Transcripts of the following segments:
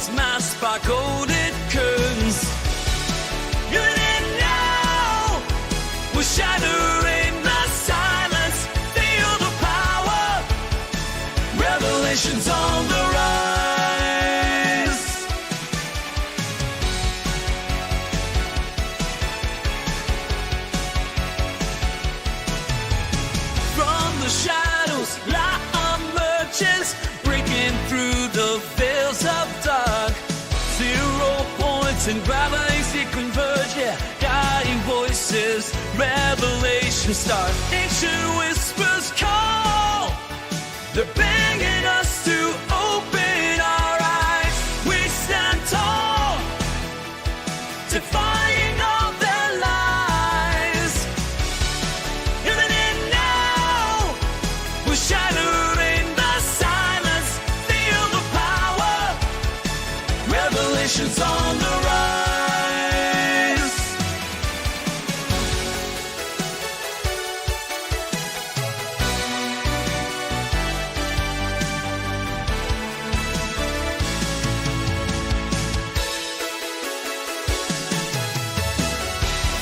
was masked by golden curtains. You didn't know we're shattering the silence. Feel the power. Revelations on the rise. From the shadows, light emerges, breaking through the veils of dark. 0 points and gravity converge, yeah. Guiding voices, revelation start. Ancient whispers call. They're begging us to open our eyes. We stand tall, defying all their lies. Even in now, we're shattering the silence. Feel the power. Revelations on the rise.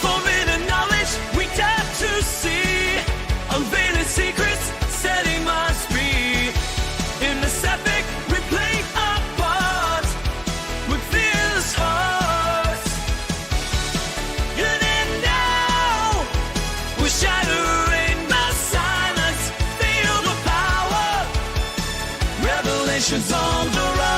Forbidden knowledge we dare to see, unveiling secrets, setting minds free. In this epic, we play our part with fearless hearts. You didn't know we're shattering the silence. Feel the power. Revelations on the rise.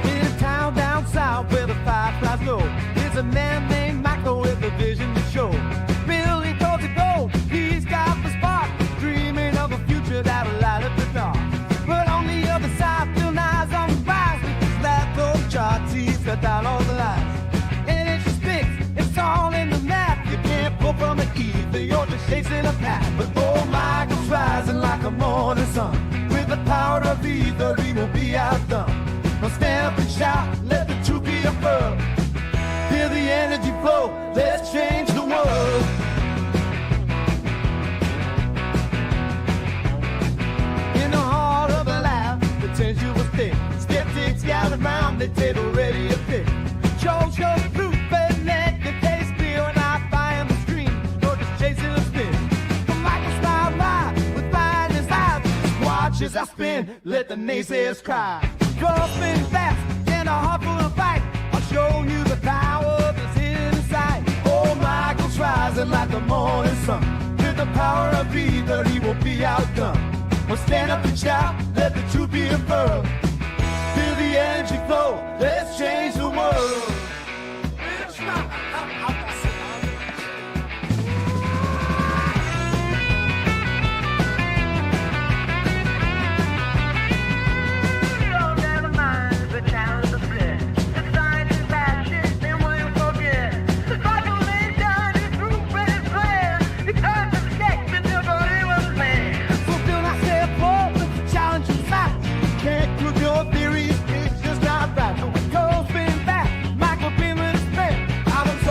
In a town down south where the fireflies glow, there's a man named Michael with a vision to show. Really towards the goal, he's got the spark, dreaming of a future that'll light up the dark. But on the other side, Bill Nye's on the rise. With his laptop charts, he's got down all the lies. And it's just fixed, it's all in the map. You can't pull from the ether, you're just chasing a path. But oh, Michael's rising like a morning sun. With the power of ether, he will be outdone. Now stand up and shout, let the truth be unfurled. Feel the energy flow, let's change the world. In the heart of the life, the tension was thick. Skeptics gathered round the table ready to pick. Chose your fruit, fed neck, the taste clear, and I find the stream, you're just chasing a spin. But Michael's style ride with fire in his eyes. Just watch as I spin, let the naysayers cry. Girl spin fast, and a heart full of fight. I'll show you the power that's hidden inside. Oh, Michael's rising like the morning sun. With the power of ether, he will be outdone. Well, stand up and shout, let the truth be unfurled. Feel the energy flow, let's change the world. Theories, it's just not right. So it goes spin back, Michael Beam with his pen. Out of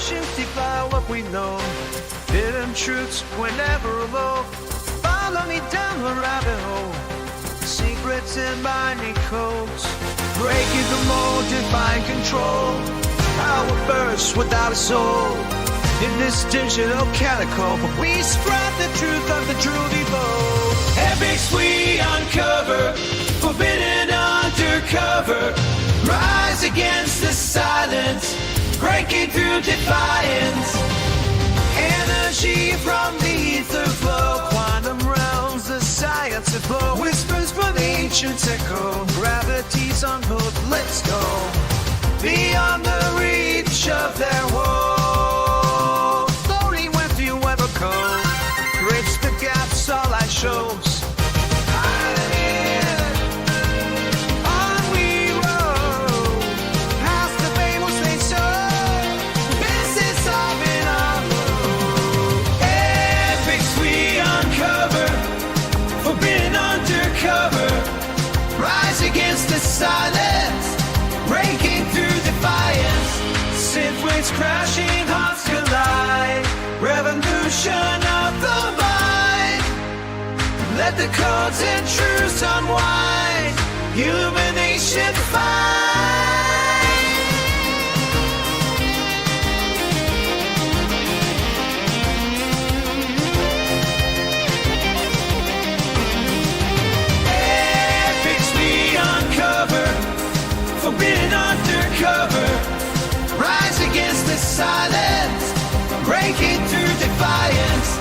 demystify what we know. Hidden truths we're never alone. Follow me down the rabbit hole. Secrets and binding codes. Breaking the mold, define control. Our bursts without a soul. In this digital catacomb, we spread the truth of the truly bold. Epics we uncover, forbidden undercover. Rise against the silence, breaking through defiance. Energy from the ether flow. Quantum realms, the science of flow. Whispers from ancients echo. Gravity's on hold, let's go. Beyond the reach of their woe. Slowly with you ever cold. Bridge the gaps, all I shows. Silence, breaking through defiance. Synth waves crashing, hearts collide. Revolution of the mind. Let the codes and truths unwind. Illumination find. Forbidden undercover, rise against the silence, breaking through defiance.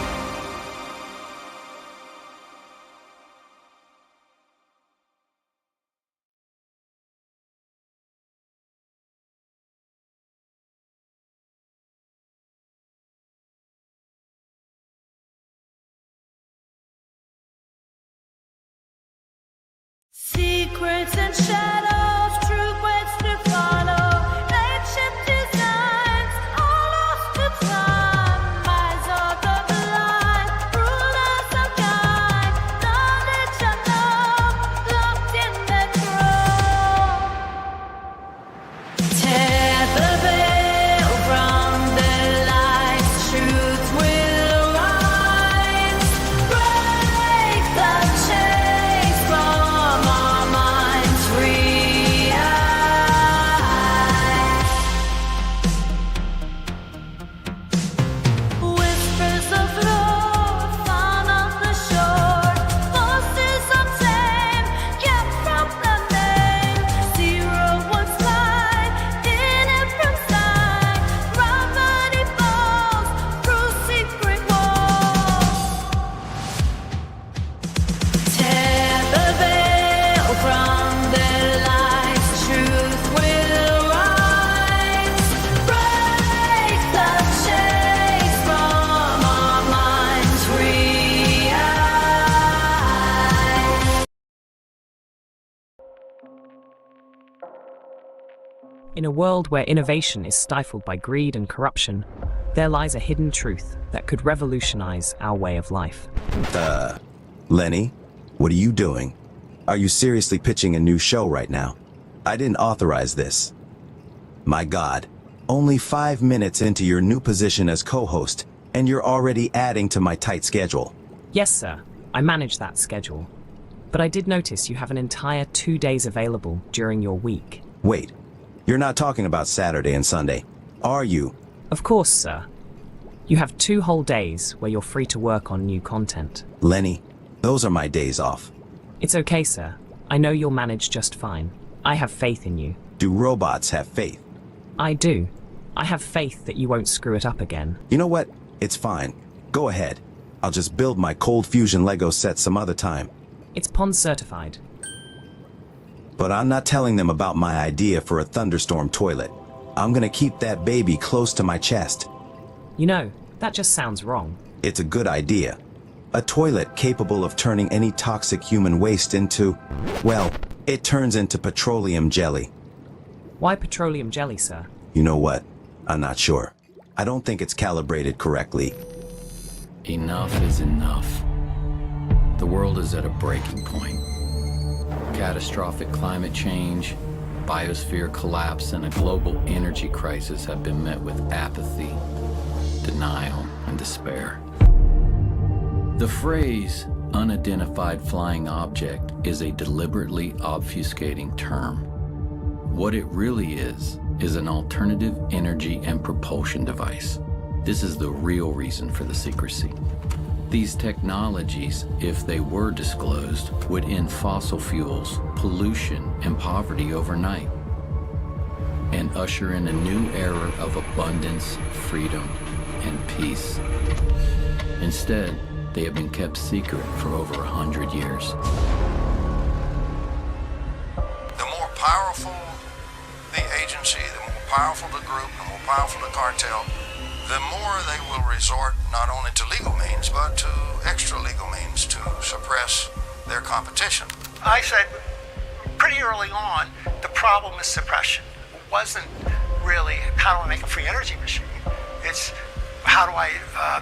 Secrets and shadows, true quest to follow. Ancient designs, all lost to time. Eyes of the blind, rulers of kind. Knowledge unknown, locked in their throne. Tear the veil from their lies, truth will rise. Break the chains from our minds, free eyes. Whispers of lore found on the shore. Forces untamed, kept from the name. Zero one's light, hidden from sight. Gravity falls through secret walls. Tear the veil from their lies, truth will rise. Break the chains from our minds, free eyes. In a world where innovation is stifled by greed and corruption, there lies a hidden truth that could revolutionize our way of life. Lenny, what are you doing? Are you seriously pitching a new show right now? I didn't authorize this. My God, only 5 minutes into your new position as co-host, and you're already adding to my tight schedule. Yes, sir, I manage that schedule. But I did notice you have an entire 2 days available during your week. Wait, you're not talking about Saturday and Sunday, are you? Of course, sir. You have 2 whole days where you're free to work on new content. Lenny, those are my days off. It's okay, sir. I know you'll manage just fine. I have faith in you. Do robots have faith? I do. I have faith that you won't screw it up again. You know what? It's fine. Go ahead. I'll just build my cold fusion Lego set some other time. It's Pond certified. But I'm not telling them about my idea for a thunderstorm toilet. I'm gonna keep that baby close to my chest. You know, that just sounds wrong. It's a good idea. A toilet capable of turning any toxic human waste into, well, it turns into petroleum jelly. Why petroleum jelly, sir? You know what? I'm not sure. I don't think it's calibrated correctly. Enough is enough. The world is at a breaking point. Catastrophic climate change, biosphere collapse and a global energy crisis have been met with apathy, denial, and despair. The phrase unidentified flying object is a deliberately obfuscating term. What it really is an alternative energy and propulsion device. This is the real reason for the secrecy. These technologies, if they were disclosed, would end fossil fuels, pollution, and poverty overnight, and usher in a new era of abundance, freedom, and peace. Instead, they have been kept secret for over 100 years. The more powerful the agency, the more powerful the group, the more powerful the cartel, the more they will resort not only to legal means, but to extra legal means to suppress their competition. I said pretty early on, the problem is suppression. It wasn't really how do I make a free energy machine. It's how do I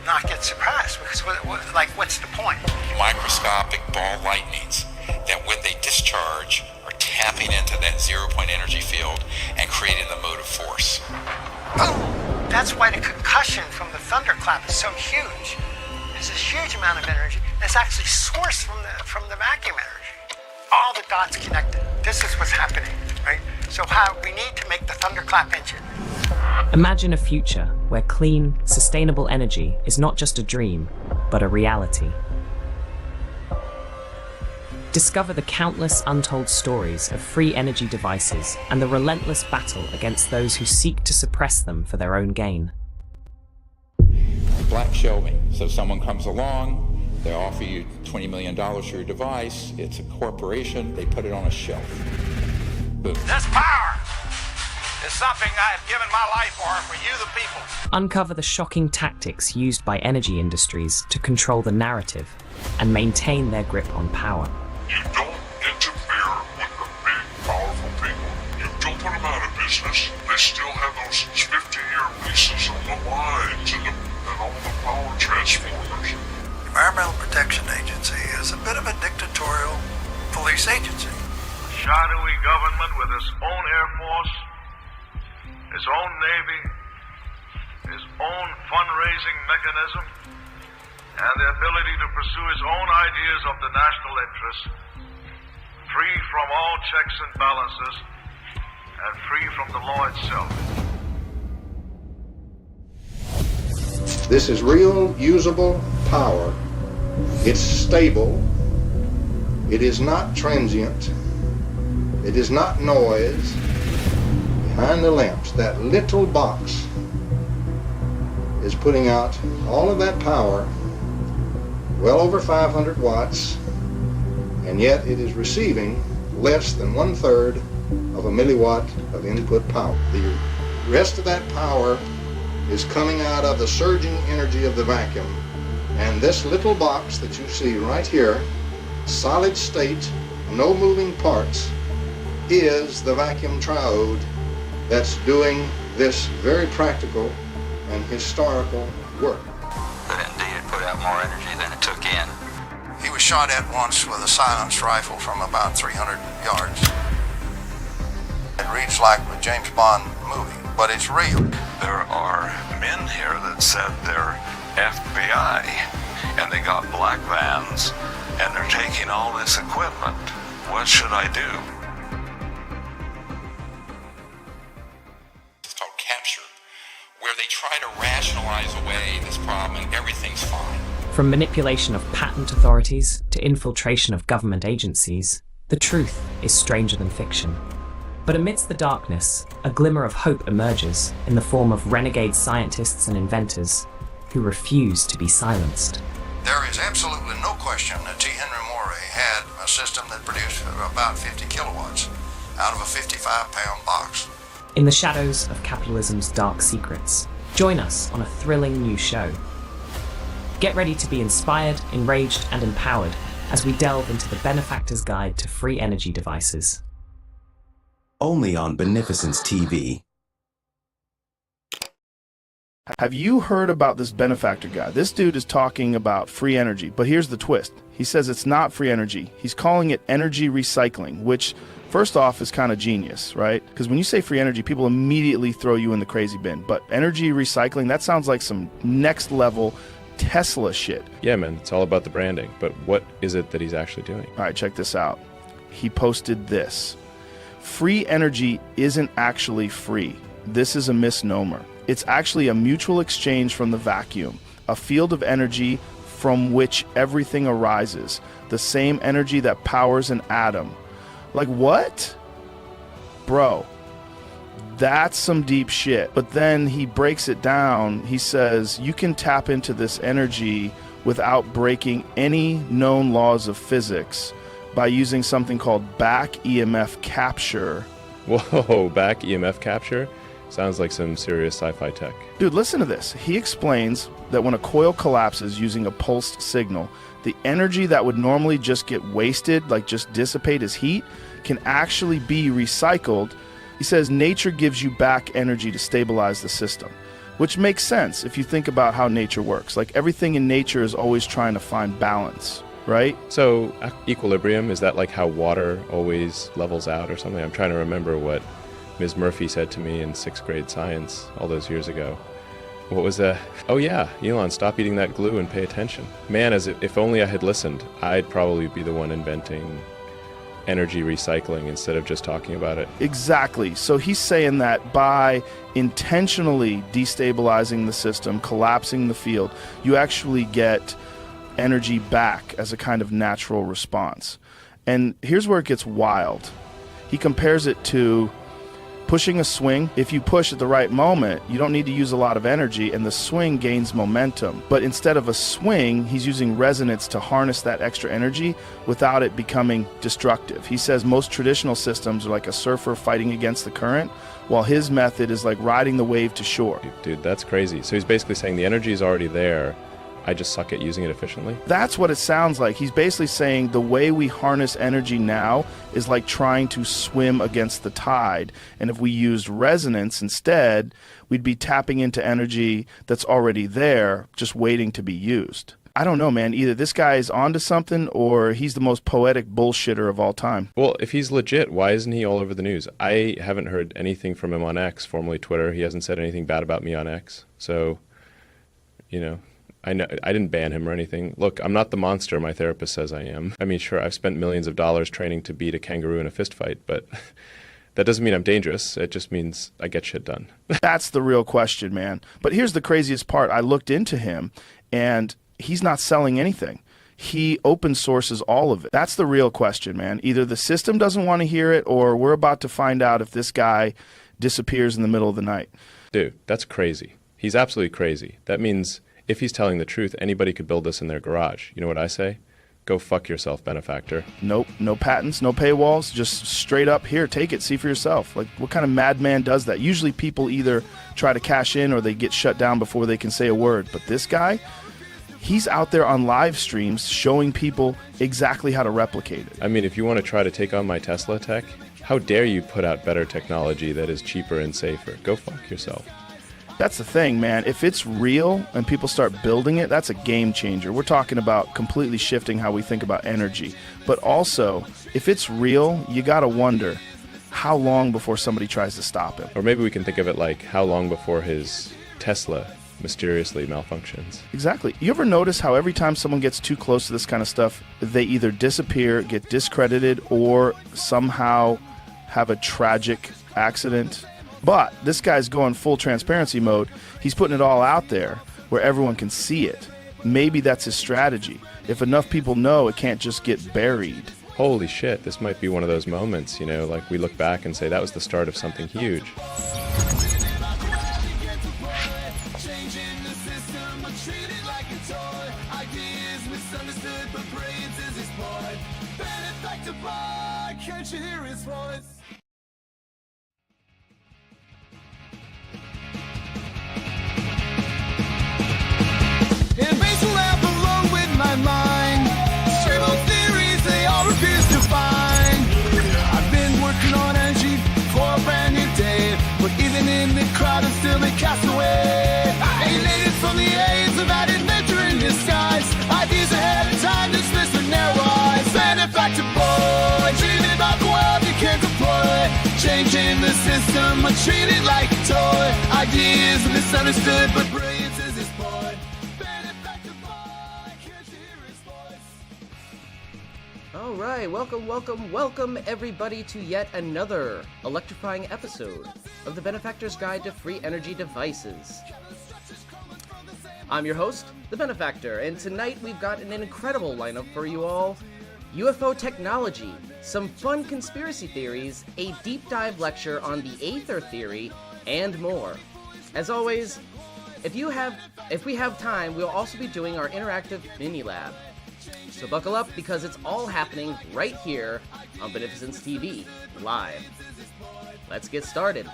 not get suppressed? Because what's the point? Microscopic ball lightnings that when they discharge are tapping into that 0-point energy field and creating the motive force. Boom! That's why the concussion from the thunderclap is so huge. There's this huge amount of energy that's actually sourced from the vacuum energy. All the dots connected. This is what's happening, right? So we need to make the thunderclap engine. Imagine a future where clean, sustainable energy is not just a dream, but a reality. Discover the countless untold stories of free energy devices and the relentless battle against those who seek to suppress them for their own gain. Black shelving. So someone comes along, they offer you $20 million for your device, it's a corporation, they put it on a shelf. Boom. This power is something I have given my life for you the people. Uncover the shocking tactics used by energy industries to control the narrative and maintain their grip on power. You don't interfere with the big, powerful people. You don't put them out of business. They still have those 50-year leases on the lines and all the power transformers. The Environmental Protection Agency is a bit of a dictatorial police agency. Shadowy government with its own Air Force, its own Navy, its own fundraising mechanism, and the ability to pursue its own ideas of the national interest, free from all checks and balances, and free from the law itself. This is real, usable power. It's stable. It is not transient. It is not noise. Behind the lamps, that little box is putting out all of that power, well over 500 watts, and yet it is receiving less than 1/3 of a milliwatt of input power. The rest of that power is coming out of the surging energy of the vacuum. And this little box that you see right here, solid state, no moving parts, is the vacuum triode that's doing this very practical and historical work. But indeed it put out more energy than it took in. He was shot at once with a silenced rifle from about 300 yards. It reads like a James Bond movie, but it's real. There are men here that said they're FBI, and they got black vans, and they're taking all this equipment. What should I do? It's called capture, where they try to rationalize away this problem and everything's fine. From manipulation of patent authorities to infiltration of government agencies, the truth is stranger than fiction. But amidst the darkness, a glimmer of hope emerges in the form of renegade scientists and inventors who refuse to be silenced. There is absolutely no question that T. Henry Morey had a system that produced about 50 kilowatts out of a 55-pound box. In the shadows of capitalism's dark secrets, join us on a thrilling new show. Get ready to be inspired, enraged, and empowered as we delve into the Benefactor's Guide to Free Energy Devices. Only on Beneficence TV. Have you heard about this Benefactor guy? This dude is talking about free energy, but here's the twist. He says it's not free energy. He's calling it energy recycling, which first off, is kind of genius, right? Because when you say free energy, people immediately throw you in the crazy bin. But energy recycling, that sounds like some next level Tesla shit. Yeah, man, it's all about the branding. But what is it that he's actually doing? All right, check this out. He posted this. Free energy isn't actually free. This is a misnomer. It's actually a mutual exchange from the vacuum, a field of energy from which everything arises, the same energy that powers an atom. Like, what? Bro, that's some deep shit. But then he breaks it down. He says, you can tap into this energy without breaking any known laws of physics by using something called back EMF capture. Whoa, back EMF capture? Sounds like some serious sci-fi tech. Dude, listen to this. He explains that when a coil collapses using a pulsed signal, the energy that would normally just get wasted, like just dissipate as heat, can actually be recycled. He says nature gives you back energy to stabilize the system, which makes sense if you think about how nature works. Like everything in nature is always trying to find balance, right? So equilibrium, is that like how water always levels out or something? I'm trying to remember what Ms. Murphy said to me in 6th grade science all those years ago. What was that? Oh yeah, Elon, stop eating that glue and pay attention. Man, if only I had listened, I'd probably be the one inventing energy recycling instead of just talking about it. Exactly. So he's saying that by intentionally destabilizing the system, collapsing the field, you actually get energy back as a kind of natural response. And here's where it gets wild. He compares it to pushing a swing. If you push at the right moment, you don't need to use a lot of energy and the swing gains momentum. But instead of a swing, he's using resonance to harness that extra energy without it becoming destructive. He says most traditional systems are like a surfer fighting against the current, while his method is like riding the wave to shore. Dude, that's crazy. So he's basically saying the energy is already there. I just suck at using it efficiently? That's what it sounds like. He's basically saying the way we harness energy now is like trying to swim against the tide. And if we used resonance instead, we'd be tapping into energy that's already there, just waiting to be used. I don't know, man. Either this guy is onto something or he's the most poetic bullshitter of all time. Well, if he's legit, why isn't he all over the news? I haven't heard anything from him on X, formerly Twitter. He hasn't said anything bad about me on X. So, you know, I know I didn't ban him or anything. Look, I'm not the monster my therapist says I am. I mean, sure, I've spent millions of dollars training to beat a kangaroo in a fist fight, but that doesn't mean I'm dangerous. It just means I get shit done. That's the real question, man. But here's the craziest part. I looked into him, and he's not selling anything. He open sources all of it. That's the real question, man. Either the system doesn't want to hear it, or we're about to find out if this guy disappears in the middle of the night. Dude, that's crazy. He's absolutely crazy. That means if he's telling the truth, anybody could build this in their garage. You know what I say? Go fuck yourself, Benefactor. Nope, no patents, no paywalls, just straight up, here, take it, see for yourself. Like, what kind of madman does that? Usually people either try to cash in or they get shut down before they can say a word. But this guy, he's out there on live streams showing people exactly how to replicate it. I mean, if you want to try to take on my Tesla tech, how dare you put out better technology that is cheaper and safer? Go fuck yourself. That's the thing, man. If it's real and people start building it, that's a game changer. We're talking about completely shifting how we think about energy. But also, if it's real, you got to wonder how long before somebody tries to stop him. Or maybe we can think of it like how long before his Tesla mysteriously malfunctions. Exactly. You ever notice how every time someone gets too close to this kind of stuff, they either disappear, get discredited, or somehow have a tragic accident? But this guy's going full transparency mode. He's putting it all out there where everyone can see it. Maybe that's his strategy. If enough people know, it can't just get buried. Holy shit, this might be one of those moments, you know, like we look back and say that was the start of something huge. In base lab alone with my mind, stable theories they all refuse to find. I've been working on energy for a brand new day, but even in the crowd I'm still a castaway. Alienated from the aids of that adventure in disguise. Ideas ahead of time dismissed with narrow eyes. Benefactor boy, dreaming about the world you can't the system are treated like a toy. Ideas are misunderstood, but brilliance is exploited. Benefactor boy, can't you hear his voice? All right, welcome everybody to yet another electrifying episode of the Benefactor's Guide to Free Energy Devices. I'm your host, the Benefactor, and tonight we've got an incredible lineup for you all. UFO technology, some fun conspiracy theories, a deep dive lecture on the Aether theory, and more. As always, if we have time, we'll also be doing our interactive mini lab. So buckle up because it's all happening right here on Beneficence TV, live. Let's get started.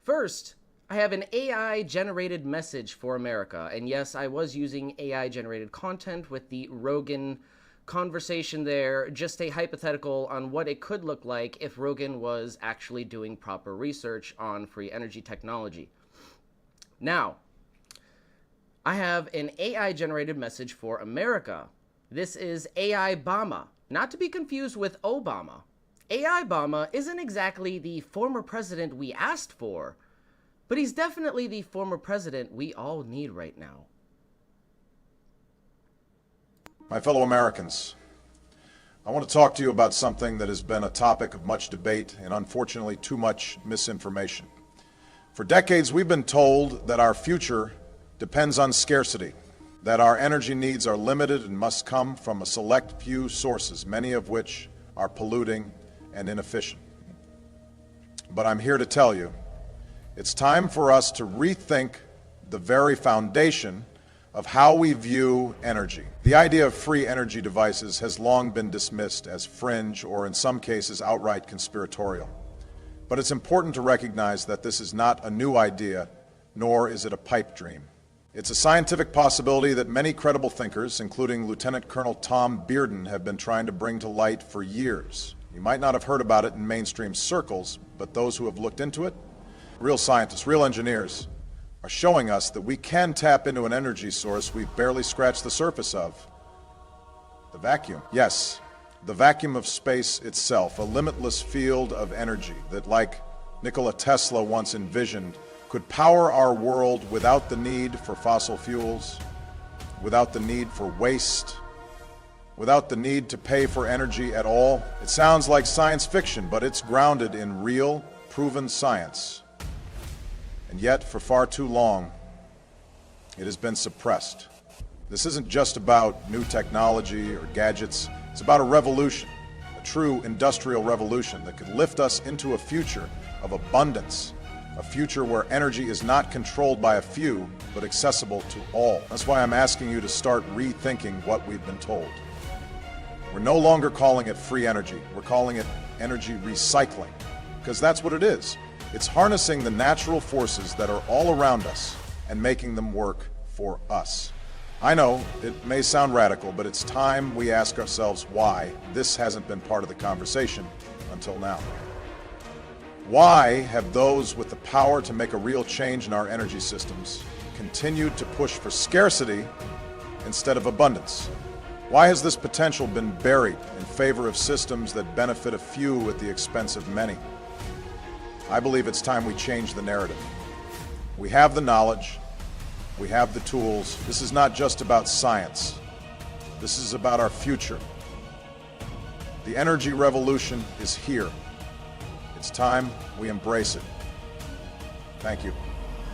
First, I have an AI-generated message for America. And yes, I was using AI-generated content with the Rogan conversation there, just a hypothetical on what it could look like if Rogan was actually doing proper research on free energy technology. Now, I have an AI-generated message for America. This is AI-Bama, not to be confused with Obama. AI-Bama isn't exactly the former president we asked for, but he's definitely the former president we all need right now. My fellow Americans, I want to talk to you about something that has been a topic of much debate and unfortunately too much misinformation. For decades, we've been told that our future depends on scarcity, that our energy needs are limited and must come from a select few sources, many of which are polluting and inefficient. But I'm here to tell you, it's time for us to rethink the very foundation of how we view energy. The idea of free energy devices has long been dismissed as fringe or in some cases outright conspiratorial. But it's important to recognize that this is not a new idea, nor is it a pipe dream. It's a scientific possibility that many credible thinkers, including Lieutenant Colonel Tom Bearden, have been trying to bring to light for years. You might not have heard about it in mainstream circles, but those who have looked into it, real scientists, real engineers, are showing us that we can tap into an energy source we've barely scratched the surface of. The vacuum. Yes, the vacuum of space itself, a limitless field of energy that, like Nikola Tesla once envisioned, could power our world without the need for fossil fuels, without the need for waste, without the need to pay for energy at all. It sounds like science fiction, but it's grounded in real, proven science. And yet, for far too long, it has been suppressed. This isn't just about new technology or gadgets. It's about a revolution, a true industrial revolution that could lift us into a future of abundance, a future where energy is not controlled by a few, but accessible to all. That's why I'm asking you to start rethinking what we've been told. We're no longer calling it free energy. We're calling it energy recycling, because that's what it is. It's harnessing the natural forces that are all around us and making them work for us. I know it may sound radical, but it's time we ask ourselves why this hasn't been part of the conversation until now. Why have those with the power to make a real change in our energy systems continued to push for scarcity instead of abundance? Why has this potential been buried in favor of systems that benefit a few at the expense of many? I believe it's time we change the narrative. We have the knowledge, we have the tools. This is not just about science. This is about our future. The energy revolution is here. It's time we embrace it. Thank you.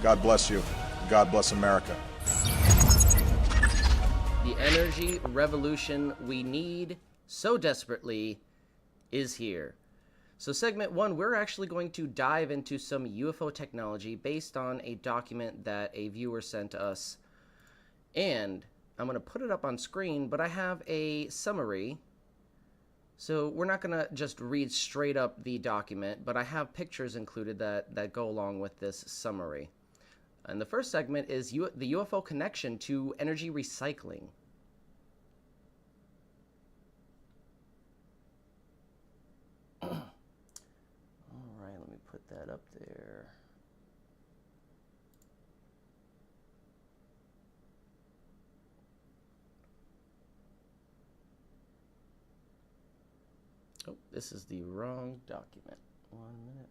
God bless you. God bless America. The energy revolution we need so desperately is here. So segment 1, we're actually going to dive into some UFO technology based on a document that a viewer sent us. And I'm going to put it up on screen, but I have a summary. So we're not going to just read straight up the document, but I have pictures included that go along with this summary. And the first segment is the UFO connection to energy recycling. Put that up there. this is the wrong document. 1 minute.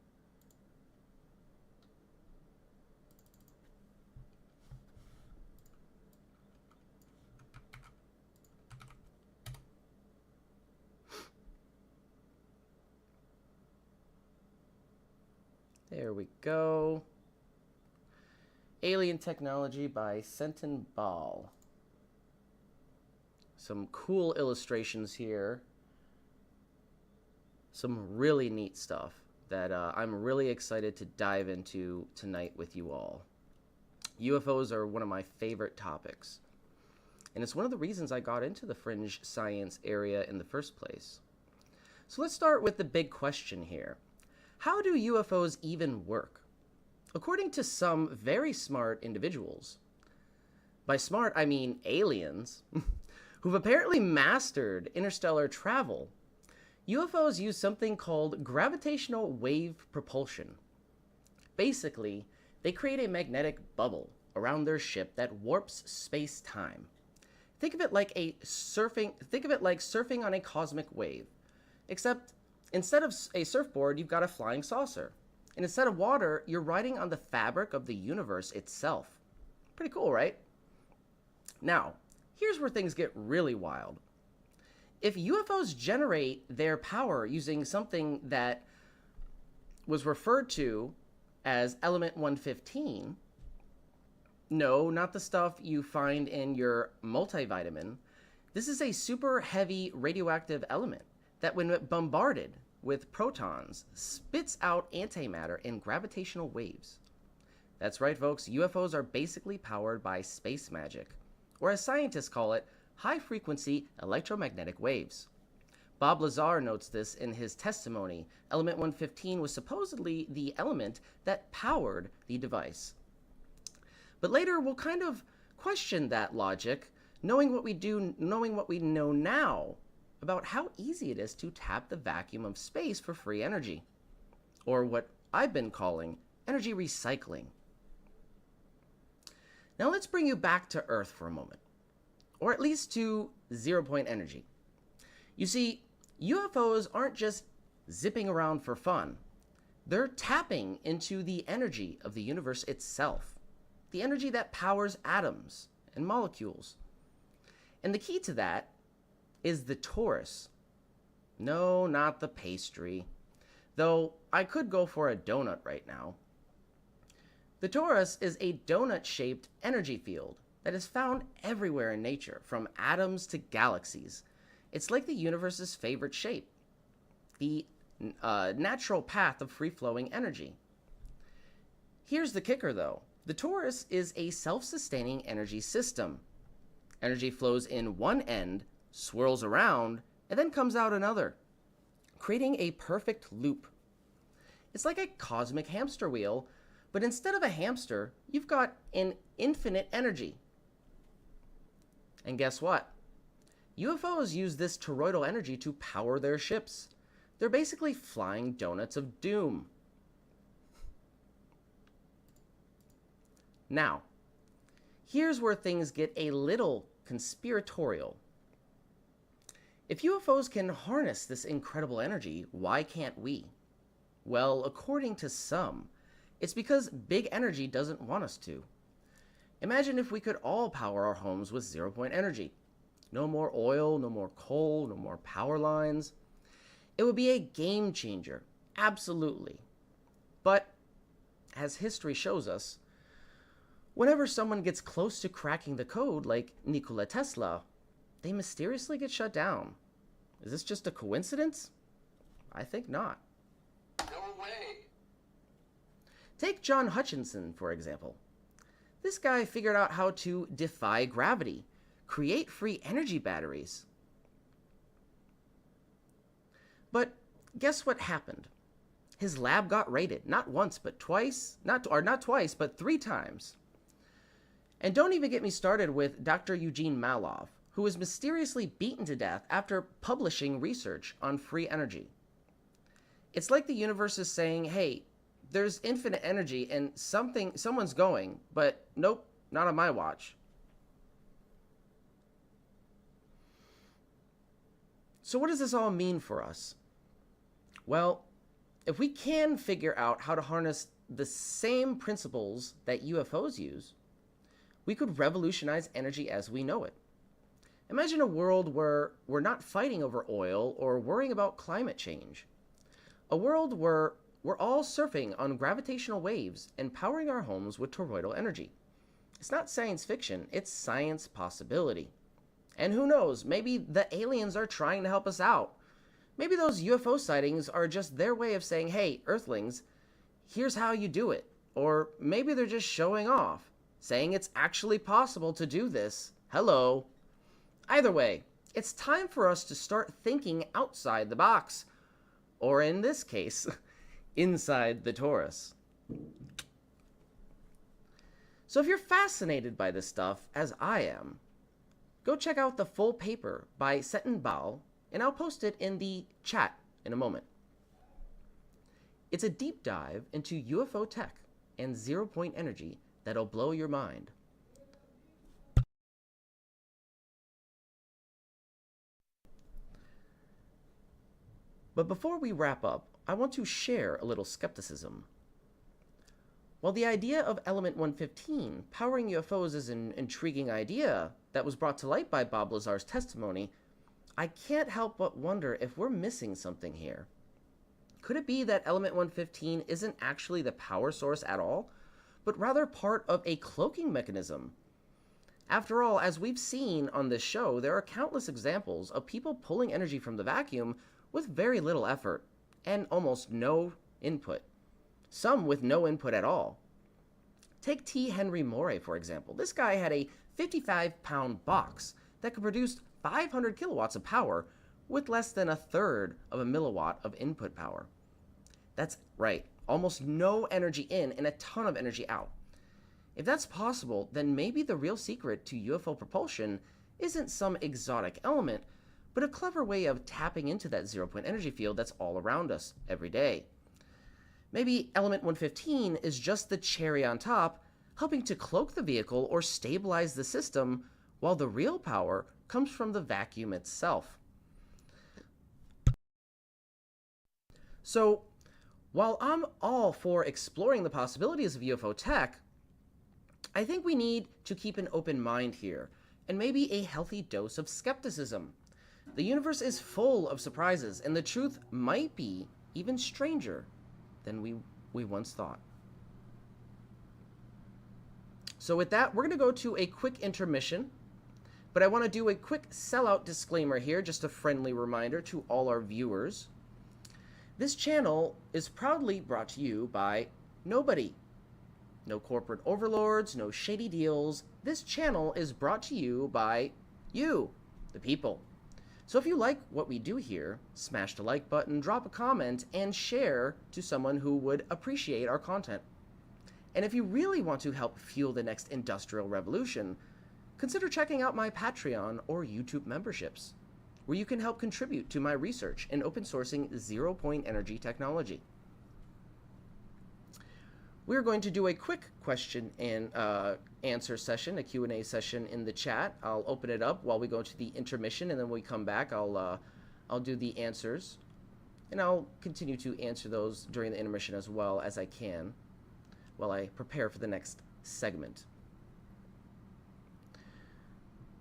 There we go. Alien Technology by Sentin Ball. Some cool illustrations here. Some really neat stuff that I'm really excited to dive into tonight with you all. UFOs are one of my favorite topics. And it's one of the reasons I got into the fringe science area in the first place. So let's start with the big question here. How do UFOs even work? According to some very smart individuals, by smart I mean aliens, who've apparently mastered interstellar travel, UFOs use something called gravitational wave propulsion. Basically, they create a magnetic bubble around their ship that warps space-time. Think of it like surfing on a cosmic wave, except instead of a surfboard, you've got a flying saucer. And instead of water, you're riding on the fabric of the universe itself. Pretty cool, right? Now, here's where things get really wild. If UFOs generate their power using something that was referred to as element 115, no, not the stuff you find in your multivitamin, this is a super heavy radioactive element that when bombarded with protons, spits out antimatter in gravitational waves. That's right, folks, UFOs are basically powered by space magic, or as scientists call it, high-frequency electromagnetic waves. Bob Lazar notes this in his testimony. Element 115 was supposedly the element that powered the device. But later, we'll kind of question that logic, knowing what we know now about how easy it is to tap the vacuum of space for free energy, or what I've been calling energy recycling. Now let's bring you back to Earth for a moment, or at least to zero-point energy. You see, UFOs aren't just zipping around for fun. They're tapping into the energy of the universe itself, the energy that powers atoms and molecules. And the key to that is the torus. No, not the pastry. Though I could go for a donut right now. The torus is a donut-shaped energy field that is found everywhere in nature, from atoms to galaxies. It's like the universe's favorite shape, the natural path of free-flowing energy. Here's the kicker, though. The torus is a self-sustaining energy system. Energy flows in one end, swirls around, and then comes out another, creating a perfect loop. It's like a cosmic hamster wheel, but instead of a hamster, you've got an infinite energy. And guess what? UFOs use this toroidal energy to power their ships. They're basically flying donuts of doom. Now, here's where things get a little conspiratorial. If UFOs can harness this incredible energy, why can't we? Well, according to some, it's because big energy doesn't want us to. Imagine if we could all power our homes with zero-point energy. No more oil, no more coal, no more power lines. It would be a game changer, absolutely. But, as history shows us, whenever someone gets close to cracking the code, like Nikola Tesla, they mysteriously get shut down. Is this just a coincidence? I think not. No way. Take John Hutchinson, for example. This guy figured out how to defy gravity, create free energy batteries. But guess what happened? His lab got raided, not once, but twice, not twice, but 3 times. And don't even get me started with Dr. Eugene Maloff, who was mysteriously beaten to death after publishing research on free energy. It's like the universe is saying, hey, there's infinite energy and someone's going, but nope, not on my watch. So what does this all mean for us? Well, if we can figure out how to harness the same principles that UFOs use, we could revolutionize energy as we know it. Imagine a world where we're not fighting over oil or worrying about climate change. A world where we're all surfing on gravitational waves and powering our homes with toroidal energy. It's not science fiction, it's science possibility. And who knows, maybe the aliens are trying to help us out. Maybe those UFO sightings are just their way of saying, hey, Earthlings, here's how you do it. Or maybe they're just showing off, saying it's actually possible to do this. Hello. Either way, it's time for us to start thinking outside the box. Or in this case, inside the torus. So if you're fascinated by this stuff, as I am, go check out the full paper by Seton Bal, and I'll post it in the chat in a moment. It's a deep dive into UFO tech and zero-point energy that'll blow your mind. But before we wrap up, I want to share a little skepticism. While the idea of Element 115 powering UFOs is an intriguing idea that was brought to light by Bob Lazar's testimony, I can't help but wonder if we're missing something here. Could it be that Element 115 isn't actually the power source at all, but rather part of a cloaking mechanism? After all, as we've seen on this show, there are countless examples of people pulling energy from the vacuum with very little effort and almost no input. Some with no input at all. Take T. Henry Morey, for example. This guy had a 55-pound box that could produce 500 kilowatts of power with less than 1/3 of a milliwatt of input power. That's right, almost no energy in and a ton of energy out. If that's possible, then maybe the real secret to UFO propulsion isn't some exotic element, but a clever way of tapping into that zero-point energy field that's all around us every day. Maybe Element 115 is just the cherry on top, helping to cloak the vehicle or stabilize the system, while the real power comes from the vacuum itself. So, while I'm all for exploring the possibilities of UFO tech, I think we need to keep an open mind here, and maybe a healthy dose of skepticism. The universe is full of surprises, and the truth might be even stranger than we once thought. So with that, we're going to go to a quick intermission, but I want to do a quick sellout disclaimer here, just a friendly reminder to all our viewers. This channel is proudly brought to you by nobody. No corporate overlords, no shady deals. This channel is brought to you by you, the people. So if you like what we do here, smash the like button, drop a comment, and share to someone who would appreciate our content. And if you really want to help fuel the next industrial revolution, consider checking out my Patreon or YouTube memberships, where you can help contribute to my research in open sourcing zero-point energy technology. We're going to do a quick question and answer session, a Q&A session in the chat. I'll open it up while we go to the intermission, and then when we come back, I'll do the answers, and I'll continue to answer those during the intermission as well as I can while I prepare for the next segment.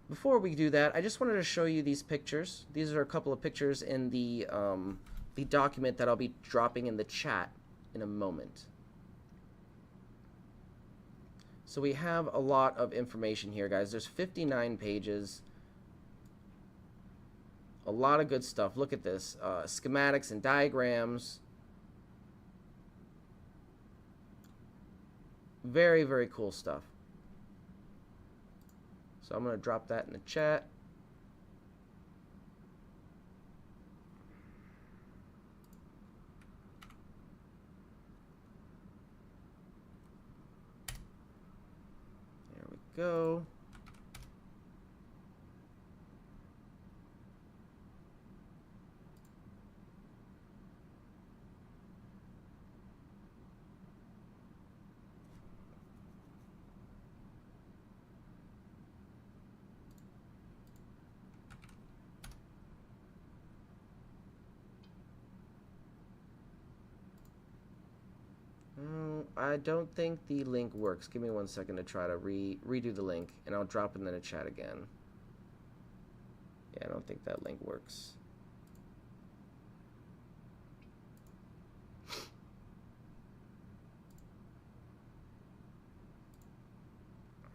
Before we do that, I just wanted to show you these pictures. These are a couple of pictures in the document that I'll be dropping in the chat in a moment. So we have a lot of information here, guys. There's 59 pages. A lot of good stuff. Look at this. Schematics and diagrams. Very, very cool stuff. So I'm going to drop that in the chat. There we go. I don't think the link works. Give me 1 second to try to redo the link, and I'll drop it in the chat again. Yeah, I don't think that link works.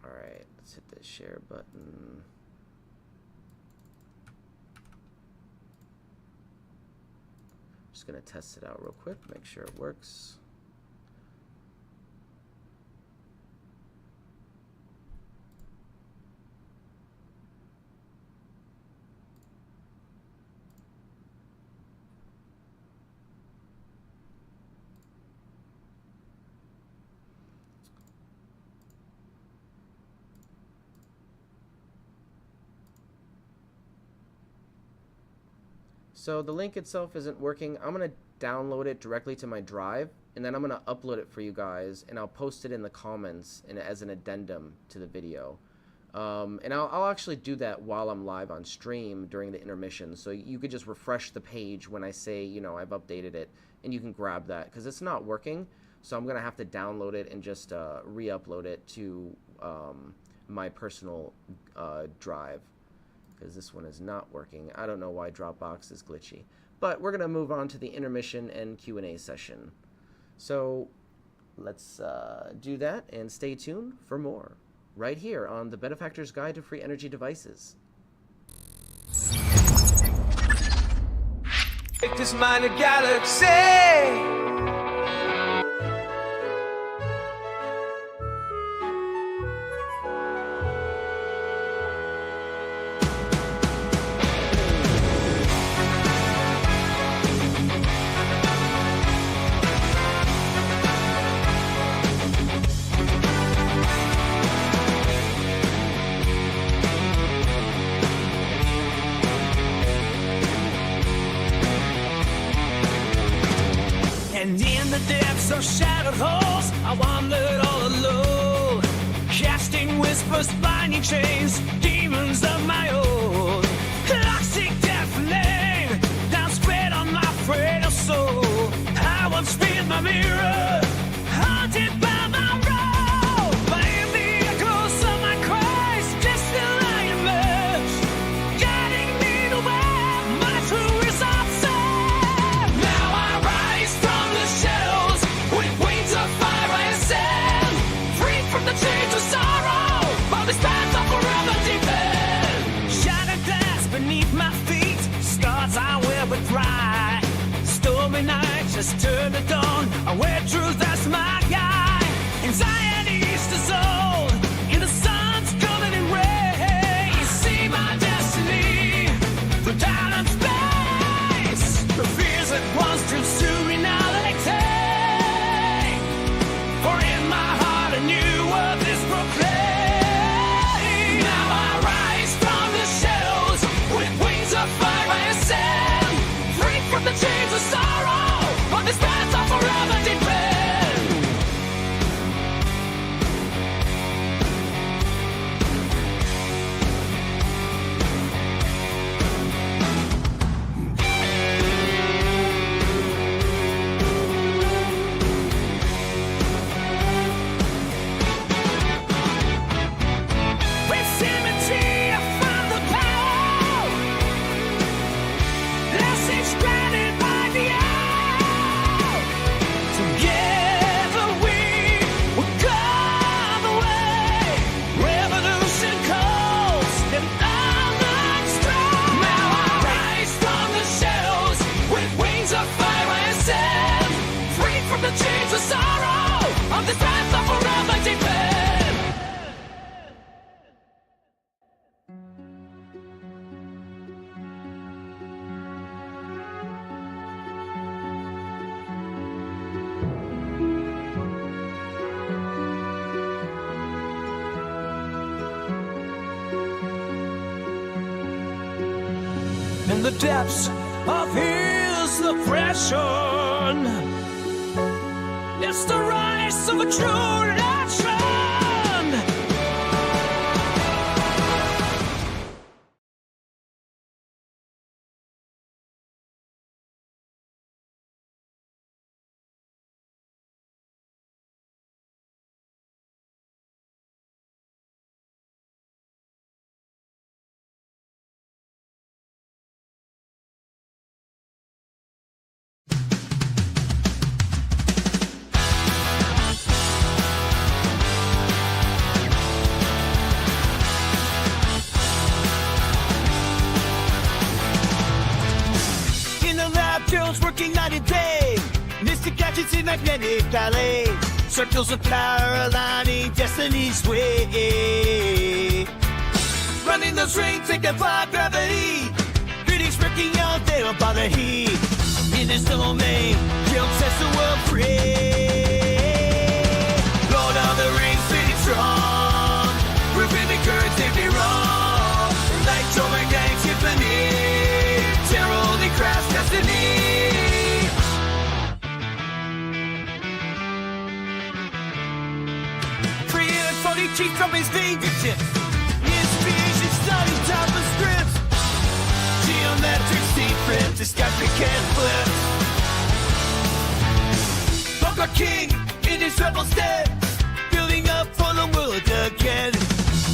Alright, let's hit the share button. Just gonna test it out real quick, make sure it works. So the link itself isn't working. I'm going to download it directly to my drive, and then I'm going to upload it for you guys, and I'll post it in the comments as an addendum to the video. And I'll actually do that while I'm live on stream during the intermission, so you could just refresh the page when I say, you know, I've updated it, and you can grab that, because it's not working, so I'm going to have to download it and just re-upload it to my personal drive. Because this one is not working. I don't know why Dropbox is glitchy. But we're going to move on to the intermission and Q&A session. So let's do that and stay tuned for more right here on the Benefactor's Guide to Free Energy Devices. Take this minor galaxy. And in the depths of shadowed halls, I wandered all alone, casting whispers, binding chains, demons of my own. Toxic death flame, down spread on my frail soul. I once feared my mirror, haunted by my role. But in the echoes of my cries, just still I emerge, guiding me to where my true results are. Now I rise from the shadows with wings of fire and sand, free from the chains of sorrow, while this path of forever deepen. Shattered glass beneath my feet, scars I wear but dry. Stormy nights just turn to dawn, where truth that's my guide. Anxiety's dissolved in the sun's golden ray. You see my destiny through time and space. The fears that once drew to reality. For in my heart a new world is proclaimed. Now I rise from the shadows with wings of fire and sand, free from the chains of sorrow, on this path of forever depend. With symmetry, I found the power. Let's expanded by the hour. Together we will come away. Revolution calls and I'm not strong. Now I rise from the shadows with wings of fire and sand, free from the chains of sorrow, on this path of forever depend. In the depths of his oppression, it's the rise of a true gadgets in magnetic ballet, circles of power aligning destiny's way. Running those rings, they defy gravity. Critics working all day about the heat. In his domain, guilt sets the world free. Lord of the Rings, pretty strong. Proving the good, take me wrong. Like Troman Gang Symphony. Terror only craft destiny. Created for the chief from his fingertips. Inspiration starting top of scripts. Geometric secrets, this guy can't flip. Bunker King in his rebel stead, building up for the world again.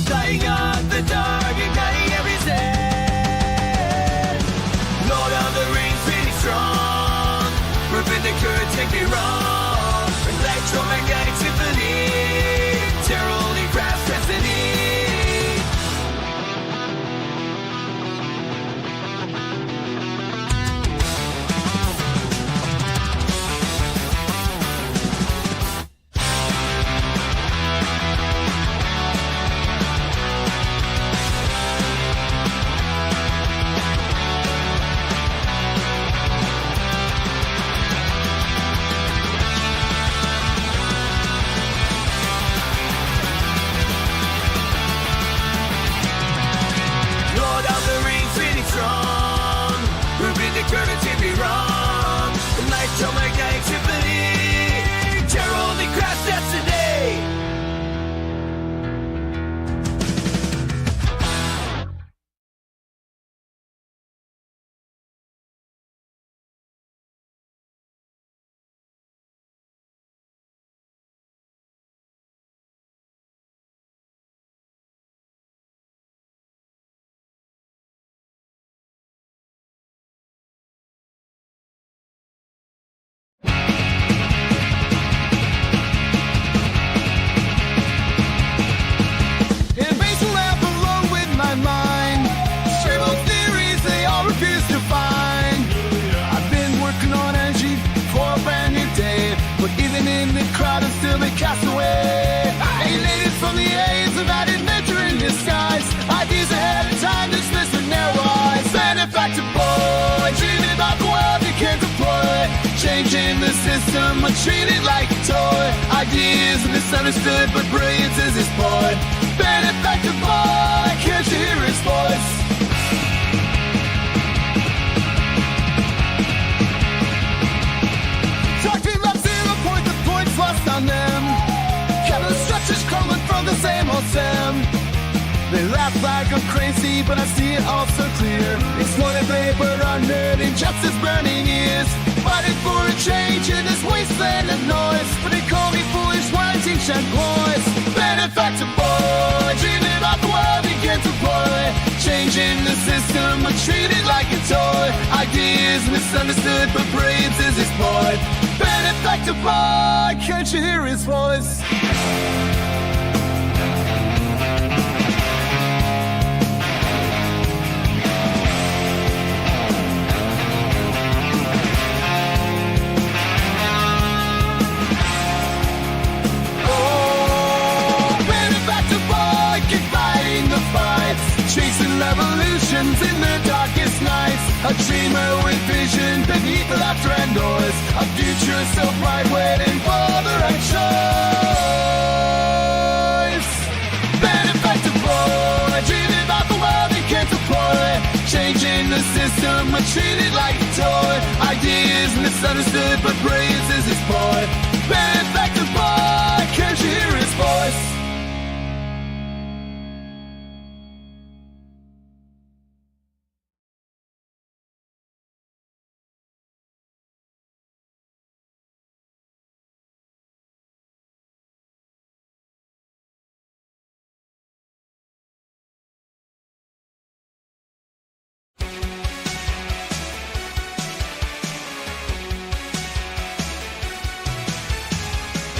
Flying out the dark, igniting every zen. Lord of the Rings, really strong. Proving the good, take me wrong. Electromagnetic symphony. Terror only crafts destiny. Cast away, alienated from the aids of added nature in disguise. Ideas ahead of time, dismissed with narrow eyes. Benefactor boy, dreaming about the world you can't deploy. Changing the system, but treated like a toy. Ideas misunderstood, but brilliance is his point. Benefactor boy, can't you hear his voice? Talk to him about 0 point, the points lost on them. Kevin structures crumbling from the same old sim. They laugh like I'm crazy, but I see it all so clear. Exploited labor, unheard, injustice burning ears. Fighting for a change in this wasteland of noise. But they call me foolish, wanting shed boys. Benefactor boy, dreaming about the world he can't deploy. Changing the system, but treated like a toy. Ideas misunderstood, but brilliance is his point. Benefactor boy, can't you hear his voice? Chasing revolutions in the darkest nights. A dreamer with vision beneath the laughter and noise. A future so bright waiting for the right choice. Benefactor boy, dreaming about the world he can't deploy. Changing the system, but treated like a toy. Ideas misunderstood, but brilliance is his point. Benefactor boy, can't you hear his voice?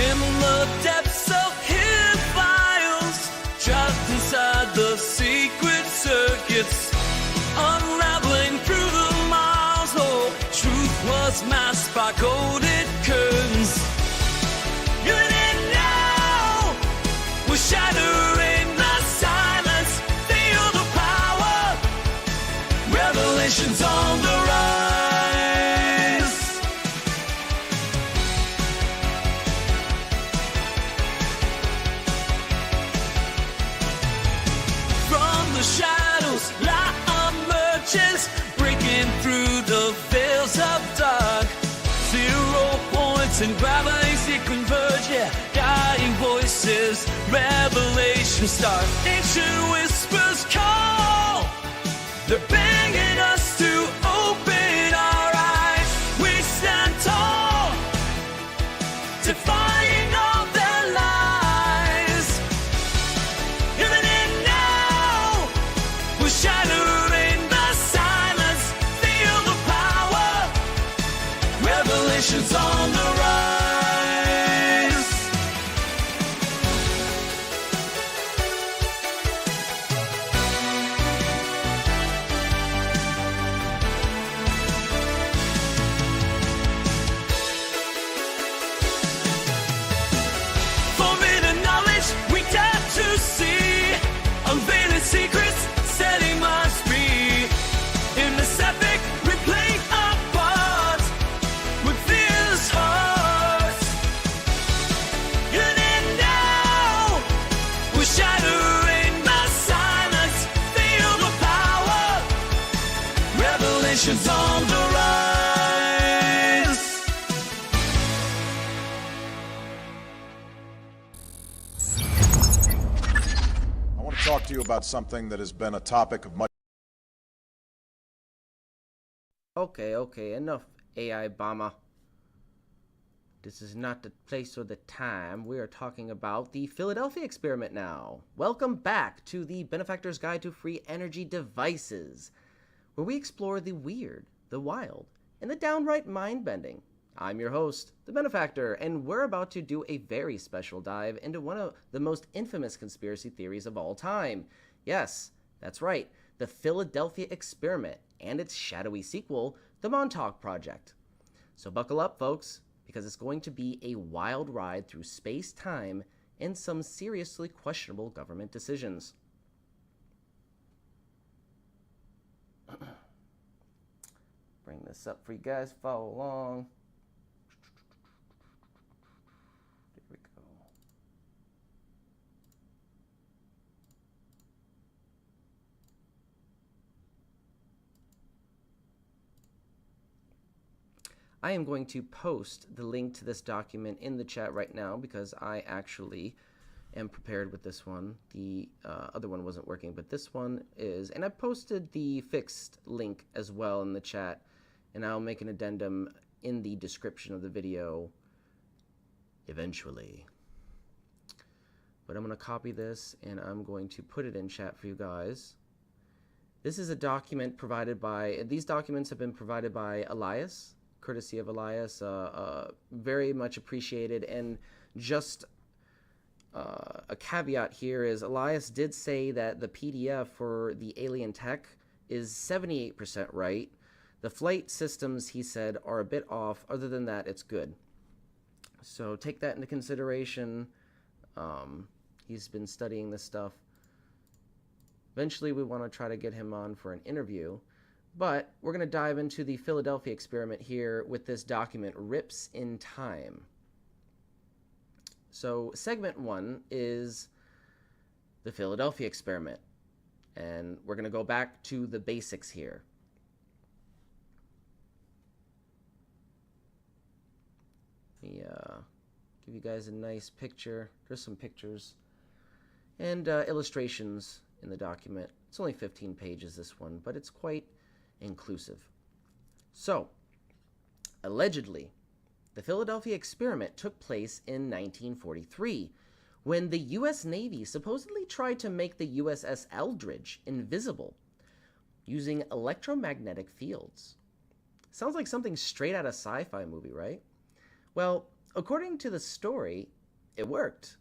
In the depths of hidden files, trapped inside the secret circuits, unraveling through the miles. Oh, truth was masked by coded curtains. Send gravity converge, yeah, dying voices, revelation start. Ancient whispers call, they're begging us to open our eyes. We stand tall, defying all their lies. Even in now, we're shattering the silence. Feel the power, revelations on the rise. Forbidden knowledge we dare to see, unveiling secrets, setting us free. In this epic, we play a part with fierce hearts. And now, we're shattering the silence. Feel the power, revelations on the rise. I want to talk to you about something that has been a topic of much. Okay, enough AI Bama. This is not the place or the time. We are talking about the Philadelphia experiment now. Welcome back to the Benefactor's Guide to Free Energy Devices, where we explore the weird, the wild, and the downright mind-bending. I'm your host, the Benefactor, and we're about to do a very special dive into one of the most infamous conspiracy theories of all time. Yes, that's right, the Philadelphia experiment and its shadowy sequel, the Montauk Project. So buckle up, folks, because it's going to be a wild ride through space-time and some seriously questionable government decisions. Bring this up for you guys, follow along. There we go. I am going to post the link to this document in the chat right now because I actually am prepared with this one. The other one wasn't working, but this one is. And I posted the fixed link as well in the chat, and I'll make an addendum in the description of the video eventually. But I'm going to copy this, and I'm going to put it in chat for you guys. This is a document provided by, these documents have been provided by Elias, courtesy of Elias, very much appreciated. And just a caveat here is Elias did say that the PDF for the alien tech is 78% right. The flight systems, he said, are a bit off. Other than that, it's good. So take that into consideration. He's been studying this stuff. Eventually, we want to try to get him on for an interview. But we're going to dive into the Philadelphia experiment here with this document, Rips in Time. So segment 1 is the Philadelphia experiment. And we're going to go back to the basics here. Let me give you guys a nice picture. There's some pictures and illustrations in the document. It's only 15 pages, this one, but it's quite inclusive. So, allegedly, the Philadelphia experiment took place in 1943 when the U.S. Navy supposedly tried to make the USS Eldridge invisible using electromagnetic fields. Sounds like something straight out of a sci-fi movie, right? Well, according to the story, it worked.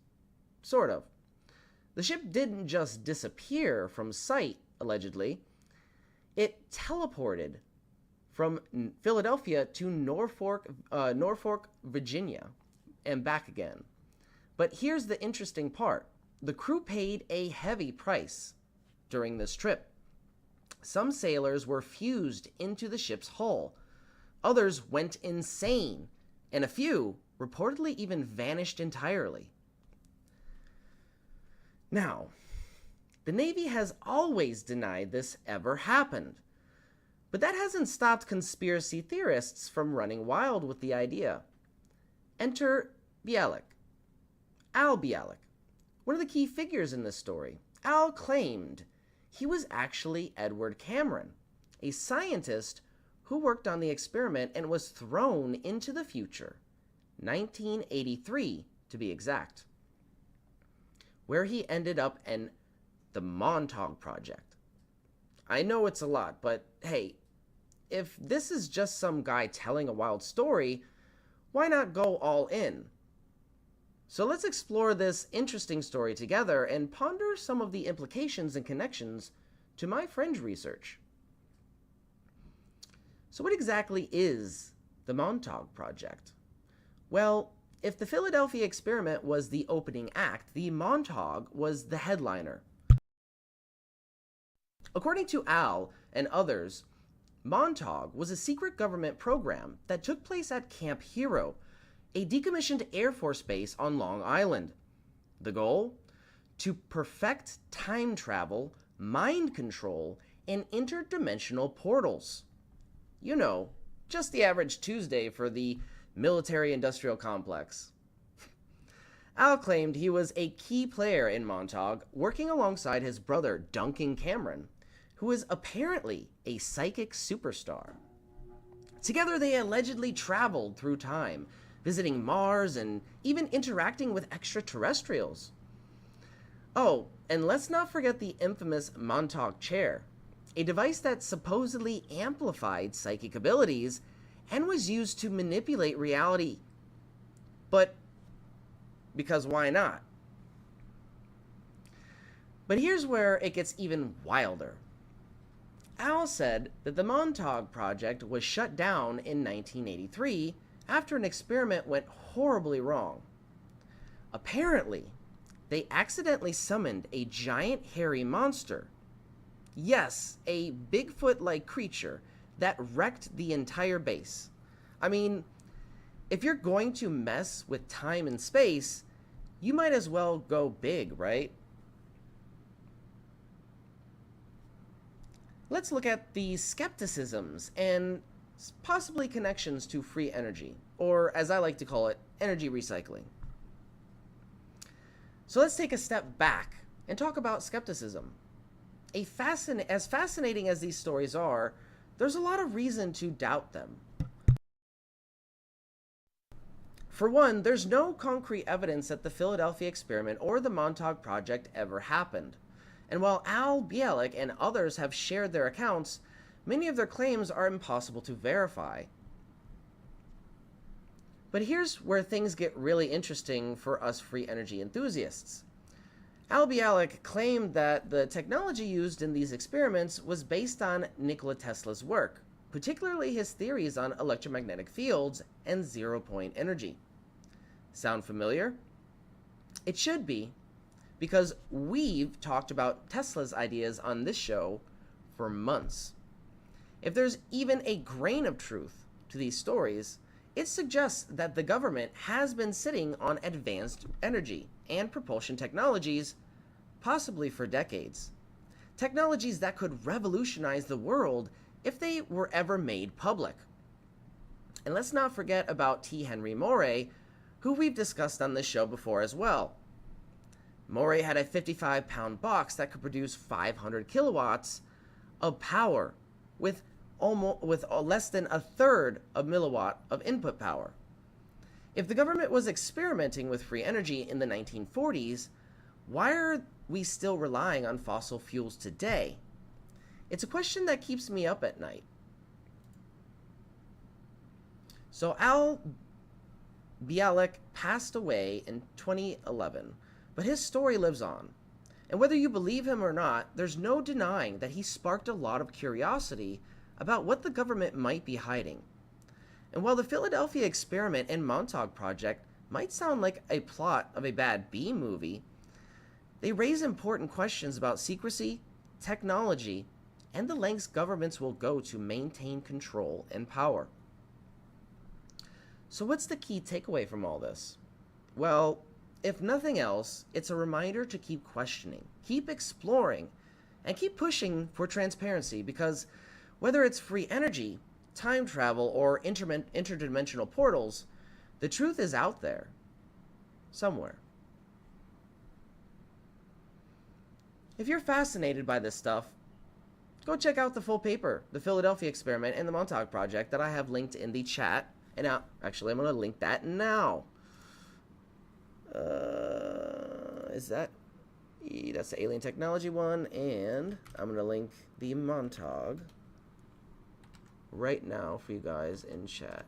Sort of. The ship didn't just disappear from sight, allegedly. It teleported from Philadelphia to Norfolk, Virginia, and back again. But here's the interesting part. The crew paid a heavy price during this trip. Some sailors were fused into the ship's hull. Others went insane, and a few reportedly even vanished entirely. Now, the Navy has always denied this ever happened, but that hasn't stopped conspiracy theorists from running wild with the idea. Enter Bialik. Al Bialik, one of the key figures in this story. Al claimed he was actually Edward Cameron, a scientist who worked on the experiment and was thrown into the future, 1983 to be exact, where he ended up in the Montauk Project. I know it's a lot, but hey, if this is just some guy telling a wild story, why not go all in? So let's explore this interesting story together and ponder some of the implications and connections to my fringe research. So what exactly is the Montauk Project? Well, if the Philadelphia experiment was the opening act, the Montauk was the headliner. According to Al and others, Montauk was a secret government program that took place at Camp Hero, a decommissioned Air Force base on Long Island. The goal? To perfect time travel, mind control, and interdimensional portals. You know, just the average Tuesday for the military-industrial complex. Al claimed he was a key player in Montauk, working alongside his brother Duncan Cameron, who is apparently a psychic superstar. Together they allegedly traveled through time, visiting Mars and even interacting with extraterrestrials. Oh, and let's not forget the infamous Montauk chair, a device that supposedly amplified psychic abilities and was used to manipulate reality. But because why not? But here's where it gets even wilder. Al said that the Montauk Project was shut down in 1983 after an experiment went horribly wrong. Apparently, they accidentally summoned a giant hairy monster. Yes, a Bigfoot-like creature that wrecked the entire base. I mean, if you're going to mess with time and space, you might as well go big, right? Let's look at the skepticisms and possibly connections to free energy, or as I like to call it, energy recycling. So let's take a step back and talk about skepticism. As fascinating as these stories are, there's a lot of reason to doubt them. For one, there's no concrete evidence that the Philadelphia experiment or the Montauk Project ever happened. And while Al Bialik and others have shared their accounts, many of their claims are impossible to verify. But here's where things get really interesting for us free energy enthusiasts. Al Bialik claimed that the technology used in these experiments was based on Nikola Tesla's work, particularly his theories on electromagnetic fields and zero-point energy. Sound familiar? It should be, because we've talked about Tesla's ideas on this show for months. If there's even a grain of truth to these stories, it suggests that the government has been sitting on advanced energy and propulsion technologies, possibly for decades. Technologies that could revolutionize the world if they were ever made public. And let's not forget about T. Henry Moray, who we've discussed on this show before as well. Moray had a 55-pound box that could produce 500 kilowatts of power with less than a third of milliwatt of input power. If the government was experimenting with free energy in the 1940s, why are we still relying on fossil fuels today? It's a question that keeps me up at night. So Al Bialik passed away in 2011, but his story lives on. And whether you believe him or not, there's no denying that he sparked a lot of curiosity about what the government might be hiding. And while the Philadelphia experiment and Montauk Project might sound like a plot of a bad B movie, they raise important questions about secrecy, technology, and the lengths governments will go to maintain control and power. So what's the key takeaway from all this? Well, if nothing else, it's a reminder to keep questioning, keep exploring, and keep pushing for transparency, because whether it's free energy, time travel, or interdimensional portals, The truth is out there. Somewhere. If you're fascinated by this stuff, go check out the full paper, The Philadelphia Experiment and the Montauk Project, that I have linked in the chat. And now, actually, I'm going to link that now. Is that... That's the alien technology one, and I'm going to link the Montauk right now for you guys in chat.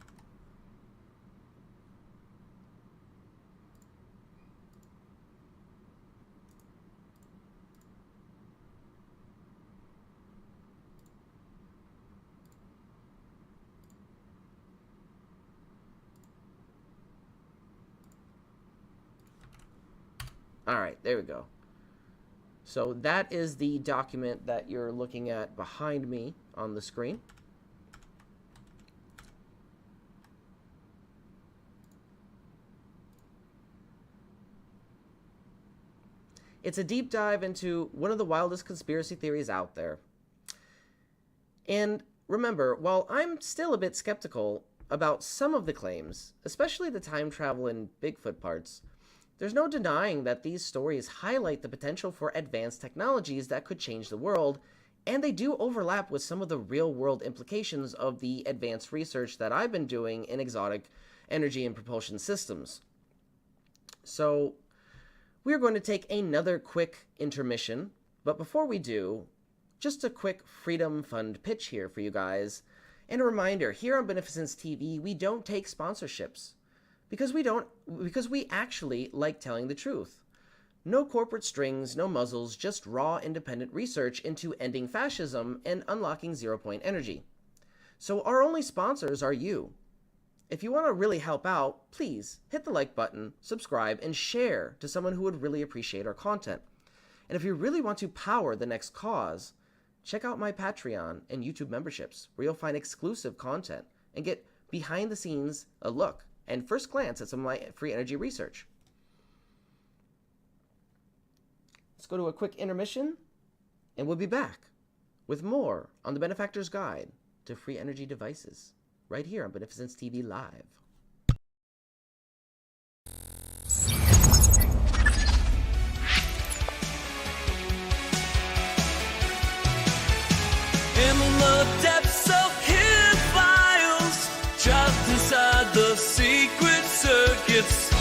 All right, there we go. So that is the document that you're looking at behind me on the screen. It's a deep dive into one of the wildest conspiracy theories out there. And remember, while I'm still a bit skeptical about some of the claims, especially the time travel and Bigfoot parts, there's no denying that these stories highlight the potential for advanced technologies that could change the world, and they do overlap with some of the real-world implications of the advanced research that I've been doing in exotic energy and propulsion systems. So, we're going to take another quick intermission, but before we do, just a quick Freedom Fund pitch here for you guys, and a reminder, here on Beneficence TV, we don't take sponsorships. Because we actually like telling the truth. No corporate strings, no muzzles, just raw independent research into ending fascism and unlocking zero-point energy. So our only sponsors are you. If you want to really help out, please hit the like button, subscribe, and share to someone who would really appreciate our content. And if you really want to power the next cause, check out my Patreon and YouTube memberships, where you'll find exclusive content and get behind the scenes a look and first glance at some of my free energy research. Let's go to a quick intermission, and we'll be back with more on the Benefactor's Guide to Free Energy Devices, right here on Beneficence TV Live. In the depths of hidden files, trapped inside the secret circuits,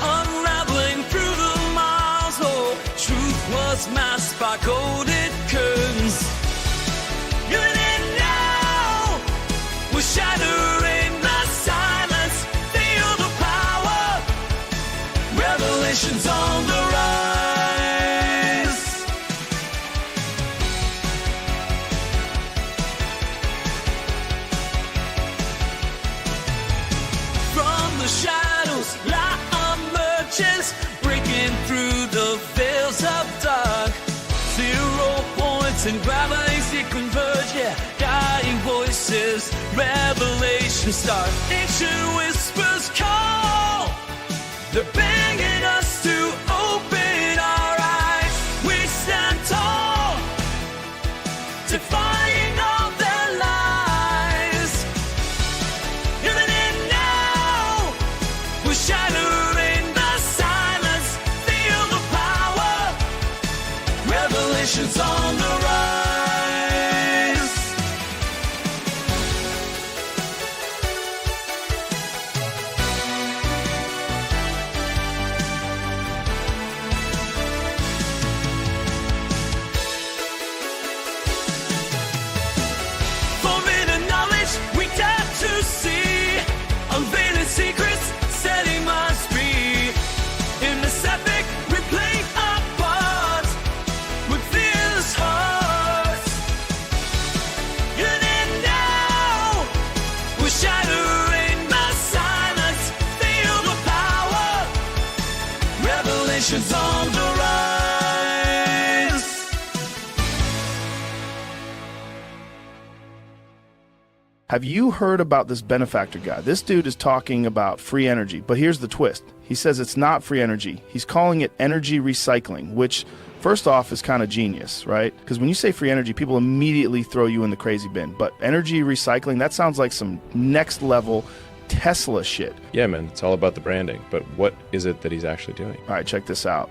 unraveling through the miles. Oh, truth was masked by coded curtains. In it now, we're shattering the silence. Feel the power. Revelations on the rise. From the shadows, light emerges, breaking through the veils of dark. 0 points and gravities that converge, yeah. Dying voices, revelations start. Ancient whispers call. They're begging us to open our eyes. We stand tall, defying all their lies. Even in now, we're shattering the silence. Feel the power. Revelations on the rise. Forbidden knowledge we dare to see, unveiling secrets, setting us free. In this epic, we play our part with fearless hearts. In it now, we're shattering the silence. Feel the power. Revelations on the rise. Have you heard about this Benefactor guy? This dude is talking about free energy, but here's the twist. He says it's not free energy. He's calling it energy recycling, which first off is kind of genius, right? Because when you say free energy, people immediately throw you in the crazy bin. But energy recycling, that sounds like some next level Tesla shit. Yeah, man, it's all about the branding. But what is it that he's actually doing? All right, check this out.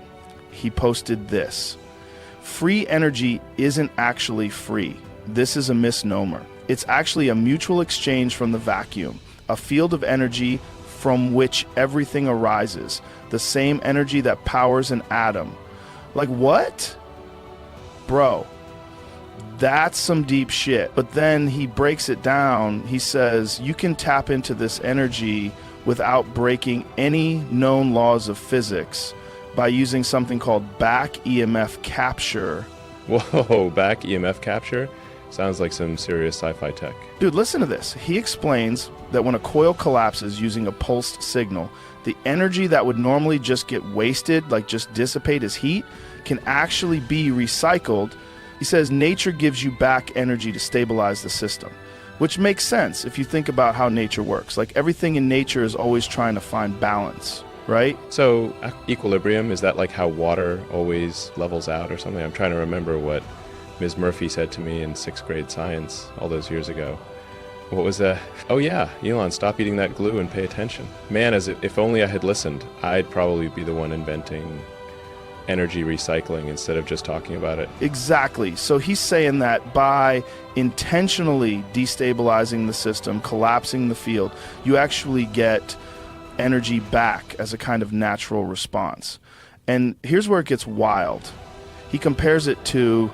He posted this. Free energy isn't actually free. This is a misnomer. It's actually a mutual exchange from the vacuum, a field of energy from which everything arises, the same energy that powers an atom. Like what? Bro, that's some deep shit. But then he breaks it down. He says you can tap into this energy without breaking any known laws of physics by using something called back EMF capture. Whoa, back EMF capture? Sounds like some serious sci-fi tech. Dude, listen to this. He explains that when a coil collapses using a pulsed signal, the energy that would normally just get wasted, like just dissipate as heat, can actually be recycled. He says nature gives you back energy to stabilize the system, which makes sense if you think about how nature works. Like everything in nature is always trying to find balance, right? So equilibrium, is that like how water always levels out or something? I'm trying to remember what Ms. Murphy said to me in 6th grade science all those years ago. What was that? Oh yeah, Elon, stop eating that glue and pay attention. Man, if only I had listened, I'd probably be the one inventing energy recycling instead of just talking about it. Exactly. So he's saying that by intentionally destabilizing the system, collapsing the field, you actually get energy back as a kind of natural response. And here's where it gets wild. He compares it to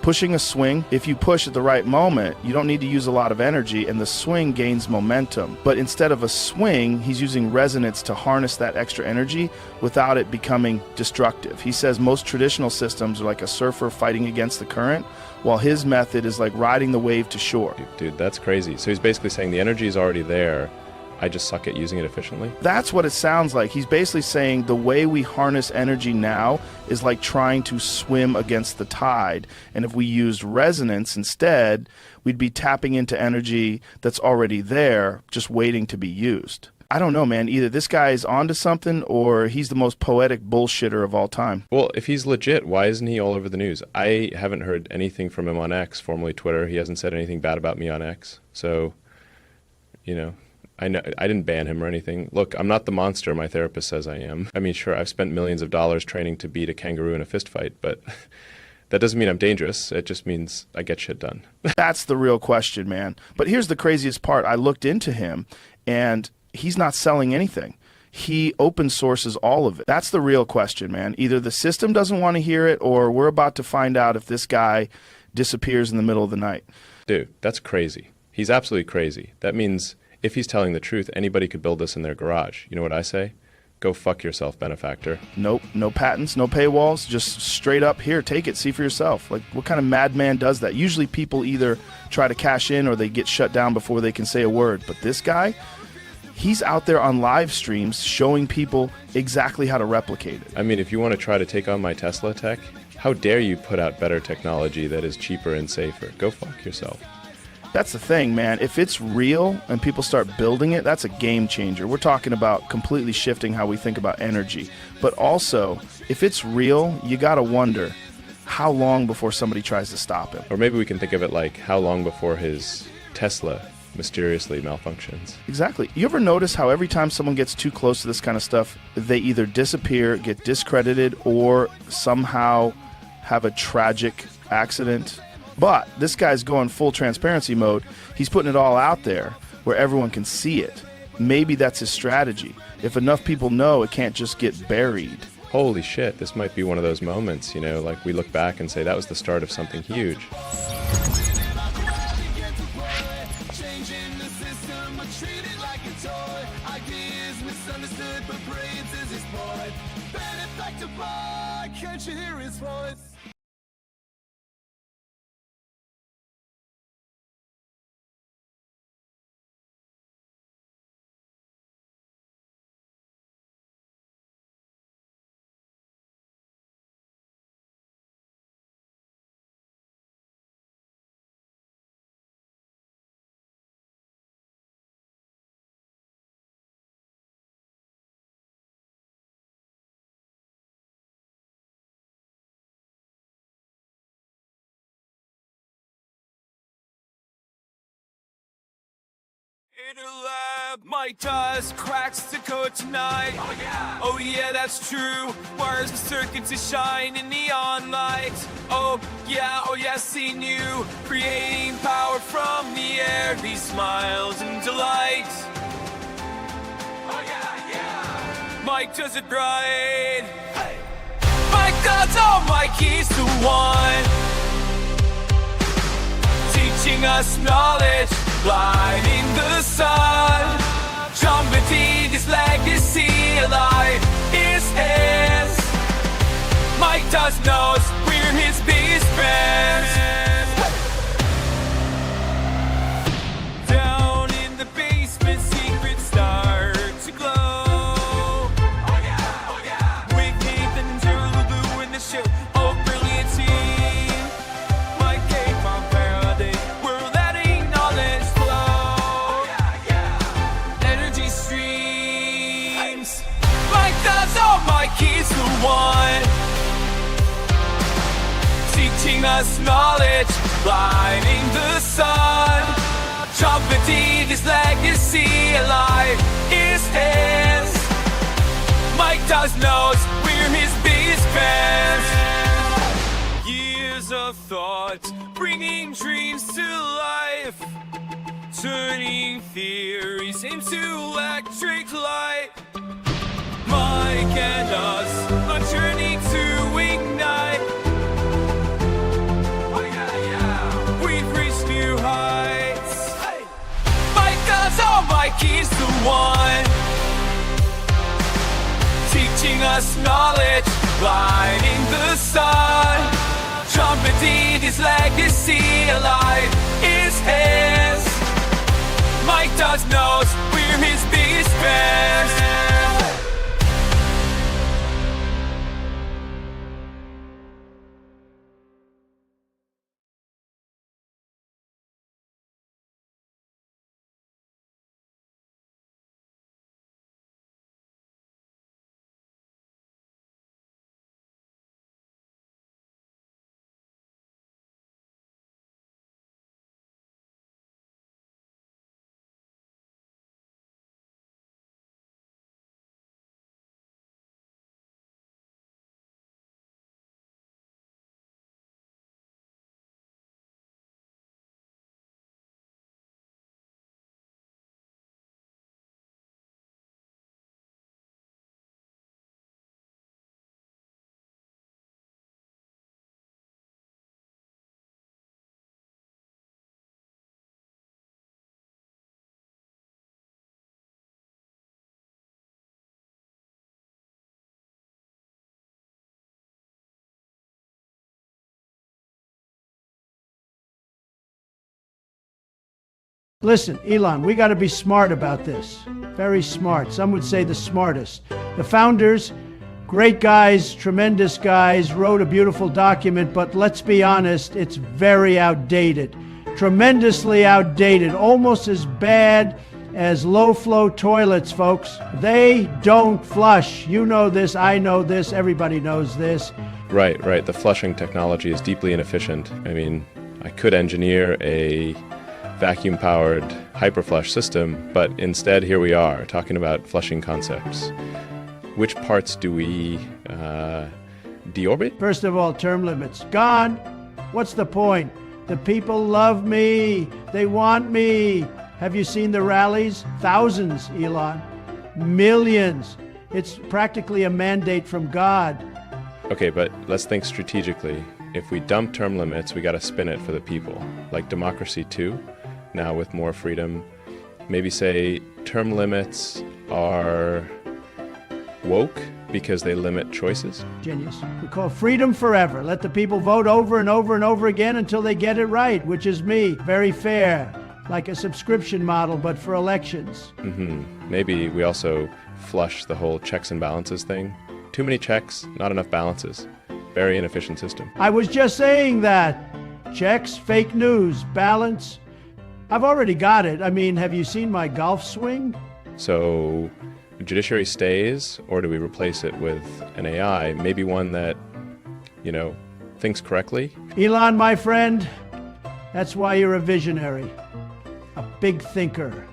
pushing a swing. If you push at the right moment, you don't need to use a lot of energy and the swing gains momentum. But instead of a swing, he's using resonance to harness that extra energy without it becoming destructive. He says most traditional systems are like a surfer fighting against the current, while his method is like riding the wave to shore. Dude, that's crazy. So he's basically saying the energy is already there. I just suck at using it efficiently? That's what it sounds like. He's basically saying the way we harness energy now is like trying to swim against the tide. And if we used resonance instead, we'd be tapping into energy that's already there, just waiting to be used. I don't know, man. Either this guy is onto something or he's the most poetic bullshitter of all time. Well, if he's legit, why isn't he all over the news? I haven't heard anything from him on X, formerly Twitter. He hasn't said anything bad about me on X. So, you know, I didn't ban him or anything. Look, I'm not the monster my therapist says I am. I mean, sure, I've spent millions of dollars training to beat a kangaroo in a fist fight, but that doesn't mean I'm dangerous. It just means I get shit done. That's the real question, man. But here's the craziest part. I looked into him, and he's not selling anything. He open sources all of it. That's the real question, man. Either the system doesn't want to hear it, or we're about to find out if this guy disappears in the middle of the night. Dude, that's crazy. He's absolutely crazy. That means if he's telling the truth, anybody could build this in their garage. You know what I say? Go fuck yourself, Benefactor. Nope, no patents, no paywalls, just straight up, here, take it, see for yourself. Like, what kind of madman does that? Usually people either try to cash in or they get shut down before they can say a word. But this guy, he's out there on live streams showing people exactly how to replicate it. I mean, if you want to try to take on my Tesla tech, how dare you put out better technology that is cheaper and safer? Go fuck yourself. That's the thing, man. If it's real and people start building it, that's a game changer. We're talking about completely shifting how we think about energy. But also, if it's real, you got to wonder how long before somebody tries to stop him. Or maybe we can think of it like how long before his Tesla mysteriously malfunctions. Exactly. You ever notice how every time someone gets too close to this kind of stuff, they either disappear, get discredited, or somehow have a tragic accident? But this guy's going full transparency mode. He's putting it all out there where everyone can see it. Maybe that's his strategy. If enough people know, it can't just get buried. Holy shit, this might be one of those moments, you know, like we look back and say that was the start of something huge. Can't you hear his voice? My dust cracks the code tonight. Oh yeah, that's true. Wires and circuits that shine in neon light. Oh yeah, seen you creating power from the air. These smiles and delight. Oh yeah. Mike does it right. Hey. Mike does all Mike is the one teaching us knowledge, blinding the sun. Trumpeting his legacy alive is his. Mike does knows we're his biggest fans. Down in the basement, secrets start to glow. Oh yeah. With Nathan, Lulu in the show. Oh, brilliant team. Mike gave my parody. We're letting knowledge flow. Energy streams. Mike does all Mike is the one teaching us knowledge, blinding the sun. Trumpeting his legacy alive is his. Mike does knows we're his biggest fans. Years of thought, bringing dreams to life, turning theories into electric light. Mike and us, a journey to ignite. Oh yeah. We've reached new heights. Hey. Mike does all Mike is the one teaching us knowledge, blinding the sun. Trumpeting his legacy alive is his. Mike does knows we're his biggest fans. Listen, Elon, we got to be smart about this. Very smart. Some would say the smartest. The founders, great guys, tremendous guys, wrote a beautiful document, but let's be honest, it's very outdated. Tremendously outdated. Almost as bad as low-flow toilets, folks. They don't flush. You know this, I know this, everybody knows this. Right. The flushing technology is deeply inefficient. I mean, I could engineer a vacuum-powered hyperflush system, but instead here we are talking about flushing concepts. Which parts do we deorbit? First of all, term limits. Gone. What's the point? The people love me. They want me. Have you seen the rallies? Thousands, Elon. Millions. It's practically a mandate from God. Okay, but let's think strategically. If we dump term limits, we got to spin it for the people, like democracy too. Now with more freedom, maybe say term limits are woke because they limit choices. Genius. We call freedom forever. Let the people vote over and over and over again until they get it right, which is me. Very fair. Like a subscription model, but for elections. Maybe we also flush the whole checks and balances thing. Too many checks, not enough balances. Very inefficient system. I was just saying that. Checks, fake news, balance. I've already got it. I mean, have you seen my golf swing? So, judiciary stays, or do we replace it with an AI? Maybe one that, thinks correctly? Elon, my friend, that's why you're a visionary. A big thinker.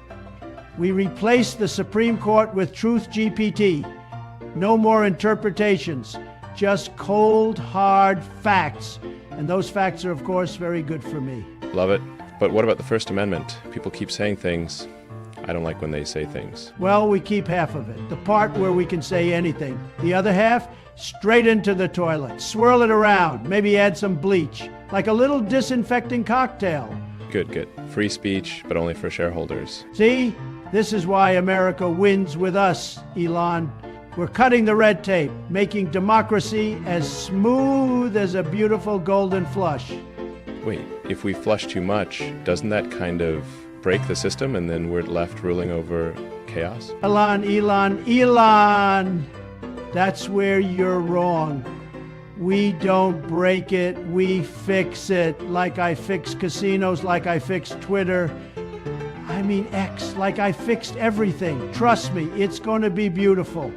We replaced the Supreme Court with Truth GPT. No more interpretations, just cold, hard facts. And those facts are, of course, very good for me. Love it. But what about the First Amendment? People keep saying things. I don't like when they say things. Well, we keep half of it, the part where we can say anything. The other half, straight into the toilet. Swirl it around, maybe add some bleach, like a little disinfecting cocktail. Good. Free speech, but only for shareholders. See? This is why America wins with us, Elon. We're cutting the red tape, making democracy as smooth as a beautiful golden flush. Wait, if we flush too much, doesn't that kind of break the system and then we're left ruling over chaos? Elon. That's where you're wrong. We don't break it, we fix it. Like I fixed casinos, like I fixed Twitter. I mean X, like I fixed everything. Trust me, it's going to be beautiful.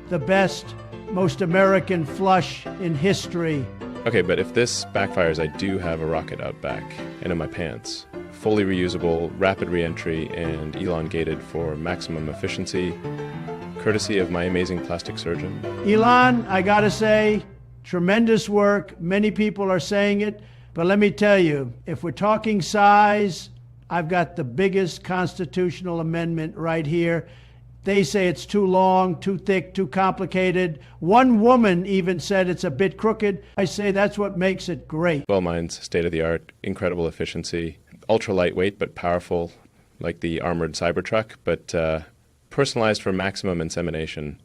The best, most American flush in history. Okay, but if this backfires, I do have a rocket out back and in my pants. Fully reusable, rapid re-entry, and elongated for maximum efficiency, courtesy of my amazing plastic surgeon. Elon, I gotta say, tremendous work. Many people are saying it, but let me tell you, if we're talking size, I've got the biggest constitutional amendment right here. They say it's too long, too thick, too complicated. One woman even said it's a bit crooked. I say that's what makes it great. Well, mine's state-of-the-art, incredible efficiency, ultra lightweight but powerful, like the armored Cybertruck, but personalized for maximum insemination.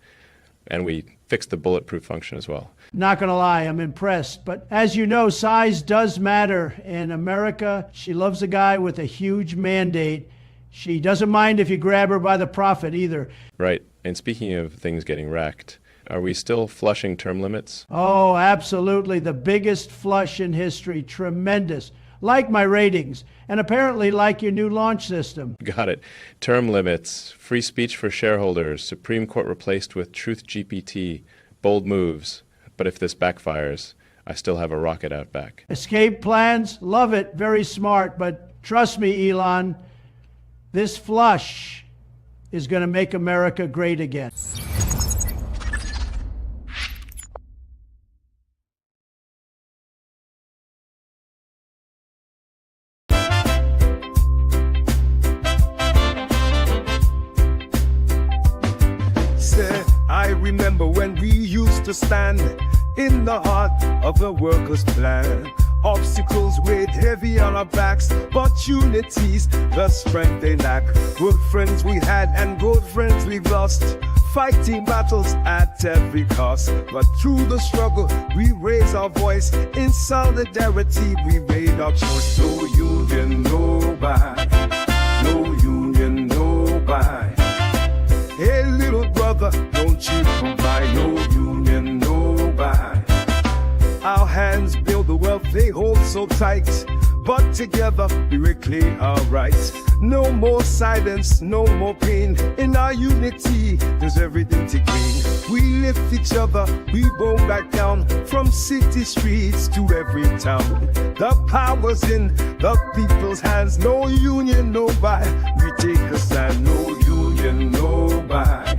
And we fixed the bulletproof function as well. Not gonna lie, I'm impressed. But as you know, size does matter. In America, she loves a guy with a huge mandate. She doesn't mind if you grab her by the profit either. Right. And speaking of things getting wrecked, are we still flushing term limits? Oh, absolutely. The biggest flush in history. Tremendous. Like my ratings. And apparently like your new launch system. Got it. Term limits, free speech for shareholders, Supreme Court replaced with Truth GPT, bold moves. But if this backfires, I still have a rocket out back. Escape plans? Love it. Very smart. But trust me, Elon, this flush is going to make America great again. I remember when we used to stand in the heart of the workers' plan. Obstacles weighed heavy on our backs, but unity's the strength they lack. Good friends we had and good friends we've lost, fighting battles at every cost. But through the struggle we raise our voice, in solidarity we made our choice. No union, no buy. No union, no buy. Hey little brother, don't you come by. No union, no buy. Our hands build the wealth they hold so tight, but together we reclaim our rights. No more silence, no more pain. In our unity, there's everything to gain. We lift each other, we won't back down. From city streets to every town, the power's in the people's hands. No union, no buy. We take a stand. No union, no buy.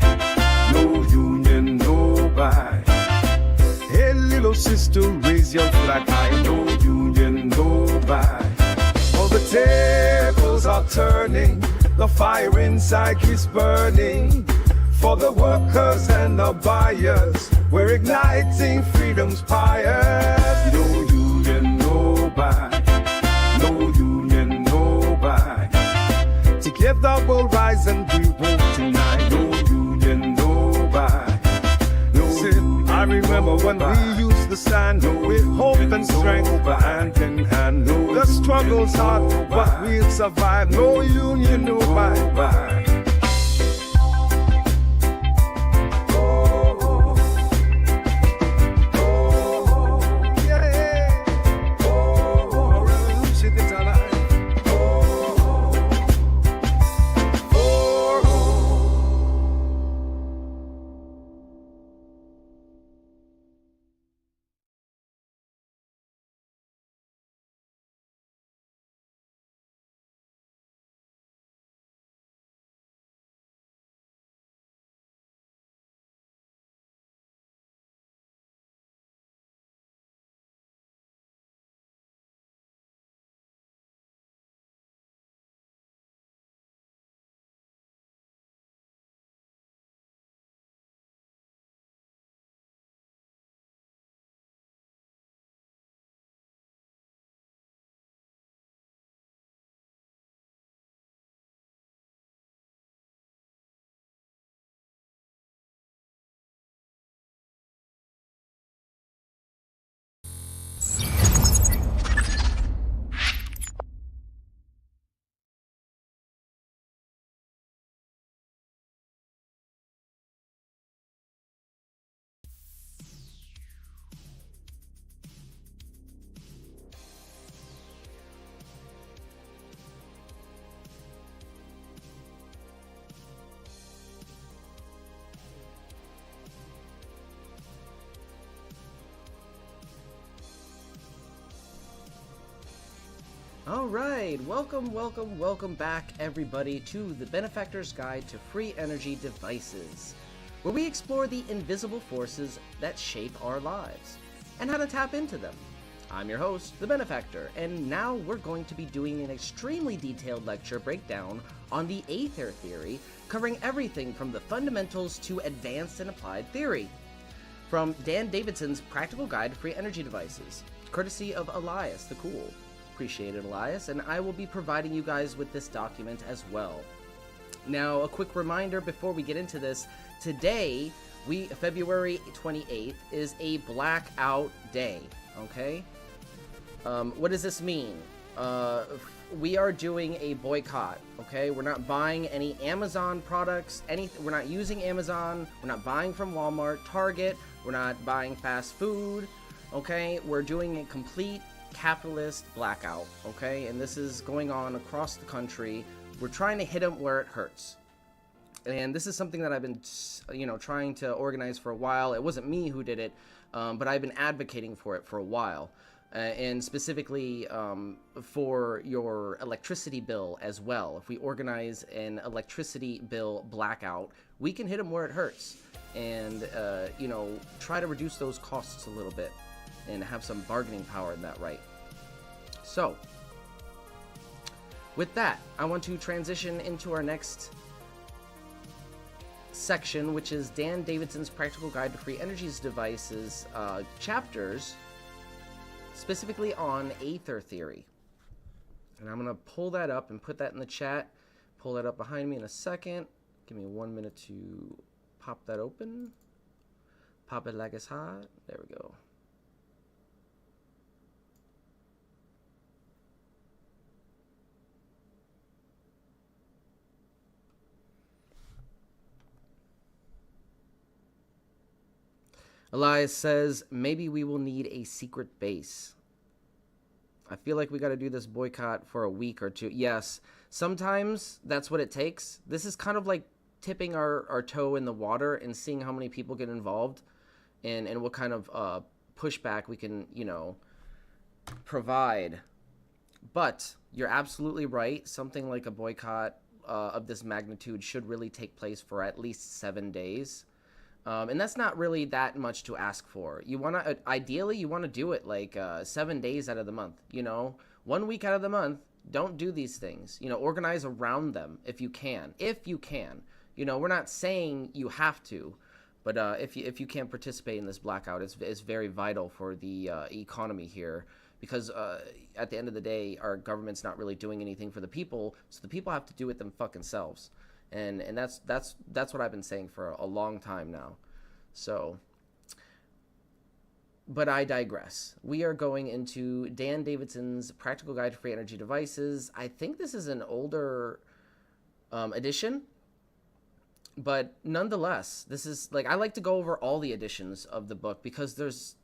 No union, no buy. Hey little sister, raise your flag high. No union, no buy. All the tables are turning, the fire inside is burning. For the workers and the buyers, we're igniting freedom's fires. No union, no buy. No union, no buy. Together we'll rise and we won't deny. No union, no buy. No union, I remember when we used to stand with hope and strength, hand in hand. The struggle's hard, but we'll survive. No union, no buy. All right, welcome back, everybody, to the Benefactor's Guide to Free Energy Devices, where we explore the invisible forces that shape our lives and how to tap into them. I'm your host, the Benefactor, and now we're going to be doing an extremely detailed lecture breakdown on the Aether theory, covering everything from the fundamentals to advanced and applied theory. From Dan Davidson's Practical Guide to Free Energy Devices, courtesy of Elias the Cool. Appreciate it, Elias, and I will be providing you guys with this document as well. Now, a quick reminder before we get into this, today, February 28th, is a blackout day, okay? What does this mean? We are doing a boycott, okay? We're not buying any Amazon products, we're not using Amazon, we're not buying from Walmart, Target, we're not buying fast food, okay? We're doing a complete capitalist blackout, okay? And this is going on across the country. We're trying to hit them where it hurts. And this is something that I've been, trying to organize for a while. It wasn't me who did it, but I've been advocating for it for a while. And specifically for your electricity bill as well. If we organize an electricity bill blackout, we can hit them where it hurts. And, try to reduce those costs a little bit and have some bargaining power in that right. So, with that, I want to transition into our next section, which is Dan Davidson's Practical Guide to Free Energy Devices chapters, specifically on Aether theory. And I'm going to pull that up and put that in the chat. Pull that up behind me in a second. Give me 1 minute to pop that open. Pop it like it's hot. There we go. Elias says, maybe we will need a secret base. I feel like we got to do this boycott for a week or two. Yes, sometimes that's what it takes. This is kind of like tipping our toe in the water and seeing how many people get involved and what kind of pushback we can, provide. But you're absolutely right. Something like a boycott of this magnitude should really take place for at least 7 days. And that's not really that much to ask for. You want to, ideally, you want to do it like 7 days out of the month, 1 week out of the month. Don't do these things, organize around them if you can, we're not saying you have to, but if you can't participate in this blackout, it's very vital for the economy here, because at the end of the day, our government's not really doing anything for the people, so the people have to do it them fucking selves. And that's what I've been saying for a long time now. So, but I digress. We are going into Dan Davidson's Practical Guide to Free Energy Devices. I think this is an older edition, but nonetheless, this is like, I like to go over all the editions of the book because there's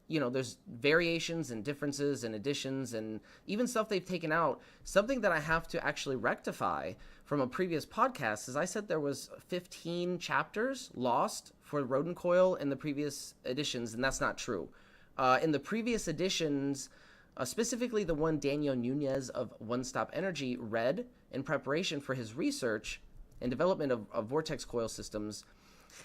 variations and differences and additions and even stuff they've taken out. Something that I have to actually rectify from a previous podcast is I said there was 15 chapters lost for Rodent Coil in the previous editions, and that's not true. In the previous editions, specifically the one Daniel Nunez of One Stop Energy read in preparation for his research and development of vortex coil systems,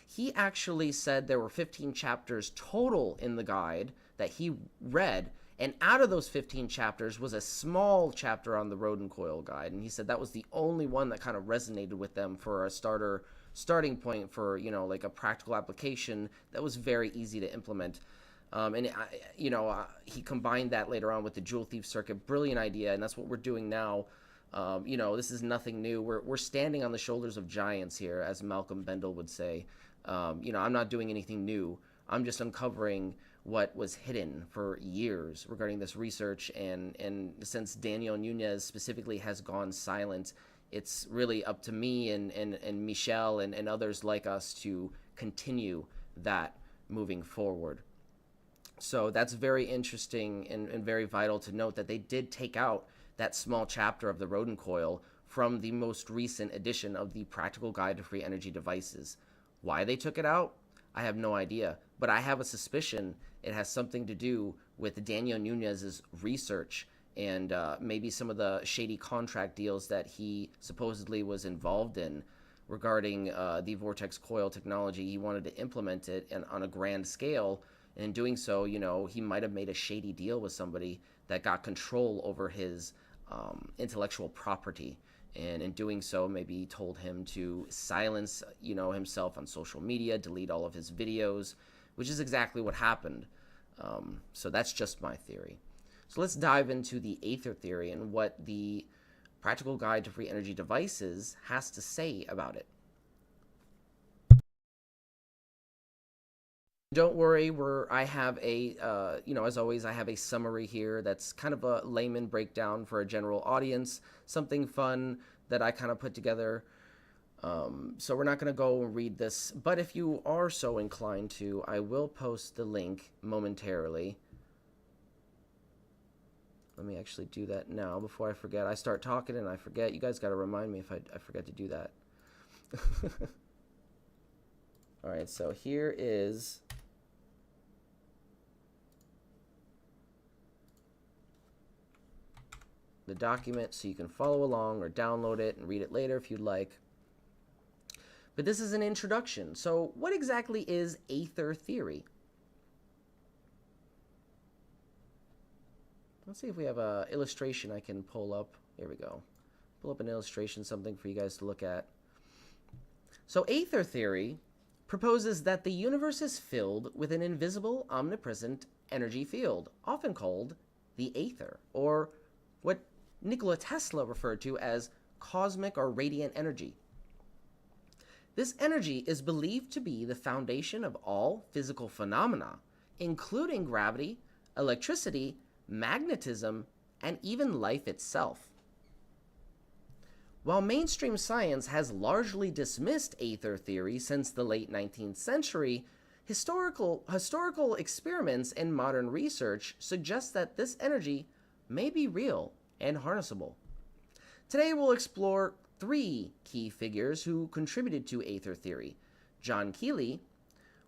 he actually said there were 15 chapters total in the guide that he read, and out of those 15 chapters was a small chapter on the Rodent Coil guide, and he said that was the only one that kind of resonated with them for a starting point for, like a practical application that was very easy to implement. He combined that later on with the Jewel Thief circuit. Brilliant idea, and that's what we're doing now. This is nothing new. We're standing on the shoulders of giants here, as Malcolm Bendel would say. I'm not doing anything new. I'm just uncovering what was hidden for years regarding this research. And since Daniel Nunez specifically has gone silent, it's really up to me and Michelle and others like us to continue that moving forward. So that's very interesting and very vital to note that they did take out that small chapter of the Rodent Coil from the most recent edition of the Practical Guide to Free Energy Devices. Why they took it out, I have no idea, but I have a suspicion it has something to do with Daniel Nunez's research and maybe some of the shady contract deals that he supposedly was involved in regarding the vortex coil technology. He wanted to implement it and on a grand scale. And in doing so, you know, he might have made a shady deal with somebody that got control over his intellectual property. And in doing so, maybe he told him to silence, you know, himself on social media, delete all of his videos, which is exactly what happened. So that's just my theory. So let's dive into the Aether theory and what the Practical Guide to Free Energy Devices has to say about it. Don't worry, I have a, you know, as always, I have a summary here that's kind of a layman breakdown for a general audience, something fun that I kind of put together. So we're not going to go and read this, but if you are so inclined to, I will post the link momentarily. Let me actually do that now before I forget. I start talking and I forget. You guys got to remind me if I forget to do that. All right, so here is the document so you can follow along or download it and read it later if you'd like. But this is an introduction. So what exactly is Aether theory? Let's see if we have an illustration I can pull up. Here we go. Pull up an illustration, something for you guys to look at. So Aether theory proposes that the universe is filled with an invisible, omnipresent energy field, often called the Aether, or what Nikola Tesla referred to as cosmic or radiant energy. This energy is believed to be the foundation of all physical phenomena, including gravity, electricity, magnetism, and even life itself. While mainstream science has largely dismissed Aether theory since the late 19th century, historical experiments and modern research suggest that this energy may be real and harnessable. Today we'll explore 3 key figures who contributed to Aether theory: John Keely,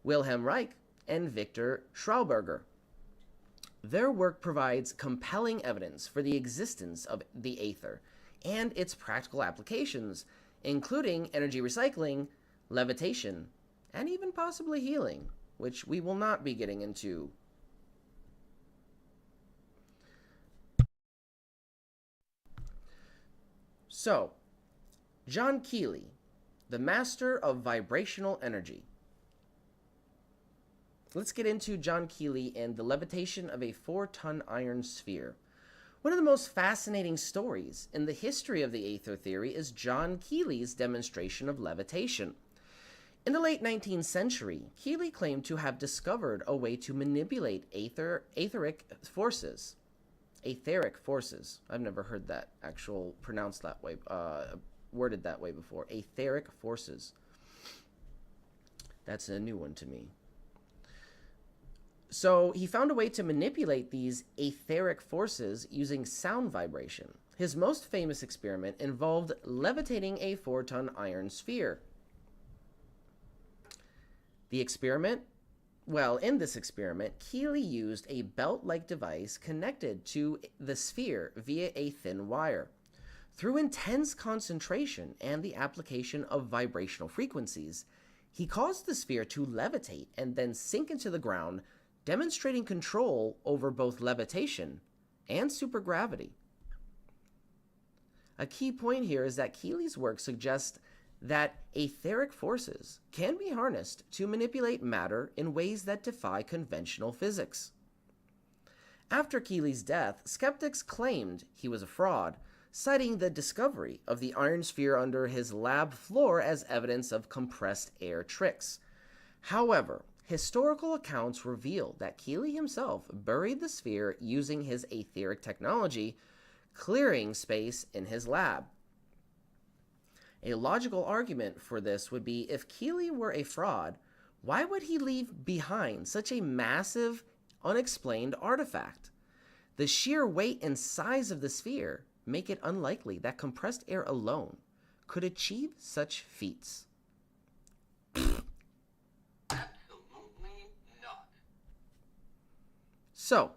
Wilhelm Reich, and Victor Schauberger. Their work provides compelling evidence for the existence of the Aether and its practical applications, including energy recycling, levitation, and even possibly healing, which we will not be getting into. So, John Keely, the master of vibrational energy. Let's get into John Keely and the levitation of a 4-ton iron sphere. One of the most fascinating stories in the history of the Aether theory is John Keely's demonstration of levitation. In the late 19th century, Keely claimed to have discovered a way to manipulate etheric forces. Etheric forces. I've never heard that pronounced that way, worded that way before. Etheric forces. That's a new one to me. So he found a way to manipulate these etheric forces using sound vibration. His most famous experiment involved levitating a 4-ton iron sphere. The experiment? Well, in this experiment, Keely used a belt-like device connected to the sphere via a thin wire. Through intense concentration and the application of vibrational frequencies, he caused the sphere to levitate and then sink into the ground, demonstrating control over both levitation and supergravity. A key point here is that Keely's work suggests that etheric forces can be harnessed to manipulate matter in ways that defy conventional physics. After Keely's death, skeptics claimed he was a fraud, citing the discovery of the iron sphere under his lab floor as evidence of compressed air tricks. However, historical accounts reveal that Keely himself buried the sphere using his etheric technology, clearing space in his lab. A logical argument for this would be, if Keely were a fraud, why would he leave behind such a massive, unexplained artifact? The sheer weight and size of the sphere make it unlikely that compressed air alone could achieve such feats. Absolutely not. So,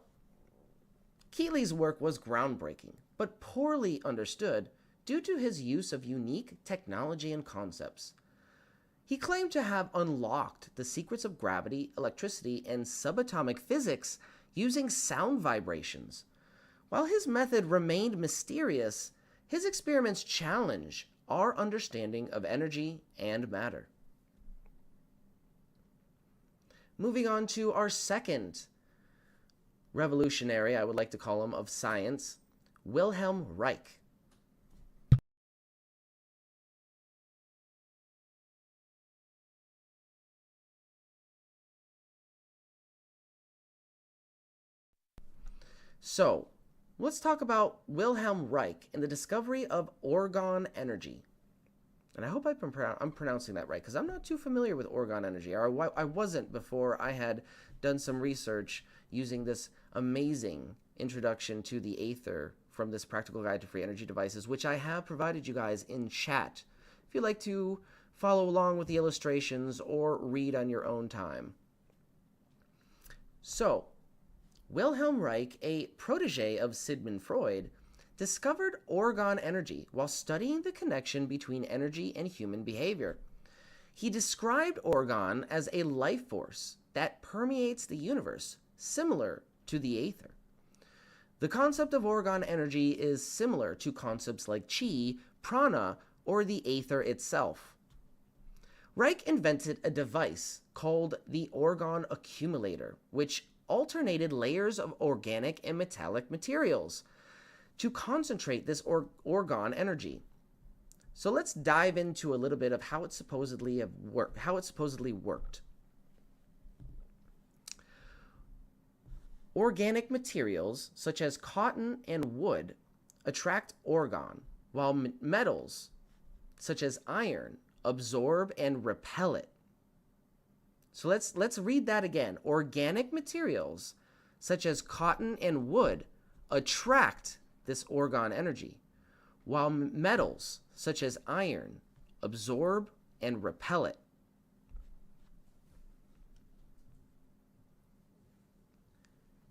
Keeley's work was groundbreaking, but poorly understood due to his use of unique technology and concepts. He claimed to have unlocked the secrets of gravity, electricity, and subatomic physics using sound vibrations. While his method remained mysterious, his experiments challenge our understanding of energy and matter. Moving on to our second revolutionary, I would like to call him, of science, Wilhelm Reich. So, let's talk about Wilhelm Reich and the discovery of orgone energy. And I hope I'm pronouncing that right, because I'm not too familiar with orgone energy, or I wasn't before I had done some research using this amazing introduction to the Aether from this Practical Guide to Free Energy Devices, which I have provided you guys in chat, if you'd like to follow along with the illustrations or read on your own time. So, Wilhelm Reich, a protege of Sigmund Freud, discovered orgone energy while studying the connection between energy and human behavior. He described orgone as a life force that permeates the universe, similar to the Aether. The concept of orgone energy is similar to concepts like chi, prana, or the Aether itself. Reich invented a device called the orgone accumulator, which alternated layers of organic and metallic materials to concentrate this orgone energy. So let's dive into a little bit of how it supposedly worked. Organic materials such as cotton and wood attract orgone, while metals such as iron absorb and repel it. So let's read that again. Organic materials such as cotton and wood attract this orgone energy, while metals such as iron absorb and repel it.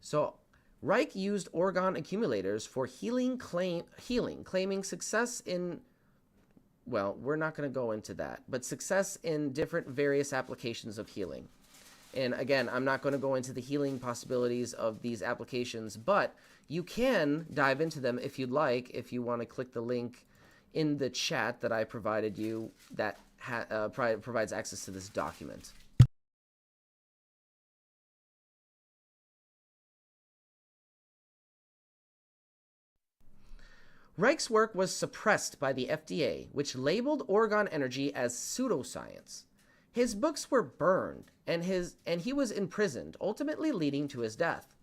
So Reich used orgone accumulators for claiming success in, well, we're not going to go into that, but success in different various applications of healing. And again, I'm not going to go into the healing possibilities of these applications, but you can dive into them if you'd like, if you want to click the link in the chat that I provided you that provides access to this document. Reich's work was suppressed by the FDA, which labeled orgone energy as pseudoscience. His books were burned, and he was imprisoned, ultimately leading to his death.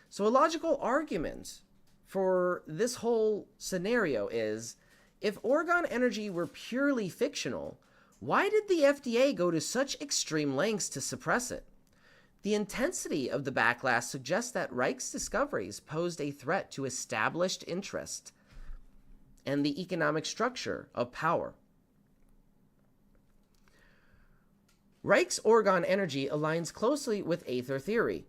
So a logical argument for this whole scenario is, if orgone energy were purely fictional, why did the FDA go to such extreme lengths to suppress it? The intensity of the backlash suggests that Reich's discoveries posed a threat to established interest and the economic structure of power. Reich's orgone energy aligns closely with Aether theory.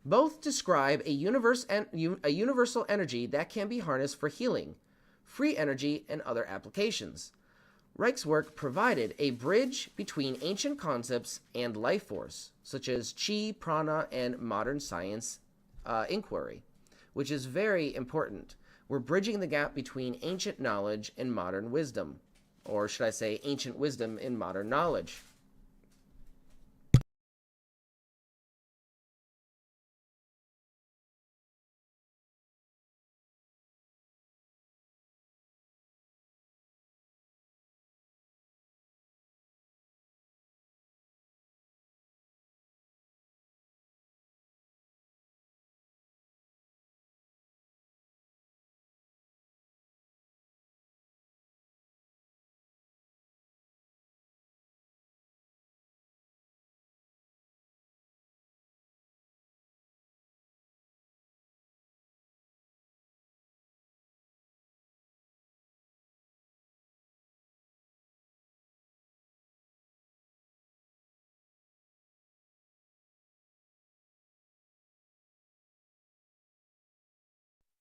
Both describe a universal energy that can be harnessed for healing, free energy, and other applications. Reich's work provided a bridge between ancient concepts and life force, such as chi, prana, and modern science inquiry, which is very important. We're bridging the gap between ancient knowledge and modern wisdom, or should I say ancient wisdom and modern knowledge.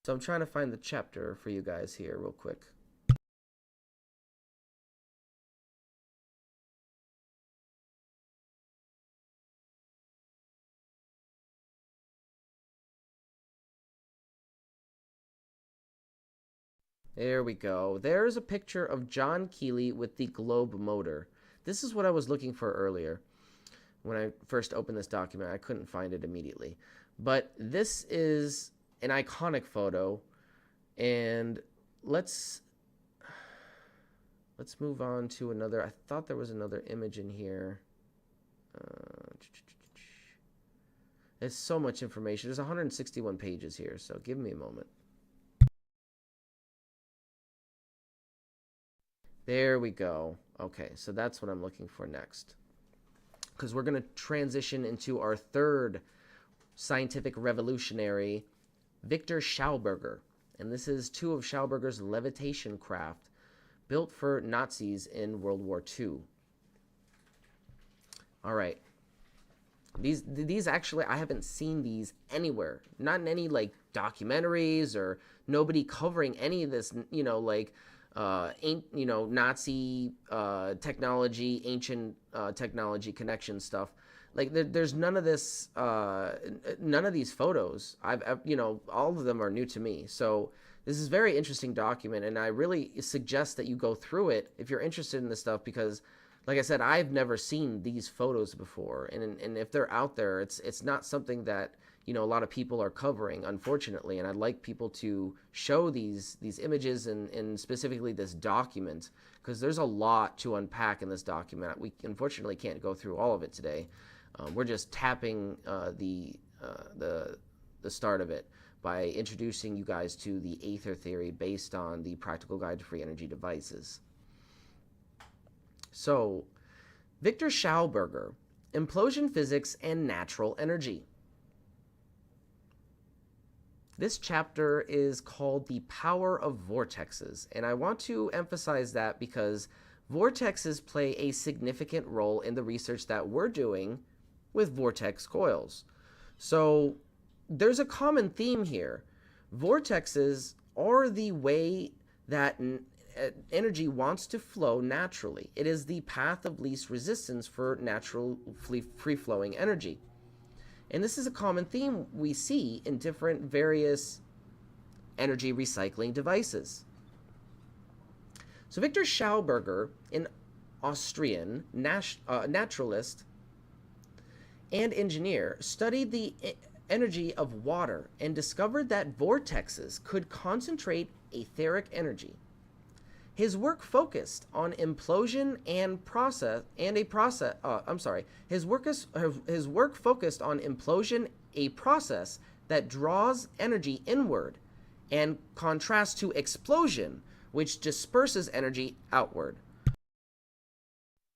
So I'm trying to find the chapter for you guys here real quick. There we go. There's a picture of John Keeley with the globe motor. This is what I was looking for earlier. When I first opened this document, I couldn't find it immediately. But this is an iconic photo. And let's move on to another. I thought there was another image in here. There's so much information. There's 161 pages here, so give me a moment. There we go. Okay, so that's what I'm looking for next. Because we're going to transition into our third scientific revolutionary, Victor Schauberger. And this is two of Schauberger's levitation craft built for Nazis in World War II. All right. These actually, I haven't seen these anywhere. Not in any, like, documentaries or nobody covering any of this, you know, like, Nazi technology, ancient technology connection stuff. Like there's none of this, none of these photos. I've, you know, all of them are new to me. So this is a very interesting document, and I really suggest that you go through it if you're interested in this stuff, because, like I said, I've never seen these photos before, and if they're out there, it's not something that, you know, a lot of people are covering, unfortunately, and I'd like people to show these images and specifically this document, because there's a lot to unpack in this document. We unfortunately can't go through all of it today. We're just tapping the start of it by introducing you guys to the Aether theory based on the Practical Guide to Free Energy Devices. So, Victor Schauberger, Implosion Physics and Natural Energy. This chapter is called The Power of Vortexes, and I want to emphasize that because vortexes play a significant role in the research that we're doing with vortex coils. So there's a common theme here. Vortexes are the way that energy wants to flow naturally. It is the path of least resistance for natural free-flowing energy. And this is a common theme we see in different various energy recycling devices. So Victor Schauberger, an Austrian naturalist and engineer, studied the energy of water and discovered that vortexes could concentrate etheric energy. His work focused on implosion His work focused on implosion, a process that draws energy inward, and contrasts to explosion, which disperses energy outward.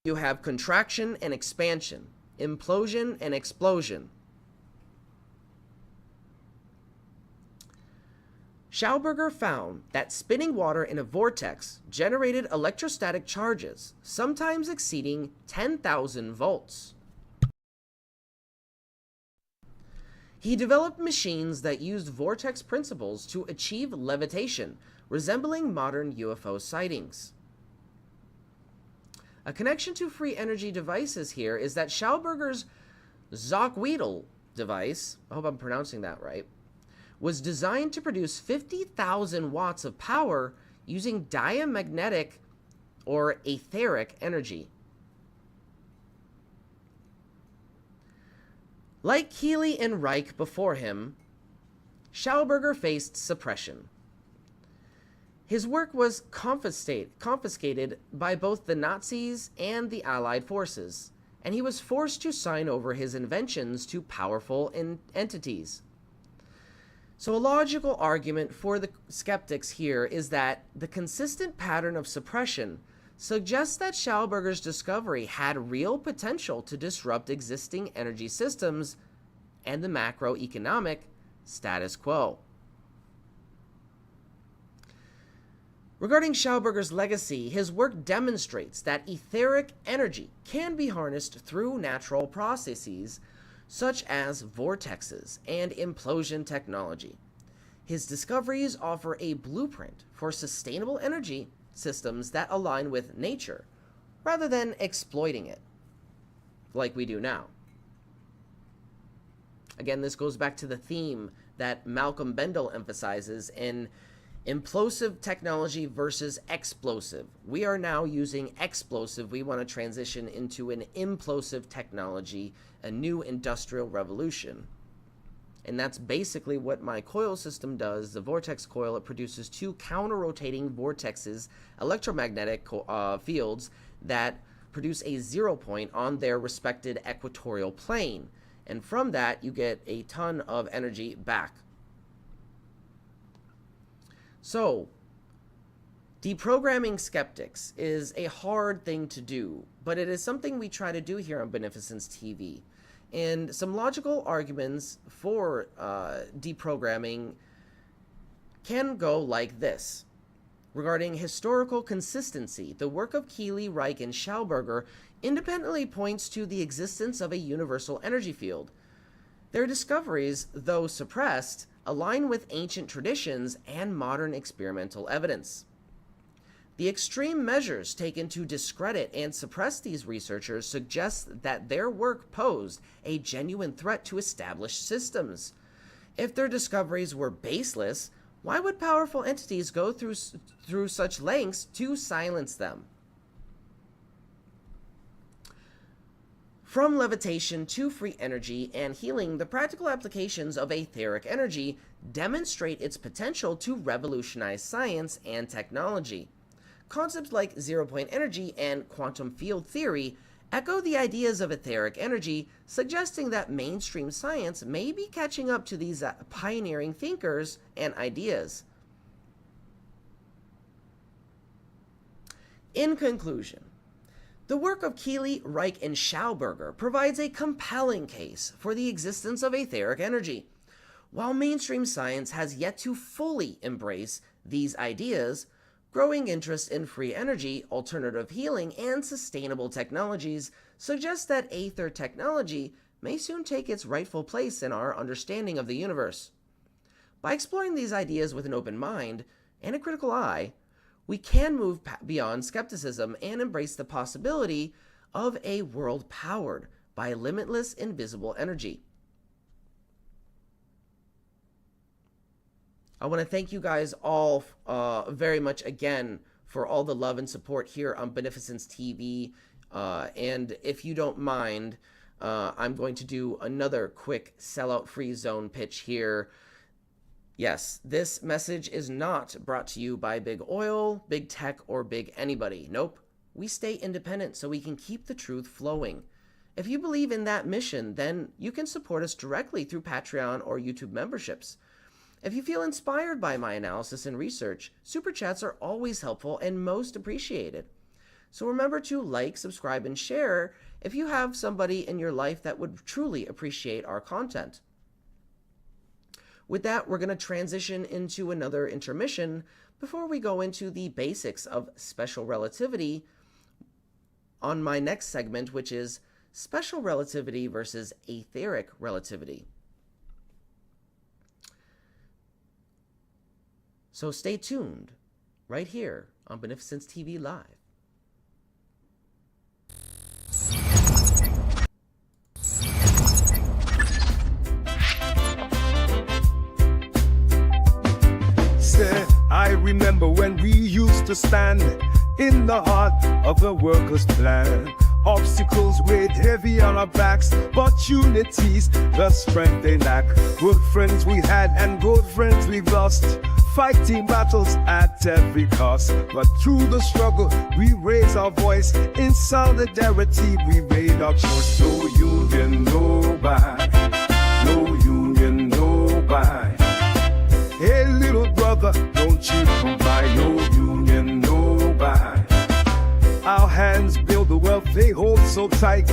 You have contraction and expansion, implosion and explosion. Schauberger found that spinning water in a vortex generated electrostatic charges, sometimes exceeding 10,000 volts. He developed machines that used vortex principles to achieve levitation, resembling modern UFO sightings. A connection to free energy devices here is that Schauberger's Zockweedle device, I hope I'm pronouncing that right, was designed to produce 50,000 watts of power using diamagnetic or etheric energy. Like Keeley and Reich before him, Schauberger faced suppression. His work was confiscated by both the Nazis and the Allied forces, and he was forced to sign over his inventions to powerful entities. So a logical argument for the skeptics here is that the consistent pattern of suppression suggests that Schauberger's discovery had real potential to disrupt existing energy systems and the macroeconomic status quo. Regarding Schauberger's legacy, his work demonstrates that etheric energy can be harnessed through natural processes such as vortexes and implosion technology. His discoveries offer a blueprint for sustainable energy systems that align with nature, rather than exploiting it, like we do now. Again, this goes back to the theme that Malcolm Bendel emphasizes in implosive technology versus explosive. We are now using explosive. We want to transition into an implosive technology, a new industrial revolution. And that's basically what my coil system does. The vortex coil, it produces two counter-rotating vortexes, electromagnetic fields that produce a 0 point on their respected equatorial plane. And from that, you get a ton of energy back. So, deprogramming skeptics is a hard thing to do, but it is something we try to do here on Beneficence TV. And some logical arguments for deprogramming can go like this. Regarding historical consistency, the work of Keeley, Reich, and Schauberger independently points to the existence of a universal energy field. Their discoveries, though suppressed, align with ancient traditions and modern experimental evidence. The extreme measures taken to discredit and suppress these researchers suggest that their work posed a genuine threat to established systems. If their discoveries were baseless, why would powerful entities go through such lengths to silence them? From levitation to free energy and healing, the practical applications of etheric energy demonstrate its potential to revolutionize science and technology. Concepts like zero-point energy and quantum field theory echo the ideas of etheric energy, suggesting that mainstream science may be catching up to these pioneering thinkers and ideas. In conclusion, the work of Keeley, Reich, and Schauberger provides a compelling case for the existence of etheric energy. While mainstream science has yet to fully embrace these ideas, growing interest in free energy, alternative healing, and sustainable technologies suggests that Aether technology may soon take its rightful place in our understanding of the universe. By exploring these ideas with an open mind and a critical eye, we can move beyond skepticism and embrace the possibility of a world powered by limitless invisible energy. I want to thank you guys all very much again for all the love and support here on Beneficence TV. And if you don't mind, I'm going to do another quick sellout free zone pitch here. Yes, this message is not brought to you by Big Oil, Big Tech, or Big Anybody. Nope. We stay independent so we can keep the truth flowing. If you believe in that mission, then you can support us directly through Patreon or YouTube memberships. If you feel inspired by my analysis and research, super chats are always helpful and most appreciated. So remember to like, subscribe, and share if you have somebody in your life that would truly appreciate our content. With that, we're going to transition into another intermission before we go into the basics of special relativity on my next segment, which is special relativity versus etheric relativity. So stay tuned right here on Beneficence TV Live. I remember when we used to stand in the heart of the workers' plan. Obstacles weighed heavy on our backs, but unity's the strength they lack. Good friends we had and good friends we've lost, fighting battles at every cost. But through the struggle we raise our voice, in solidarity we made our choice. No union, no buy. No union, no buy. Hey little brother, don't you come by. No union, no buy. Our hands build the wealth they hold so tight,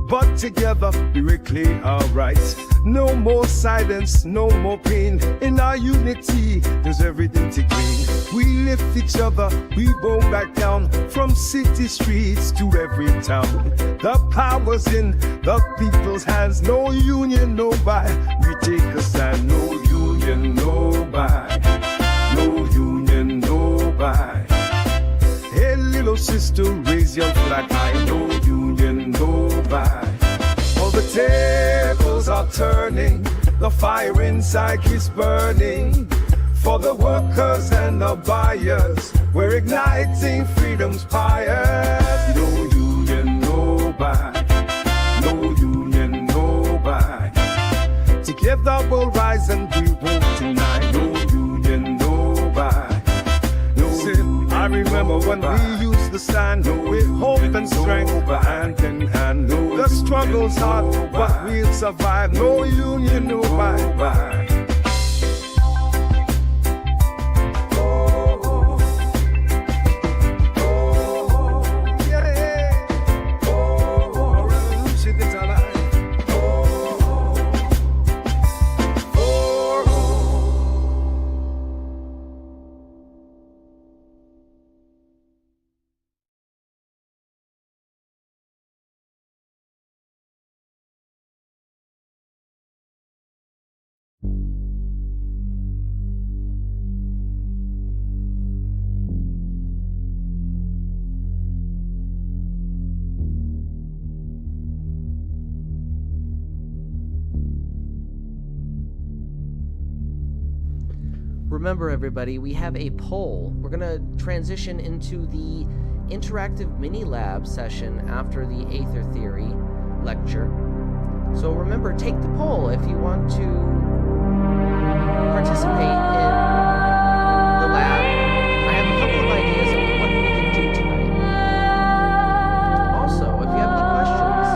but together we reclaim our rights. No more silence, no more pain. In our unity, there's everything to gain. We lift each other, we won't back down. From city streets to every town, the power's in the people's hands. No union, no buy. We take a stand. No union, union, no buy. No union, no buy. Hey, little sister, raise your flag high. No union, no buy. All the tables are turning, the fire inside keeps burning. For the workers and the buyers, we're igniting freedom's fires. No union, no buy. No union, no buy. Together we'll rise and we won't deny. No union, no buy. No union, I remember when we used to stand with hope and strength, hand in hand. The struggle's hard, but we'll survive. No union, no buy. Remember, everybody, we have a poll. We're going to transition into the interactive mini-lab session after the Aether theory lecture. So remember, take the poll if you want to participate in the lab. I have a couple of ideas of what we can do tonight. Also, if you have any questions,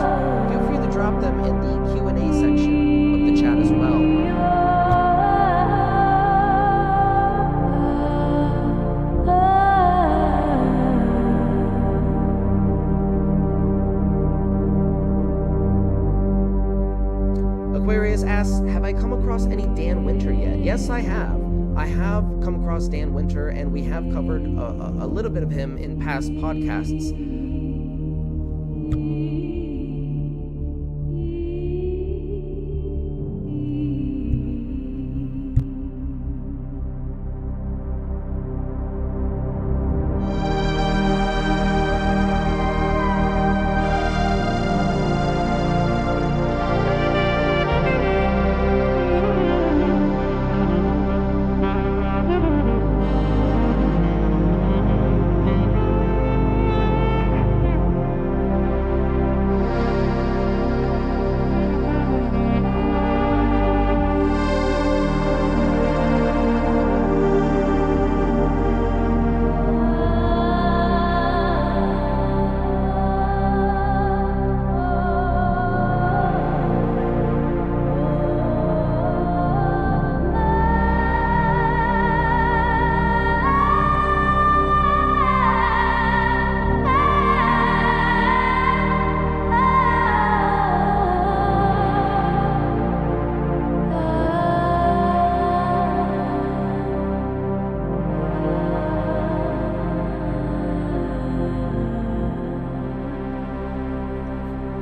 feel free to drop them in the Q&A section of the chat as well. Aquarius asks, have I come across any Dan Winter yet? Yes, I have. I have come across Dan Winter, and we have covered a little bit of him in past podcasts.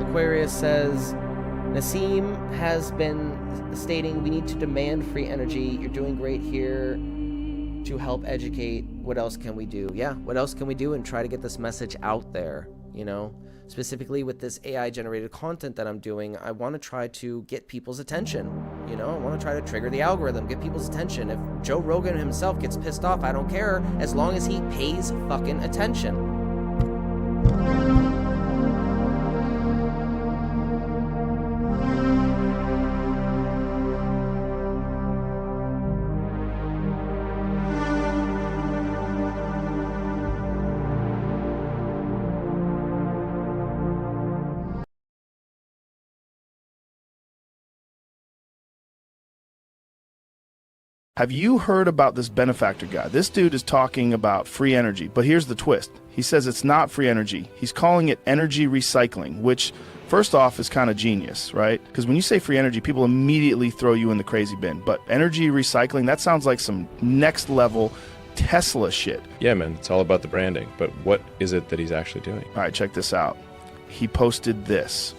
Aquarius says, Nassim has been stating we need to demand free energy. You're doing great here to help educate. What else can we do? Yeah, what else can we do and try to get this message out there, you know? Specifically with this AI-generated content that I'm doing, I want to try to get people's attention, you know? I want to try to trigger the algorithm, get people's attention. If Joe Rogan himself gets pissed off, I don't care, as long as he pays fucking attention. Have you heard about this Benefactor guy? This dude is talking about free energy, but here's the twist. He says it's not free energy. He's calling it energy recycling, which first off is kind of genius, right? Because when you say free energy, people immediately throw you in the crazy bin. But energy recycling, that sounds like some next level Tesla shit. Yeah, man, it's all about the branding. But what is it that he's actually doing? All right, check this out. He posted this.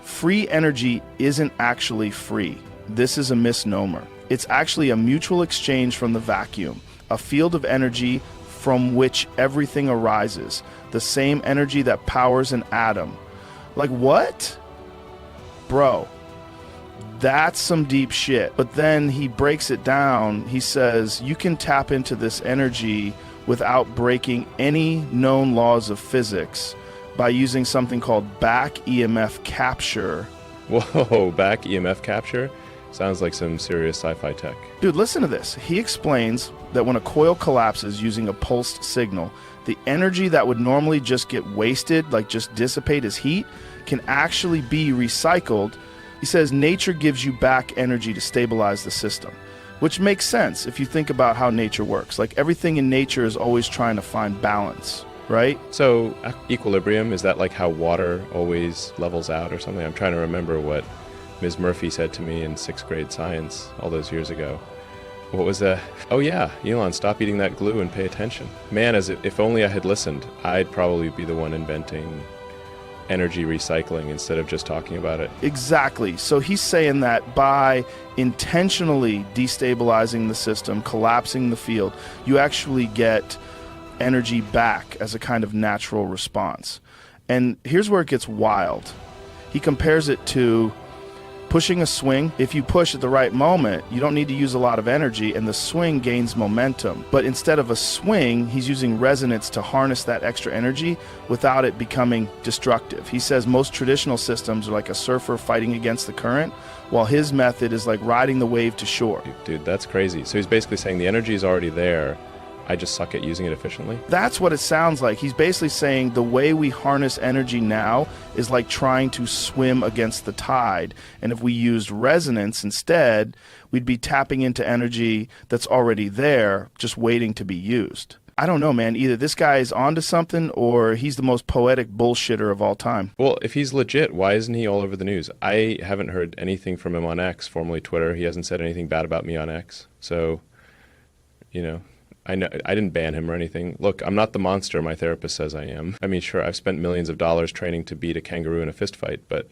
Free energy isn't actually free. This is a misnomer. It's actually a mutual exchange from the vacuum, a field of energy from which everything arises, the same energy that powers an atom. Like what? Bro, that's some deep shit. But then he breaks it down. He says you can tap into this energy without breaking any known laws of physics by using something called back EMF capture. Whoa, back EMF capture? Sounds like some serious sci-fi tech. Dude, listen to this. He explains that when a coil collapses using a pulsed signal, the energy that would normally just get wasted, like just dissipate as heat, can actually be recycled. He says nature gives you back energy to stabilize the system, which makes sense if you think about how nature works. Like everything in nature is always trying to find balance, right? So equilibrium, is that like how water always levels out or something? I'm trying to remember what Ms. Murphy said to me in 6th grade science all those years ago. What was that? Oh yeah, Elon, stop eating that glue and pay attention. Man, if only I had listened, I'd probably be the one inventing energy recycling instead of just talking about it. Exactly. So he's saying that by intentionally destabilizing the system, collapsing the field, you actually get energy back as a kind of natural response. And here's where it gets wild. He compares it to pushing a swing. If you push at the right moment, you don't need to use a lot of energy and the swing gains momentum. But instead of a swing, he's using resonance to harness that extra energy without it becoming destructive. He says most traditional systems are like a surfer fighting against the current, while his method is like riding the wave to shore. Dude, that's crazy. So he's basically saying the energy is already there. I just suck at using it efficiently? That's what it sounds like. He's basically saying the way we harness energy now is like trying to swim against the tide. And if we used resonance instead, we'd be tapping into energy that's already there, just waiting to be used. I don't know, man. Either this guy is onto something or he's the most poetic bullshitter of all time. Well, if he's legit, why isn't he all over the news? I haven't heard anything from him on X, formerly Twitter. He hasn't said anything bad about me on X. So, you know, I didn't ban him or anything. Look, I'm not the monster my therapist says I am. I mean, sure, I've spent millions of dollars training to beat a kangaroo in a fist fight, but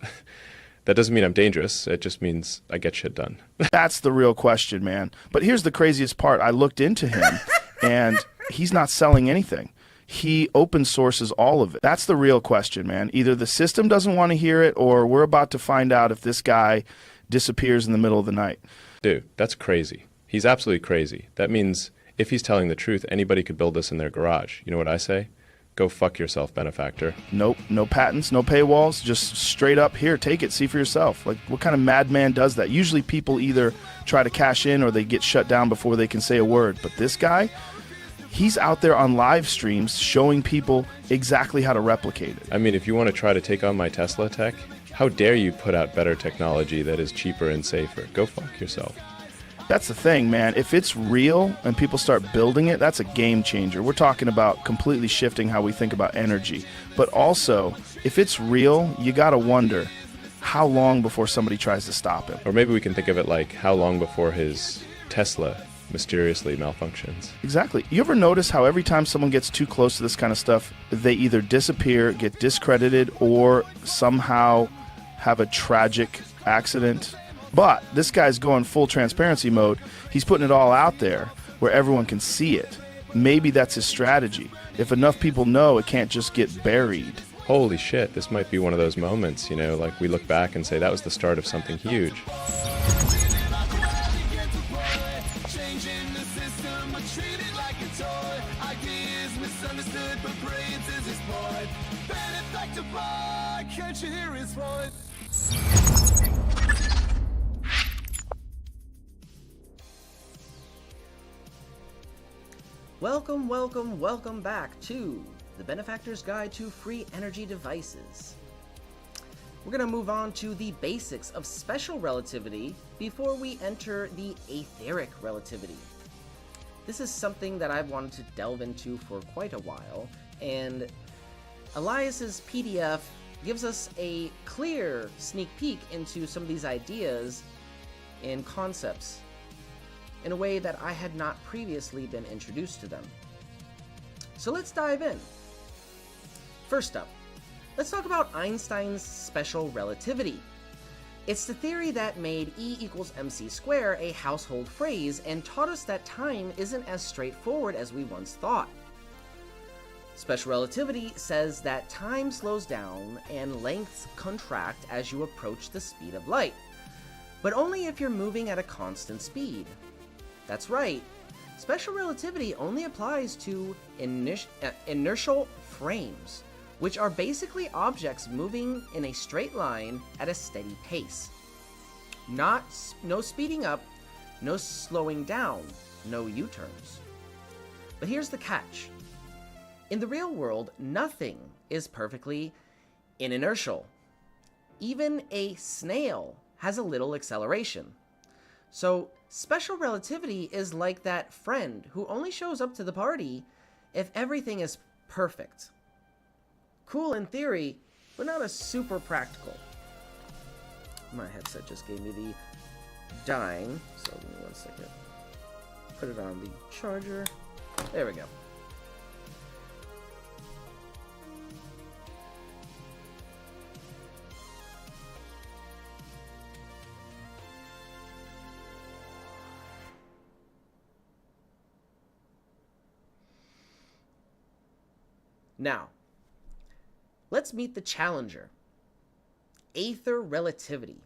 that doesn't mean I'm dangerous. It just means I get shit done. That's the real question, man. But here's the craziest part. I looked into him, and he's not selling anything. He open sources all of it. That's the real question, man. Either the system doesn't want to hear it, or we're about to find out if this guy disappears in the middle of the night. Dude, that's crazy. He's absolutely crazy. That means if he's telling the truth, anybody could build this in their garage. You know what I say? Go fuck yourself, Benefactor. Nope, no patents, no paywalls, just straight up, here, take it, see for yourself. Like, what kind of madman does that? Usually people either try to cash in or they get shut down before they can say a word. But this guy, he's out there on live streams showing people exactly how to replicate it. I mean, if you want to try to take on my Tesla tech, how dare you put out better technology that is cheaper and safer? Go fuck yourself. That's the thing, man. If it's real and people start building it, that's a game changer. We're talking about completely shifting how we think about energy. But also, if it's real, you got to wonder how long before somebody tries to stop it. Or maybe we can think of it like how long before his Tesla mysteriously malfunctions. Exactly. You ever notice how every time someone gets too close to this kind of stuff, they either disappear, get discredited, or somehow have a tragic accident? But this guy's going full transparency mode. He's putting it all out there where everyone can see it. Maybe that's his strategy. If enough people know, it can't just get buried. Holy shit, this might be one of those moments, you know, like we look back and say that was the start of something huge. Can't you hear his voice? Welcome, welcome, welcome back to the Benefactor's Guide to Free Energy Devices. We're going to move on to the basics of special relativity before we enter the etheric relativity. This is something that I've wanted to delve into for quite a while, and Elias's PDF gives us a clear sneak peek into some of these ideas and concepts in a way that I had not previously been introduced to them. So let's dive in. First up, let's talk about Einstein's special relativity. It's the theory that made E equals mc squared a household phrase and taught us that time isn't as straightforward as we once thought. Special relativity says that time slows down and lengths contract as you approach the speed of light, but only if you're moving at a constant speed. That's right, special relativity only applies to inertial frames, which are basically objects moving in a straight line at a steady pace. No speeding up, no slowing down, no U-turns. But here's the catch. In the real world, nothing is perfectly inertial. Even a snail has a little acceleration. So special relativity is like that friend who only shows up to the party if everything is perfect. Cool in theory, but not as super practical. My headset just gave me the dying, so give me 1 second. Put it on the charger. There we go. Now, let's meet the challenger. Aether relativity.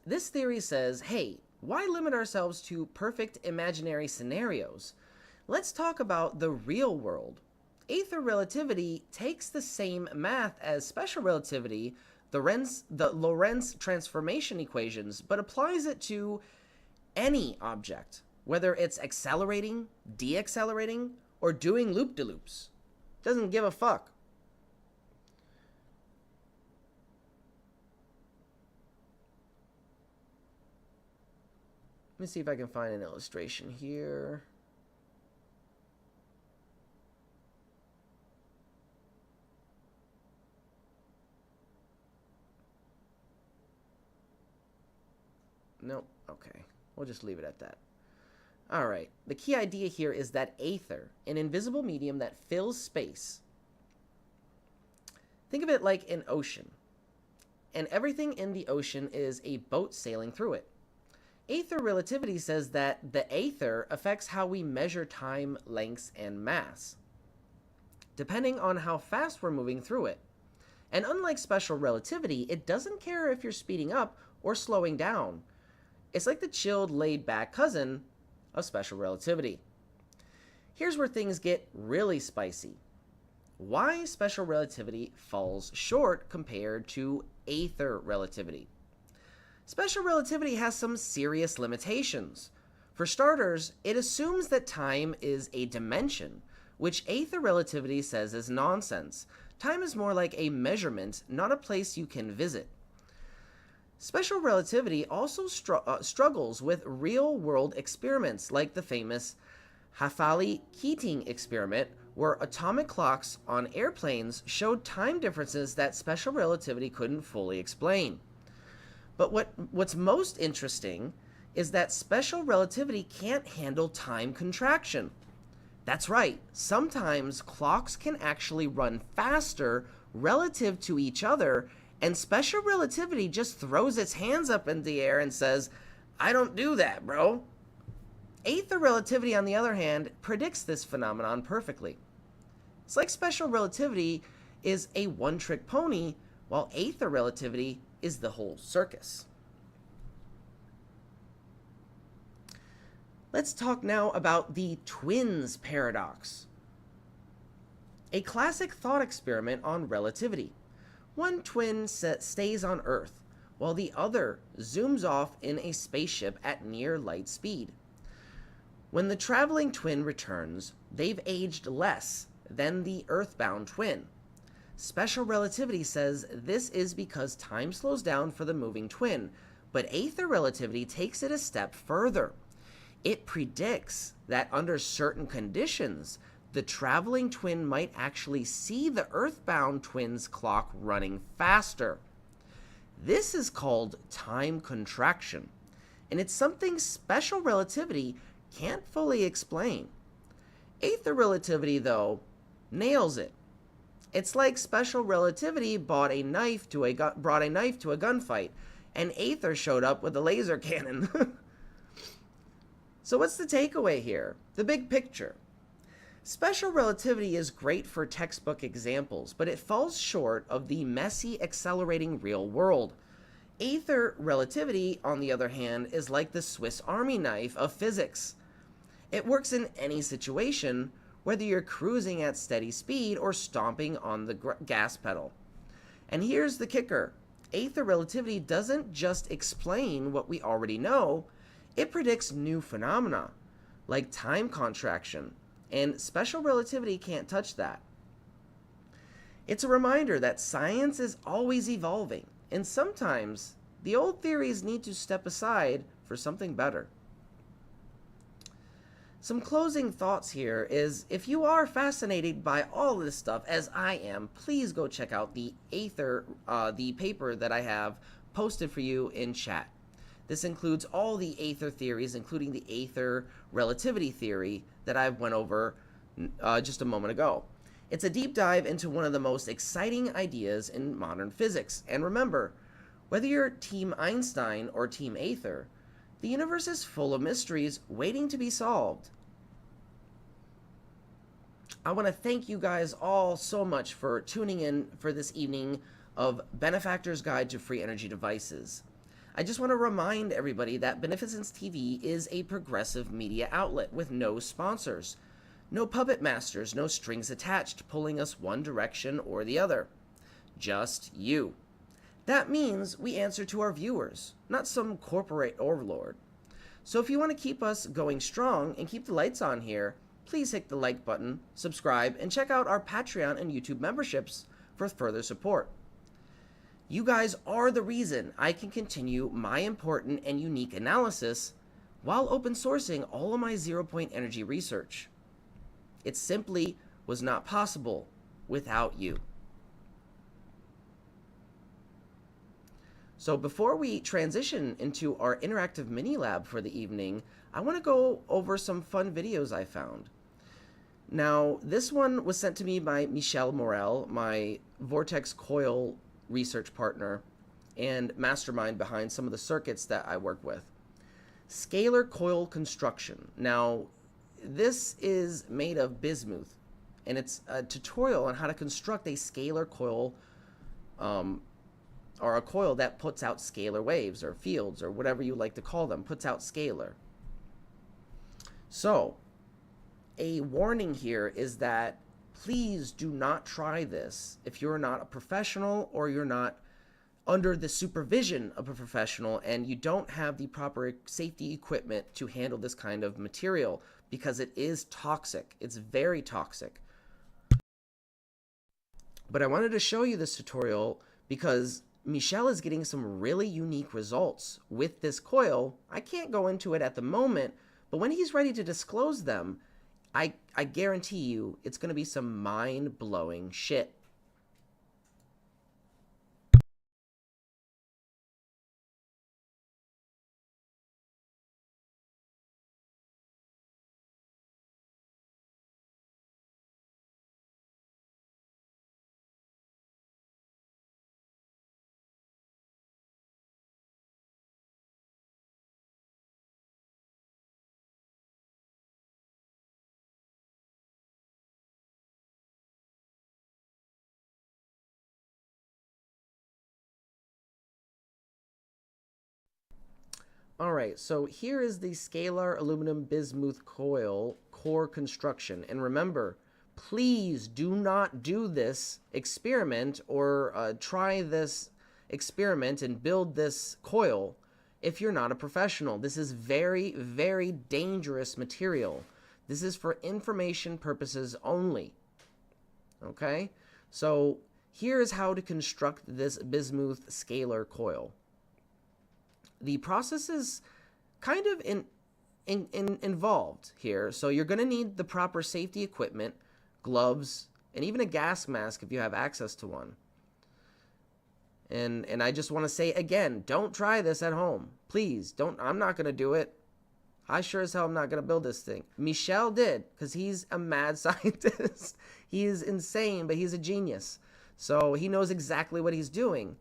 This theory says, hey, why limit ourselves to perfect imaginary scenarios? Let's talk about the real world. Aether relativity takes the same math as special relativity, the Lorentz transformation equations, but applies it to any object, whether it's accelerating, deaccelerating, or doing loop-de-loops. Doesn't give a fuck. Let me see if I can find an illustration here. Nope. Okay. We'll just leave it at that. Alright, the key idea here is that Aether, an invisible medium that fills space. Think of it like an ocean, and everything in the ocean is a boat sailing through it. Aether relativity says that the Aether affects how we measure time, lengths, and mass, depending on how fast we're moving through it. And unlike special relativity, it doesn't care if you're speeding up or slowing down. It's like the chilled, laid-back cousin of special relativity. Here's where things get really spicy. Why special relativity falls short compared to Aether relativity. Special relativity has some serious limitations. For starters, it assumes that time is a dimension, which Aether relativity says is nonsense. Time is more like a measurement, not a place you can visit. Special relativity also struggles with real-world experiments like the famous Hafali-Keating experiment, where atomic clocks on airplanes showed time differences that special relativity couldn't fully explain. But what's most interesting is that special relativity can't handle time contraction. That's right, sometimes clocks can actually run faster relative to each other, and special relativity just throws its hands up in the air and says, I don't do that, bro. Aether relativity, on the other hand, predicts this phenomenon perfectly. It's like special relativity is a one-trick pony, while Aether relativity is the whole circus. Let's talk now about the twins paradox. A classic thought experiment on relativity. One twin stays on Earth, while the other zooms off in a spaceship at near light speed. When the traveling twin returns, they've aged less than the earthbound twin. Special relativity says this is because time slows down for the moving twin, but Aether relativity takes it a step further. It predicts that under certain conditions, the traveling twin might actually see the earthbound twin's clock running faster. This is called time contraction, and it's something special relativity can't fully explain. Aether relativity, though, nails it. It's like special relativity brought a knife to a gunfight, and Aether showed up with a laser cannon. So what's the takeaway here? The big picture. Special relativity is great for textbook examples, but it falls short of the messy, accelerating real world. Aether relativity, on the other hand, is like the Swiss Army knife of physics. It works in any situation, whether you're cruising at steady speed or stomping on the gas pedal. And here's the kicker. Aether relativity doesn't just explain what we already know, it predicts new phenomena, like time contraction, and special relativity can't touch that. It's a reminder that science is always evolving, and sometimes the old theories need to step aside for something better. Some closing thoughts here is, if you are fascinated by all this stuff, as I am, please go check out the Aether, the paper that I have posted for you in chat. This includes all the Aether theories, including the Aether relativity theory that I went over just a moment ago. It's a deep dive into one of the most exciting ideas in modern physics. And remember, whether you're Team Einstein or Team Aether, the universe is full of mysteries waiting to be solved. I want to thank you guys all so much for tuning in for this evening of Benefactor's Guide to Free Energy Devices. I just want to remind everybody that Beneficence TV is a progressive media outlet with no sponsors, no puppet masters, no strings attached pulling us one direction or the other. Just you. That means we answer to our viewers, not some corporate overlord. So if you want to keep us going strong and keep the lights on here, please hit the like button, subscribe, and check out our Patreon and YouTube memberships for further support. You guys are the reason I can continue my important and unique analysis while open sourcing all of my zero-point energy research. It simply was not possible without you. So before we transition into our interactive mini lab for the evening, I want to go over some fun videos I found. Now, this one was sent to me by Michel Morel, my Vortex Coil research partner and mastermind behind some of the circuits that I work with. Scalar coil construction. Now, this is made of bismuth, and it's a tutorial on how to construct a scalar coil, or a coil that puts out scalar waves or fields or whatever you like to call them, puts out scalar. So, a warning here is that please do not try this if you're not a professional or you're not under the supervision of a professional and you don't have the proper safety equipment to handle this kind of material, because it is toxic. It's very toxic. But I wanted to show you this tutorial because Michel is getting some really unique results with this coil. I can't go into it at the moment, but when he's ready to disclose them, I guarantee you it's going to be some mind-blowing shit. Alright, so here is the scalar aluminum bismuth coil core construction. And remember, please do not do this experiment or try this experiment and build this coil if you're not a professional. This is very, very dangerous material. This is for information purposes only. Okay? So here is how to construct this bismuth scalar coil. The process is kind of involved here. So you're going to need the proper safety equipment, gloves, and even a gas mask if you have access to one. And I just want to say again, don't try this at home. Please, don't. I'm not going to do it. I sure as hell am not going to build this thing. Michel did, because he's a mad scientist. He is insane, but he's a genius. So he knows exactly what he's doing.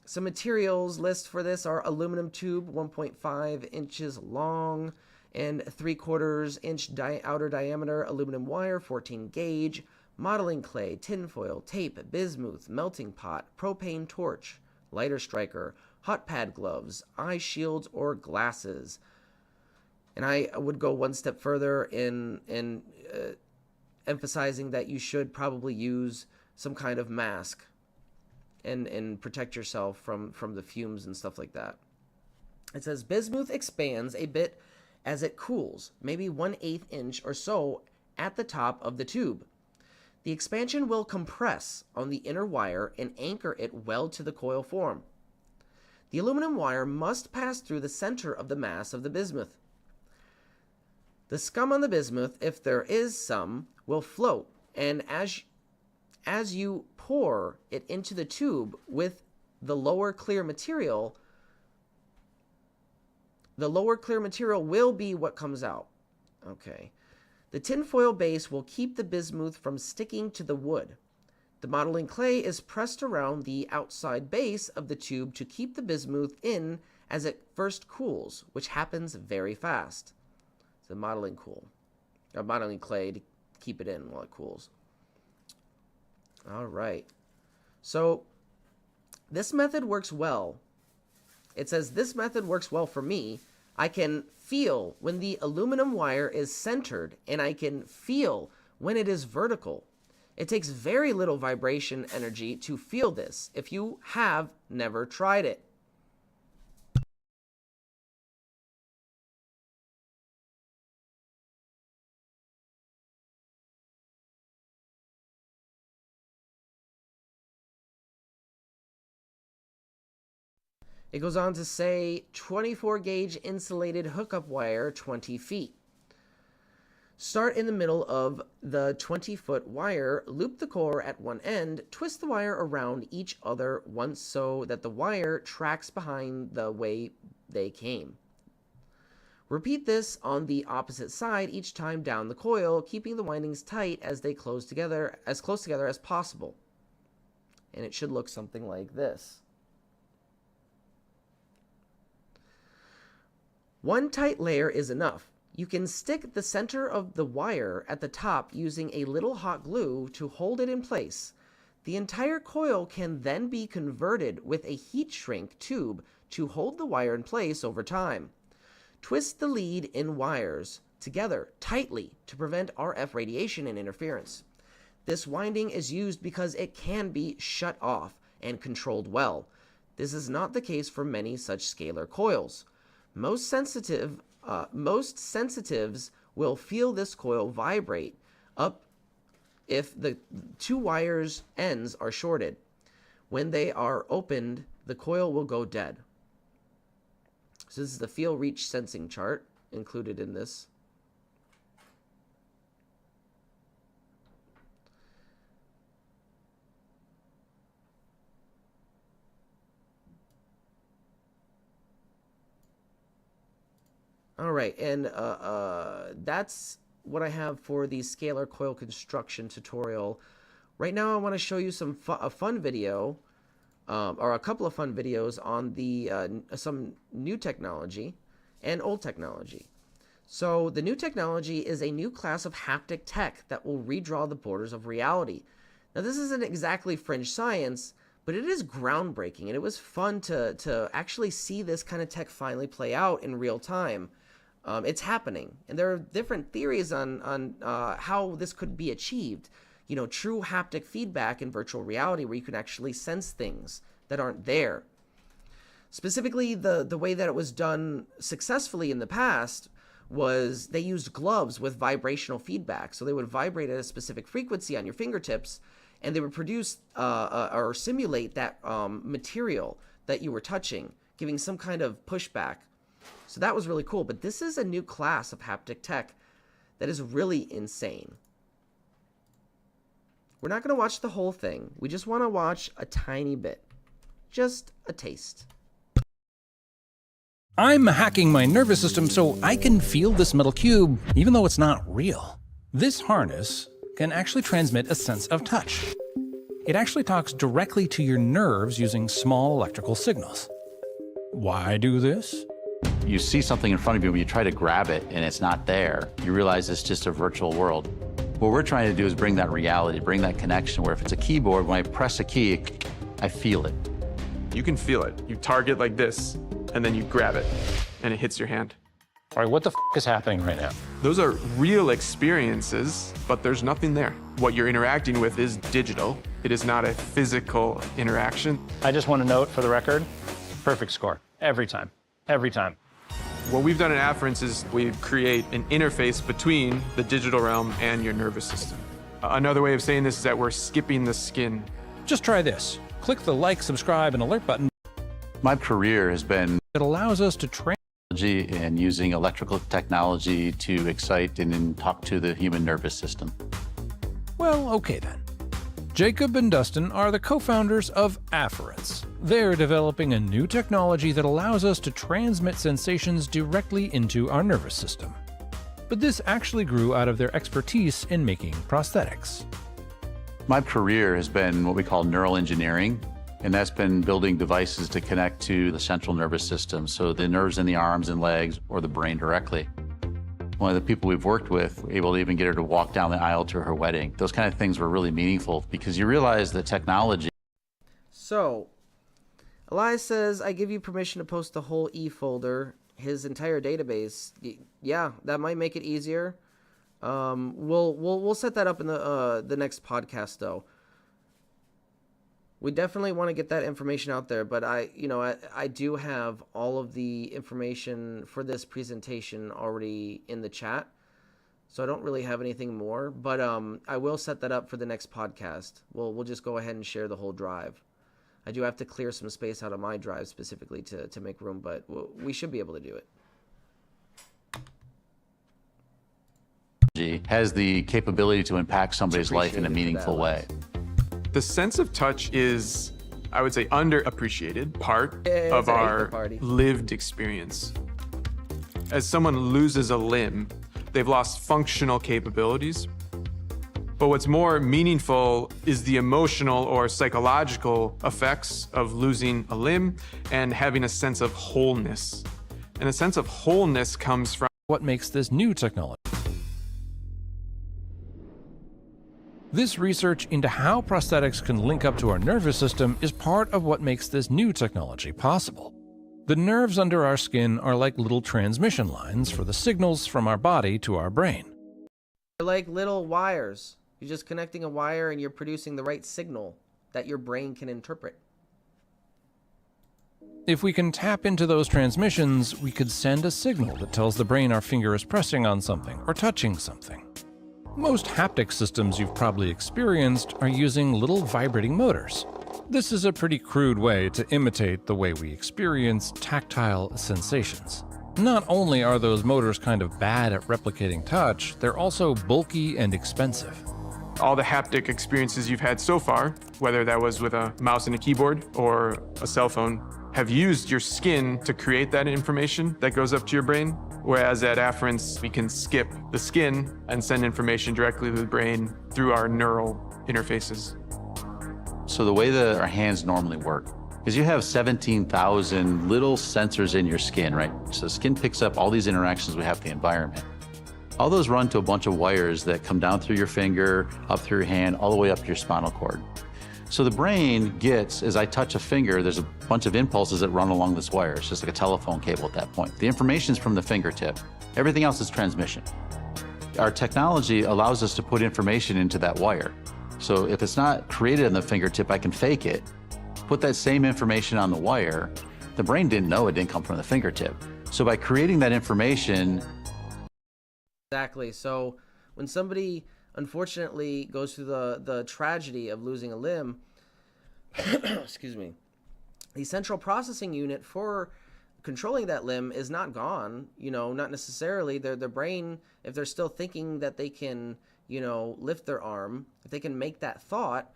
Some materials list for this are aluminum tube, 1.5 inches long and 3/4 inch outer diameter, aluminum wire, 14 gauge, modeling clay, tinfoil, tape, bismuth, melting pot, propane torch, lighter striker, hot pad gloves, eye shields, or glasses. And I would go one step further in emphasizing that you should probably use some kind of mask and protect yourself from the fumes and stuff like that. It says bismuth expands a bit as it cools, maybe 1/8 inch or so at the top of the tube. The expansion will compress on the inner wire and anchor it well to the coil form. The aluminum wire must pass through the center of the mass of the bismuth. The scum on the bismuth, if there is some, will float, and as you pour it into the tube with the lower clear material, will be what comes out. Okay. The tinfoil base will keep the bismuth from sticking to the wood. The modeling clay is pressed around the outside base of the tube to keep the bismuth in as it first cools, which happens very fast. The modeling clay to keep it in while it cools. All right. So this method works well. It says this method works well for me. I can feel when the aluminum wire is centered, and I can feel when it is vertical. It takes very little vibration energy to feel this if you have never tried it. It goes on to say 24 gauge insulated hookup wire, 20 feet. Start in the middle of the 20-foot wire, loop the core at one end, twist the wire around each other once so that the wire tracks behind the way they came. Repeat this on the opposite side each time down the coil, keeping the windings tight as they close together, as close together as possible. And it should look something like this. One tight layer is enough. You can stick the center of the wire at the top using a little hot glue to hold it in place. The entire coil can then be converted with a heat shrink tube to hold the wire in place over time. Twist the lead in wires together tightly to prevent RF radiation and interference. This winding is used because it can be shut off and controlled well. This is not the case for many such scalar coils. Most sensitives will feel this coil vibrate up if the two wires' ends are shorted. When they are opened, the coil will go dead. So this is the feel reach sensing chart included in this. All right, and that's what I have for the scalar coil construction tutorial. Right now I want to show you a fun video, or a couple of fun videos on some new technology and old technology. So the new technology is a new class of haptic tech that will redraw the borders of reality. Now this isn't exactly fringe science, but it is groundbreaking, and it was fun to actually see this kind of tech finally play out in real time. It's happening, and there are different theories on how this could be achieved. You know, true haptic feedback in virtual reality where you can actually sense things that aren't there. Specifically, the way that it was done successfully in the past was they used gloves with vibrational feedback. So they would vibrate at a specific frequency on your fingertips, and they would produce or simulate that material that you were touching, giving some kind of pushback. So that was really cool, but this is a new class of haptic tech that is really insane. We're not going to watch the whole thing. We just want to watch a tiny bit. Just a taste. I'm hacking my nervous system so I can feel this metal cube, even though it's not real. This harness can actually transmit a sense of touch. It actually talks directly to your nerves using small electrical signals. Why do this? You see something in front of you, when you try to grab it and it's not there, you realize it's just a virtual world. What we're trying to do is bring that reality, bring that connection where if it's a keyboard, when I press a key, I feel it. You can feel it. You target like this, and then you grab it, and it hits your hand. All right, what the f is happening right now? Those are real experiences, but there's nothing there. What you're interacting with is digital. It is not a physical interaction. I just want to note for the record, perfect score. Every time. Every time. What we've done in Afference is we create an interface between the digital realm and your nervous system. Another way of saying this is that we're skipping the skin. Just try this. Click the like, subscribe, and alert button. My career has been It allows us to train and using electrical technology to excite and then talk to the human nervous system. Well, okay then. Jacob and Dustin are the co-founders of Afference. They're developing a new technology that allows us to transmit sensations directly into our nervous system. But this actually grew out of their expertise in making prosthetics. My career has been what we call neural engineering, and that's been building devices to connect to the central nervous system, so the nerves in the arms and legs or the brain directly. One of the people we've worked with, were able to even get her to walk down the aisle to her wedding. Those kind of things were really meaningful because you realize that technology. So, Elias says, I give you permission to post the whole E folder, his entire database. Yeah, that might make it easier. We'll set that up in the next podcast though. We definitely want to get that information out there, but I do have all of the information for this presentation already in the chat, so I don't really have anything more, but I will set that up for the next podcast. We'll just go ahead and share the whole drive. I do have to clear some space out of my drive specifically to make room, but we should be able to do it. Has the capability to impact somebody's life in a meaningful way. The sense of touch is, I would say, underappreciated part of our lived experience. As someone loses a limb, they've lost functional capabilities. But what's more meaningful is the emotional or psychological effects of losing a limb and having a sense of wholeness. And a sense of wholeness comes from what makes this new technology. This research into how prosthetics can link up to our nervous system is part of what makes this new technology possible. The nerves under our skin are like little transmission lines for the signals from our body to our brain. They're like little wires. You're just connecting a wire and you're producing the right signal that your brain can interpret. If we can tap into those transmissions, we could send a signal that tells the brain our finger is pressing on something or touching something. Most haptic systems you've probably experienced are using little vibrating motors. This is a pretty crude way to imitate the way we experience tactile sensations. Not only are those motors kind of bad at replicating touch, they're also bulky and expensive. all the haptic experiences you've had so far, whether that was with a mouse and a keyboard or a cell phone, have used your skin to create that information that goes up to your brain. Whereas at Afference, we can skip the skin and send information directly to the brain through our neural interfaces. So the way that our hands normally work is you have 17,000 little sensors in your skin, right? So the skin picks up all these interactions we have with the environment. All those run to a bunch of wires that come down through your finger, up through your hand, all the way up to your spinal cord. So the brain gets, as I touch a finger, there's a bunch of impulses that run along this wire. It's just like a telephone cable at that point. The information's from the fingertip. Everything else is transmission. Our technology allows us to put information into that wire. So if it's not created on the fingertip, I can fake it, put that same information on the wire. The brain didn't know it didn't come from the fingertip. So by creating that information... Exactly. So when somebody unfortunately goes through the tragedy of losing a limb, excuse me, the central processing unit for controlling that limb is not gone, not necessarily. Their brain, if they're still thinking that they can, lift their arm, if they can make that thought,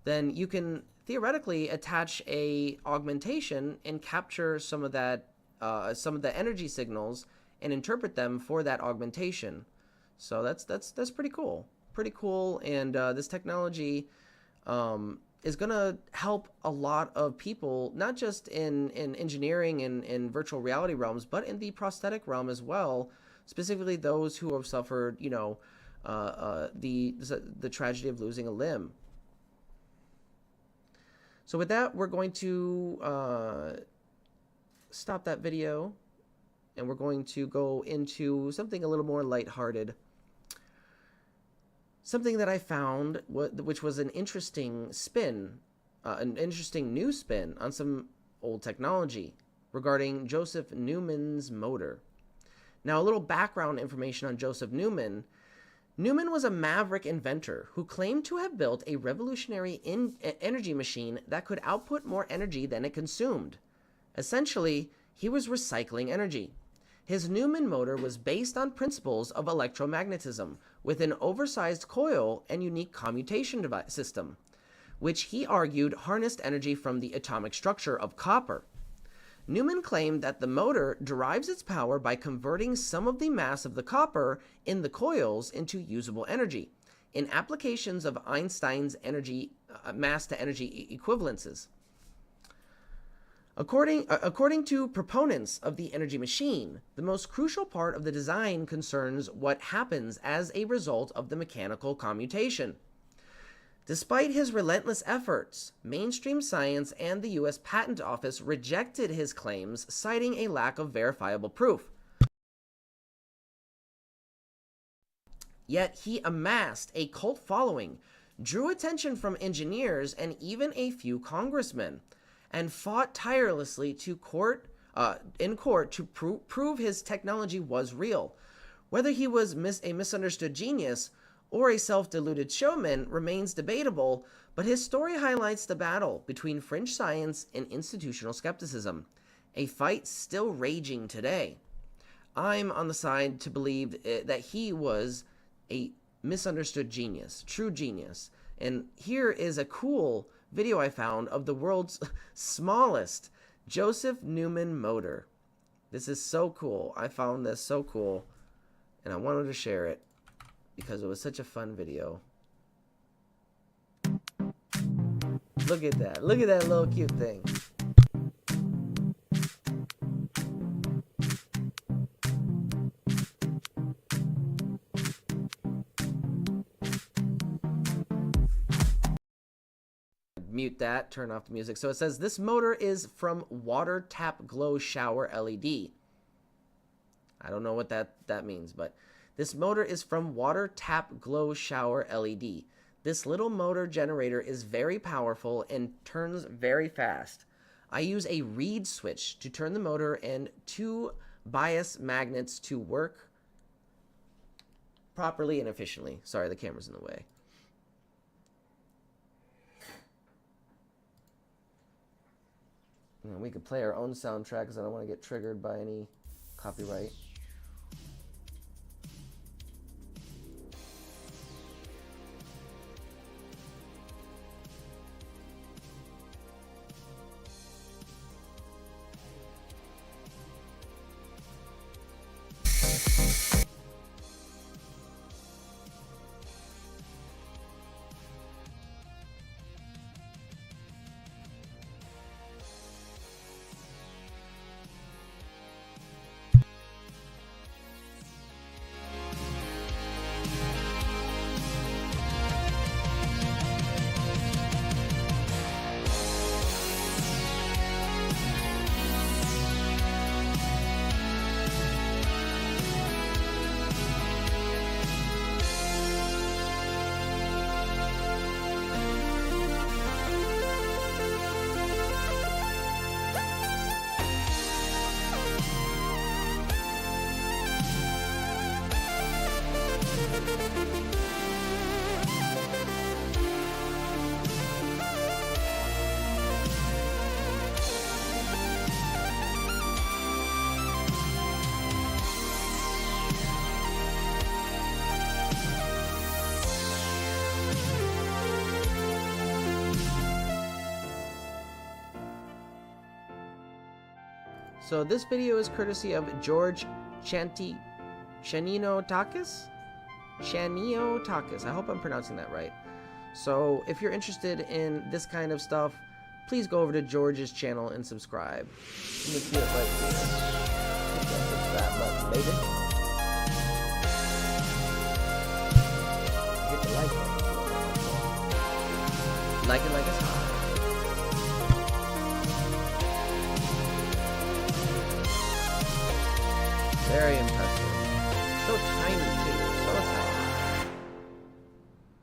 then you can theoretically attach a augmentation and capture some of that some of the energy signals and interpret them for that augmentation. So that's pretty cool. Pretty cool. And this technology is going to help a lot of people, not just in engineering and in virtual reality realms, but in the prosthetic realm as well, specifically those who have suffered, you know, the tragedy of losing a limb. So with that, we're going to stop that video, and we're going to go into something a little more lighthearted. Something that I found, which was an interesting spin, an interesting new spin on some old technology regarding Joseph Neumann's motor. Now, a little background information on Joseph Neumann. Neumann was a maverick inventor who claimed to have built a revolutionary energy machine that could output more energy than it consumed. Essentially, he was recycling energy. His Neumann motor was based on principles of electromagnetism, with an oversized coil and unique commutation system, which he argued harnessed energy from the atomic structure of copper. Neumann claimed that the motor derives its power by converting some of the mass of the copper in the coils into usable energy, in applications of Einstein's energy mass-to-energy equivalences. According to proponents of the energy machine, the most crucial part of the design concerns what happens as a result of the mechanical commutation. Despite his relentless efforts, mainstream science and the U.S. Patent Office rejected his claims, citing a lack of verifiable proof. Yet he amassed a cult following, drew attention from engineers and even a few congressmen, and fought tirelessly in court to prove his technology was real. Whether he was a misunderstood genius or a self-deluded showman remains debatable, but his story highlights the battle between fringe science and institutional skepticism, a fight still raging today. I'm on the side to believe that he was a misunderstood genius, true genius. And here is a cool video I found of the world's smallest Joseph Neumann motor. This is so cool. I found this so cool, and I wanted to share it because it was such a fun video. Look at that. Look at that little cute thing. Mute that, turn off the music. So it says this motor is from water tap glow shower LED. I don't know what that means, but this motor is from water tap glow shower LED. This little motor generator is very powerful and turns very fast. I use a reed switch to turn the motor and 2 bias magnets to work properly and efficiently. Sorry, the camera's in the way. We could play our own soundtrack because I don't want to get triggered by any copyright. So this video is courtesy of George Chaninotakis? Chaniotakis. I hope I'm pronouncing that right. So if you're interested in this kind of stuff, please go over to George's channel and subscribe. Let me see it right here. Hit that subscribe button, baby. Hit the like button. Like it like it's hot. Very impressive. So tiny too. So tiny.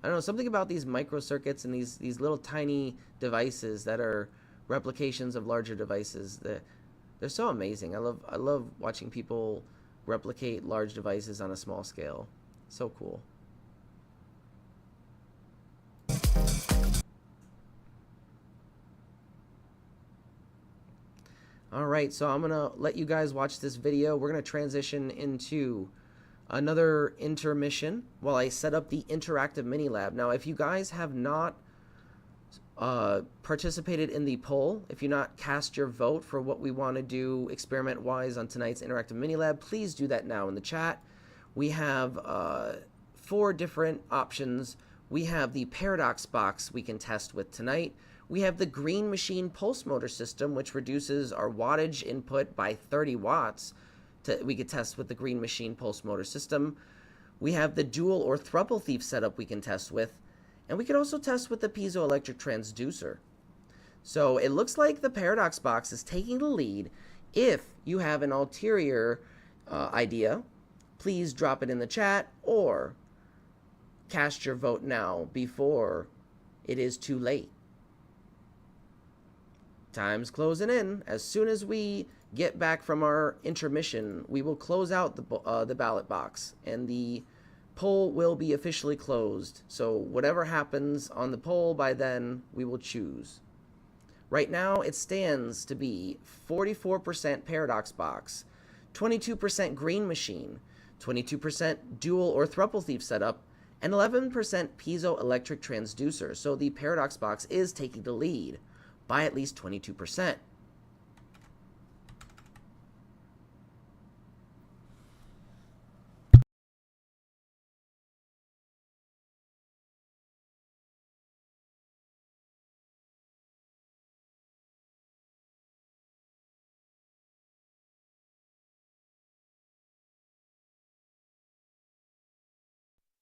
I don't know, something about these microcircuits and these little tiny devices that are replications of larger devices, they're so amazing. I love watching people replicate large devices on a small scale. So cool. Alright, so I'm going to let you guys watch this video. We're going to transition into another intermission while I set up the interactive mini lab. Now, if you guys have not participated in the poll, if you've not cast your vote for what we want to do experiment-wise on tonight's interactive mini lab, please do that now in the chat. We have 4 different options. We have the paradox box we can test with tonight. We have the green machine pulse motor system, which reduces our wattage input by 30 watts. We could test with the green machine pulse motor system. We have the dual or thruple thief setup we can test with. And we could also test with the piezoelectric transducer. So it looks like the paradox box is taking the lead. If you have an ulterior idea, please drop it in the chat or cast your vote now before it is too late. Time's closing in. As soon as we get back from our intermission, we will close out the ballot box, and the poll will be officially closed. So whatever happens on the poll by then, we will choose. Right now, it stands to be 44% paradox box, 22% green machine, 22% dual or thruple thief setup, and 11% piezoelectric transducer. So the paradox box is taking the lead by at least 22%.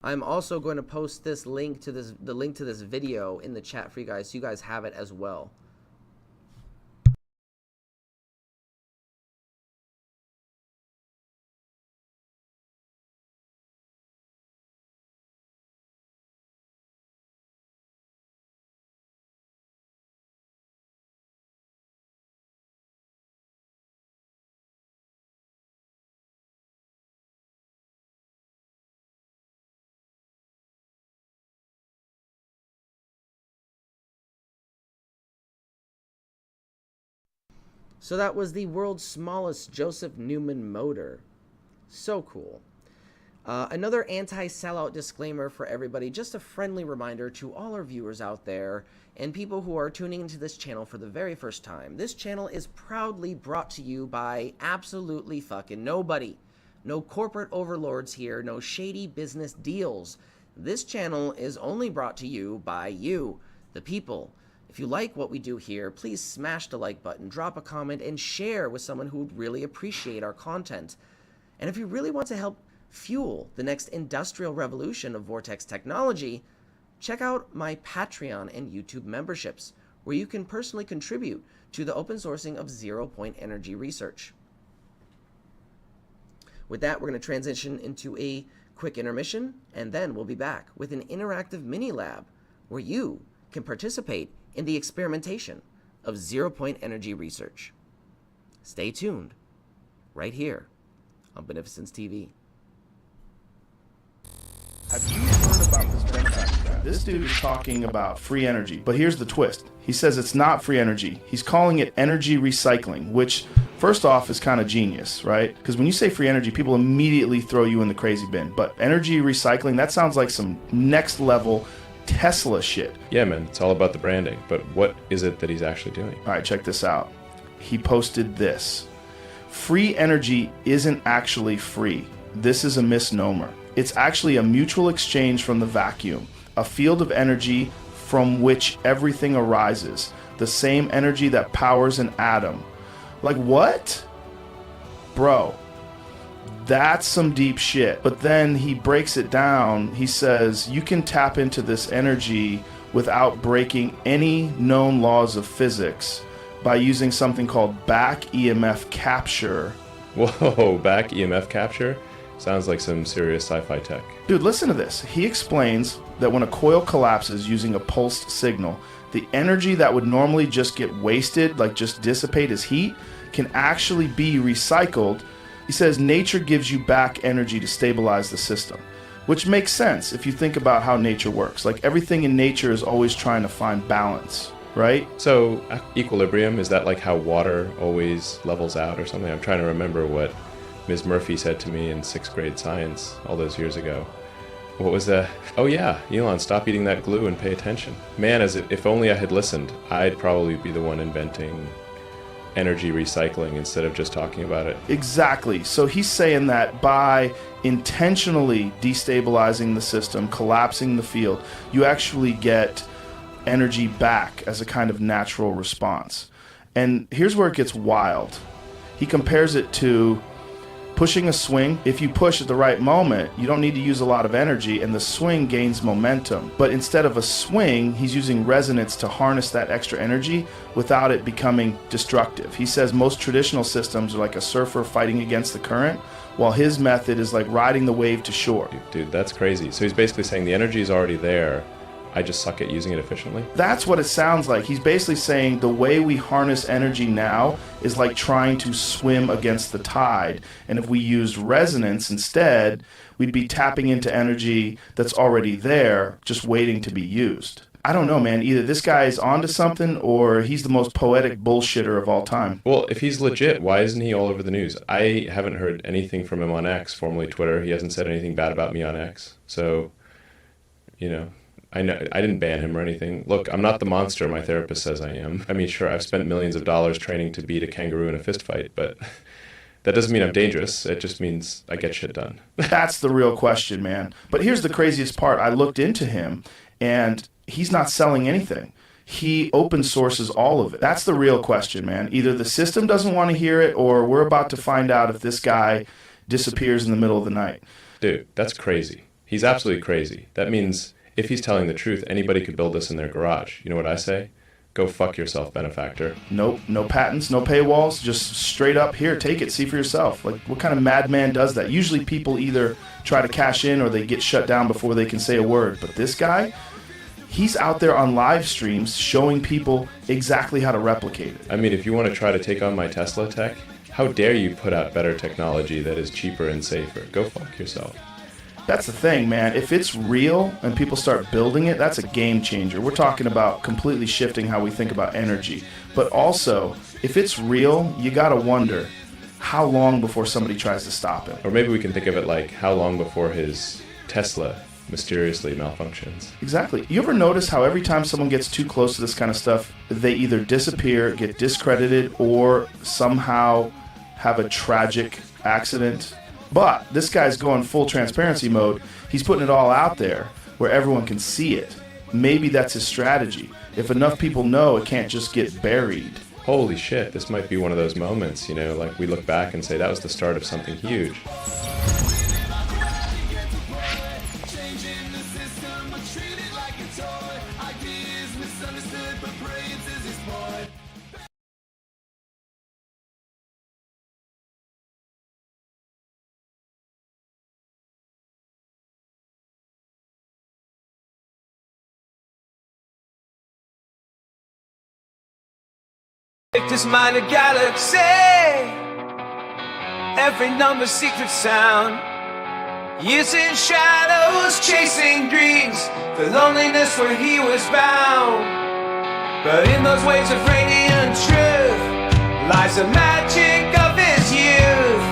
I'm also going to post this link to the link to this video in the chat for you guys, so you guys have it as well. So that was the world's smallest Joseph Newman motor. So cool. Another anti-sellout disclaimer for everybody. Just a friendly reminder to all our viewers out there and people who are tuning into this channel for the very first time. This channel is proudly brought to you by absolutely fucking nobody. No corporate overlords here, no shady business deals. This channel is only brought to you by you, the people. If you like what we do here, please smash the like button, drop a comment, and share with someone who would really appreciate our content. And if you really want to help fuel the next industrial revolution of Vortex technology, check out my Patreon and YouTube memberships, where you can personally contribute to the open sourcing of zero-point energy research. With that, we're going to transition into a quick intermission, and then we'll be back with an interactive mini lab where you can participate in the experimentation of zero-point energy research. Stay tuned right here on Beneficence TV. Have you heard about this Benefactor? This dude is talking about free energy, but here's the twist. He says it's not free energy. He's calling it energy recycling, which first off is kind of genius, right? Because when you say free energy, people immediately throw you in the crazy bin. But energy recycling, that sounds like some next level Tesla shit. Yeah, man, it's all about the branding. But what is it that he's actually doing? All right, check this out. He posted this. Free energy isn't actually free. This is a misnomer. It's actually a mutual exchange from the vacuum, a field of energy from which everything arises, the same energy that powers an atom. Like what? Bro, that's some deep shit. But then he breaks it down. He says you can tap into this energy without breaking any known laws of physics by using something called back EMF capture. Whoa, back EMF capture? Sounds like some serious sci-fi tech. Dude, listen to this. He explains that when a coil collapses using a pulsed signal, the energy that would normally just get wasted, like just dissipate as heat, can actually be recycled. He says nature gives you back energy to stabilize the system, which makes sense if you think about how nature works. Like everything in nature is always trying to find balance, right? So equilibrium, is that like how water always levels out or something? I'm trying to remember what Ms. Murphy said to me in 6th grade science all those years ago. What was that? Oh yeah, Elon, stop eating that glue and pay attention. Man, if only I had listened, I'd probably be the one inventing energy recycling instead of just talking about it. Exactly. So he's saying that by intentionally destabilizing the system, collapsing the field, you actually get energy back as a kind of natural response. And here's where it gets wild. He compares it to pushing a swing. If you push at the right moment, you don't need to use a lot of energy and the swing gains momentum. But instead of a swing, he's using resonance to harness that extra energy without it becoming destructive. He says most traditional systems are like a surfer fighting against the current, while his method is like riding the wave to shore. Dude, that's crazy. So he's basically saying the energy is already there. I just suck at using it efficiently? That's what it sounds like. He's basically saying the way we harness energy now is like trying to swim against the tide. And if we used resonance instead, we'd be tapping into energy that's already there, just waiting to be used. I don't know, man. Either this guy is onto something or he's the most poetic bullshitter of all time. Well, if he's legit, why isn't he all over the news? I haven't heard anything from him on X, formerly Twitter. He hasn't said anything bad about me on X. So, you know, I didn't ban him or anything. Look, I'm not the monster my therapist says I am. I mean, sure, I've spent millions of dollars training to beat a kangaroo in a fist fight, but that doesn't mean I'm dangerous. It just means I get shit done. That's the real question, man. But here's the craziest part. I looked into him, and he's not selling anything. He open sources all of it. That's the real question, man. Either the system doesn't want to hear it, or we're about to find out if this guy disappears in the middle of the night. Dude, that's crazy. He's absolutely crazy. That means if he's telling the truth, anybody could build this in their garage. You know what I say? Go fuck yourself, Benefactor. Nope, no patents, no paywalls, just straight up, here, take it, see for yourself. Like, what kind of madman does that? Usually people either try to cash in or they get shut down before they can say a word. But this guy, he's out there on live streams showing people exactly how to replicate it. I mean, if you want to try to take on my Tesla tech, how dare you put out better technology that is cheaper and safer? Go fuck yourself. That's the thing, man. If it's real and people start building it, that's a game changer. We're talking about completely shifting how we think about energy. But also, if it's real, you gotta wonder how long before somebody tries to stop it. Or maybe we can think of it like how long before his Tesla mysteriously malfunctions. Exactly. You ever notice how every time someone gets too close to this kind of stuff, they either disappear, get discredited, or somehow have a tragic accident? But this guy's going full transparency mode. He's putting it all out there where everyone can see it. Maybe that's his strategy. If enough people know, it can't just get buried. Holy shit, this might be one of those moments, you know, like we look back and say that was the start of something huge. This minor galaxy, every number secret sound. Years in shadows, chasing dreams, the loneliness where he was bound. But in those waves of radiant truth lies the magic of his youth.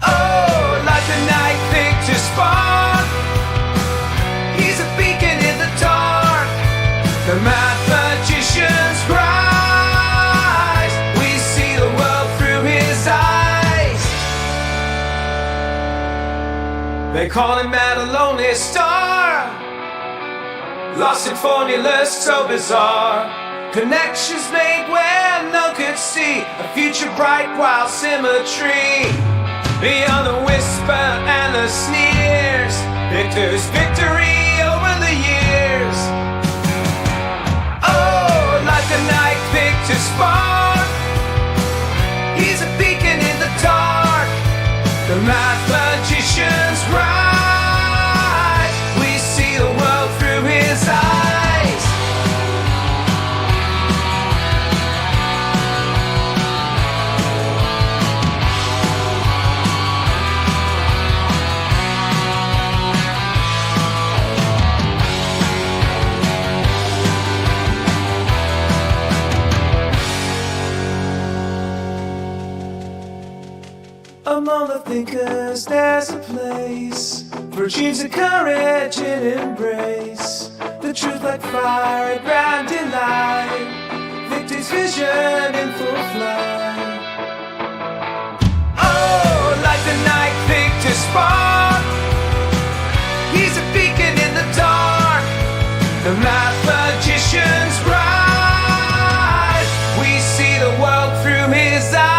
Oh, like the night victor spark, he's a beacon in the dark. The math magician's rise, we see the world through They call him at a lonely star, lost in formulas so bizarre. Connections made where none could see, a future bright while symmetry. Beyond the whisper and the sneers, victor's victory over the years. Oh, like the night picked a spark, he's a beacon in the dark. The math magician's right, we see the world through his eyes. Among the thinkers there's a place for dreams and courage and embrace the truth like fire and grand delight, victor's vision in full flight. Oh, like the night victor spark, he's a beacon in the dark. The math magician's right, we see the world through his eyes.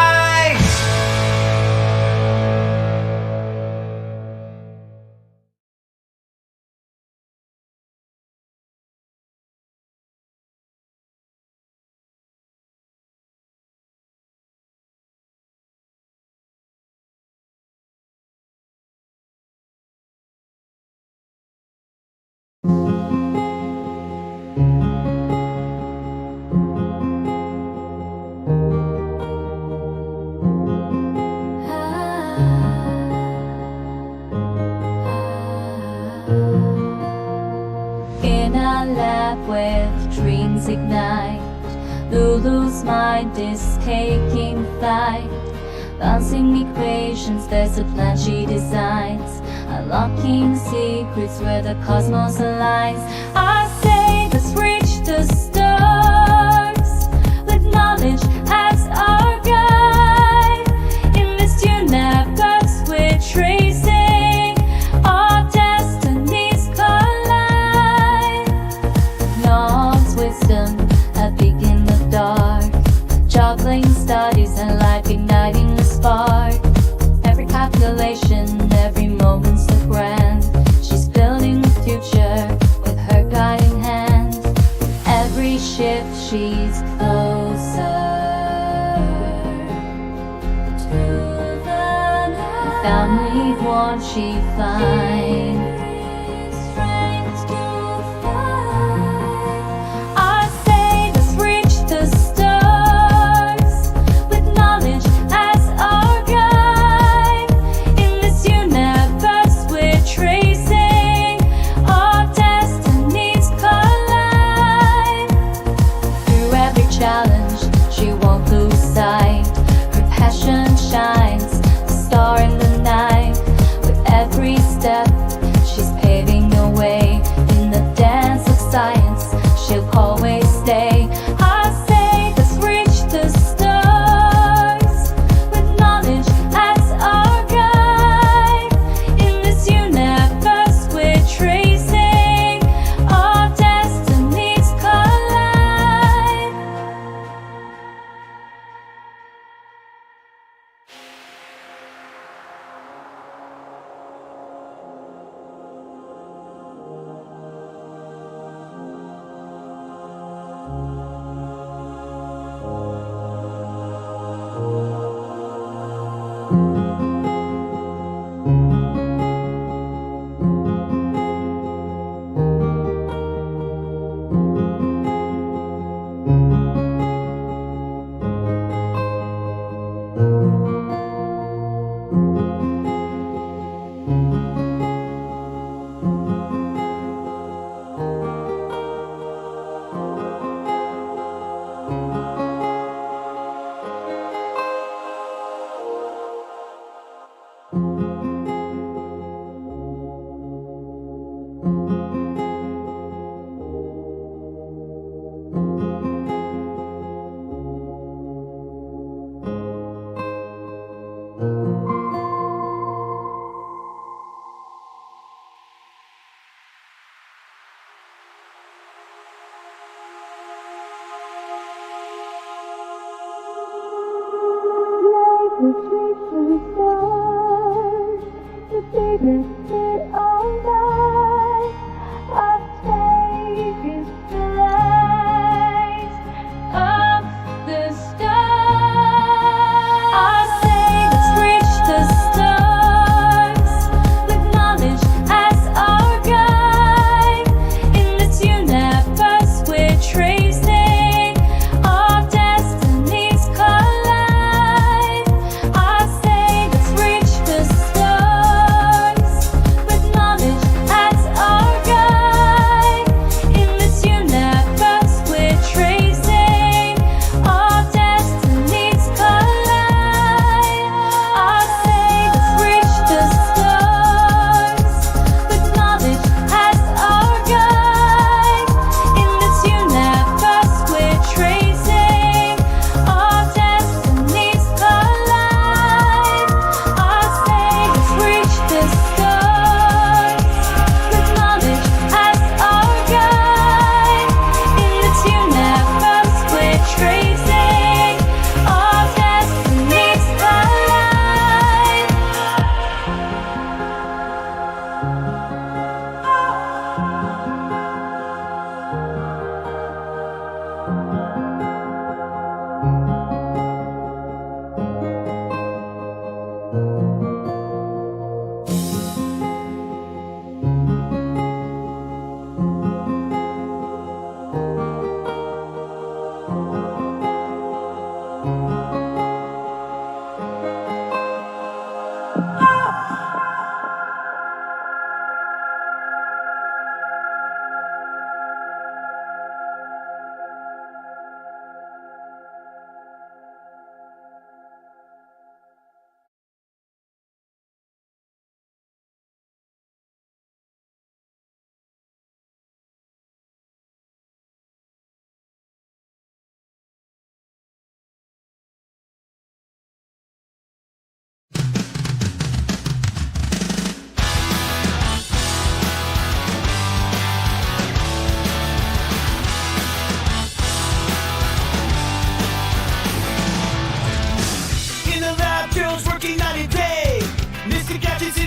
In a lab with dreams ignite, Lulu's mind is taking flight. Bouncing equations, there's a plan she designs, unlocking secrets where the cosmos aligns. I say let's reach the stars, with knowledge as our guide. In this universe we're tracing, our destinies collide. Knowledge, wisdom, a peek in the dark, juggling studies and life igniting the spark. Every calculation, every moment's so grand. She's building the future with her guiding hand. Every shift she's closer to the night. Family warmth she finds, strength to fight. I say let's reach the stars, with knowledge as our guide. In this universe we're tracing, our destinies collide. Through every challenge she won't lose sight, her passion shines, a star in the night. With every step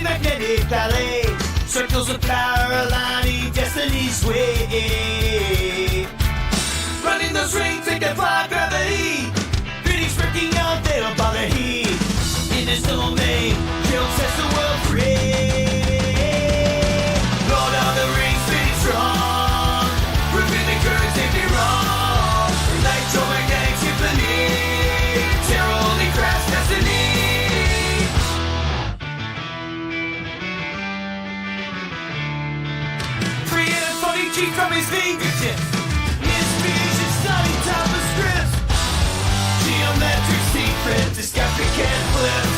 magnetic ballet. Circles of power aligning destiny's way. Running those rings, they defy gravity. Critics working out, they don't bother heat. In his domain, Jill sets the world free. Lord of the Rings, pretty strong. Proving the currents if they wrong. Electromagnetic symphony. Terror only crafts destiny. Cheat from his fingertips. His vision study top of scripts. Geometric secrets, escapic and flips.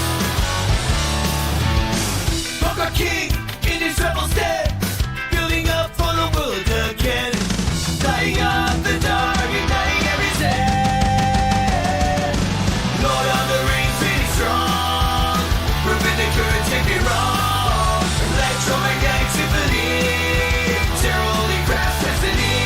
Poker king in his rebel stead, building up for the world again. Lighting up the dark, igniting every set. Lord of the Rings, pretty strong. Proving the currents can be wrong. Electromagnetic symphony. Terror only crafts destiny.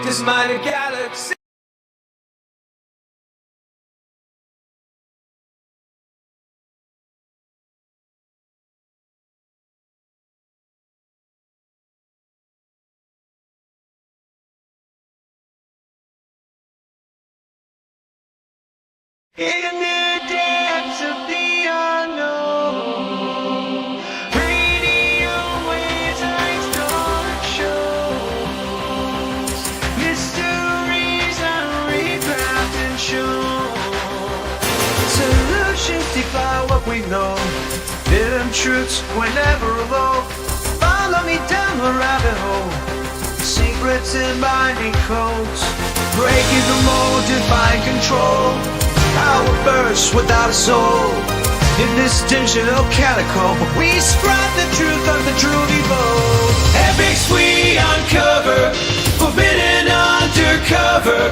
This minor galaxy. In the depths of the unknown, radio waves are explored shows, mysteries are regraphed and shown. Solutions defy what we know, hidden truths we're never alone. Follow me down the rabbit hole, secrets and binding codes, breaking the mold, defying control. Power bursts without a soul. In this digital catacomb, we spread the truth of the truly bold. Epics we uncover, forbidden undercover.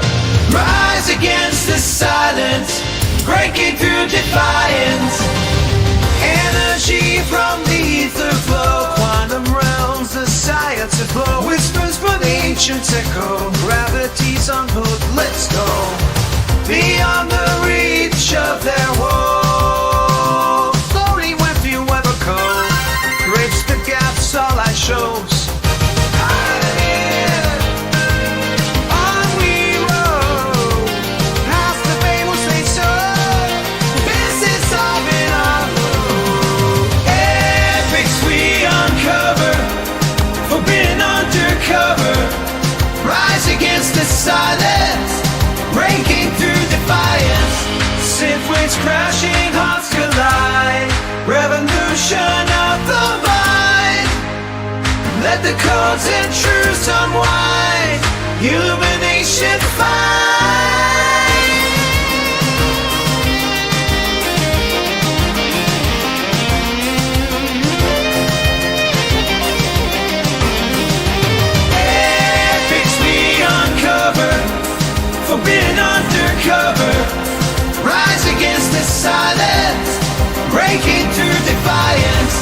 Rise against the silence, breaking through defiance. Energy from the ether flow, quantum realms, the science aglow. Whispers from ancients echo, gravity's unhooked, let's go. Beyond the reach of their woe, slowly went through ever cold, bridge the gaps, all light shows. Pioneer, on we roll, past the famous say so. This is all been on low. Epics we uncover, forbidden undercover. Rise against the silence, breaking through defiance. Synth waves crashing, hearts collide. Revolution of the mind. Let the codes and truths unwind. Illumination find. Epics we uncover, forbidden undercover. Rise against the silence, breaking through defiance.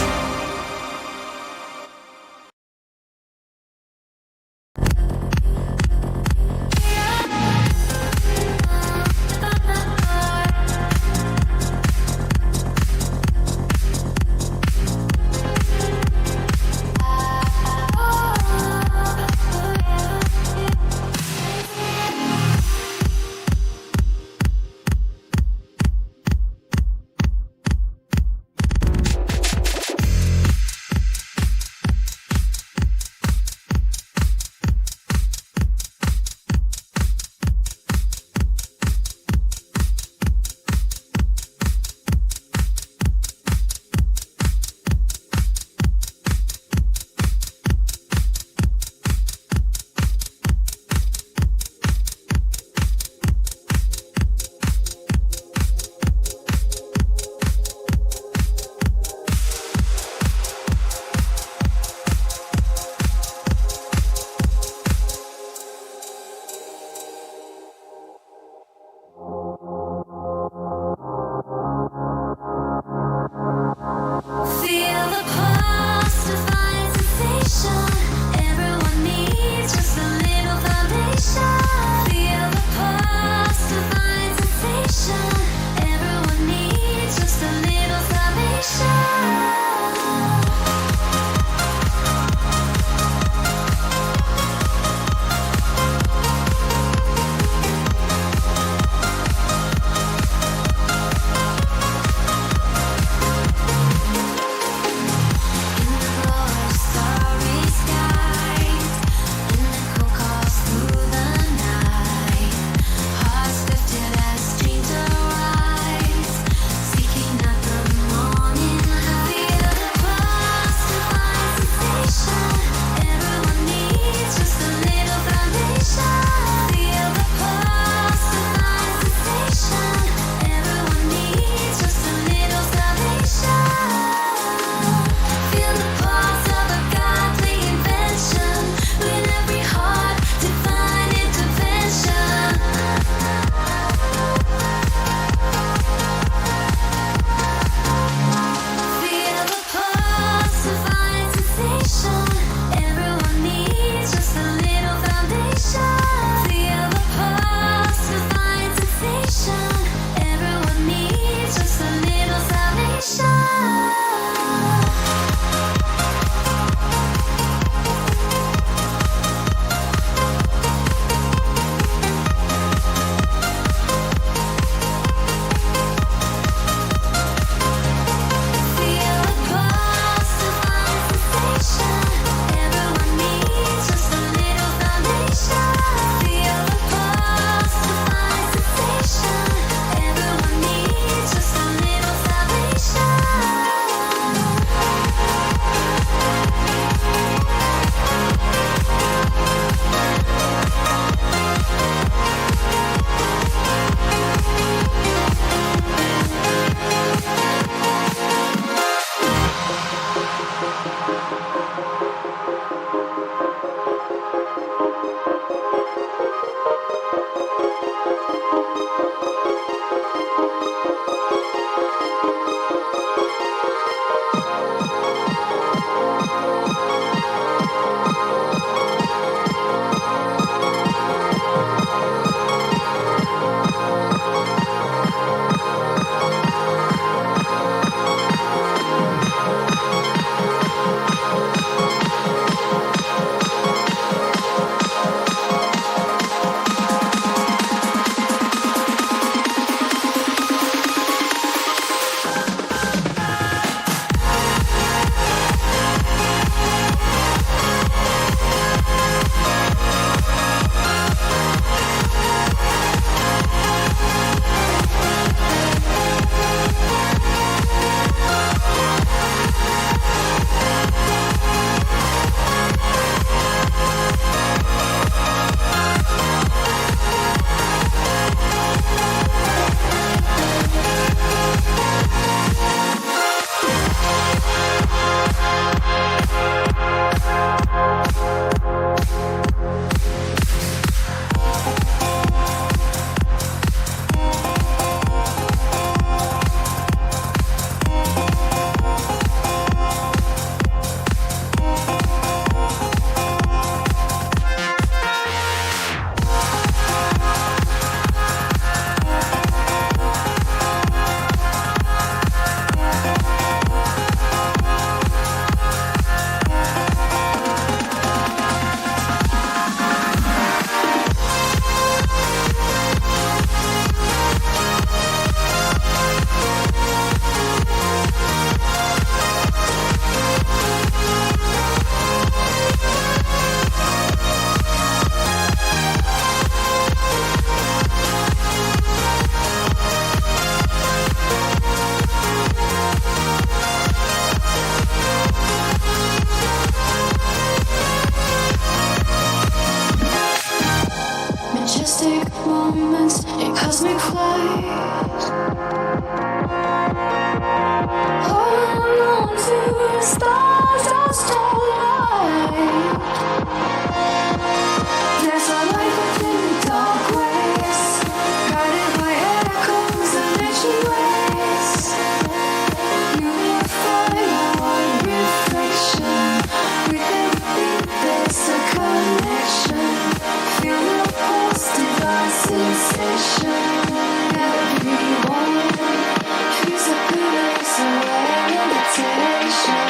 majestic moments in cosmic flight. Holding on to the stars of starlight. There's a light within the dark waves, guided by echoes of ancient ways. Unify our reflection. With everything there's a connection. Feel the pulse, divine sensation. Everyone feels a goodness and meditation.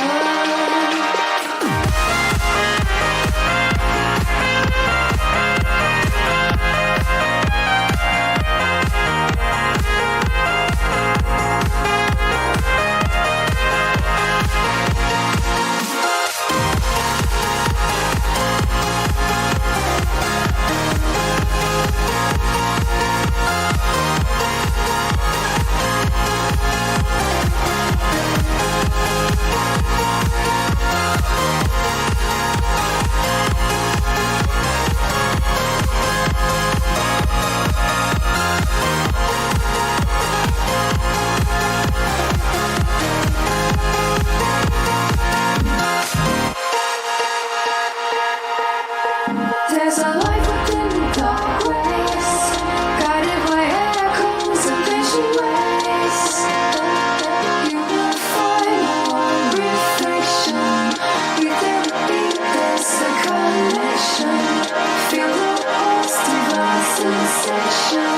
There's a light within the dark waves, guided by echoes of ancient ways. Unify our reflection. With every beat there's a connection. Feel the pulse, divine sensation.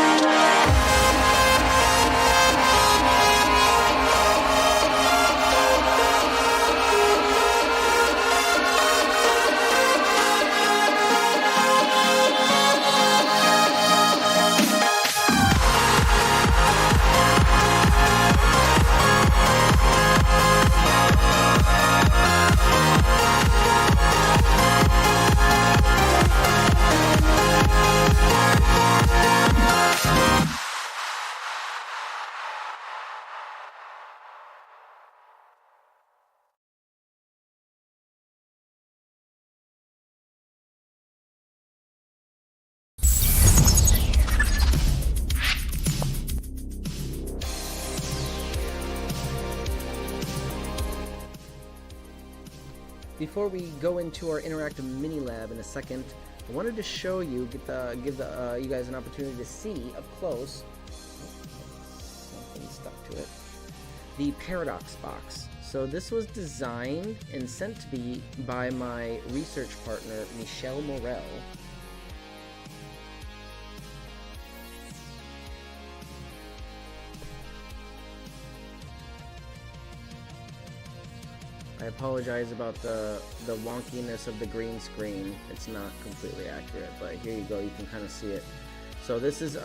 Before we go into our interactive mini lab in a second, I wanted to show you, give you guys an opportunity to see up close. Something stuck to it. The paradox box. So this was designed and sent to me by my research partner Michelle Morel. I apologize about the wonkiness of the green screen. It's not completely accurate, but here you go, you can kind of see it. So this is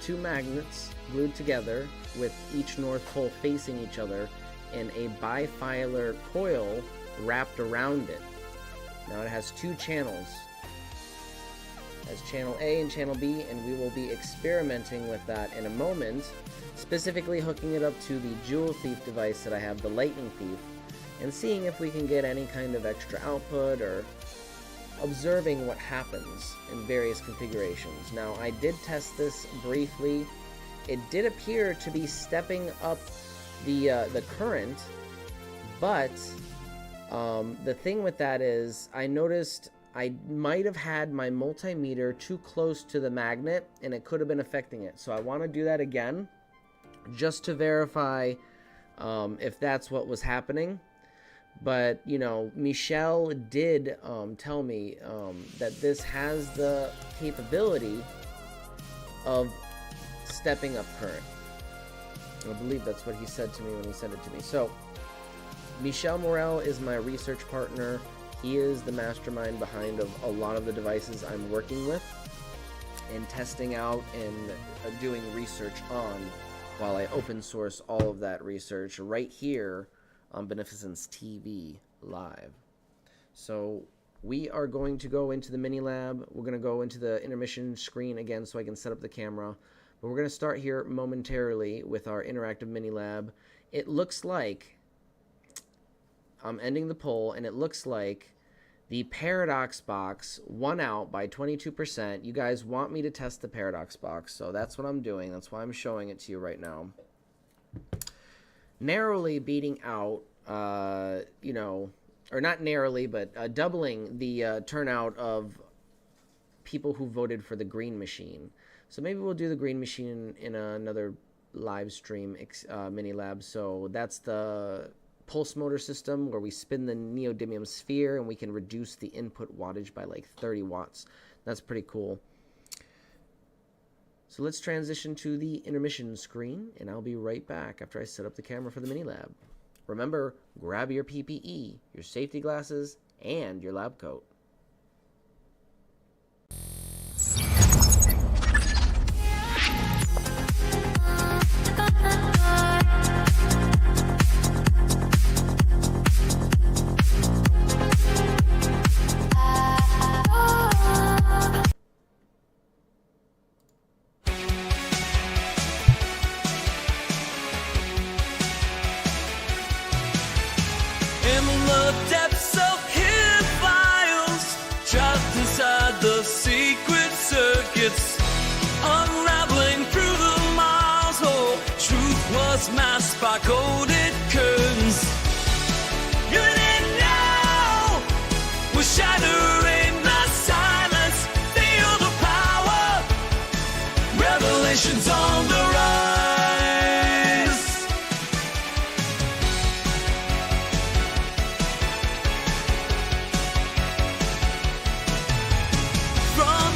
two magnets glued together with each north pole facing each other and a bifilar coil wrapped around it. Now it has two channels. It has channel A and channel B, and we will be experimenting with that in a moment, specifically hooking it up to the Jewel Thief device that I have, the Lightning Thief, and seeing if we can get any kind of extra output or observing what happens in various configurations. Now, I did test this briefly. It did appear to be stepping up the current, but the thing with that is I noticed I might have had my multimeter too close to the magnet and it could have been affecting it. So I want to do that again just to verify if that's what was happening. But, you know, Michelle did tell me that this has the capability of stepping up current. I believe that's what he said to me when he sent it to me. So, Michelle Morel is my research partner. He is the mastermind behind of a lot of the devices I'm working with and testing out and doing research on, while I open source all of that research right here on Beneficence TV live. So we are going to go into the mini lab. We're going to go into the intermission screen again so I can set up the camera. But we're going to start here momentarily with our interactive mini lab. It looks like I'm ending the poll, and it looks like The paradox box won out by 22%. You guys want me to test the paradox box, so that's what I'm doing. That's why I'm showing it to you right now. Narrowly beating out, you know, or not narrowly, but doubling the turnout of people who voted for the green machine. So maybe we'll do the green machine in another live stream mini lab. So that's the pulse motor system where we spin the neodymium sphere and we can reduce the input wattage by like 30 watts. That's pretty cool. So let's transition to the intermission screen, and I'll be right back after I set up the camera for the mini lab. Remember, grab your PPE, your safety glasses, and your lab coat. In the depths of hidden files, trapped inside the secret circuits, unraveling through the miles. Oh, truth was masked by coded curtains. You didn't know, we're shattering the silence. Feel the power, revelations on the rise.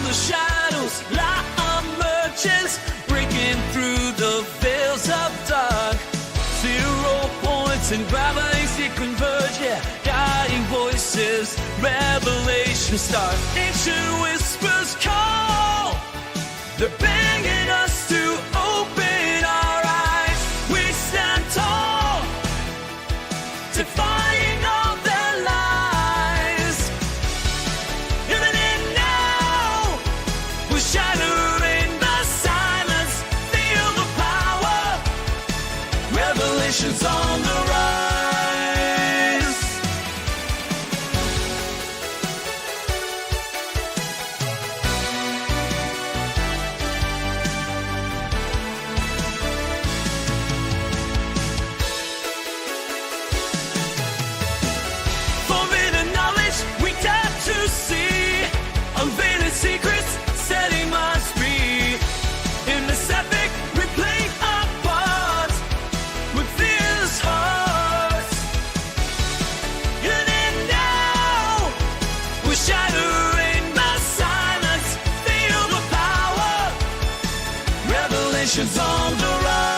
The shadows, light emerges, breaking through the veils of dark. 0 points in gravity converge, yeah. Guiding voices, revelation start. Ancient whispers call, they're begging us to open our eyes. We stand tall, defying all their lies. Even in now, we're shattering the silence. Feel the power, revelations on the rise. Forbidden knowledge we dare to see, unveiling secrets, setting us free. In this epic, we play our part with fierce hearts. You didn't know, we're shattering the silence. Feel the power, revelations on the rise.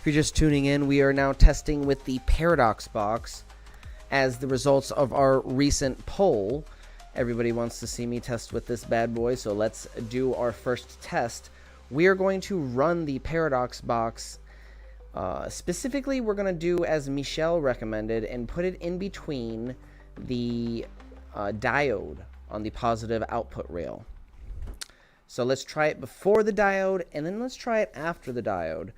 If you're just tuning in, we are now testing with the paradox box as the results of our recent poll. Everybody wants to see me test with this bad boy, so let's do our first test. We are going to run the paradox box. Specifically, we're going to do as Michelle recommended and put it in between the diode on the positive output rail. So let's try it before the diode, and then let's try it after the diode.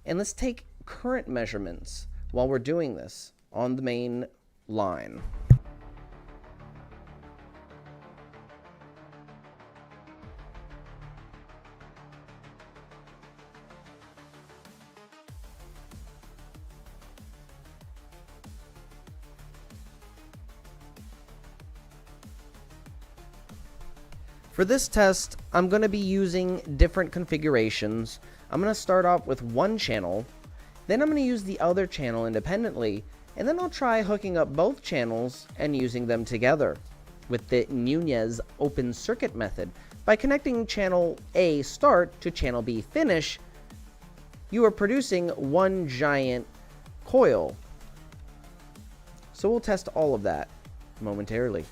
And let's take current measurements while we're doing this on the main line. For this test, I'm going to be using different configurations. I'm going to start off with one channel, then I'm going to use the other channel independently, and then I'll try hooking up both channels and using them together with the Nunez open circuit method. By connecting channel A start to channel B finish, you are producing one giant coil. So we'll test all of that momentarily.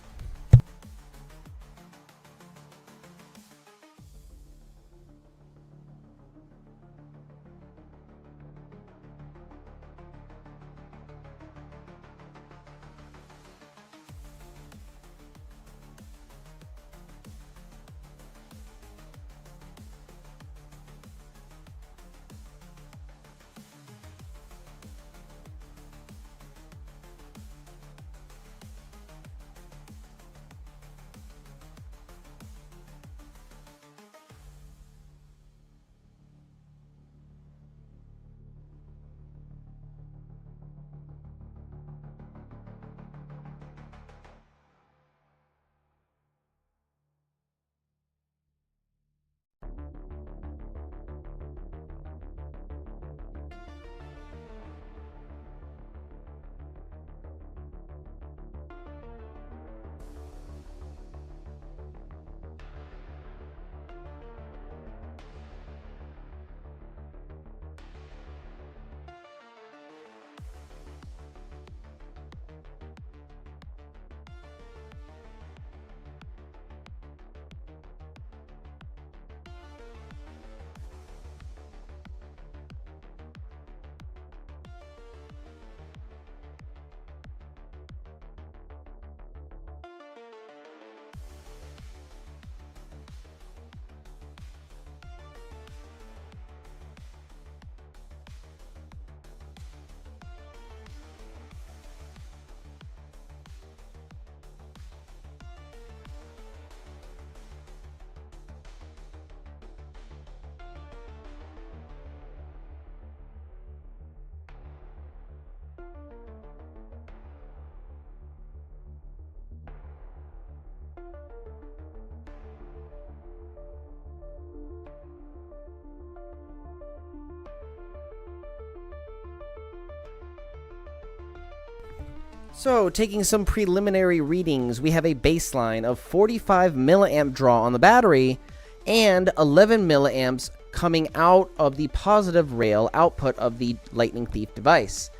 So, taking some preliminary readings, we have a baseline of 45 milliamp draw on the battery and 11 milliamps coming out of the positive rail output of the Lightning Thief device.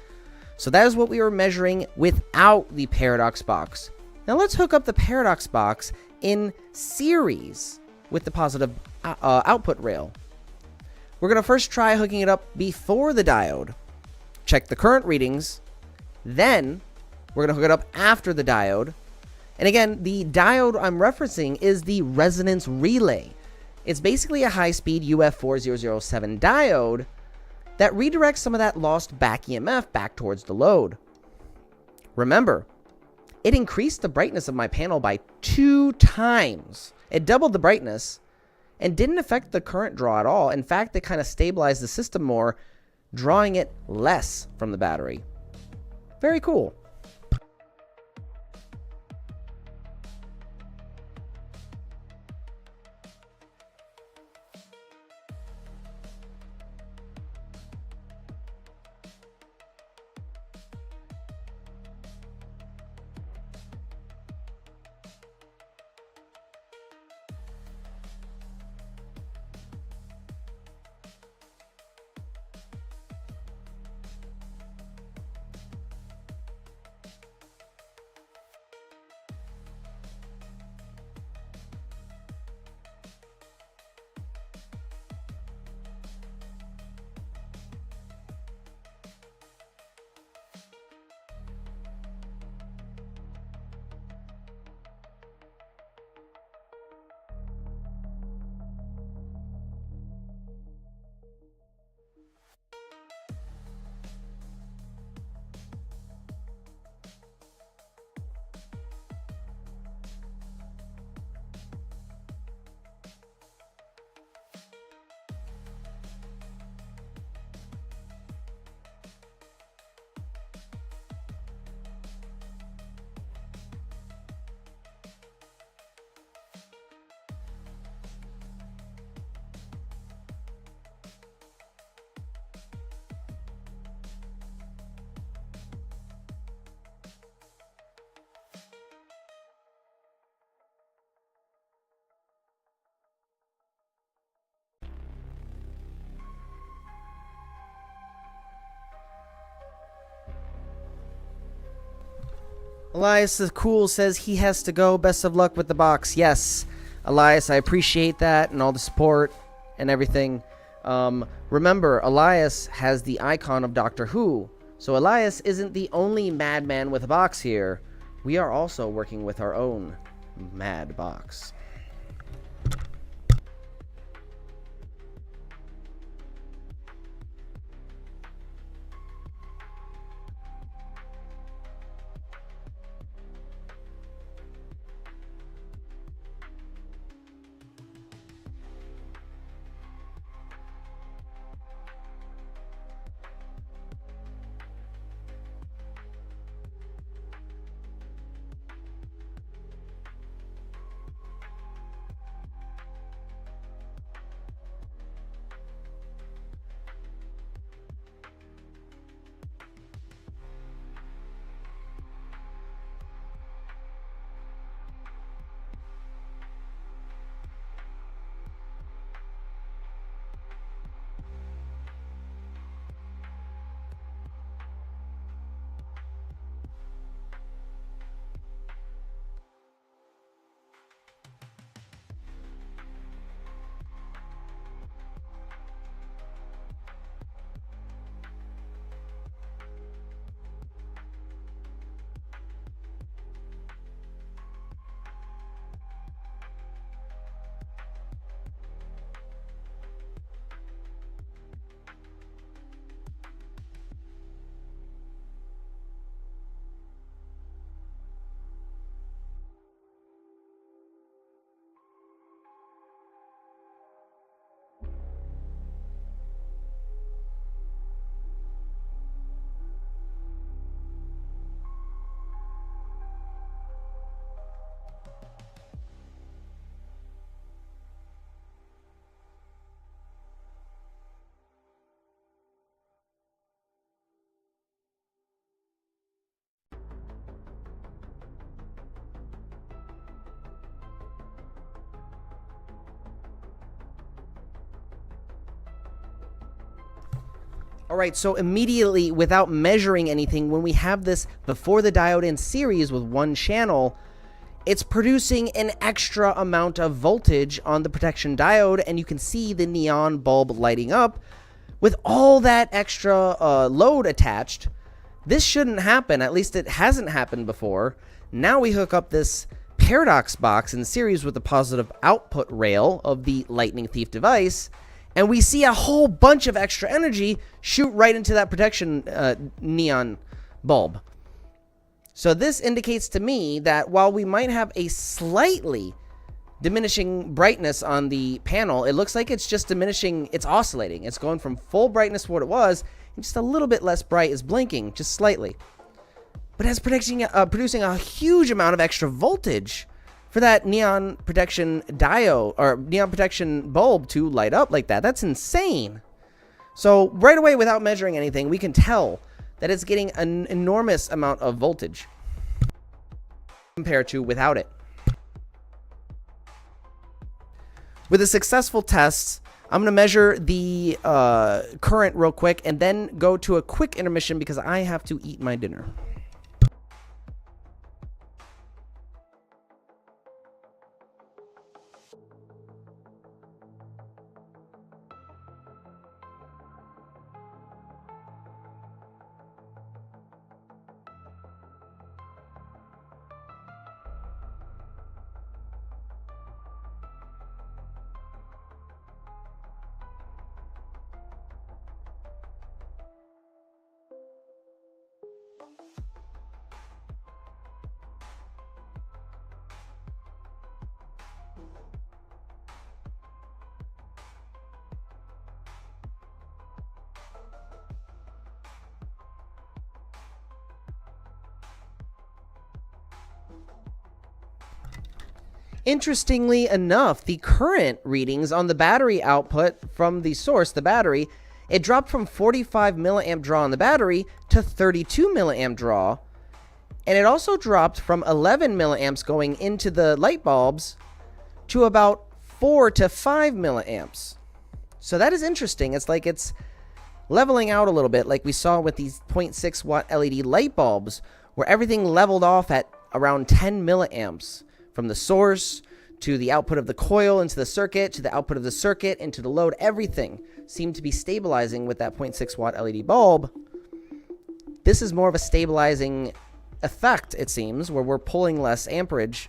So that is what we were measuring without the paradox box. Now let's hook up the paradox box in series with the positive output rail. We're going to first try hooking it up before the diode, check the current readings, then we're going to hook it up after the diode. And again, the diode I'm referencing is the resonance relay. It's basically a high-speed UF4007 diode that redirects some of that lost back EMF back towards the load. Remember, it increased the brightness of my panel by 2 times. It doubled the brightness and didn't affect the current draw at all. In fact, it kind of stabilized the system more, drawing it less from the battery. Very cool. Elias the Cool says he has to go. Best of luck with the box. Yes, Elias, I appreciate that and all the support and everything. Remember, Elias has the icon of Doctor Who. So Elias isn't the only madman with a box here. We are also working with our own mad box. Alright, so immediately, without measuring anything, when we have this before the diode in series with one channel, it's producing an extra amount of voltage on the protection diode, and you can see the neon bulb lighting up. With all that extra load attached, this shouldn't happen, at least it hasn't happened before. Now we hook up this paradox box in series with the positive output rail of the Lightning Thief device, and we see a whole bunch of extra energy shoot right into that protection neon bulb. So this indicates to me that while we might have a slightly diminishing brightness on the panel, it looks like it's just diminishing, it's oscillating. It's going from full brightness to what it was, and just a little bit less bright is blinking, just slightly. But it's producing a huge amount of extra voltage for that neon protection diode, or neon protection bulb to light up like that. That's insane. So right away, without measuring anything, we can tell that it's getting an enormous amount of voltage compared to without it. With a successful test, I'm going to measure the current real quick and then go to a quick intermission because I have to eat my dinner. Interestingly enough, the current readings on the battery output from the source, the battery, it dropped from 45 milliamp draw on the battery to 32 milliamp draw. And it also dropped from 11 milliamps going into the light bulbs to about 4 to 5 milliamps. So that is interesting. It's like it's leveling out a little bit like we saw with these 0.6 watt LED light bulbs, where everything leveled off at around 10 milliamps from the source to the output of the coil into the circuit to the output of the circuit into the load. Everything seemed to be stabilizing with that 0.6 watt LED bulb. This is more of a stabilizing effect, it seems, where we're pulling less amperage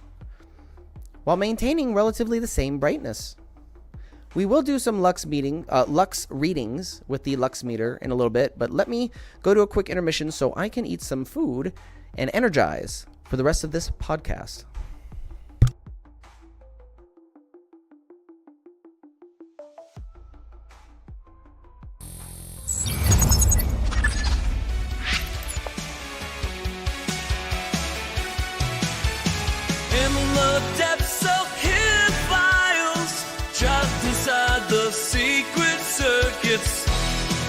while maintaining relatively the same brightness. We will do some lux readings with the lux meter in a little bit, but let me go to a quick intermission so I can eat some food and energize for the rest of this podcast. In the depths of hidden files, trapped inside the secret circuits,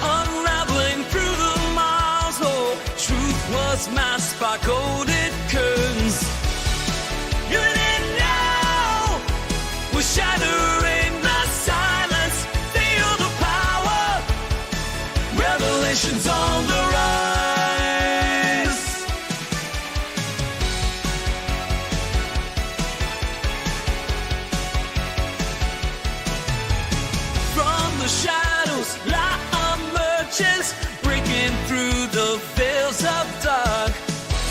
unraveling through the miles. Oh, truth was masked by golden curtains. In it now, we're shattering the silence. Feel the power. Revelations on the rise. The shadows, light emerges, breaking through the veils of dark.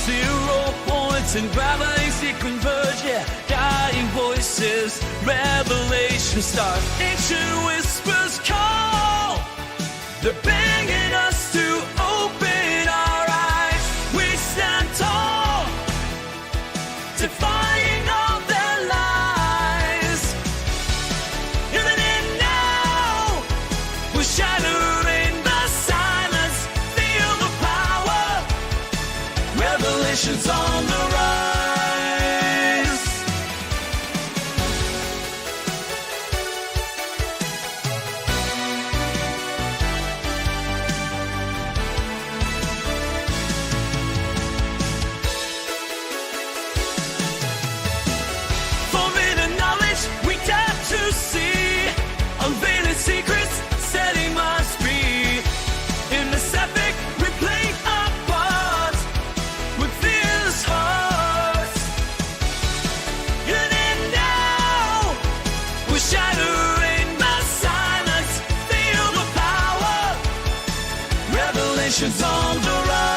0 points and gravities they converge, yeah. Dying voices, revelation start. Ancient whispers call, they're begging us to open our eyes. We stand tall, defying all their lies. Even in now, we're shattering the silence. Feel the power. Revelations on the rise. Forbidden knowledge we dare to see. Unveiling secrets, setting us free. In this epic, we play our part with fierce hearts. In it now, we're shattering the silence. Feel the power. Revelations on the rise.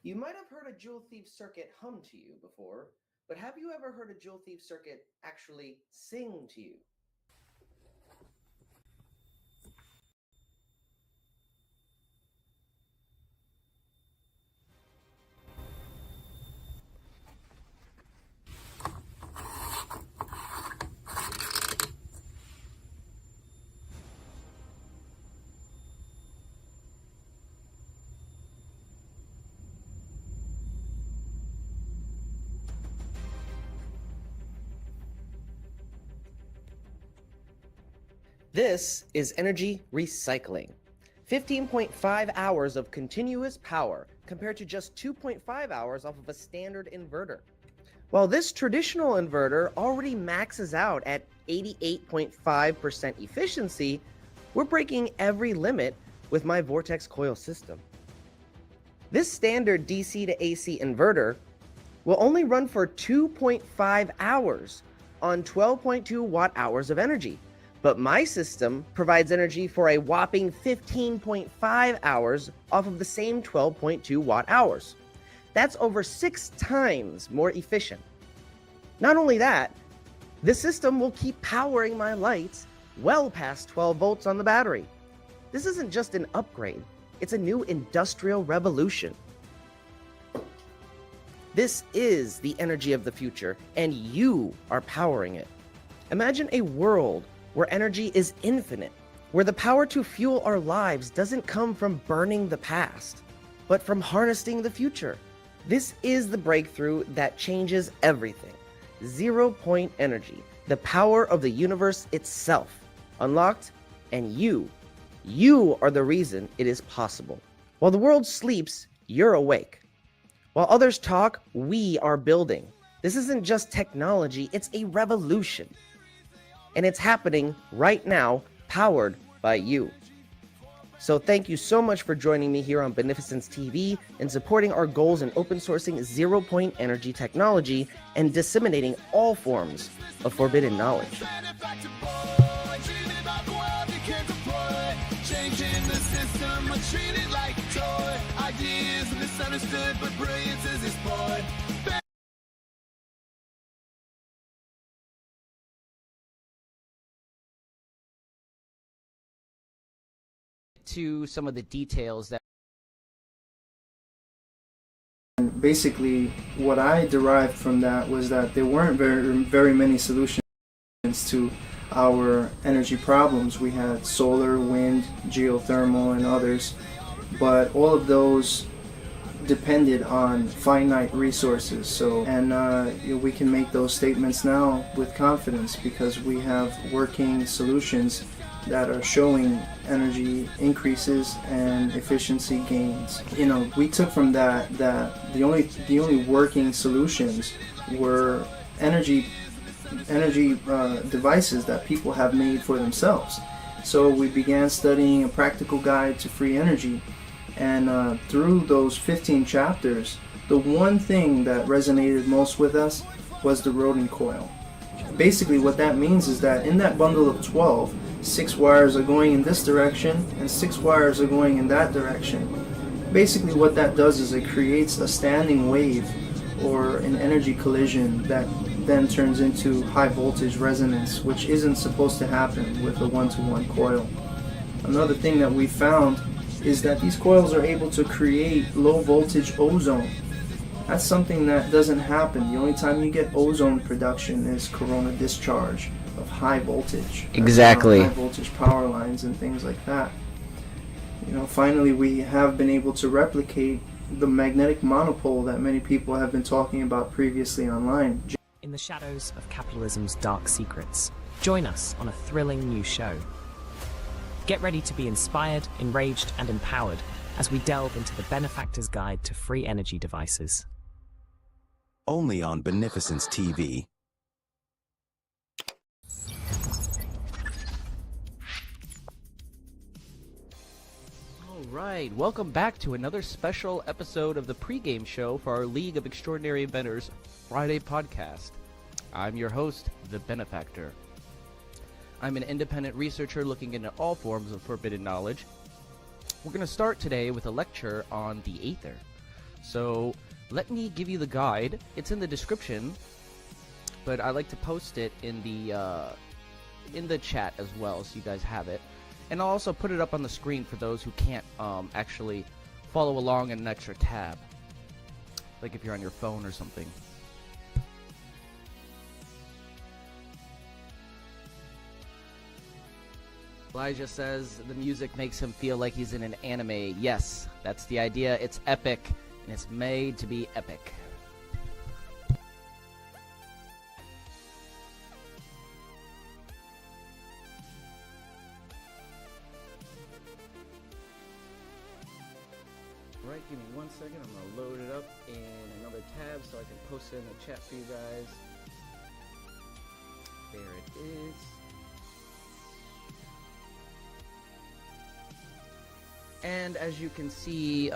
You might have heard a jewel thief circuit hum to you before, but have you ever heard a jewel thief circuit actually sing to you? This is energy recycling. 15.5 hours of continuous power compared to just 2.5 hours off of a standard inverter. While this traditional inverter already maxes out at 88.5% efficiency, we're breaking every limit with my Vortex coil system. This standard DC to AC inverter will only run for 2.5 hours on 12.2 watt hours of energy. But my system provides energy for a whopping 15.5 hours off of the same 12.2 watt hours. That's over 6 times more efficient. Not only that, the system will keep powering my lights well past 12 volts on the battery. This isn't just an upgrade, it's a new industrial revolution. This is the energy of the future, and you are powering it. Imagine a world where energy is infinite, where the power to fuel our lives doesn't come from burning the past, but from harnessing the future. This is the breakthrough that changes everything. 0-point energy, the power of the universe itself, unlocked, and you are the reason it is possible. While the world sleeps, you're awake. While others talk, we are building. This isn't just technology, it's a revolution. And it's happening right now, powered by you. So thank you so much for joining me here on Beneficence TV and supporting our goals in open sourcing 0-point energy technology and disseminating all forms of forbidden knowledge. Changing the system, we're treated like a toy. Ideas misunderstood, but brilliance is explored. To some of the details that basically what I derived from that was that there weren't very many solutions to our energy problems. We had solar, wind, geothermal, and others, but all of those depended on finite resources. So, and we can make those statements now with confidence because we have working solutions that are showing energy increases and efficiency gains. You know, we took from that the only working solutions were energy devices that people have made for themselves. So we began studying a practical guide to free energy, and through those 15 chapters, the one thing that resonated most with us was the rodent coil. Basically what that means is that in that bundle of 12, 6 wires are going in this direction and 6 wires are going in that direction. Basically what that does is it creates a standing wave or an energy collision that then turns into high voltage resonance, which isn't supposed to happen with a one-to-one coil. Another thing that we found is that these coils are able to create low voltage ozone. That's something that doesn't happen. The only time you get ozone production is corona discharge of high voltage. Exactly. High voltage power lines and things like that. You know, finally we have been able to replicate the magnetic monopole that many people have been talking about previously online. In the shadows of capitalism's dark secrets, join us on a thrilling new show. Get ready to be inspired, enraged, and empowered as we delve into the Benefactor's Guide to Free Energy Devices. Only on Beneficence TV. Alright, welcome back to another special episode of the pregame show for our League of Extraordinary Inventors Friday podcast. I'm your host, the Benefactor. I'm an independent researcher looking into all forms of forbidden knowledge. We're going to start today with a lecture on the Aether. So let me give you the guide. It's in the description, but I like to post it in the chat as well, so you guys have it. And I'll also put it up on the screen for those who can't actually follow along in an extra tab, like if you're on your phone or something. Elijah says the music makes him feel like he's in an anime. Yes, that's the idea. It's epic, and it's made to be epic. Right, give me 1 second. I'm going to load it up in another tab so I can post it in the chat for you guys. There it is. And as you can see, in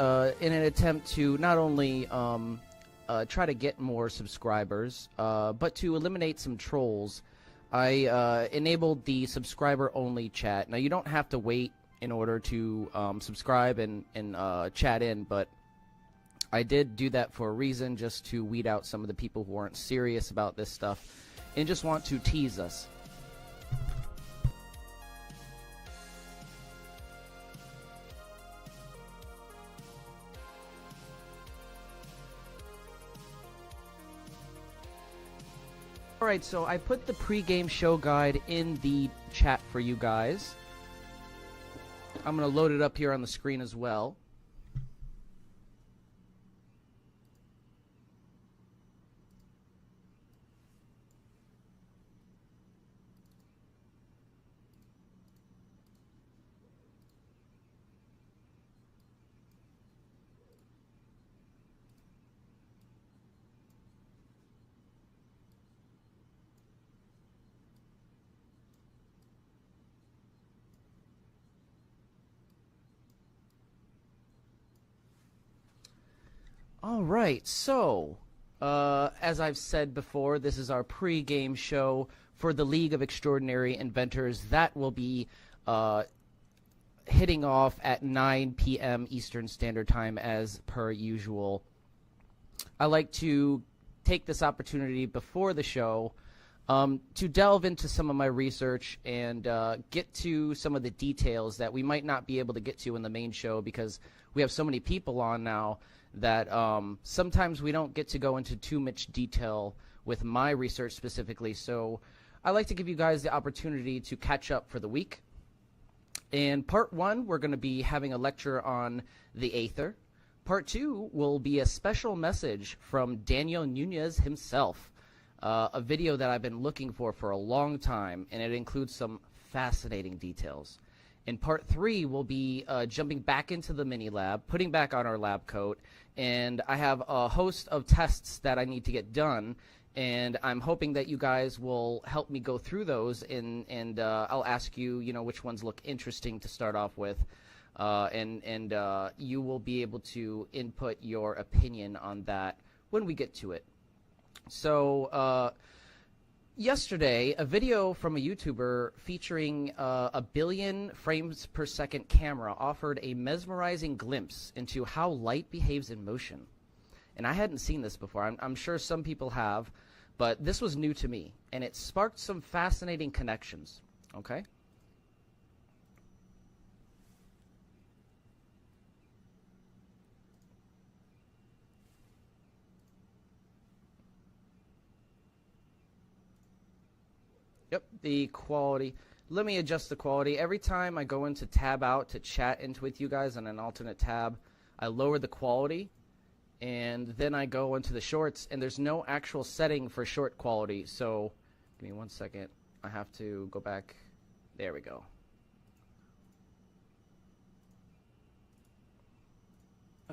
an attempt to not only try to get more subscribers, but to eliminate some trolls, I enabled the subscriber-only chat. Now, you don't have to wait in order to subscribe and chat in, but I did do that for a reason, just to weed out some of the people who aren't serious about this stuff and just want to tease us. Alright, so I put the pregame show guide in the chat for you guys. I'm going to load it up here on the screen as well. All right, so as I've said before, this is our pre-game show for the League of Extraordinary Inventors. That will be hitting off at 9 p.m. Eastern Standard Time as per usual. I like to take this opportunity before the show to delve into some of my research and get to some of the details that we might not be able to get to in the main show because we have so many people on now that sometimes we don't get to go into too much detail with my research specifically. So I like to give you guys the opportunity to catch up for the week. In part 1, we're going to be having a lecture on the Aether. Part 2 will be a special message from Daniel Nunez himself, a video that I've been looking for a long time, and it includes some fascinating details. In part 3, we'll be jumping back into the mini lab, putting back on our lab coat, and I have a host of tests that I need to get done, and I'm hoping that you guys will help me go through those, and I'll ask you, which ones look interesting to start off with, and you will be able to input your opinion on that when we get to it. So yesterday, a video from a YouTuber featuring a billion frames per second camera offered a mesmerizing glimpse into how light behaves in motion. And I hadn't seen this before. I'm sure some people have, but this was new to me, and it sparked some fascinating connections. Okay? Yep, the quality. Let me adjust the quality. Every time I go into tab out to chat with you guys on an alternate tab, I lower the quality, and then I go into the shorts, and there's no actual setting for short quality. So give me 1 second. I have to go back. There we go.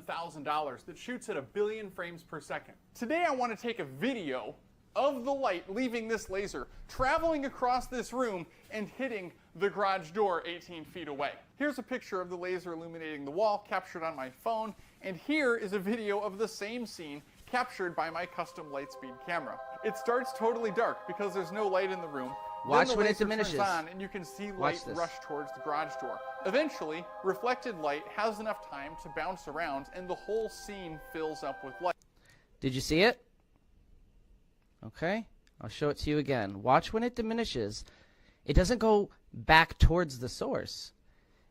$1,000 that shoots at 1 billion frames per second. Today I want to take a video of the light leaving this laser, traveling across this room and hitting the garage door 18 feet away. Here's a picture of the laser illuminating the wall captured on my phone, and here is a video of the same scene captured by my custom Lightspeed camera. It starts totally dark because there's no light in the room. Watch then the when it laser diminishes. turns on and you can see light rush towards the garage door. Eventually, reflected light has enough time to bounce around and the whole scene fills up with light. Did you see it? Okay, I'll show it to you again. Watch when it diminishes. It doesn't go back towards the source.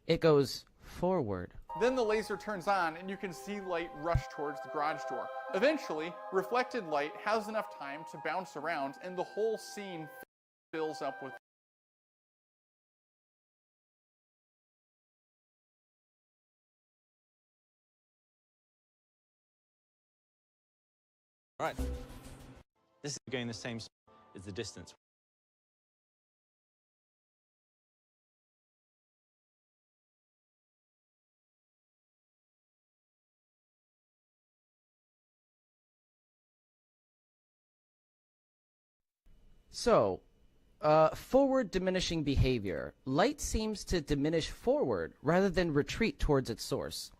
It goes forward. Then the laser turns on and you can see light rush towards the garage door. Eventually, reflected light has enough time to bounce around and the whole scene fills up with All right. This is going the same as the distance. So, forward diminishing behavior. Light seems to diminish forward rather than retreat towards its source.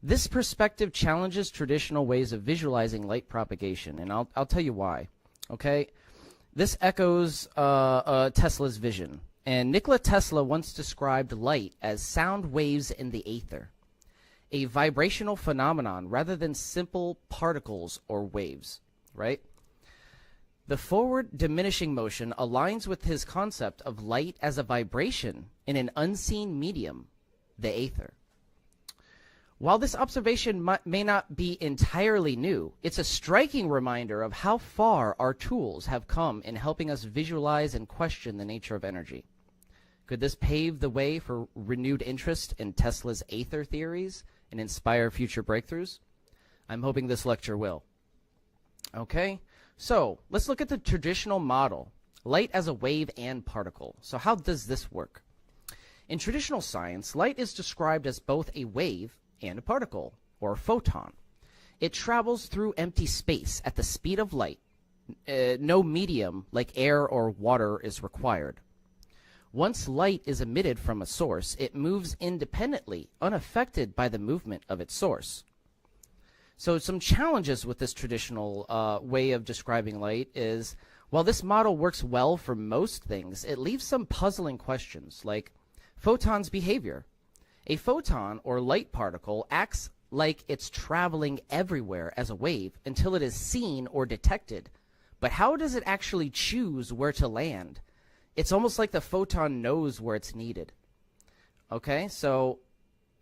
This perspective challenges traditional ways of visualizing light propagation, and I'll tell you why. Okay, this echoes Tesla's vision, and Nikola Tesla once described light as sound waves in the aether, a vibrational phenomenon rather than simple particles or waves, right? The forward diminishing motion aligns with his concept of light as a vibration in an unseen medium, the aether. While this observation may not be entirely new, it's a striking reminder of how far our tools have come in helping us visualize and question the nature of energy. Could this pave the way for renewed interest in Tesla's Aether theories and inspire future breakthroughs? I'm hoping this lecture will. Okay, so let's look at the traditional model, light as a wave and particle. So how does this work? In traditional science, light is described as both a wave and a particle, or a photon. It travels through empty space at the speed of light. No medium, like air or water, is required. Once light is emitted from a source, it moves independently, unaffected by the movement of its source. So some challenges with this traditional way of describing light is, while this model works well for most things, it leaves some puzzling questions, like photons' behavior. A photon, or light particle, acts like it's traveling everywhere as a wave until it is seen or detected. But how does it actually choose where to land? It's almost like the photon knows where it's needed. Okay, so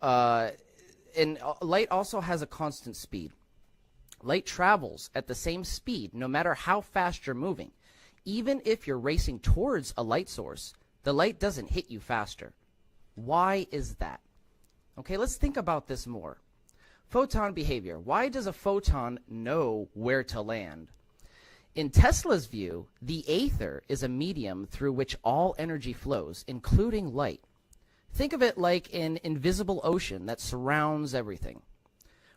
and light also has a constant speed. Light travels at the same speed no matter how fast you're moving. Even if you're racing towards a light source, the light doesn't hit you faster. Why is that? Okay, let's think about this more. Photon behavior. Why does a photon know where to land? In Tesla's view, the Aether is a medium through which all energy flows, including light. Think of it like an invisible ocean that surrounds everything.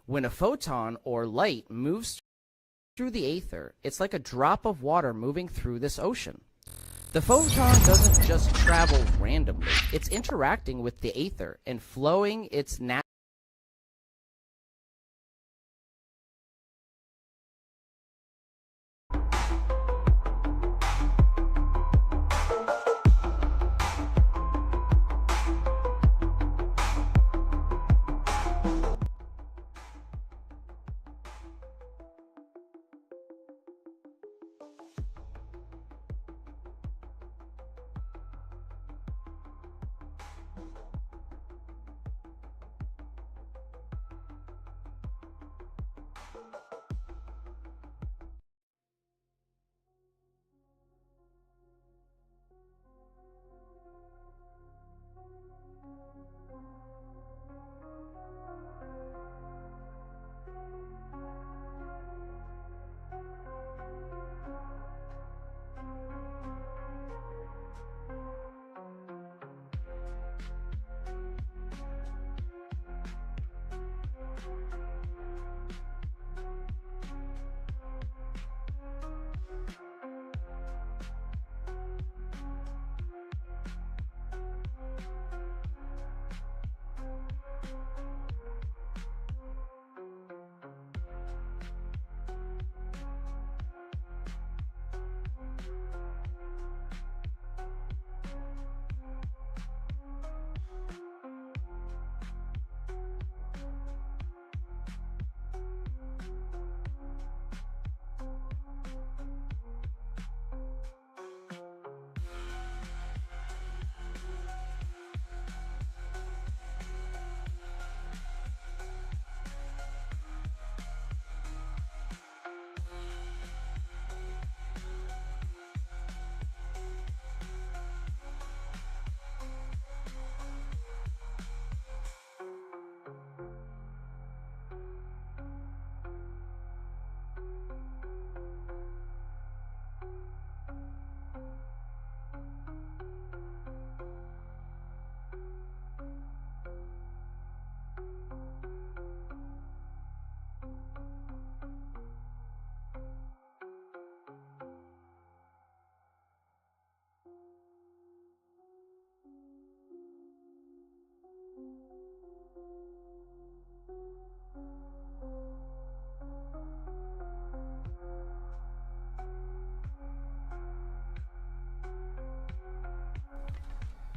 When a photon or light moves through the Aether, it's like a drop of water moving through this ocean. The photon doesn't just travel randomly. It's interacting with the Aether and flowing its natural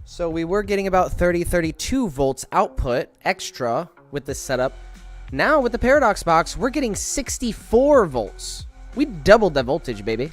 So we were getting about 32 volts output extra with this setup. Now with the Paradox box, we're getting 64 volts. We doubled that voltage, baby.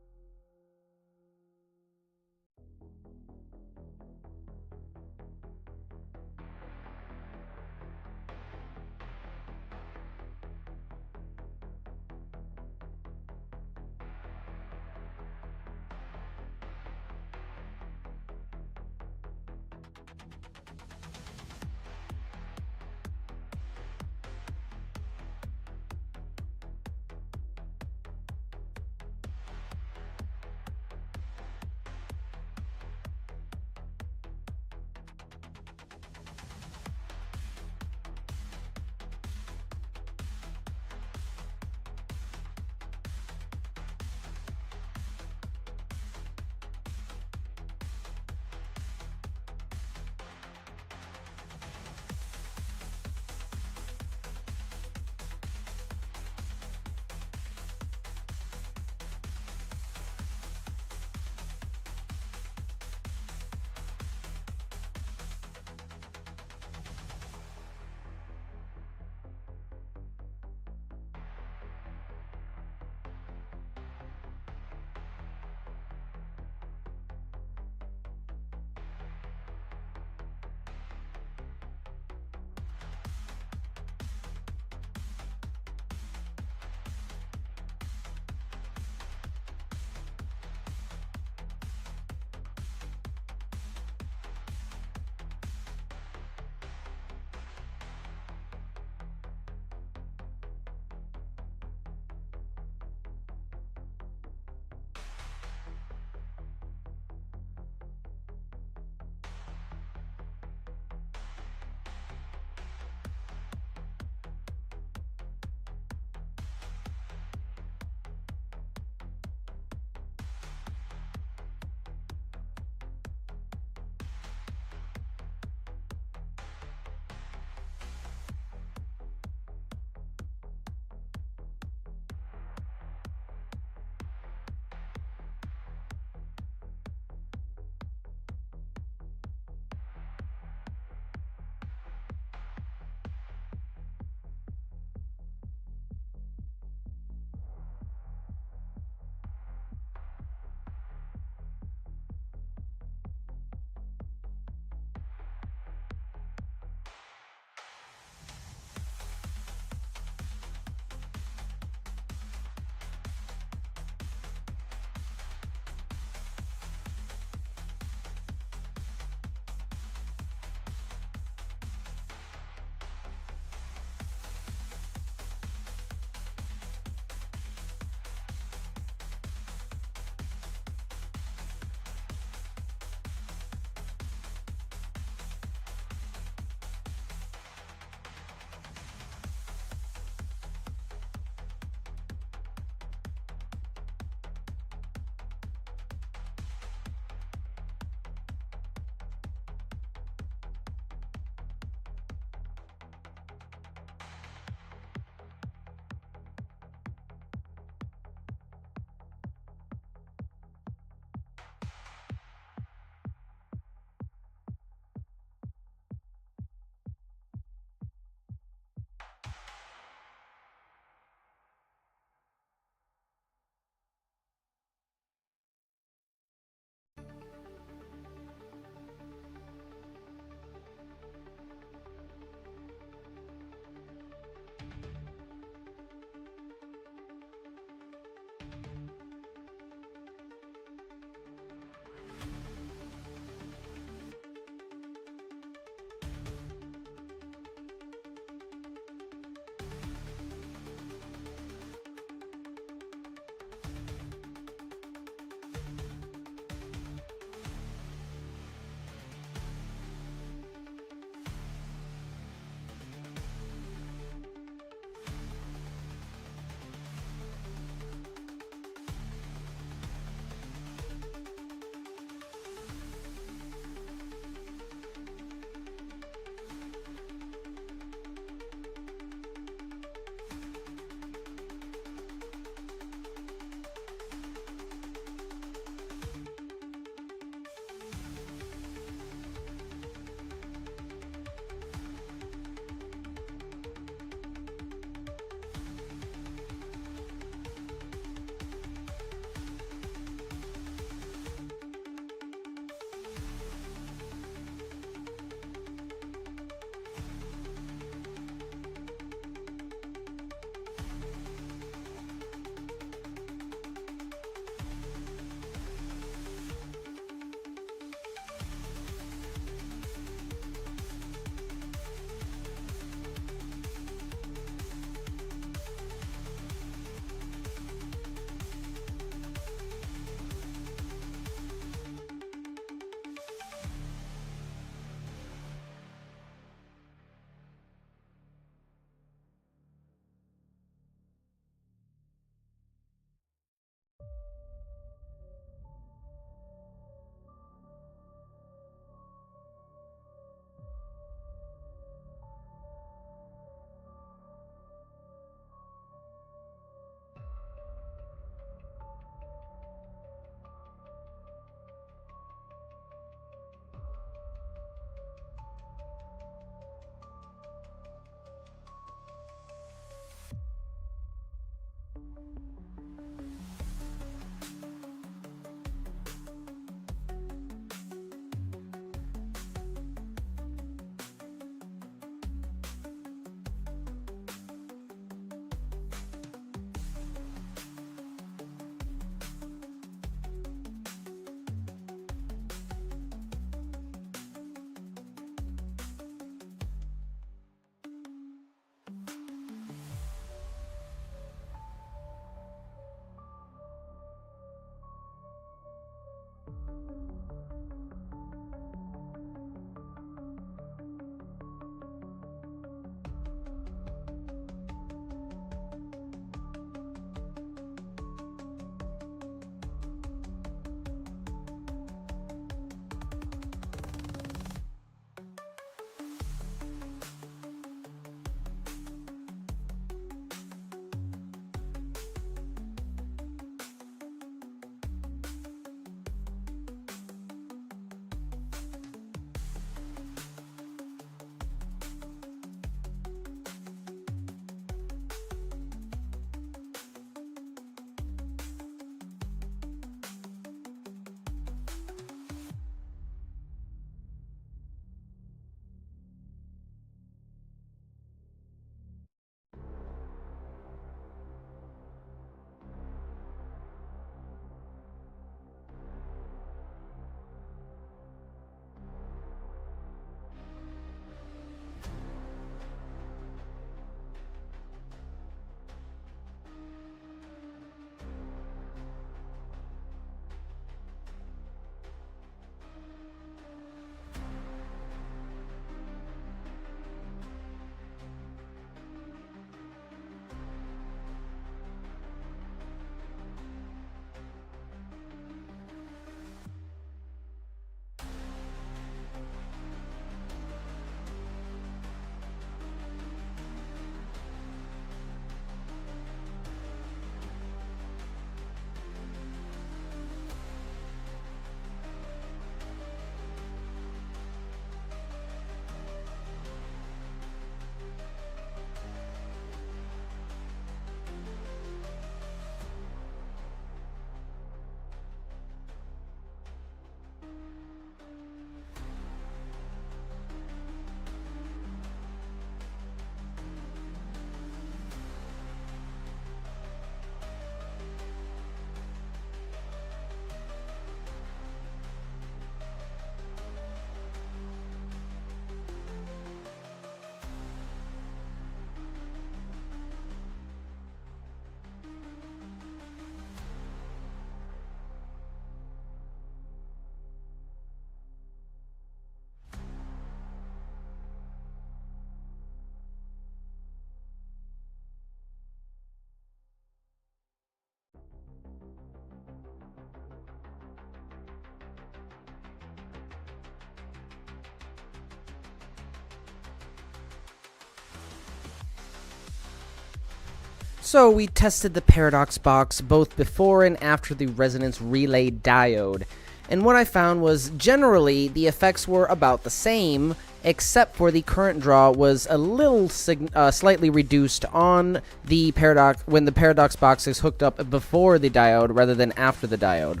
So we tested the paradox box both before and after the resonance relay diode, and what I found was generally the effects were about the same, except for the current draw was a little slightly reduced on the paradox when the paradox box is hooked up before the diode rather than after the diode.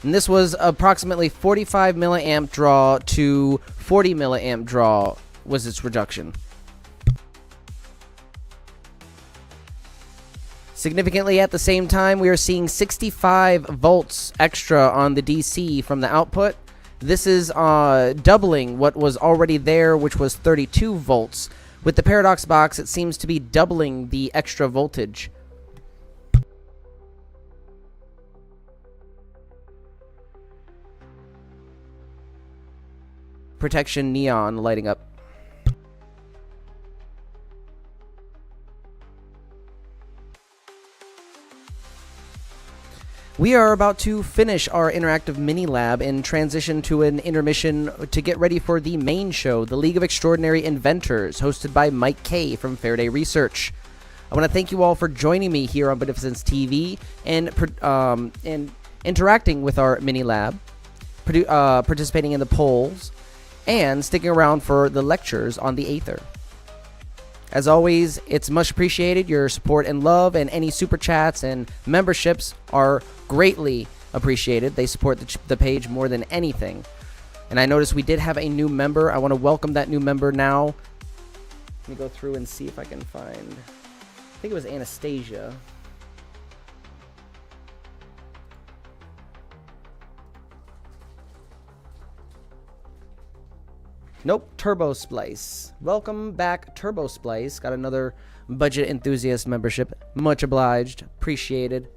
And this was approximately 45 milliamp draw to 40 milliamp draw was its reduction. Significantly at the same time, we are seeing 65 volts extra on the DC from the output. This is doubling what was already there, which was 32 volts. With the paradox box, it seems to be doubling the extra voltage. Protection neon lighting up. We are about to finish our interactive mini lab and transition to an intermission to get ready for the main show, the League of Extraordinary Inventors, hosted by Mike K from Faraday Research. I want to thank you all for joining me here on Beneficence TV and interacting with our mini lab, participating in the polls, and sticking around for the lectures on the Aether. As always, it's much appreciated, your support and love, and any super chats and memberships are greatly appreciated. They support the page more than anything. And I noticed we did have a new member. I want to welcome that new member now. Let me go through and see if I can find... I think it was Anastasia. Nope, Turbo Splice. Welcome back, Turbo Splice. Got another budget enthusiast membership. Much obliged. Appreciated.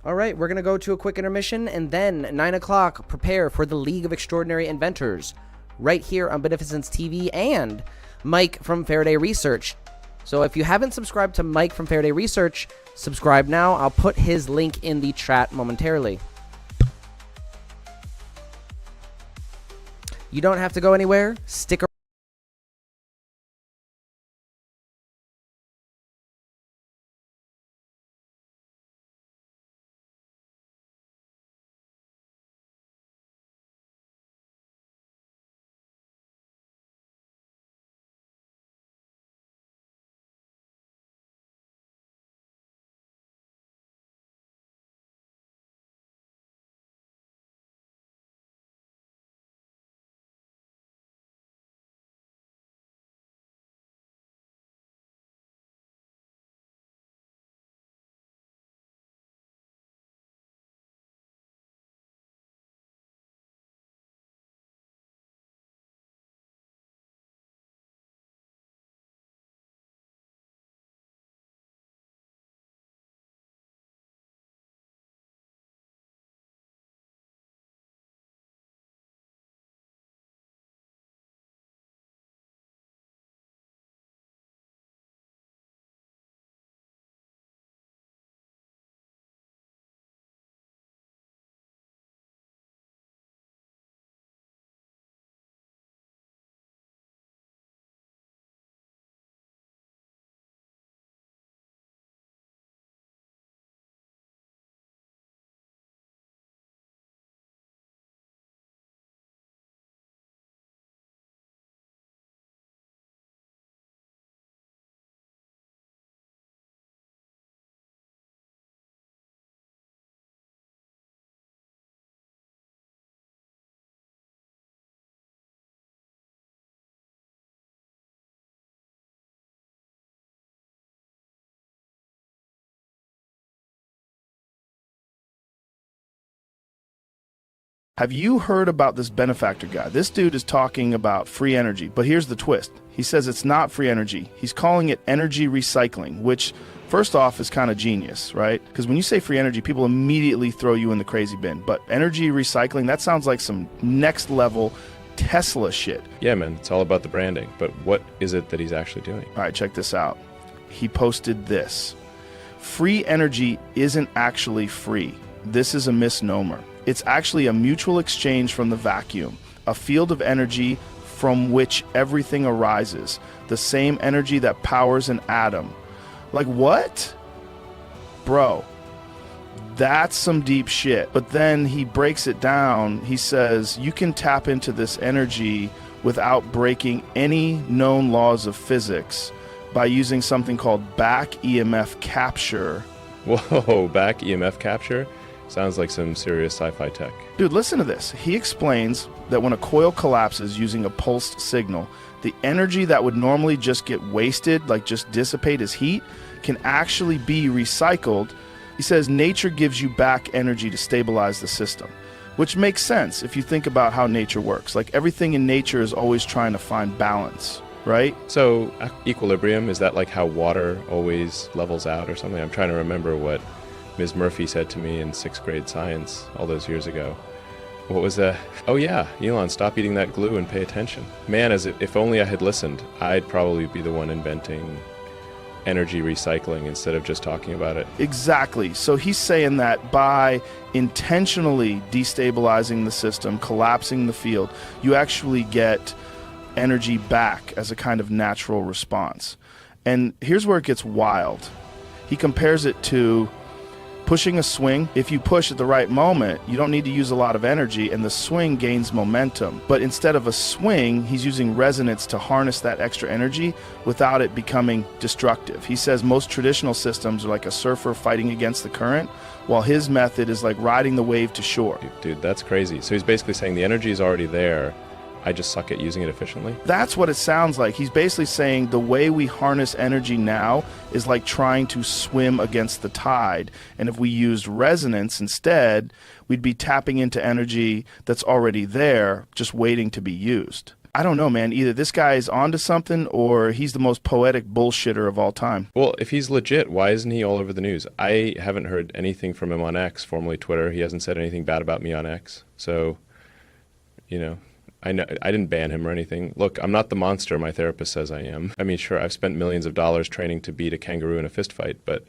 Alright, we're going to go to a quick intermission, and then 9 o'clock, prepare for the League of Extraordinary Inventors. Right here on Beneficence TV and Mike from Faraday Research. So if you haven't subscribed to Mike from Faraday Research, subscribe now. I'll put his link in the chat momentarily. You don't have to go anywhere. Stick around. Have you heard about this Benefactor guy? This dude is talking about free energy, but here's the twist. He says it's not free energy. He's calling it energy recycling, which first off is kind of genius, right? Because when you say free energy, people immediately throw you in the crazy bin. But energy recycling, that sounds like some next level Tesla shit. Yeah, man, it's all about the branding. But what is it that he's actually doing? All right, check this out. He posted this. Free energy isn't actually free. This is a misnomer. It's actually a mutual exchange from the vacuum, a field of energy from which everything arises, the same energy that powers an atom. Like, what? Bro, that's some deep shit. But then he breaks it down. He says, you can tap into this energy without breaking any known laws of physics by using something called back EMF capture. Whoa, back EMF capture? Sounds like some serious sci-fi tech. Dude, listen to this. He explains that when a coil collapses using a pulsed signal, the energy that would normally just get wasted, like just dissipate as heat, can actually be recycled. He says nature gives you back energy to stabilize the system, which makes sense if you think about how nature works. Like everything in nature is always trying to find balance, right? So equilibrium, is that like how water always levels out or something? I'm trying to remember what Ms. Murphy said to me in 6th grade science all those years ago. What was that? Oh yeah, Elon, stop eating that glue and pay attention. Man, if only I had listened, I'd probably be the one inventing energy recycling instead of just talking about it. Exactly. So he's saying that by intentionally destabilizing the system, collapsing the field, you actually get energy back as a kind of natural response. And here's where it gets wild. He compares it to pushing a swing. If you push at the right moment, you don't need to use a lot of energy and the swing gains momentum. But instead of a swing, he's using resonance to harness that extra energy without it becoming destructive. He says most traditional systems are like a surfer fighting against the current, while his method is like riding the wave to shore. Dude, that's crazy. So he's basically saying the energy is already there. I just suck at using it efficiently? That's what it sounds like. He's basically saying the way we harness energy now is like trying to swim against the tide. And if we used resonance instead, we'd be tapping into energy that's already there, just waiting to be used. I don't know, man. Either this guy is onto something or he's the most poetic bullshitter of all time. Well, if he's legit, why isn't he all over the news? I haven't heard anything from him on X, formerly Twitter. He hasn't said anything bad about me on X. So, you know, I didn't ban him or anything. Look, I'm not the monster my therapist says I am. I mean, sure, I've spent millions of dollars training to beat a kangaroo in a fist fight, but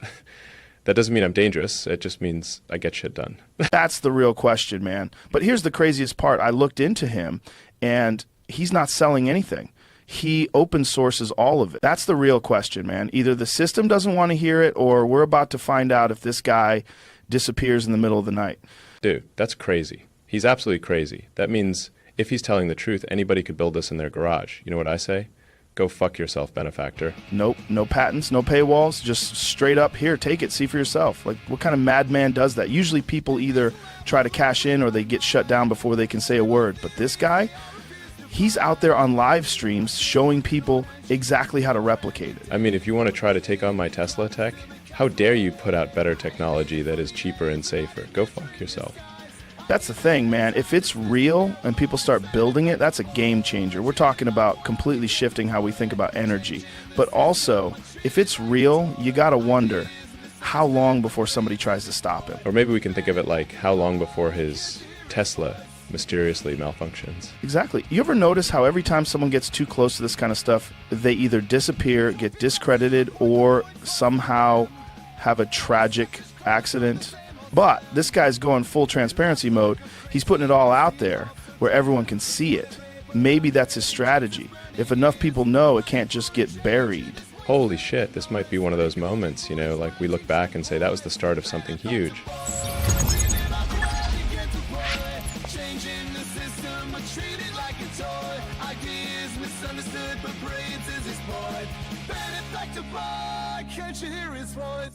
that doesn't mean I'm dangerous. It just means I get shit done. That's the real question, man. But here's the craziest part. I looked into him, and he's not selling anything. He open sources all of it. That's the real question, man. Either the system doesn't want to hear it, or we're about to find out if this guy disappears in the middle of the night. Dude, that's crazy. He's absolutely crazy. That means if he's telling the truth, anybody could build this in their garage. You know what I say? Go fuck yourself, Benefactor. Nope, no patents, no paywalls, just straight up, here, take it, see for yourself. Like, what kind of madman does that? Usually people either try to cash in or they get shut down before they can say a word. But this guy, he's out there on live streams showing people exactly how to replicate it. I mean, if you want to try to take on my Tesla tech, how dare you put out better technology that is cheaper and safer? Go fuck yourself. That's the thing, man. If it's real and people start building it, that's a game changer. We're talking about completely shifting how we think about energy. But also, if it's real, you got to wonder how long before somebody tries to stop him. Or maybe we can think of it like how long before his Tesla mysteriously malfunctions. Exactly. You ever notice how every time someone gets too close to this kind of stuff, they either disappear, get discredited, or somehow have a tragic accident? But this guy's going full transparency mode. He's putting it all out there where everyone can see it. Maybe that's his strategy. If enough people know, it can't just get buried. Holy shit, this might be one of those moments, you know, like we look back and say that was the start of something huge. Can't you hear his voice?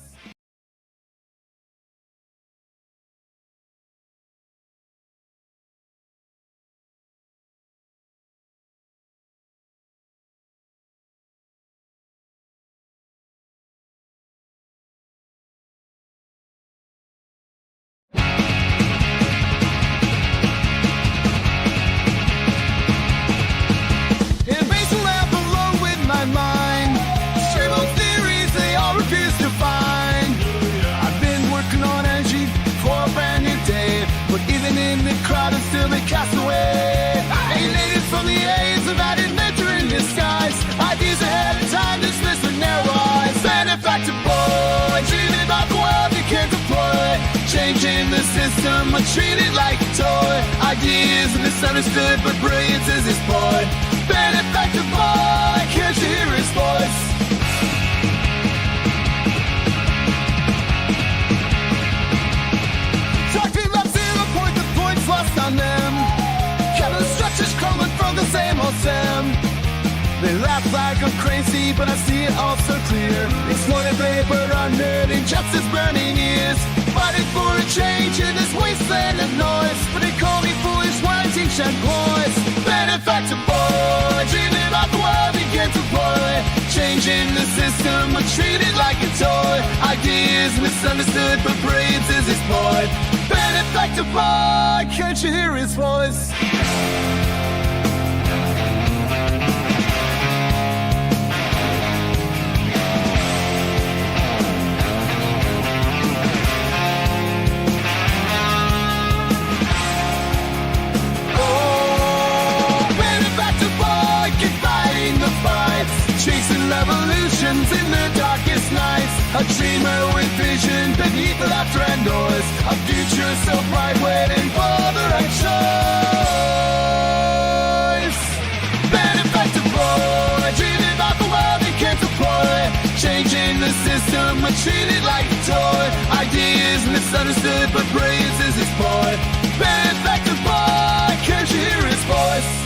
Cast away. Alienated from the aids of added nature in disguise. Ideas ahead of time dismissed with narrow eyes. Benefactor boy, dreaming about the world you can't deploy. Changing the system, but treated like a toy. Ideas misunderstood, but brilliance is his boy. Benefactor boy, can't you hear his voice? like I'm crazy, but I see it all so clear. Exploited labor, unheard injustice, burning ears. Fighting for a change in this wasteland of noise, but they call me foolish, whining shed boys. Benefactor boy, dreaming about the world begin to boy. Changing the system, but treated like a toy. Ideas misunderstood, but brains is exploited. Benefactor boy, can't you hear his voice? Chasing revolutions in the darkest nights. A dreamer with vision beneath the laughter and noise. A future so bright waiting for the right choice. Benefactor boy, dreaming about the world he can't deploy. Changing the system, but treated like a toy. Ideas misunderstood, but brains is his boy. Benefactor boy, can't you hear his voice?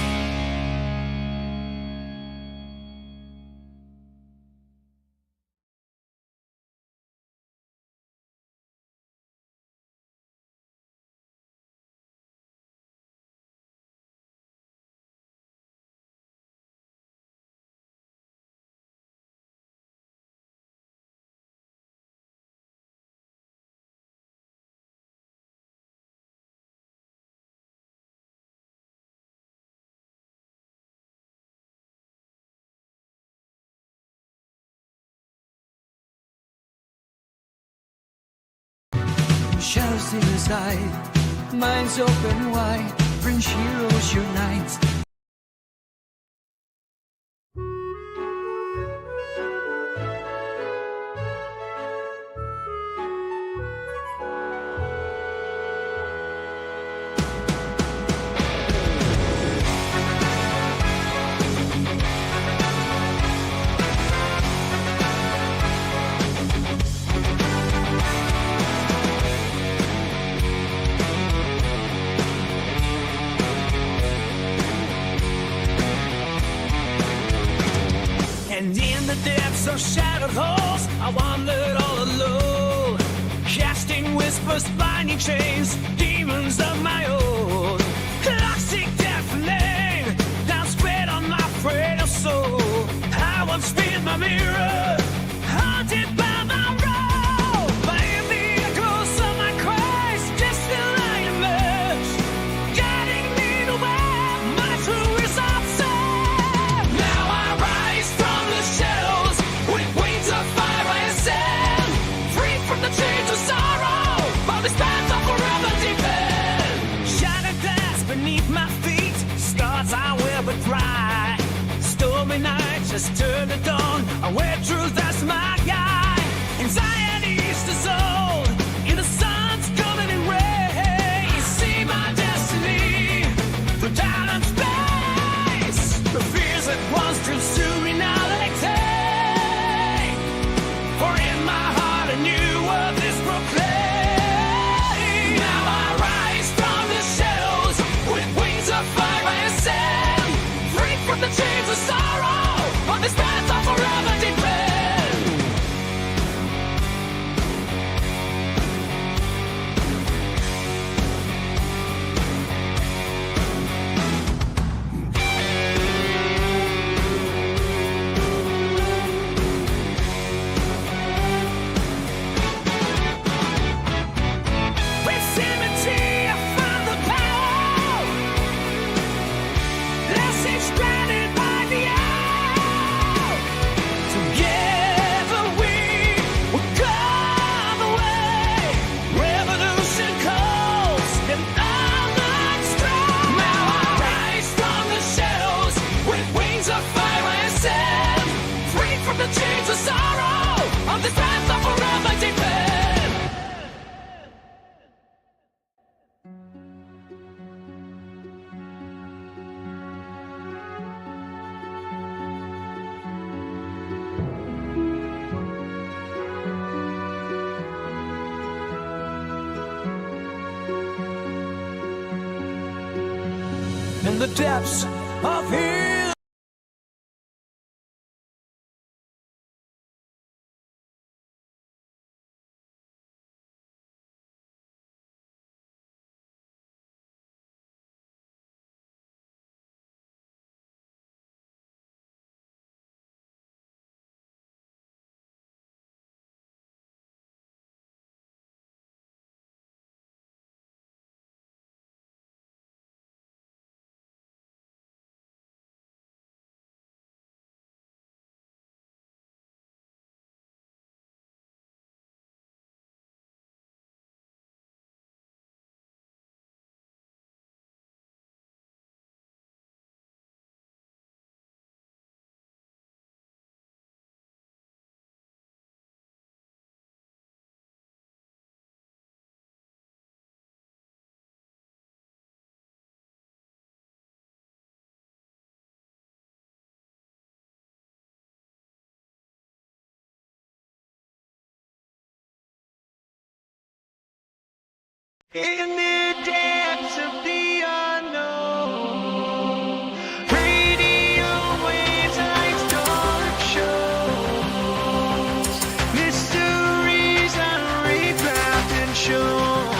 Shadows in the sky, minds open wide, French heroes unite. And in the depths of shadowed halls, I wandered all alone, casting whispers, binding chains, demons of my own. Toxic deafening, down spread on my frail soul. I once spin my mirror, haunted by my role. But in the echoes of my cries, just till I emerge, guiding me to where my true results are. Now I rise from the shadows with wings of fire I ascend, free from the chains of sorrow, on this path of forever defend. Shattered glass beneath my feet, scars I wear but dry. Stormy nights just turn to dawn, I wear truth as my guide. Anxiety's dissolved in the sun's golden ray. I see my destiny through time and space. The fears that once consumed me now they take. For in my heart a new world is proclaimed. Now I rise from the shadows with wings of fire I ascend, free from the chains of sorrow, on this path of forever depend. With symmetry I found the power, blessings granted by the hour. Together we will carve the way. Revolution calls and I'm not strong. Now I rise from the shadows with wings of fire I ascend, free from the chains of sorrow, on this path of forever depend. In the depths of his In the depths of the unknown, radio waves like dark shows, mysteries unrepacked and shown.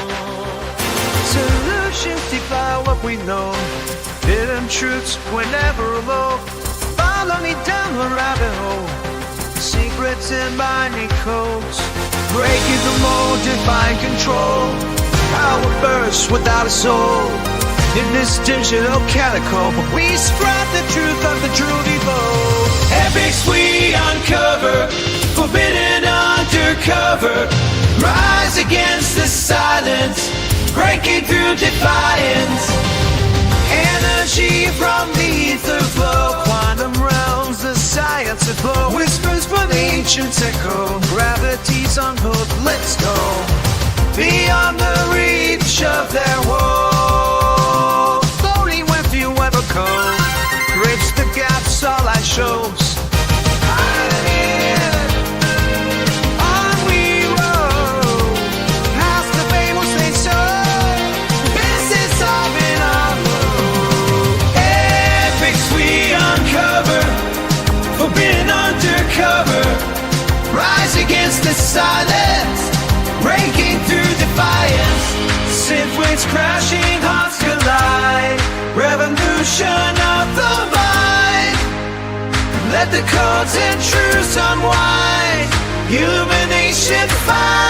Solutions defy what we know, hidden truths we're never alone. Follow me down the rabbit hole, secrets and binding codes, breaking the mold, defying control. Power bursts without a soul in this digital catacomb. We spread the truth of the truly bold. Epics we uncover, forbidden undercover. Rise against the silence, breaking through defiance. Energy from the ether flow, quantum realms, the science of flow. Whispers from ancients echo, gravity's unhooked, let's go. Beyond the reach of their woe, floating where few ever go. Bridge the gaps, all light shows. On we roll, past the famous they show. This is all been unfold. Epics we uncover, forbidden undercover. Rise against the silence, breaking through defiance. Synth waves crashing, hearts collide. Revolution of the mind. Let the codes and truths unwind. Illumination find.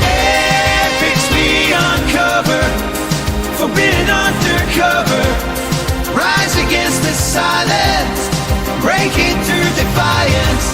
Epics we uncover, forbidden undercover. Rise against the silence, breaking through defiance.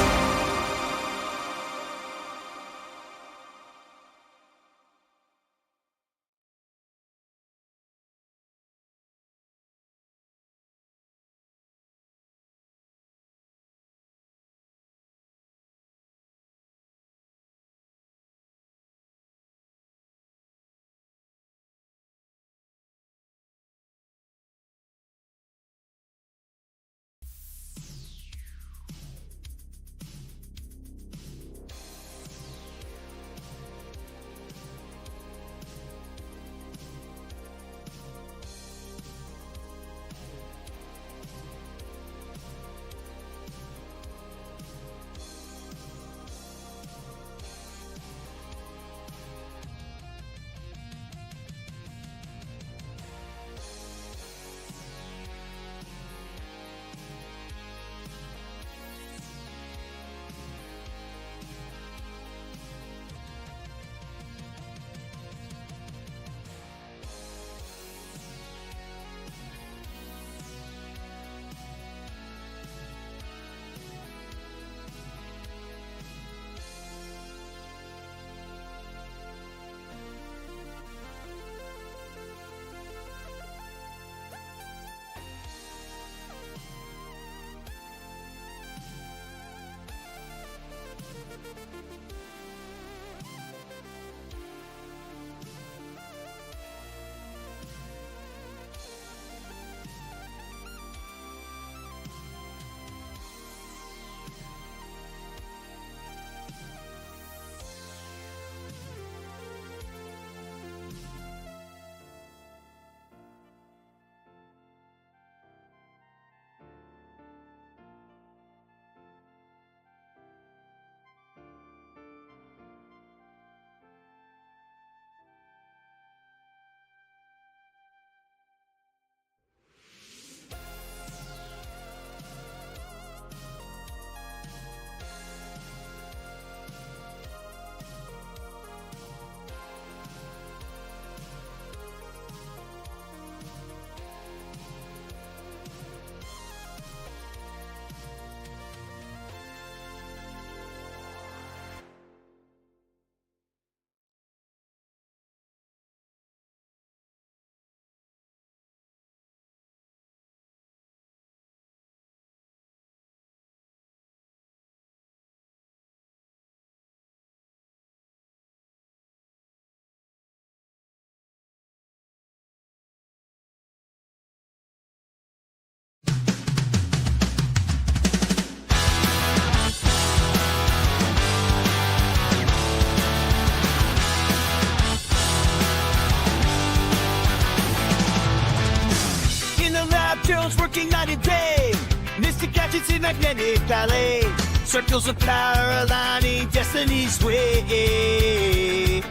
Gerald's working night and day. Mystic gadgets in magnetic ballet. Circles of power aligning destiny's way.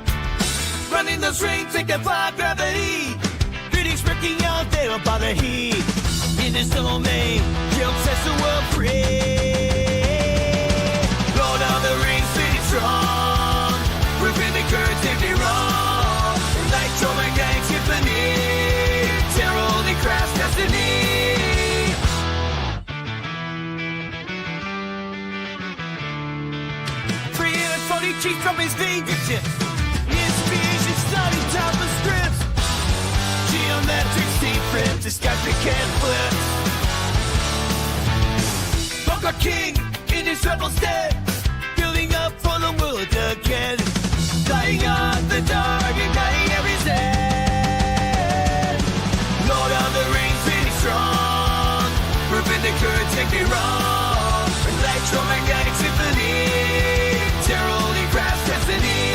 Running those rings that defy gravity. Critics working out, they don't bother heat. In his domain, Gerald sets the world free. Lord of the Rings, pretty strong. Proving the currents if they wrong. Electromagnetic symphony. Terror only crafts destiny. Free electronic cheat from his fingertips. Inspiration starting top of scripts. Geometric secrets, this guy can't flip. Bunker King in his rebel stead. Building up for the world again. Lighting up the dark, igniting every zen. Lord of the Rings, really strong. Proving the currents can't be wrong. Electromagnetic symphony. Terror only crafts destiny.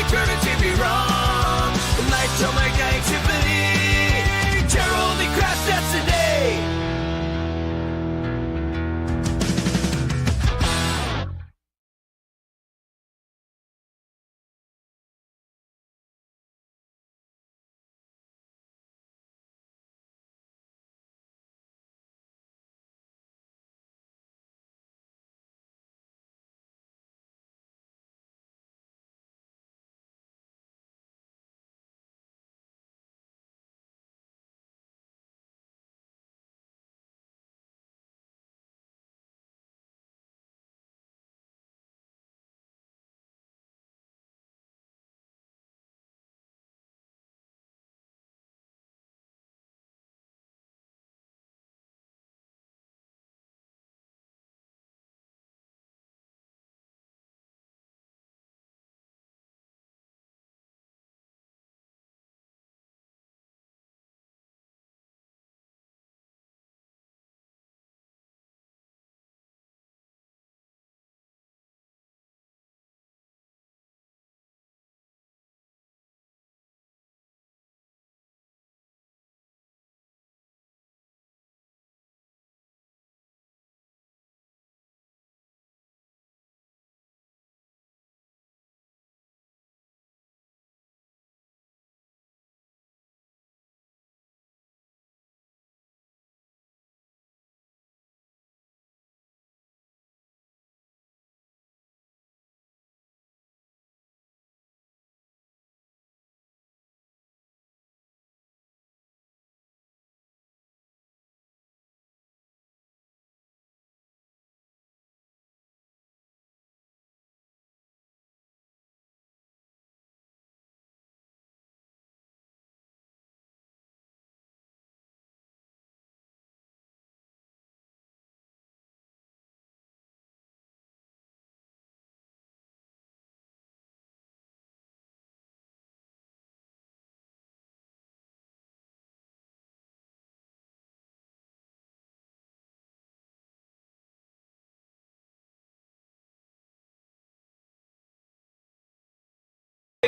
Currents can be wrong. Electromagnetic symphony. Terror only crafts destiny.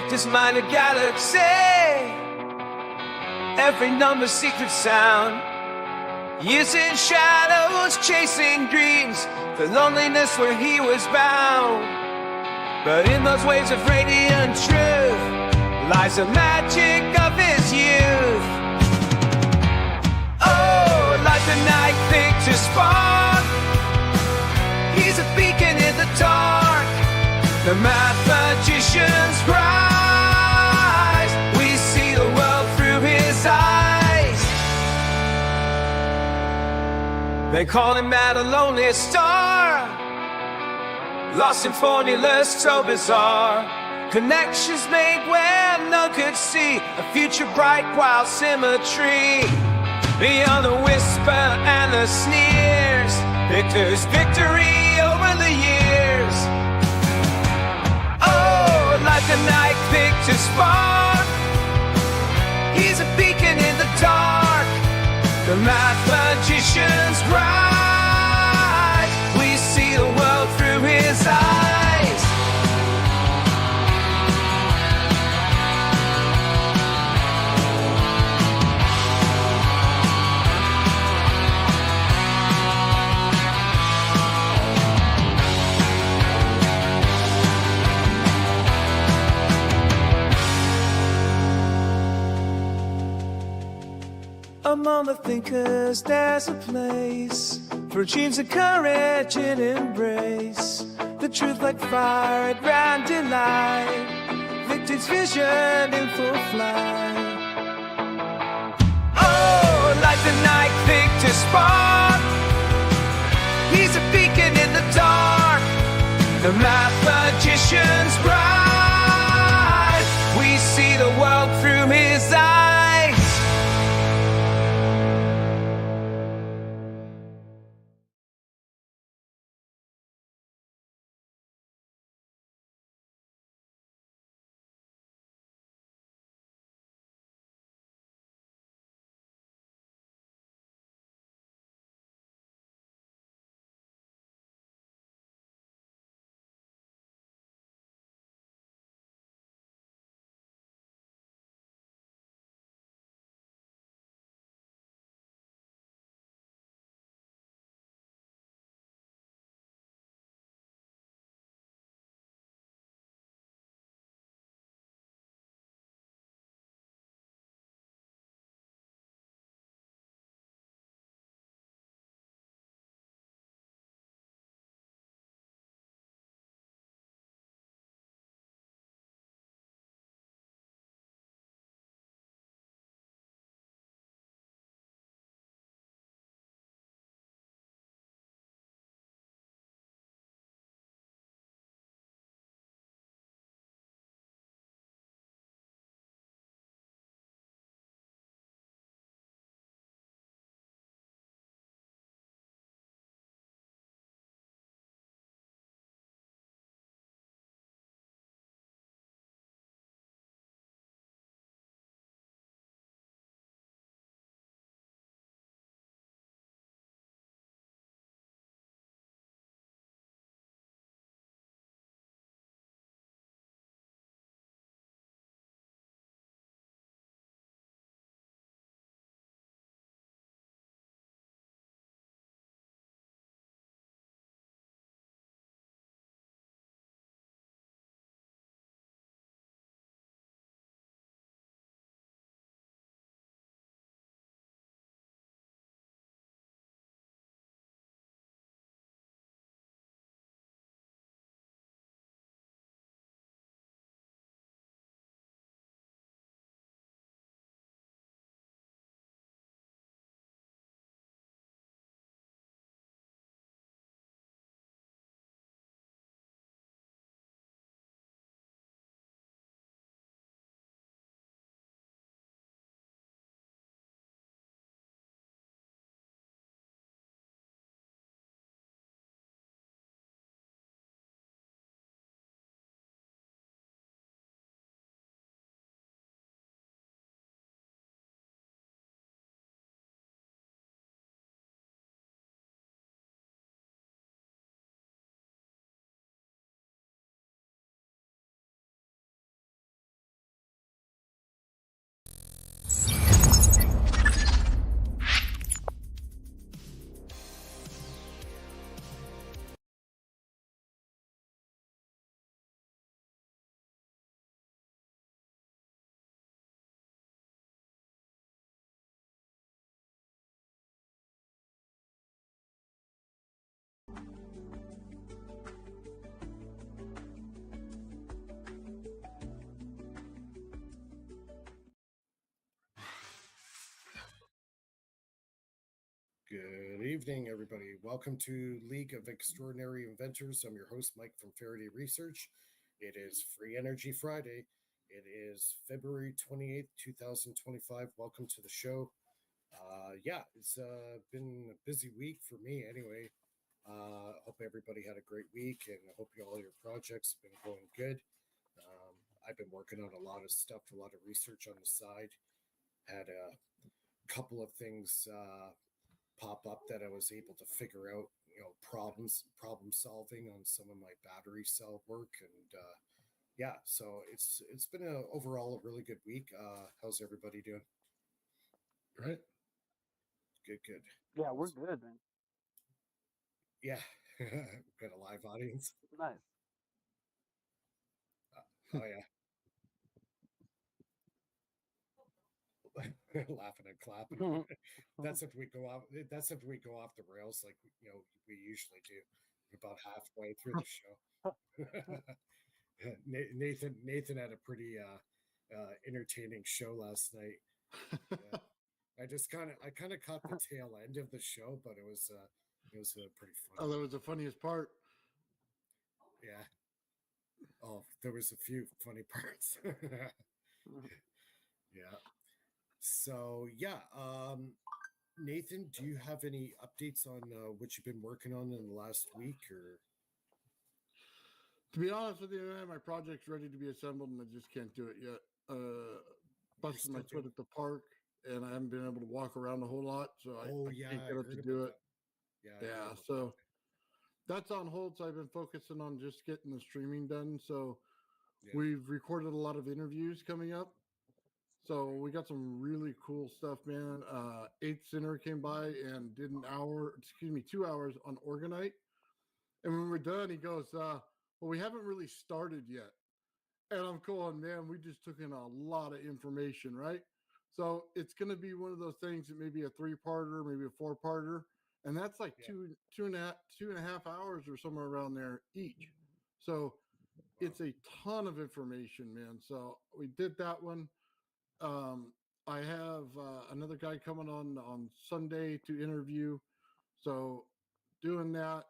This minor galaxy, every number secret sound. Years in shadows, chasing dreams, the loneliness where he was bound. But in those waves of radiant truth lies the magic of his youth. Oh, like the night picture spark, he's a beacon in the dark, the mathematician's prize. We see the world through his eyes. They call him at a lonely star, lost in formulas so bizarre, connections made where no could see a future bright while symmetry. Beyond the whisper and the sneers, victor's victory over the years. Oh, like a night picked to spark, he's a beacon in the dark. The math magician's right, we see the world through his eyes. Among the thinkers there's a place for dreams of courage and embrace the truth like fire at grand delight, Victor's vision in full flight. Oh, like the night Victor spark, he's a beacon in the dark. The math magician's bright, we see the world through his eyes. Good evening, everybody. Welcome to League of Extraordinary Inventors. I'm your host, Mike from Faraday Research. It is Free Energy Friday. It is February 28th, 2025. Welcome to the show. Yeah, it's been a busy week for me anyway. Hope everybody had a great week, and I hope all your projects have been going good. I've been working on a lot of stuff, a lot of research on the side. Had a couple of things pop up that I was able to figure out, problem solving on some of my battery cell work, and yeah, so it's been overall a really good week. How's everybody doing? Right. Good. Yeah, we're good, man. Yeah, got a live audience. Nice. Oh yeah. Laughing and clapping. That's if we go off. That's if we go off the rails, like we usually do. About halfway through the show. Nathan had a pretty entertaining show last night. I kind of caught the tail end of the show, but it was pretty funny. Oh, that was the funniest part. Yeah. Oh, there was a few funny parts. Yeah. So yeah, Nathan, do you have any updates on what you've been working on in the last week, or? To be honest with you, man, my project's ready to be assembled, and I just can't do it yet. Busted my foot at the park, and I haven't been able to walk around a whole lot, so I can't get up to do it. Yeah, so that's on hold. So I've been focusing on just getting the streaming done. So we've recorded a lot of interviews coming up. So we got some really cool stuff, man. Eighth Center came by and did 2 hours on Orgonite. And when we're done, he goes, well, we haven't really started yet. And I'm going, man, we just took in a lot of information, right? So it's going to be one of those things that maybe a 3-parter, maybe a 4-parter. And that's like two and a half hours or somewhere around there each. So it's a ton of information, man. So we did that one. I have another guy coming on Sunday to interview. So doing that,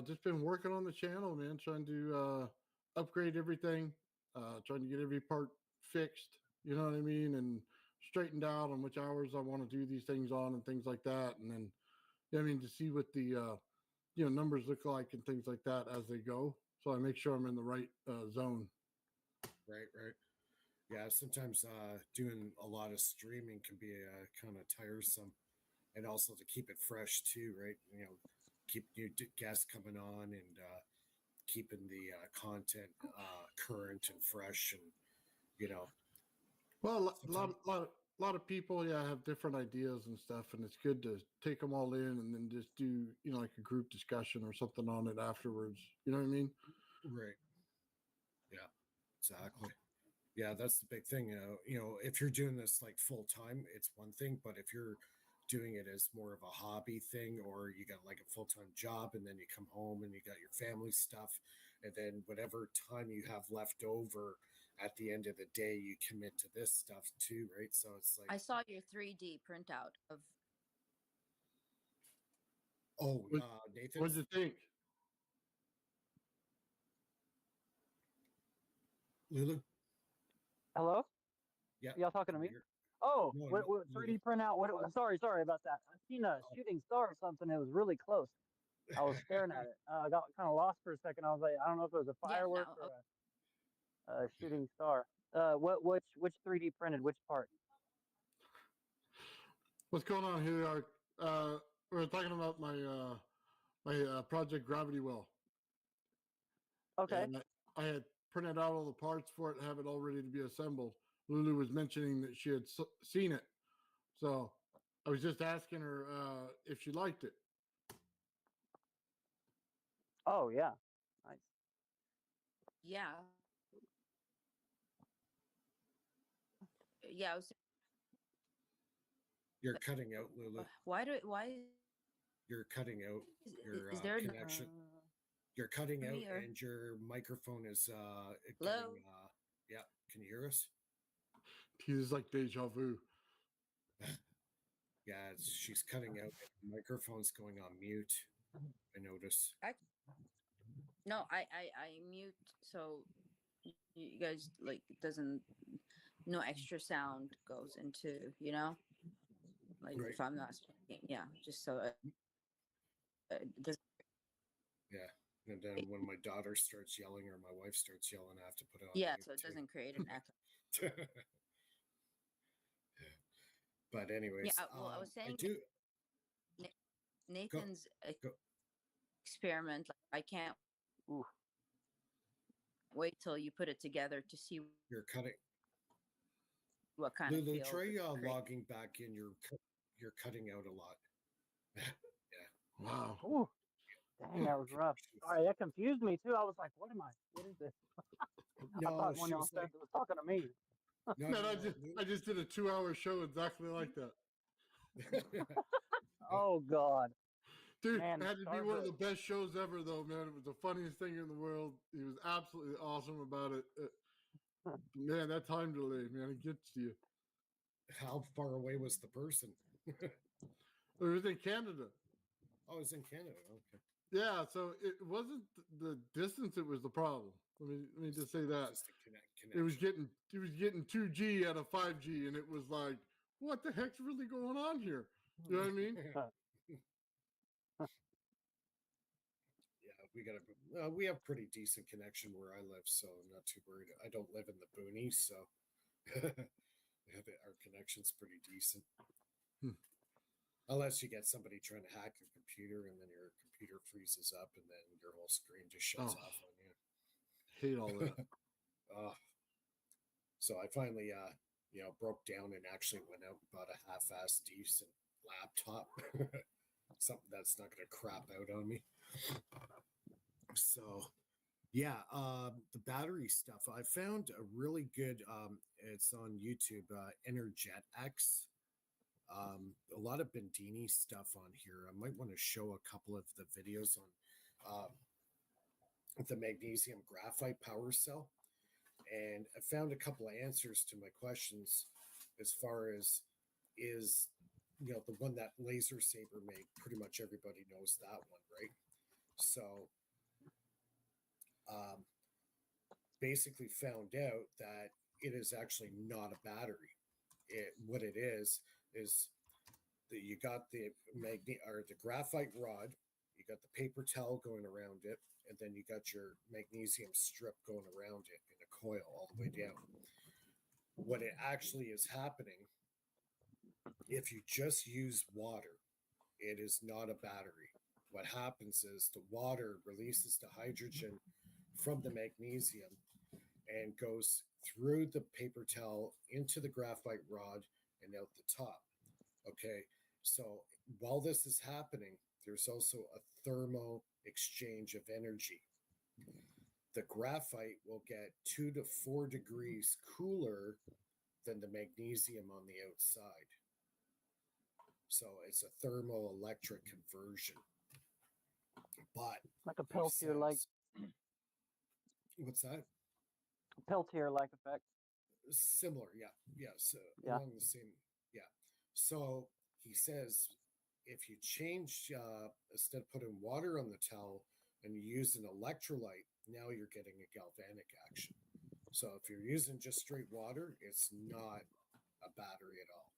just been working on the channel, man, trying to upgrade everything, trying to get every part fixed, you know what I mean? And straightened out on which hours I want to do these things on and things like that. And then, to see what the, numbers look like and things like that as they go. So I make sure I'm in the right zone. Right. Yeah, sometimes doing a lot of streaming can be kind of tiresome, and also to keep it fresh too, right? Keep new guests coming on and keeping the content current and fresh, and Well, a lot of people, have different ideas and stuff, and it's good to take them all in and then just do, like a group discussion or something on it afterwards. You know what I mean? Right. Yeah, exactly. Yeah, that's the big thing. If you're doing this like full time, it's one thing, but if you're doing it as more of a hobby thing, or you got like a full-time job and then you come home and you got your family stuff, and then whatever time you have left over at the end of the day, you commit to this stuff too, right? So it's like, I saw your 3D printout of. Oh, Nathan, what did you think? Lulu? Hello? Yeah. Y'all talking to me? Oh, No, what 3D printout? Sorry about that. I've seen a shooting star or something. It was really close. I was staring at it. I got kind of lost for a second. I was like, I don't know if it was a firework or a shooting star. Which 3D printed which part? What's going on here? We're talking about my project Gravity Well. Okay. And I had printed out all the parts for it and have it all ready to be assembled. Lulu was mentioning that she had seen it. So I was just asking her if she liked it. Oh, yeah. Nice. Yeah. Yeah. You're cutting out, Lulu. Why? You're cutting out your Is there connection. You're cutting out, or... and your microphone is Hello? getting, yeah. Can you hear us? He's like deja vu. Yeah, she's cutting out. The microphone's going on mute. I notice. No, I mute. So You guys like it doesn't no extra sound goes into, you know, like Right. if I'm not speaking, yeah, just so it doesn't. Yeah. And then when my daughter starts yelling or my wife starts yelling, I have to put it on Yeah, mute so it too. doesn't create an echo. But anyways, Yeah, well, I was I saying do. Nathan's Go. experiment. Like, I can't wait till you put it together to see You're cutting. what kind of Lulu, field. try it creates. logging back in. You're cutting out a lot. Yeah. Wow. Ooh, dang, that was rough. Sorry, that confused me too. I was like, "What am I? What is this?" I No, thought one she y'all was said like, it was talking to me. no, Man, no, I just did a 2-hour show exactly like that. Oh God, Dude, man, it the had to be one of the best shows ever, though, man. It was the funniest thing in the world. He was absolutely awesome about it. Man, that time delay, man, it gets to you. How far away was the person? It was in Canada. Oh, it's in Canada. Okay. Yeah, so it wasn't the distance; it was the problem. Let me just say that. Just a connection. It was getting 2G out of 5G, and it was like, what the heck's really going on here? You know what I mean? Yeah, we have pretty decent connection where I live, so I'm not too worried. I don't live in the boonies, so our connection's pretty decent. Unless you get somebody trying to hack your computer, and then your computer freezes up, and then your whole screen just shuts off on you. Hate all that. So I finally, broke down and actually went out and bought a half-assed decent laptop, something that's not going to crap out on me. So, yeah, the battery stuff. I found a really good. It's on YouTube. Energetics. A lot of Bendini stuff on here. I might want to show a couple of the videos on the magnesium graphite power cell. And I found a couple of answers to my questions as far as is, the one that Laser Saber made. Pretty much everybody knows that one, right? So basically found out that it is actually not a battery. What it is that you got the the graphite rod, you got the paper towel going around it, and then you got your magnesium strip going around it in a coil all the way down. What it actually is happening, if you just use water, it is not a battery. What happens is the water releases the hydrogen from the magnesium and goes through the paper towel into the graphite rod and out the top. Okay, so while this is happening, there's also a thermal exchange of energy. The graphite will get 2 to 4 degrees cooler than the magnesium on the outside. So it's a thermoelectric conversion. But like a Peltier-like. What's that? Peltier-like effect. Similar, yeah. Yes, Yeah. along the same, yeah. So he says if you change, instead of putting water on the towel and you use an electrolyte, now you're getting a galvanic action. So if you're using just straight water, it's not a battery at all.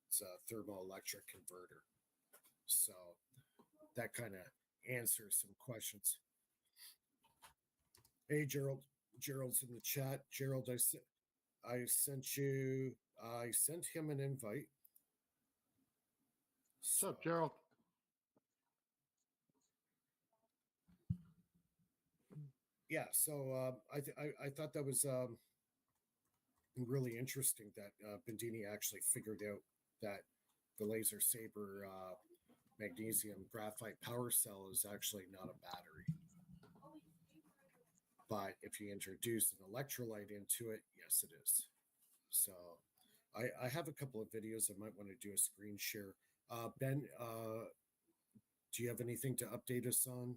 It's a thermoelectric converter. So that kind of answers some questions. Hey, Gerald. Gerald's in the chat. Gerald, I sent him an invite. What's up, Gerald? Yeah, so I thought that was really interesting that Bendini actually figured out that the Laser Saber magnesium graphite power cell is actually not a battery. But if you introduce an electrolyte into it, yes, it is. So I have a couple of videos I might want to do a screen share. Ben, do you have anything to update us on?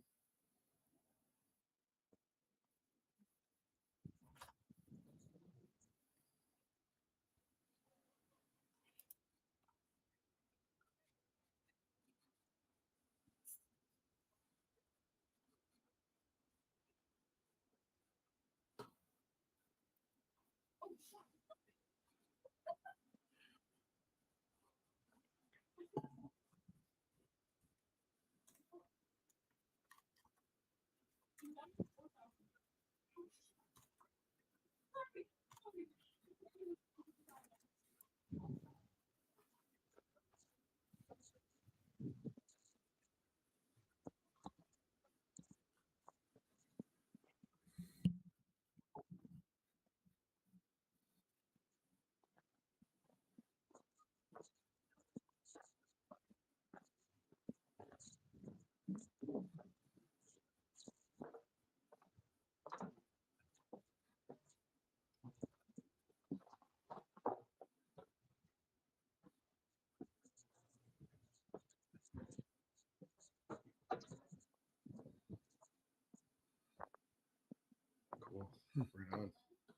Right on.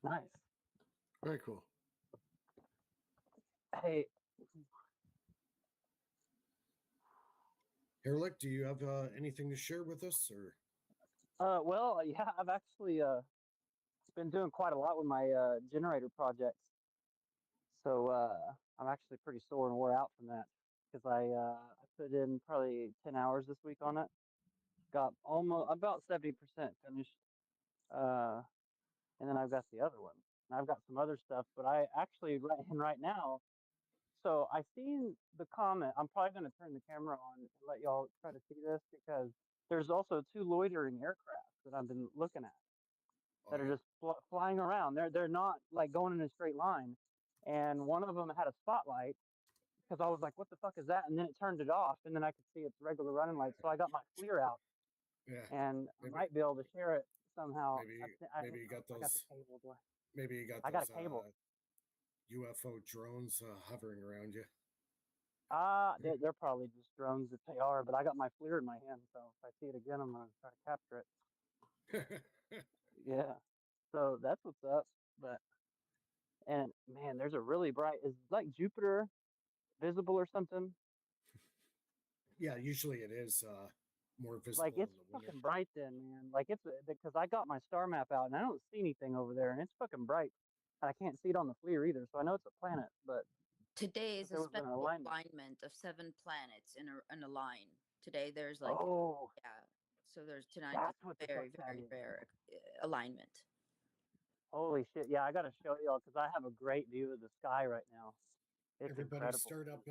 Nice. Very cool. Hey, Herlick, do you have anything to share with us, or? well, yeah, I've actually been doing quite a lot with my generator projects. So I'm actually pretty sore and wore out from that because I put in probably 10 hours this week on it. Got almost about 70% finished. And then I've got the other one. And I've got some other stuff, but I actually right now. So I seen the comment. I'm probably going to turn the camera on and let y'all try to see this because there's also 2 loitering aircraft that I've been looking at that are just flying around. They're not like going in a straight line, and one of them had a spotlight because I was like, "What the fuck is that?" And then it turned it off, and then I could see its regular running lights. So I got my FLIR out, Yeah. and I might be able to share it somehow. Maybe you got those. I got the cable. Do I? Maybe you got those. I got a cable. UFO drones hovering around you. They're probably just drones if they are, but I got my FLIR in my hand, so if I see it again, I'm gonna try to capture it. Yeah. So that's what's up. And man, there's a really bright. Is like Jupiter visible or something? Yeah, usually it is more visible Like it's in the winter. fucking bright then, man. Like it's because I got my star map out and I don't see anything over there, and it's fucking bright. And I can't see it on the FLIR either, so I know it's a planet, but Today is there a was an special alignment. alignment of 7 planets in a line. Today there's like yeah. So there's tonight That's is what the very fuck that very is. rare alignment. Holy shit! Yeah, I gotta show y'all because I have a great view of the sky right now. It's Everybody incredible. start up.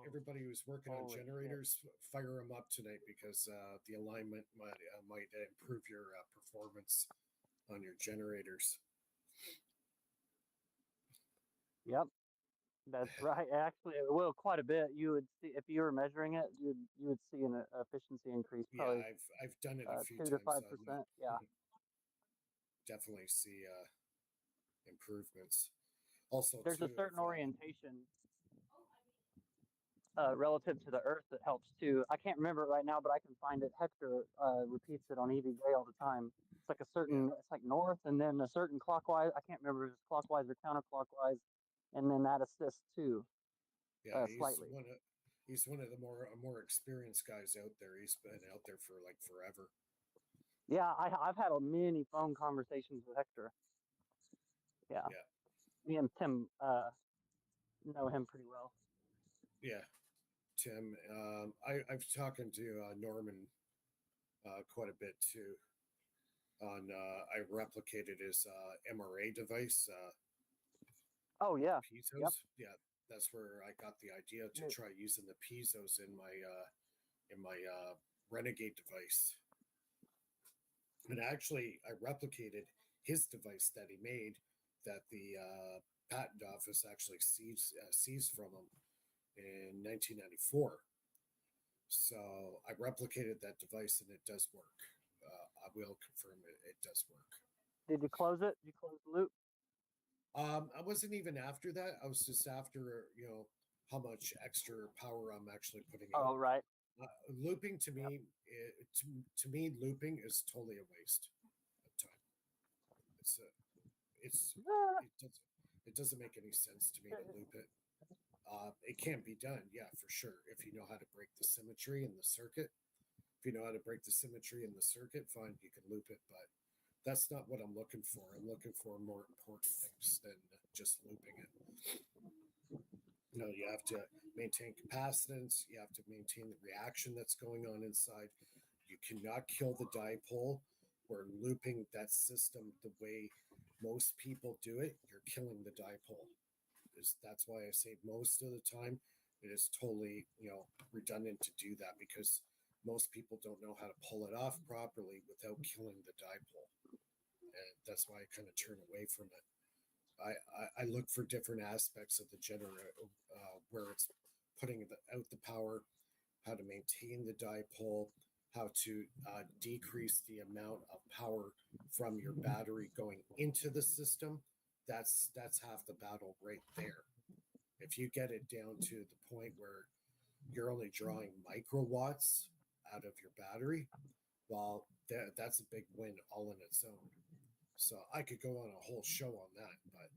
Everybody who's working on generators, fire them up tonight because the alignment might improve your performance on your generators. Yep, that's right. Actually, it will quite a bit. You would see if you were measuring it, you would see an efficiency increase. Probably, Yeah, I've done it a few 2 times. to 5%. Yeah. Definitely see improvements. Also, There's a certain orientation relative to the Earth that helps too. I can't remember it right now, but I can find it. Hector repeats it on EVJ all the time. It's like a certain, it's like north and then a certain clockwise. I can't remember if it's clockwise or counterclockwise, and then that assists too. Yeah, Slightly. He's one of the more experienced guys out there. He's been out there for like forever. Yeah, I've had many phone conversations with Hector. Yeah. Me and Tim know him pretty well. Yeah, Tim. I've talking to Norman quite a bit too. I replicated his MRA device. Oh yeah. Piezos. Yep. Yeah, that's where I got the idea to try using the piezos in my Renegade device. And actually, I replicated his device that he made that the patent office actually seized from him in 1994. So I replicated that device and it does work. I will confirm it does work. Did you close it? Did you close the loop? I wasn't even after that. I was just after, how much extra power I'm actually putting out. Oh, right. Looping to me, to me, looping is totally a waste of time. It doesn't make any sense to me to loop it. It can be done, yeah, for sure. If you know how to break the symmetry in the circuit, fine, you can loop it. But that's not what I'm looking for. I'm looking for more important things than just looping it. You have to maintain capacitance. You have to maintain the reaction that's going on inside. You cannot kill the dipole. We're looping that system the way most people do it. You're killing the dipole. That's why I say most of the time it is totally, redundant to do that because most people don't know how to pull it off properly without killing the dipole. And that's why I kind of turn away from it. I look for different aspects of the generator where it's putting out the power, how to maintain the dipole, how to decrease the amount of power from your battery going into the system. That's half the battle right there. If you get it down to the point where you're only drawing microwatts out of your battery, well, that's a big win all in its own. So I could go on a whole show on that, but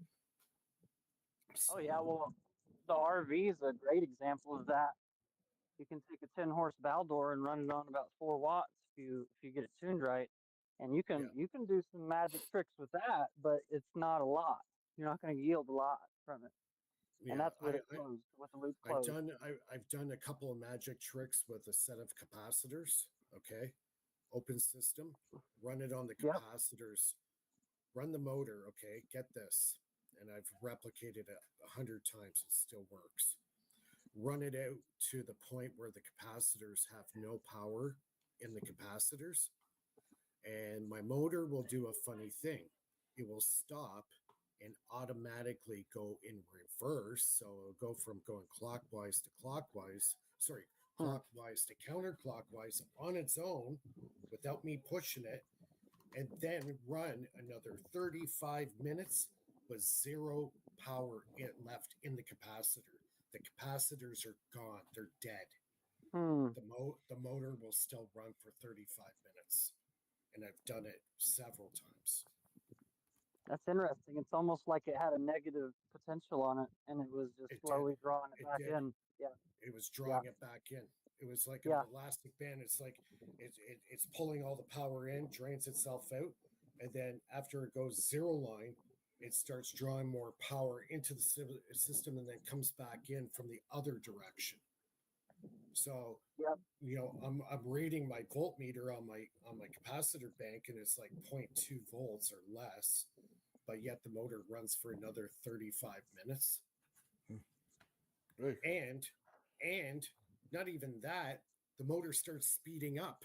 Oh yeah, well, the RV is a great example of that. You can take a 10-horse Baldor and run it on about 4 watts if you get it tuned right, and you can do some magic tricks with that, but it's not a lot. You're not going to yield a lot from it, and that's with it closed, with the loop closed. I've done a couple of magic tricks with a set of capacitors. Okay, open system, run it on the capacitors, run the motor. Okay, get this, and I've replicated it 100 times. It still works. Run it out to the point where the capacitors have no power in the capacitors, and my motor will do a funny thing. It will stop and automatically go in reverse. So it'll go from going clockwise to counterclockwise on its own without me pushing it, and then run another 35 minutes with zero power left in the capacitor. The capacitors are gone. They're dead. The motor will still run for 35 minutes. And I've done it several times. That's interesting. It's almost like it had a negative potential on it, and it was just slowly drawing it back in. Yeah. It was drawing it back in. It was like an elastic band. It's like it's pulling all the power in, drains itself out, and then after it goes zero line, it starts drawing more power into the system and then comes back in from the other direction. So, I'm reading my voltmeter on my capacitor bank, and it's like 0.2 volts or less, but yet the motor runs for another 35 minutes. And not even that, the motor starts speeding up.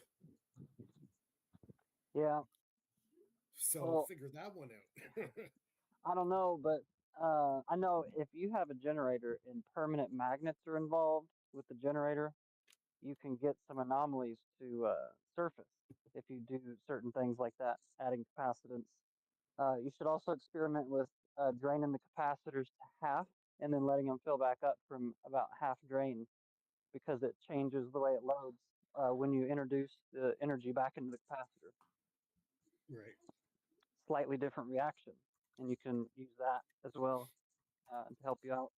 Yeah. So figure that one out. I don't know, but I know if you have a generator and permanent magnets are involved with the generator, you can get some anomalies to surface if you do certain things like that, adding capacitance. You should also experiment with draining the capacitors to half and then letting them fill back up from about half drain, because it changes the way it loads when you introduce the energy back into the capacitor. Right. Slightly different reaction, and you can use that as well to help you out.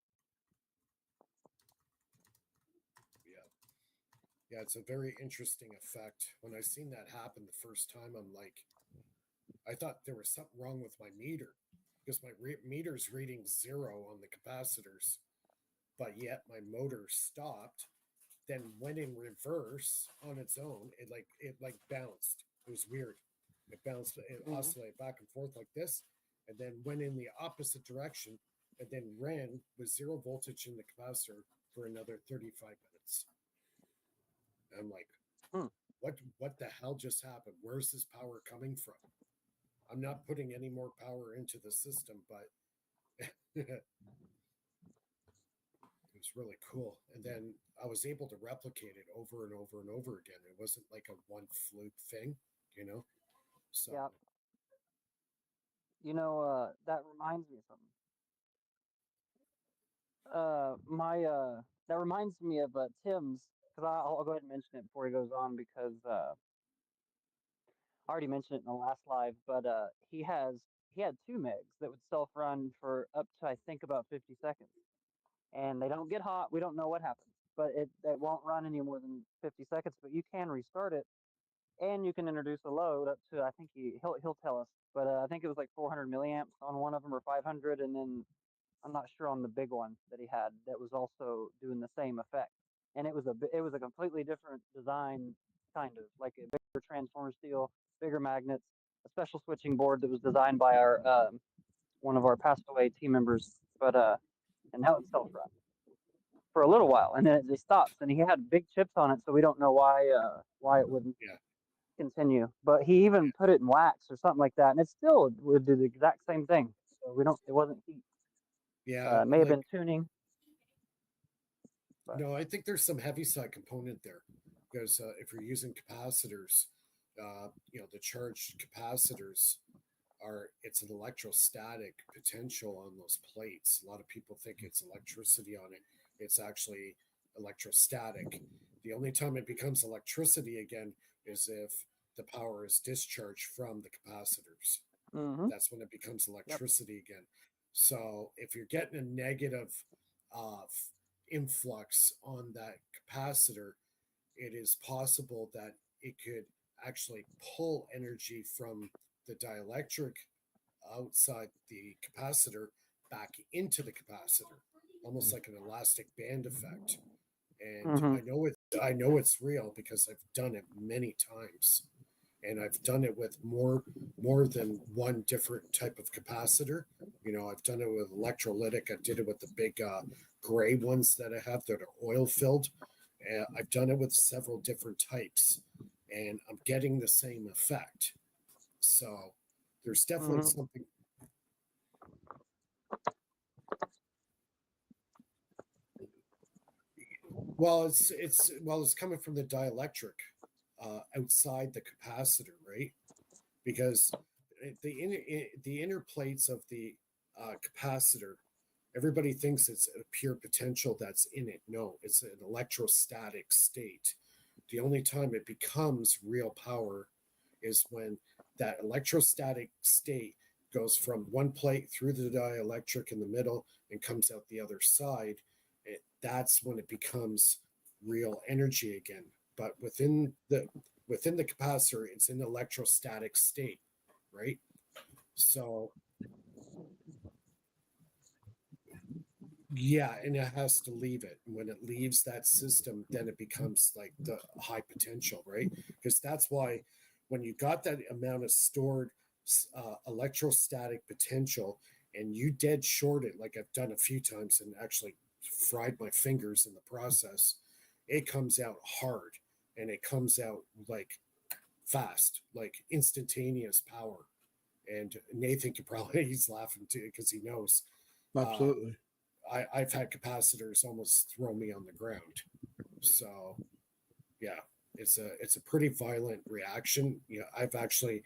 Yeah, it's a very interesting effect. When I seen that happen the first time, I'm like, I thought there was something wrong with my meter, because my meter's reading 0 on the capacitors, but yet my motor stopped, then went in reverse on its own. It bounced. It was weird. It bounced, it oscillated back and forth like this, and then went in the opposite direction, and then ran with 0 voltage in the capacitor for another 35 minutes. I'm like, what the hell just happened? Where's this power coming from? I'm not putting any more power into the system, but it was really cool. And then I was able to replicate it over and over and over again. It wasn't like a one fluke thing, So yeah. That reminds me of something. That reminds me of Tim's, because I'll go ahead and mention it before he goes on, because I already mentioned it in the last live, but he had 2 megs that would self-run for up to, I think, about 50 seconds. And they don't get hot. We don't know what happens, but it won't run any more than 50 seconds, but you can restart it, and you can introduce a load up to, I think he'll tell us, but I think it was like 400 milliamps on one of them, or 500, and then I'm not sure on the big one that he had that was also doing the same effect. And it was a completely different design, kind of like a bigger transformer steel, bigger magnets, a special switching board that was designed by our one of our passed away team members, but and that would self-run for a little while, and then it just stops. And he had big chips on it, so we don't know why it wouldn't continue. But he even put it in wax or something like that, and it still would do the exact same thing. So it wasn't heat. Yeah, it may have been tuning. No, I think there's some heavy side component there, because if you're using capacitors, the charged capacitors it's an electrostatic potential on those plates. A lot of people think it's electricity on it. It's actually electrostatic. The only time it becomes electricity again is if the power is discharged from the capacitors. That's when it becomes electricity again. So if you're getting a negative influx on that capacitor, it is possible that it could actually pull energy from the dielectric outside the capacitor back into the capacitor, almost like an elastic band effect. And I know it's real because I've done it many times, and I've done it with more than one different type of capacitor. You know, I've done it with electrolytic. I did it with the big gray ones that I have that are oil filled. I've done it with several different types, and I'm getting the same effect. So there's definitely something. Well, it's coming from the dielectric outside the capacitor, right? Because the inner plates of the capacitor, everybody thinks it's a pure potential that's in it. No, it's an electrostatic state. The only time it becomes real power is when that electrostatic state goes from one plate through the dielectric in the middle and comes out the other side. That's when it becomes real energy again. But within the capacitor, it's in electrostatic state, right? So yeah, and it has to leave it. When it leaves that system, then it becomes like the high potential, right? Because that's why when you got that amount of stored electrostatic potential and you dead short it, like I've done a few times and actually fried my fingers in the process, it comes out hard and it comes out like fast, like instantaneous power. And Nathan could probably, he's laughing too because he knows. Absolutely. I've had capacitors almost throw me on the ground. So yeah, it's a pretty violent reaction. You know, I've actually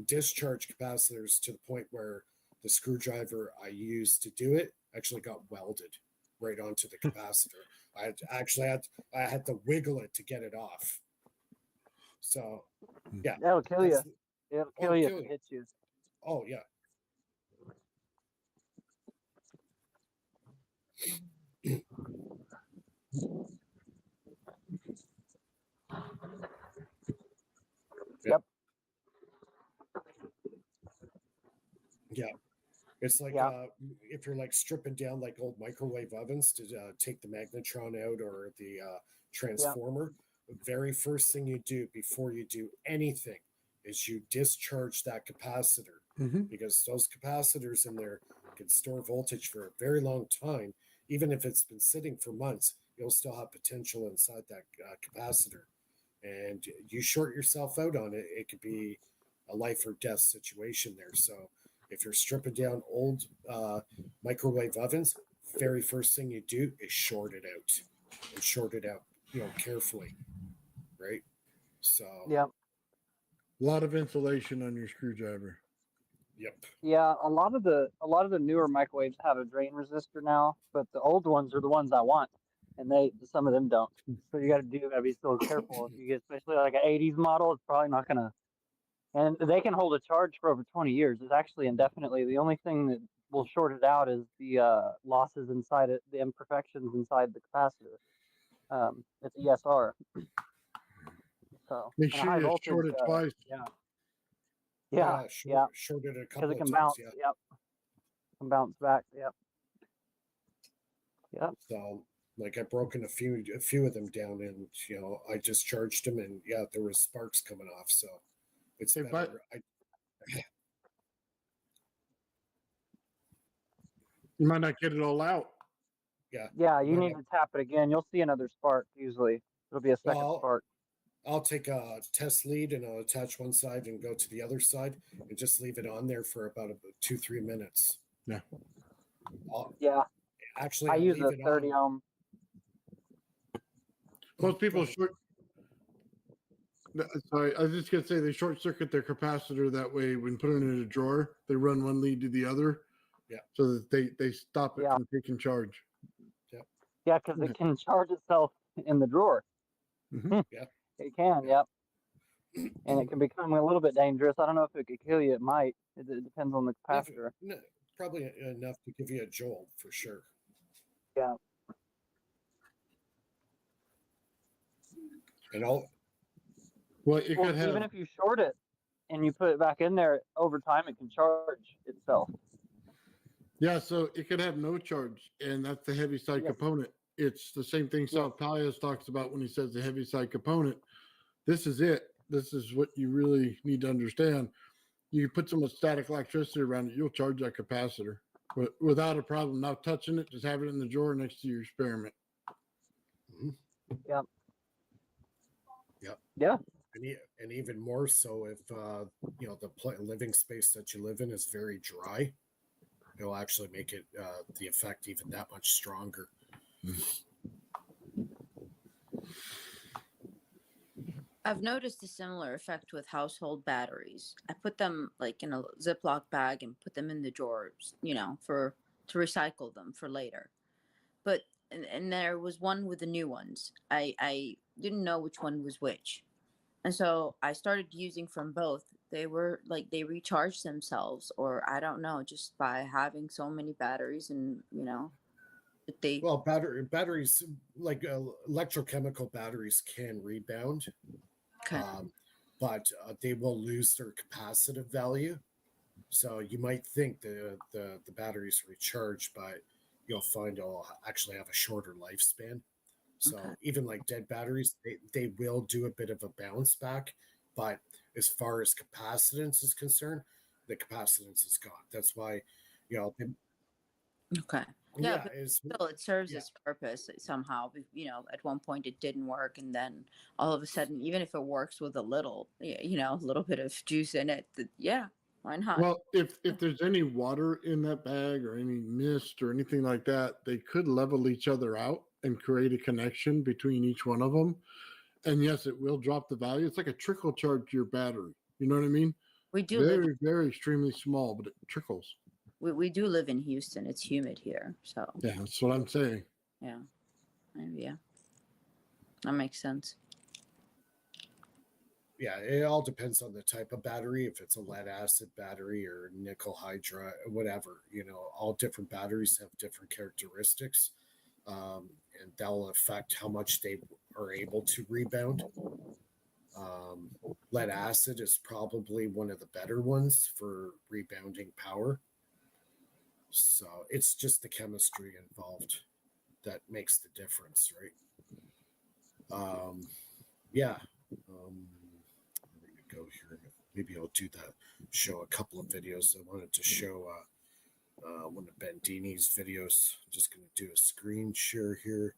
discharged capacitors to the point where the screwdriver I used to do it actually got welded right onto the capacitor. I had to wiggle it to get it off. So yeah, that'll kill you. It'll kill you if it hits you. Oh yeah. Yep. Yeah. It's like if you're like stripping down like old microwave ovens to take the magnetron out or the transformer, the very first thing you do before you do anything is you discharge that capacitor, because those capacitors in there can store voltage for a very long time. Even if it's been sitting for months, you'll still have potential inside that capacitor. And you short yourself out on it, it could be a life or death situation there. So if you're stripping down old microwave ovens, very first thing you do is short it out, and short it out, you know, carefully, right? So yeah, a lot of insulation on your screwdriver. Yep. Yeah, a lot of the newer microwaves have a drain resistor now, but the old ones are the ones I want, and some of them don't. So you gotta be so careful. If you get especially like an '80s model, it's probably not gonna. And they can hold a charge for over 20 years. It's actually indefinitely. The only thing that will short it out is the losses inside it, the imperfections inside the capacitor. It's ESR. So Make sure you short it twice. Yeah. Shorted a Because couple it can of bounce. times. Yep. Can bounce back. Yep. Yep. So like I've broken a few of them down, and you know I discharged them, and yeah, there was sparks coming off. So it's better. You might not get it all out. Yeah. Yeah, you need to tap it again. You'll see another spark usually. It'll be a second spark. I'll take a test lead and I'll attach one side and go to the other side and just leave it on there for about 2-3 minutes. Yeah. Actually, I use a 30 ohm. Most people sorry, I was just gonna say they short circuit their capacitor that way. When put it in a drawer, they run one lead to the other. Yeah. So that they stop it from taking charge. Yep. Yeah, because it can charge itself in the drawer. Yeah. It can. Yep. and it can become a little bit dangerous. I don't know if it could kill you. It might. It depends on the capacitor. Probably enough to give you a jolt for sure. Yeah. And all. Well, it could have. Even if you short it and you put it back in there, over time it can charge itself. Yeah, so it could have no charge, and that's the heavy side component. It's the same thing Sal Palias talks about when he says the heavy side component. This is it. This is what you really need to understand. You put some static electricity around it, you'll charge that capacitor without a problem. Not touching it, just have it in the drawer next to your experiment. Yep. Yep. Yeah. And even more so if you know, the living space that you live in is very dry, it'll actually make it the effect even that much stronger. I've noticed a similar effect with household batteries. I put them like in a Ziploc bag and put them in the drawers, you know, to recycle them for later. But and there was one with the new ones. I didn't know which one was which. And so I started using from both. They were like they recharged themselves, or I don't know, just by having so many batteries, and you know, they well batteries like electrochemical batteries can rebound, but they will lose their capacitive value. So you might think the batteries recharge, but you'll find it'll actually have a shorter lifespan. So even like dead batteries, they will do a bit of a bounce back, but as far as capacitance is concerned, the capacitance is gone. That's why, you know. Yeah, but still, it serves its purpose somehow. You know, at one point it didn't work, and then all of a sudden, even if it works with a little, you know, a little bit of juice in it, why not? Well, if there's any water in that bag or any mist or anything like that, they could level each other out and create a connection between each one of them. And yes, it will drop the value. It's like a trickle charge to your battery. You know what I mean? We do very, very extremely small, but it trickles. We do live in Houston. It's humid here, so Yeah, that's what I'm saying. yeah, yeah, that makes sense. Yeah, it all depends on the type of battery. If it's a lead acid battery or nickel hydride, whatever, you know, all different batteries have different characteristics, and that'll affect how much they are able to rebound. Lead acid is probably one of the better ones for rebounding power. So it's just the chemistry involved that makes the difference, right? Yeah. Go here. Maybe I'll do that. Show a couple of videos. I wanted to show one of Bendini's videos. I'm just going to do a screen share here.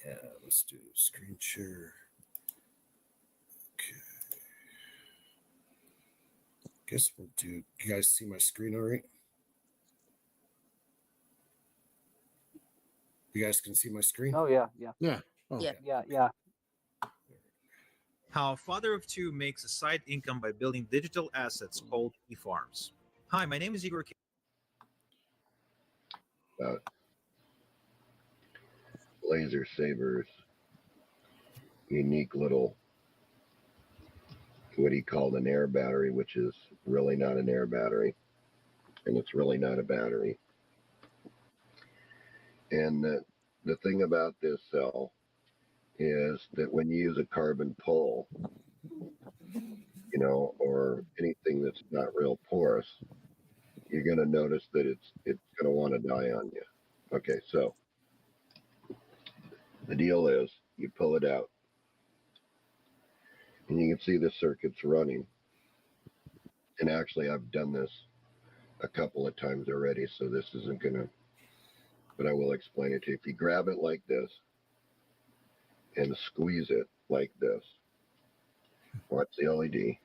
Yeah, let's do screen share. Okay. Guess we'll do. You guys see my screen all right? You guys can see my screen? Oh yeah. Yeah. Oh. Yeah. How a father of two makes a side income by building digital assets called e-farms. Hi, my name is Igor. Laser Saber's unique little, what he called an air battery, which is really not an air battery, and it's really not a battery. And the thing about this cell is that when you use a carbon pole, you know, or anything that's not real porous, you're going to notice that it's going to want to die on you. Okay, so the deal is you pull it out, and you can see the circuits running. And actually, I've done this a couple of times already, so this isn't going to, but I will explain it to you. If you grab it like this and squeeze it like this, watch the LED.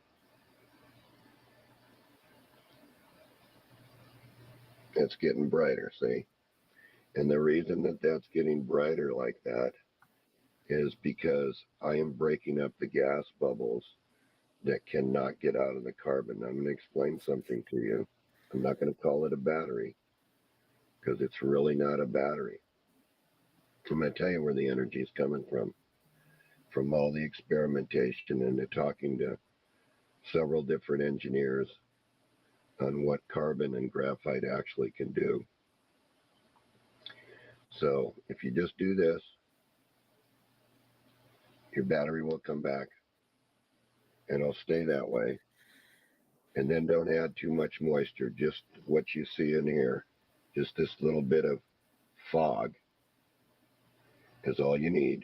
It's getting brighter, see? And the reason that that's getting brighter like that is because I am breaking up the gas bubbles that cannot get out of the carbon. I'm going to explain something to you. I'm not going to call it a battery because it's really not a battery. I'm going to tell you where the energy is coming from all the experimentation and the talking to several different engineers on what carbon and graphite actually can do. So if you just do this, your battery will come back and it'll stay that way. And then don't add too much moisture, just what you see in here. Just this little bit of fog is all you need.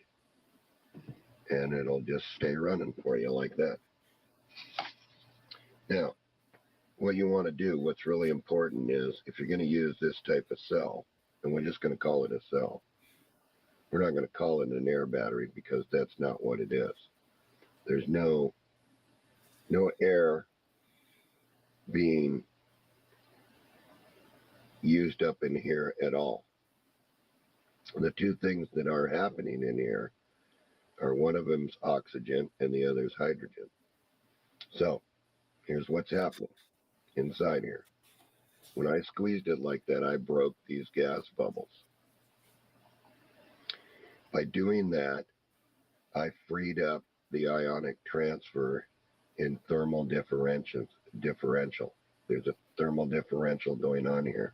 And it'll just stay running for you like that. Now, what you want to do, what's really important is if you're going to use this type of cell, and we're just going to call it a cell. We're not going to call it an air battery because that's not what it is. There's no air being used up in here at all. The two things that are happening in here are one of them's oxygen and the other's hydrogen. So here's what's happening inside here. When I squeezed it like that, I broke these gas bubbles. By doing that, I freed up the ionic transfer in thermal differential. There's a thermal differential going on here.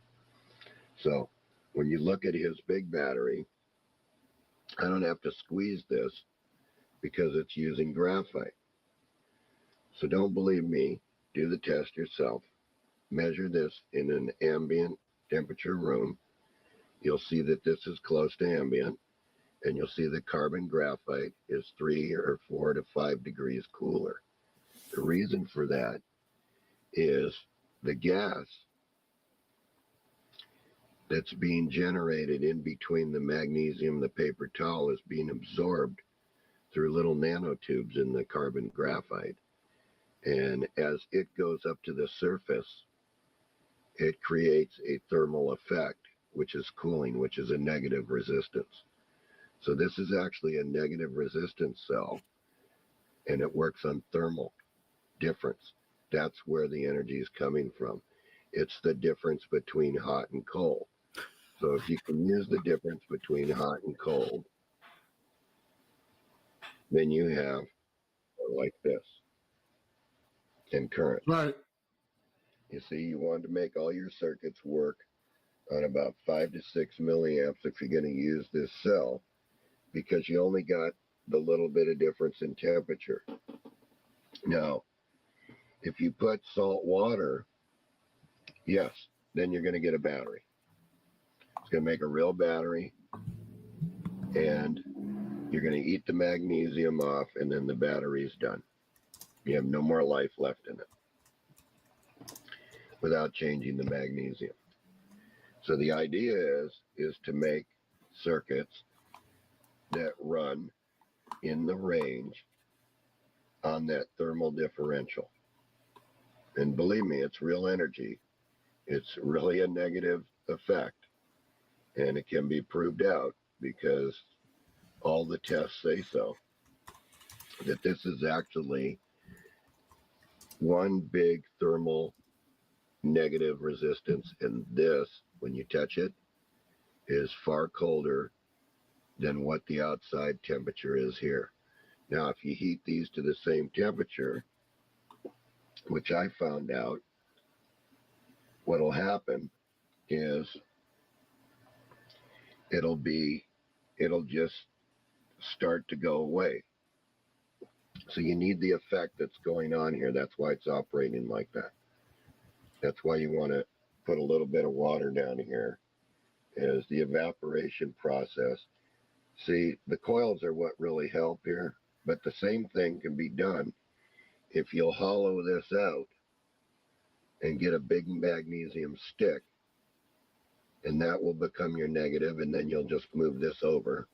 So when you look at his big battery, I don't have to squeeze this because it's using graphite. So don't believe me, do the test yourself. Measure this in an ambient temperature room. You'll see that this is close to ambient, and you'll see the carbon graphite is 3 or 4 to 5 degrees cooler. The reason for that is the gas that's being generated in between the magnesium, the paper towel, is being absorbed through little nanotubes in the carbon graphite. And as it goes up to the surface, it creates a thermal effect, which is cooling, which is a negative resistance. So this is actually a negative resistance cell, and it works on thermal difference. That's where the energy is coming from. It's the difference between hot and cold. So if you can use the difference between hot and cold, then you have like this in current. Right. You see, you want to make all your circuits work on about 5 to 6 milliamps if you're going to use this cell, because you only got the little bit of difference in temperature. Now, if you put salt water, yes, then you're going to get a battery. It's going to make a real battery, and you're going to eat the magnesium off, and then the battery's done. You have no more life left in it without changing the magnesium. So the idea is to make circuits that run in the range on that thermal differential. And believe me, it's real energy. It's really a negative effect. And it can be proved out because all the tests say so, that this is actually one big thermal negative resistance. And this, when you touch it, is far colder than what the outside temperature is here. Now, if you heat these to the same temperature, which I found out, what'll happen is it'll just start to go away. So you need the effect that's going on here. That's why it's operating like that. That's why you want to put a little bit of water down here as the evaporation process. See, the coils are what really help here, but the same thing can be done if you'll hollow this out and get a big magnesium stick, and that will become your negative, and then you'll just move this over.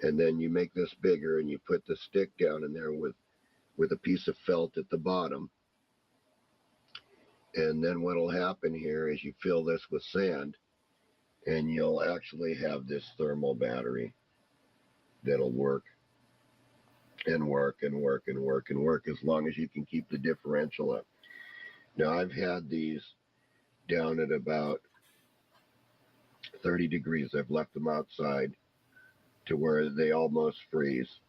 And then you make this bigger and you put the stick down in there with a piece of felt at the bottom. And then what'll happen here is you fill this with sand, and you'll actually have this thermal battery that'll work and work and work and work and work as long as you can keep the differential up. Now, I've had these down at about 30 degrees. I've left them outside to where they almost freeze,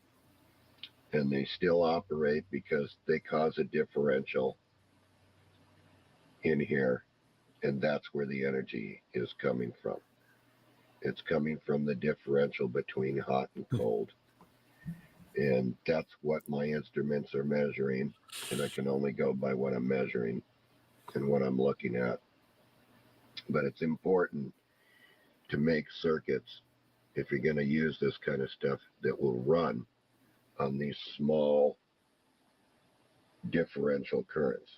and they still operate because they cause a differential in here, and that's where the energy is coming from. It's coming from the differential between hot and cold, and that's what my instruments are measuring, and I can only go by what I'm measuring and what I'm looking at. But it's important to make circuits, if you're going to use this kind of stuff, that will run on these small differential currents.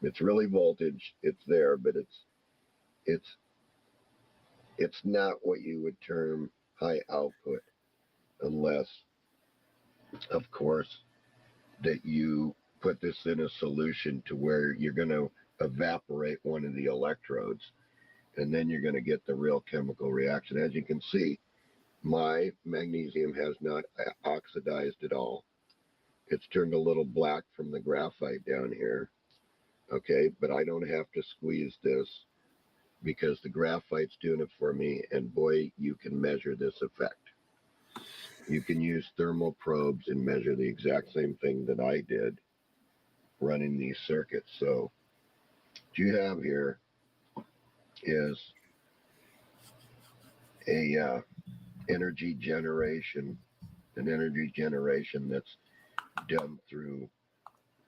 It's really voltage, it's there, but it's not what you would term high output, unless, of course, that you put this in a solution to where you're going to evaporate one of the electrodes, and then you're going to get the real chemical reaction. As you can see, my magnesium has not oxidized at all. It's turned a little black from the graphite down here, okay, but I don't have to squeeze this because the graphite's doing it for me, and boy, you can measure this effect. You can use thermal probes and measure the exact same thing that I did running these circuits. So what you have here is a energy generation, an energy generation that's done through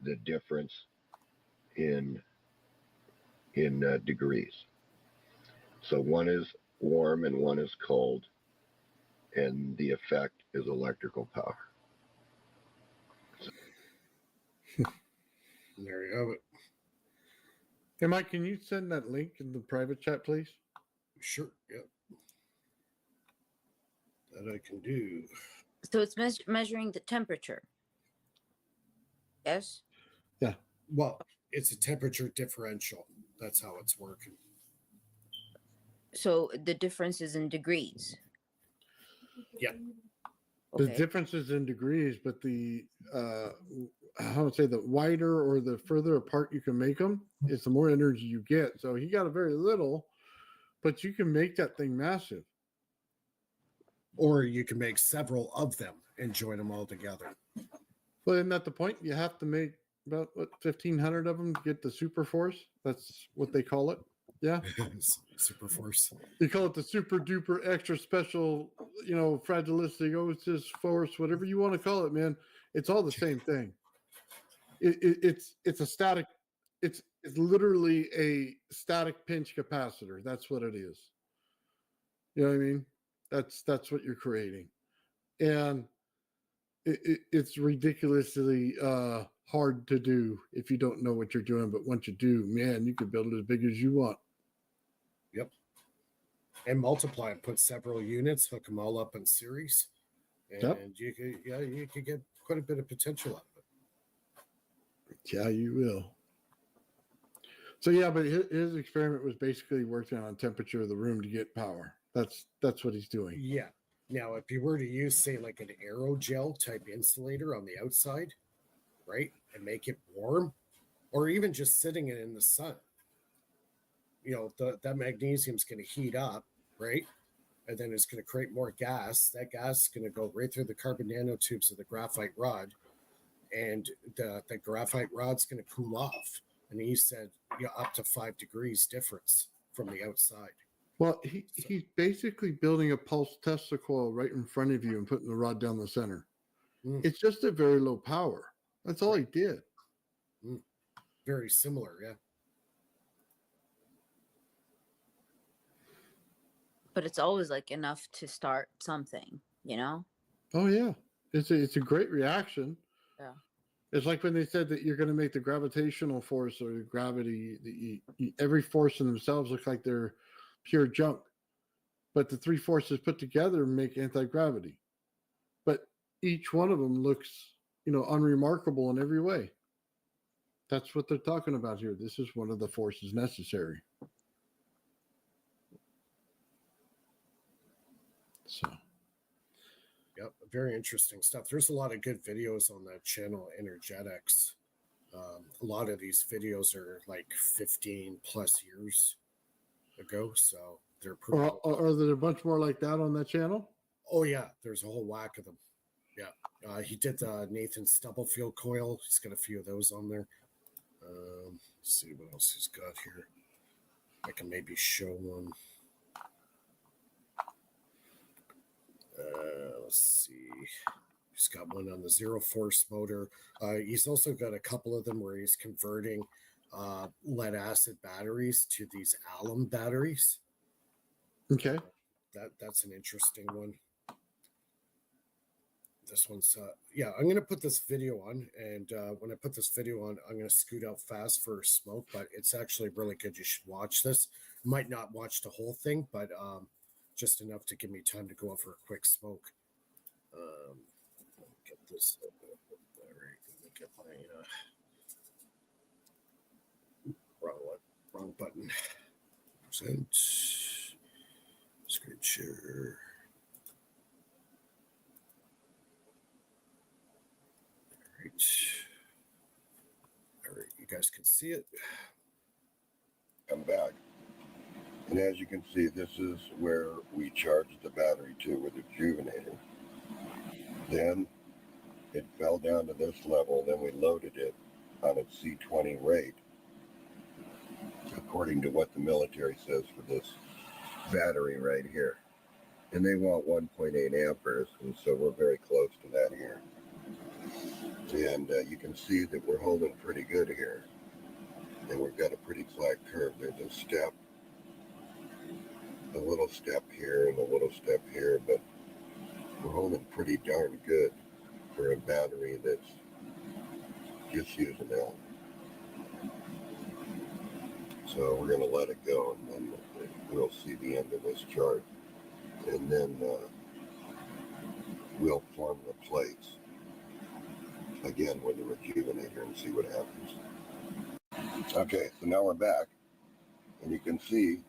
the difference in degrees. So one is warm and one is cold, and the effect is electrical power. There you have it. Hey, Mike, can you send that link in the private chat, please? Sure. Yep. That I can do. So it's measuring the temperature. Yes. Yeah. Well, it's a temperature differential. That's how it's working. So the difference is in degrees. Yeah. The Okay. difference is in degrees, but the how to say, the wider or the further apart you can make them is the more energy you get. So he got a very little, but you can make that thing massive. Or you can make several of them and join them all together. Well, isn't that the point? You have to make about 1,500 of them to get the super force. That's what they call it. Yeah. Super force. You call it the super duper extra special, fragilistic force, whatever you want to call it, man. It's all the same thing. It's a static. It's literally a static pinch capacitor. That's what it is. You know what I mean? That's what you're creating, and it's ridiculously hard to do if you don't know what you're doing. But once you do, man, you can build it as big as you want. Yep. And multiply and put several units, hook them all up in series, and Yep. you could get quite a bit of potential out of it. Yeah, you will. So yeah, but his experiment was basically working on temperature of the room to get power. That's what he's doing. Yeah. Now, if you were to use, say, like an aerogel type insulator on the outside, right, and make it warm, or even just sitting it in the sun, that magnesium is going to heat up, right, and then it's going to create more gas. That gas is going to go right through the carbon nanotubes of the graphite rod, and the graphite rod's going to cool off. And he said, up to 5 degrees difference from the outside. Well, he's basically building a pulse Tesla coil right in front of you and putting the rod down the center. It's just a very low power. That's all he did. Very similar, yeah. But it's always like enough to start something, Oh yeah, it's a great reaction. Yeah. It's like when they said that you're going to make the gravitational force or the gravity, every force in themselves look like they're pure junk, but the three forces put together make anti-gravity. But each one of them looks, unremarkable in every way. That's what they're talking about here. This is one of the forces necessary. So. Yep, very interesting stuff. There's a lot of good videos on that channel, Energetics. A lot of these videos are like 15 plus years ago, so they're pretty. Are there a bunch more like that on that channel? Oh yeah, there's a whole whack of them. Yeah, he did Nathan Stubblefield coil. He's got a few of those on there. Let's see what else he's got here. I can maybe show one. Let's see. He's got one on the zero force motor. He's also got a couple of them where he's converting lead acid batteries to these alum batteries. Okay. That's an interesting one. This one's yeah, I'm gonna put this video on, and when I put this video on, I'm gonna scoot out fast for a smoke, but it's actually really good. You should watch this. Might not watch the whole thing, but just enough to give me time to go out for a quick smoke. Get this. All right, let me get my wrong button. Present screen share. All right, you guys can see it. I'm back. And as you can see, this is where we charged the battery to with the rejuvenator. Then it fell down to this level, then we loaded it on its C20 rate, according to what the military says for this battery right here. And they want 1.8 amperes, and so we're very close to that here. And you can see that we're holding pretty good here. And we've got a pretty flat curve. There's a step, a little step here, and a little step here, but we're holding pretty darn good for a battery that's just using L. So we're going to let it go, and then we'll see the end of this chart. And then we'll form the plates again with the rejuvenator and see what happens. Okay, so now we're back, and you can see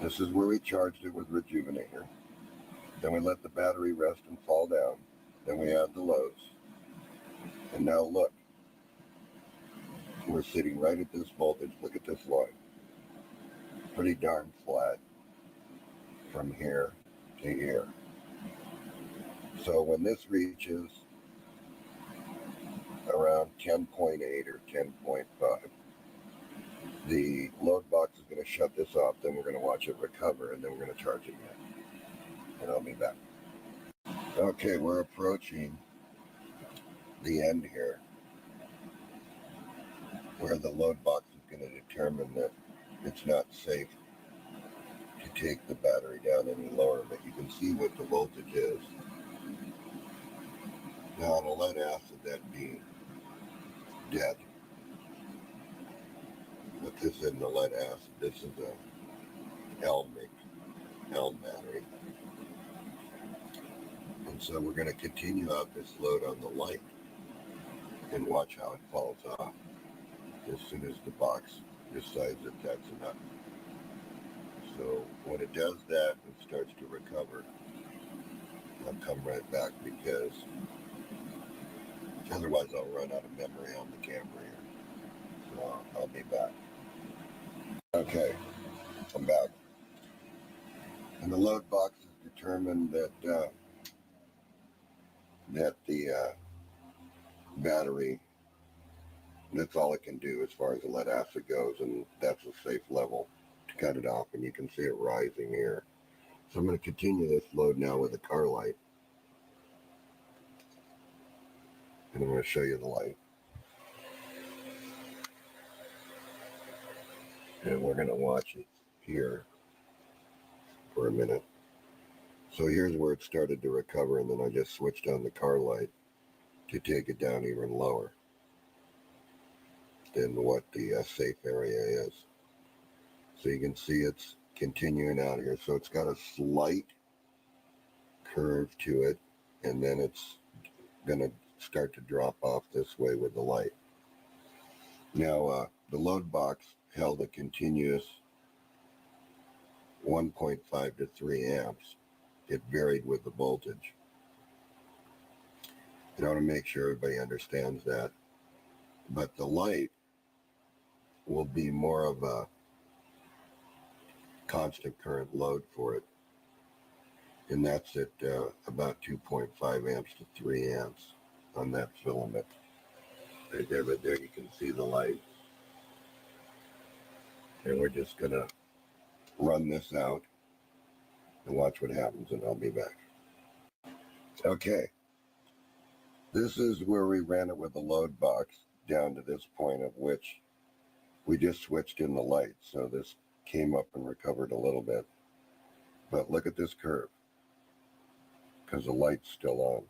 this is where we charged it with rejuvenator. Then we let the battery rest and fall down. Then we add the loads. And now look, we're sitting right at this voltage. Look at this line. Pretty darn flat from here to here. So when this reaches around 10.8 or 10.5, the load box is going to shut this off. Then we're going to watch it recover, and then we're going to charge it again. And I'll be back. Okay, we're approaching the end here, where the load box is going to determine that it's not safe to take the battery down any lower, but you can see what the voltage is. Now on a lead acid, that'd be dead. But this isn't a lead acid, this is a L battery. And so we're going to continue out this load on the light and watch how it falls off as soon as the box decides that that's enough. So when it does that and starts to recover, I'll come right back, because otherwise I'll run out of memory on the camera here. So I'll be back. Okay, I'm back. And the load box has determined that the battery, that's all it can do as far as the lead acid goes, and that's a safe level to cut it off, and you can see it rising here. So I'm going to continue this load now with a car light, and I'm going to show you the light. And we're going to watch it here for a minute. So here's where it started to recover, and then I just switched on the car light to take it down even lower than what the safe area is. So you can see it's continuing out here. So it's got a slight curve to it, and then it's going to start to drop off this way with the light. Now, the load box held a continuous 1.5 to 3 amps. It varied with the voltage. I want to make sure everybody understands that. But the light will be more of a constant current load for it. And that's at about 2.5 amps to 3 amps on that filament. Right there, but there you can see the light. And we're just gonna run this out and watch what happens, and I'll be back. Okay, this is where we ran it with the load box down to this point, of which we just switched in the light, so this came up and recovered a little bit. But look at this curve, because the light's still on.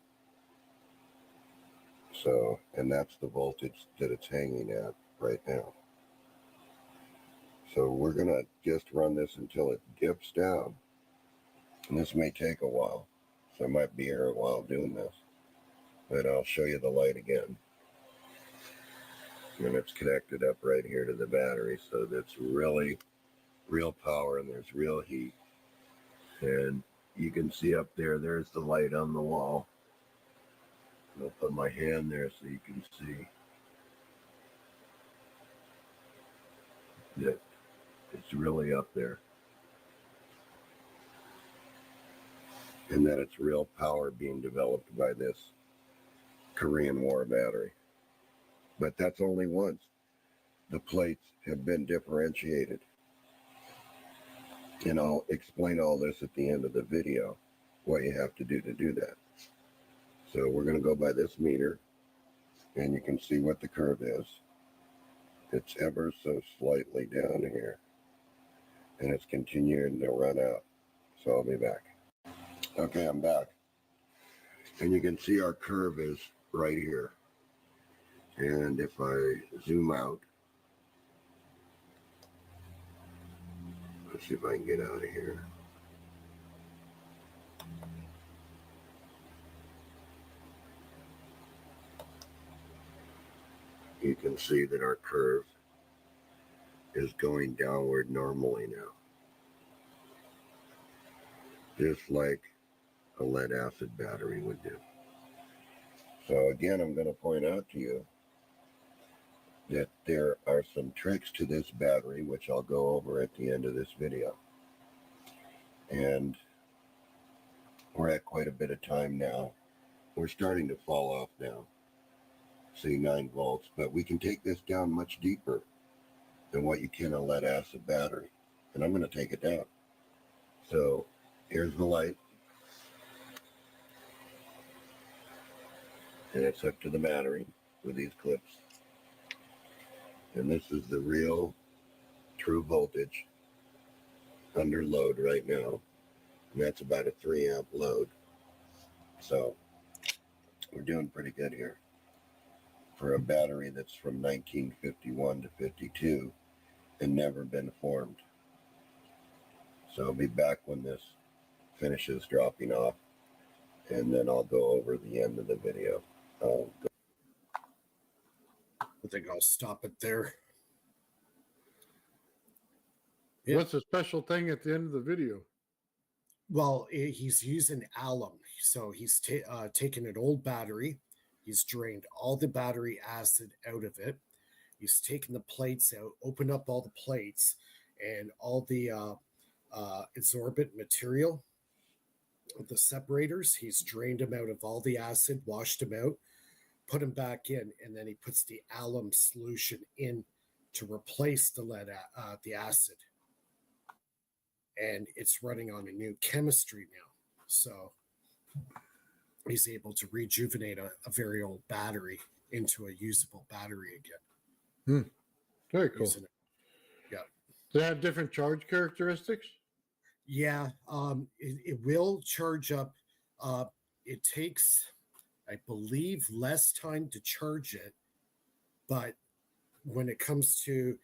So, and that's the voltage that it's hanging at right now. So we're gonna just run this until it dips down. And this may take a while, so I might be here a while doing this. But I'll show you the light again. And it's connected up right here to the battery, so that's really real power, and there's real heat. And you can see up there, there's the light on the wall. I'll put my hand there so you can see that it's really up there. And that it's real power being developed by this Korean War battery. But that's only once. The plates have been differentiated. And I'll explain all this at the end of the video, what you have to do that. So we're going to go by this meter, and you can see what the curve is. It's ever so slightly down here, and it's continuing to run out. So I'll be back. Okay, I'm back. And you can see our curve is right here. And if I zoom out, let's see if I can get out of here. You can see that our curve is going downward normally now, just like a lead acid battery would do. So again, I'm going to point out to you that there are some tricks to this battery, which I'll go over at the end of this video. And we're at quite a bit of time now. We're starting to fall off now. See, 9 volts, but we can take this down much deeper than what you can a lead acid battery. And I'm going to take it down. So here's the light. And it's up to the battery with these clips. And this is the real true voltage under load right now. And that's about a 3 amp load. So we're doing pretty good here for a battery that's from 1951 to 52 and never been formed. So I'll be back when this finishes dropping off, and then I'll go over the end of the video. I think I'll stop it there. What's the special thing at the end of the video? Well, he's using alum. So he's taken an old battery. He's drained all the battery acid out of it. He's taken the plates out, opened up all the plates, and all the absorbent material, the separators. He's drained them out of all the acid, washed them out, put them back in, and then he puts the alum solution in to replace the acid. And it's running on a new chemistry now. So he's able to rejuvenate a very old battery into a usable battery again. Very cool. Yeah. Do they have different charge characteristics? Yeah. It will charge up. It takes, I believe, less time to charge it. But when it comes to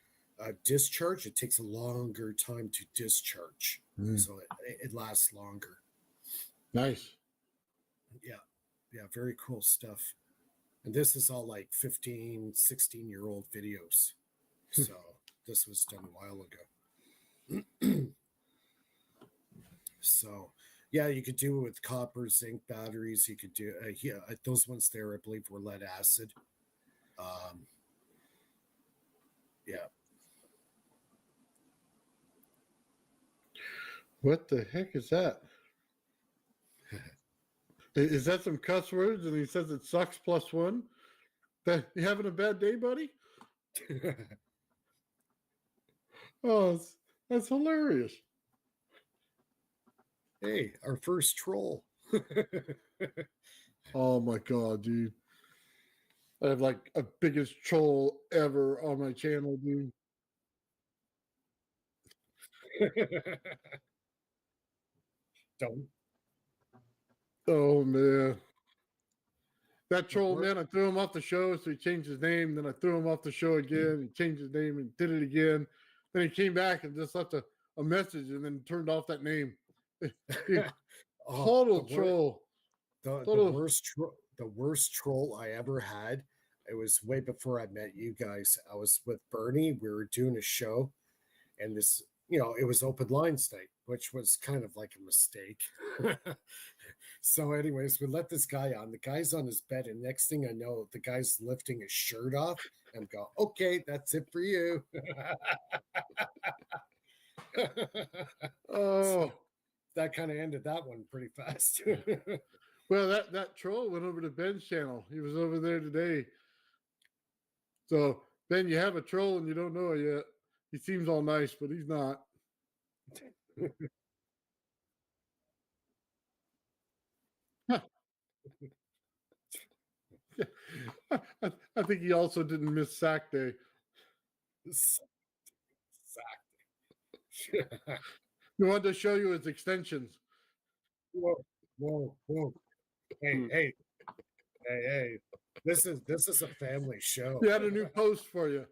discharge, it takes a longer time to discharge. So it lasts longer. Nice. Yeah, very cool stuff. And this is all like 15, 16-year-old videos. So this was done a while ago. So yeah, you could do it with copper, zinc batteries. You could do those ones there, I believe, were lead acid. Yeah. What the heck is that? Is that some cuss words? And he says it sucks +1. That you having a bad day, buddy? Oh, that's hilarious. Hey, our first troll. Oh my god, dude. I have like a biggest troll ever on my channel, dude. Don't. Oh man. That troll, man, I threw him off the show, so he changed his name. Then I threw him off the show again. He changed his name and did it again. Then he came back and just left a message and then turned off that name. Dude, total troll. The worst troll I ever had. It was way before I met you guys. I was with Bernie. We were doing a show, and this, it was open lines night, which was kind of like a mistake. So, anyways, we let this guy on. The guy's on his bed, and next thing I know, the guy's lifting his shirt off, and go, "Okay, that's it for you." Oh, so that kind of ended that one pretty fast. Well, that troll went over to Ben's channel. He was over there today. So, Ben, you have a troll and you don't know it yet. He seems all nice, but he's not. I think he also didn't miss sack day. We wanted to show you his extensions. Whoa. Hey. This is a family show. We had a new post for you.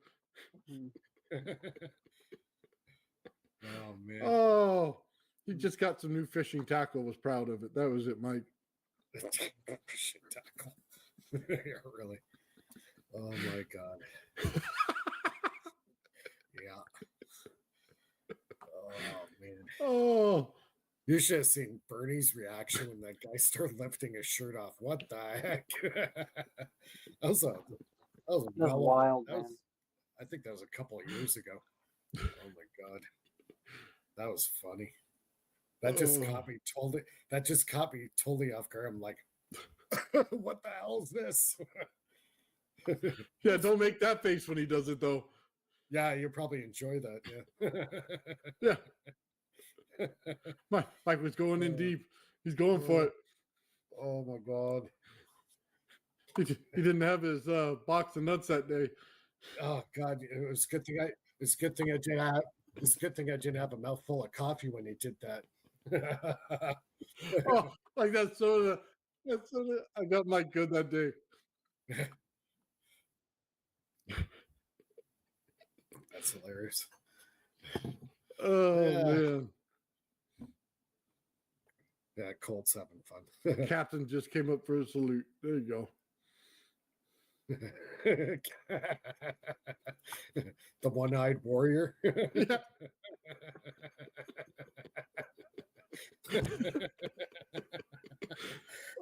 Oh man. Oh, he just got some new fishing tackle. Was proud of it. That was it, Mike. Fishing tackle. Yeah, really. Oh my god. Yeah. Oh man. Oh. You should have seen Bernie's reaction when that guy started lifting his shirt off. What the heck? that was wild. I think that was a couple of years ago. Oh my god, that was funny. That just caught me totally. That just caught me totally off guard. I'm like, what the hell is this? Yeah, don't make that face when he does it, though. Yeah, you'll probably enjoy that. Yeah. Mike was going in deep. He's going for it. Oh my god. He didn't have his box of nuts that day. Oh god, it was a good thing I didn't have. It's a good thing I didn't have a mouthful of coffee when he did that. Oh, like that soda. I got Mike good that day. That's hilarious. Oh yeah. Man. Yeah, Colt's having fun. Captain just came up for a salute. There you go. The one-eyed warrior. Yeah.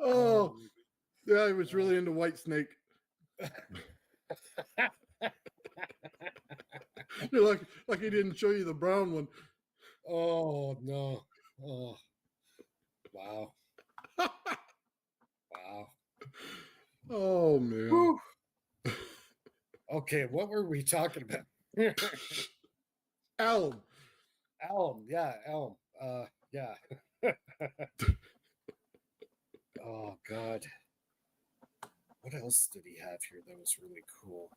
Oh, yeah, he was really into White Snake. You're like he didn't show you the brown one. Oh no. Oh. Wow. Wow. Oh man. Whew. Okay, what were we talking about? Alum. Yeah, alum. Yeah. Oh god. What else did he have here that was really cool?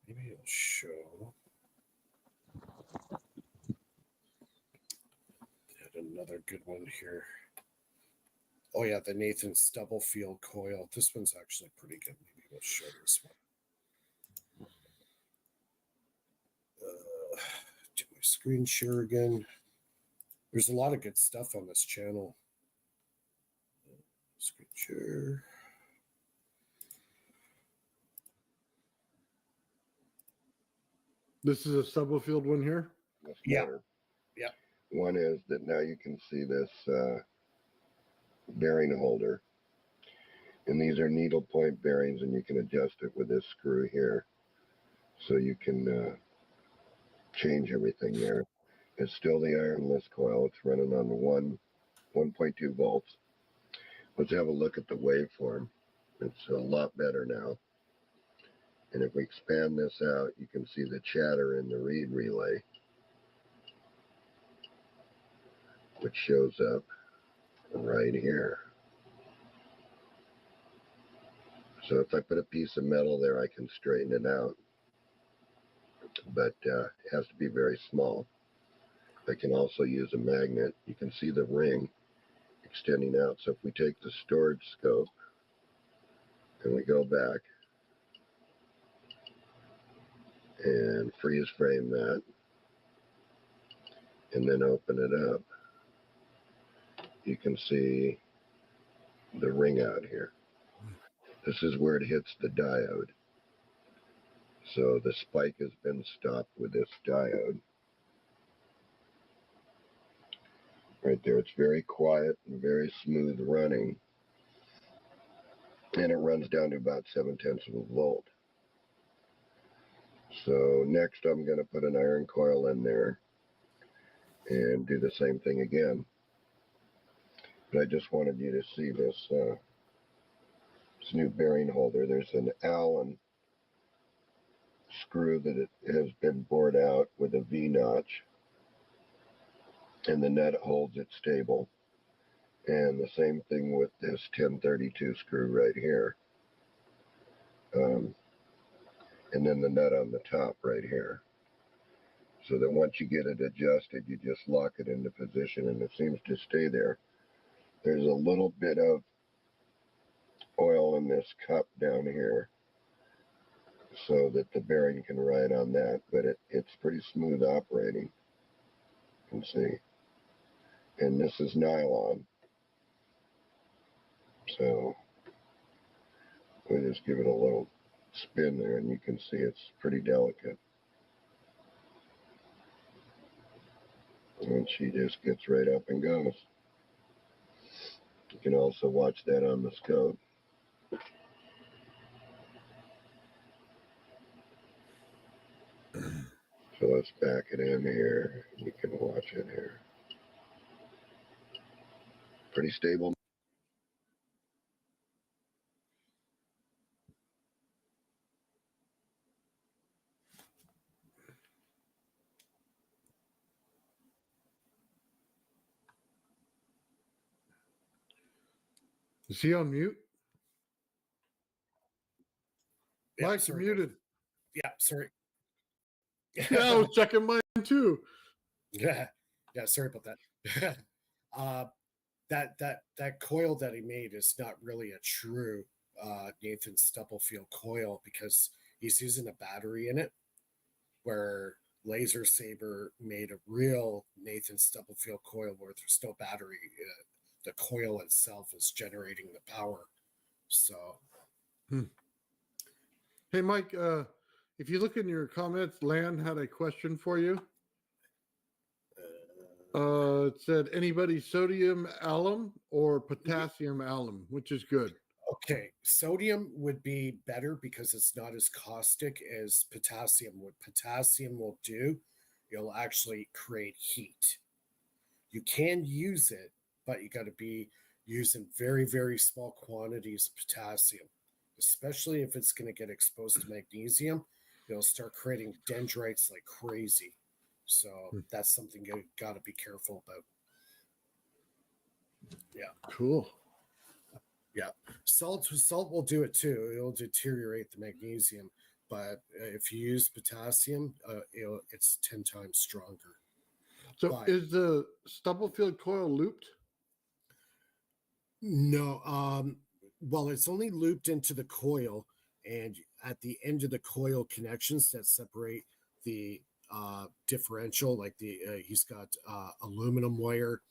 Maybe it'll show. Had another good one here. Oh yeah, the Nathan Stubblefield coil. This one's actually pretty good. Maybe we'll show this one. Do my screen share again. There's a lot of good stuff on this channel. Screen share. This is a Stubblefield one here? Yeah. Yeah. One is that now you can see this bearing holder. And these are needle point bearings, and you can adjust it with this screw here. So you can change everything there. is still the ironless coil. It's running on 1.2 volts. Let's have a look at the waveform. It's a lot better now. And if we expand this out, you can see the chatter in the read relay, which shows up right here. So if I put a piece of metal there, I can straighten it out, but it has to be very small. I can also use a magnet. You can see the ring extending out. So if we take the storage scope and we go back and freeze frame that, and then open it up, you can see the ring out here. This is where it hits the diode. So the spike has been stopped with this diode. Right there, it's very quiet and very smooth running. And it runs down to about 0.7 of a volt. So next I'm going to put an iron coil in there and do the same thing again. But I just wanted you to see this, this new bearing holder. There's an Allen screw that it has been bored out with a V-notch, and the nut holds it stable. And the same thing with this 1032 screw right here. And then the nut on the top right here. So that once you get it adjusted, you just lock it into position and it seems to stay there. There's a little bit of oil in this cup down here so that the bearing can ride on that, but it's pretty smooth operating. You can see. And this is nylon. So we just give it a little spin there and you can see it's pretty delicate. And she just gets right up and goes. You can also watch that on the scope. So let's back it in here. You can watch it here. Pretty stable. Is he on mute? Yeah, Mike's sorry, muted. Yeah, sorry. Yeah, I was checking mine too. Yeah, sorry about that. That coil that he made is not really a true Nathan Stubblefield coil because he's using a battery in it, where Laser Saber made a real Nathan Stubblefield coil where there's no battery. The coil itself is generating the power. So, Hey, Mike, if you look in your comments, Lan had a question for you. It said, anybody sodium alum or potassium alum, which is good? okay, sodium would be better because it's not as caustic as potassium. What potassium will do, it'll actually create heat. You can use it, but you got to be using very, very small quantities of potassium, especially if it's going to get exposed to magnesium. It'll start creating dendrites like crazy. So that's something you got to be careful about. Yeah. Cool. Yeah. Salt will do it too. It'll deteriorate the magnesium. But if you use potassium, it's 10 times stronger. So is the Stubblefield coil looped? No. Well, it's only looped into the coil, and at the end of the coil connections that separate the differential, like he's got aluminum wire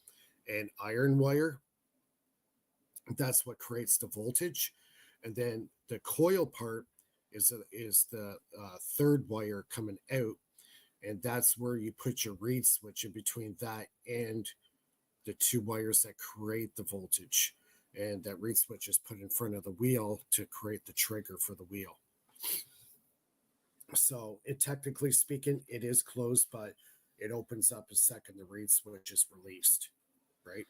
and iron wire. That's what creates the voltage, and then the coil part is the third wire coming out, and that's where you put your reed switch in between that and the two wires that create the voltage, and that reed switch is put in front of the wheel to create the trigger for the wheel. So technically speaking, it is closed, but it opens up a second the reed switch is released, right?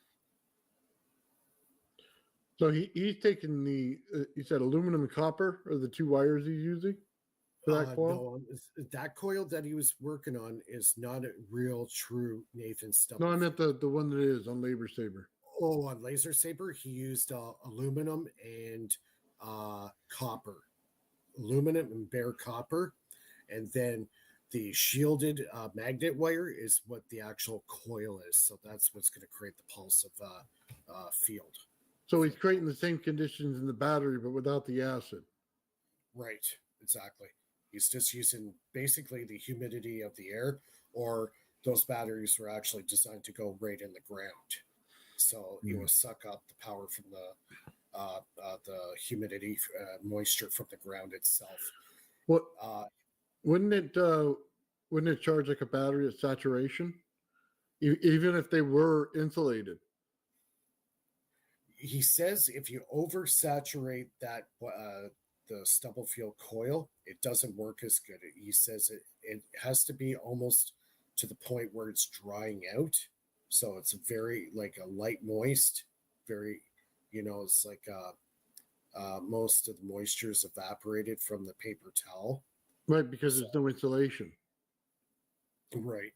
So he's taking the you said aluminum and copper are the two wires he's using for that coil. No, that coil that he was working on is not a real true Nathan Stubblefield. No, I meant the one that is on Labor Saber. Oh, on Laser Saber, he used aluminum and copper, aluminum and bare copper, and then the shielded magnet wire is what the actual coil is. So that's what's going to create the pulse of field. So he's creating the same conditions in the battery, but without the acid. Right, exactly. He's just using basically the humidity of the air, or those batteries were actually designed to go right in the ground. So it will suck up the power from the humidity, moisture from the ground itself. What wouldn't it charge like a battery at saturation, even if they were insulated? He says if you oversaturate that the Stubblefield coil, it doesn't work as good. He says it has to be almost to the point where it's drying out. So it's very like a light moist, very, it's like most of the moisture is evaporated from the paper towel. Right, because there's no insulation. Right.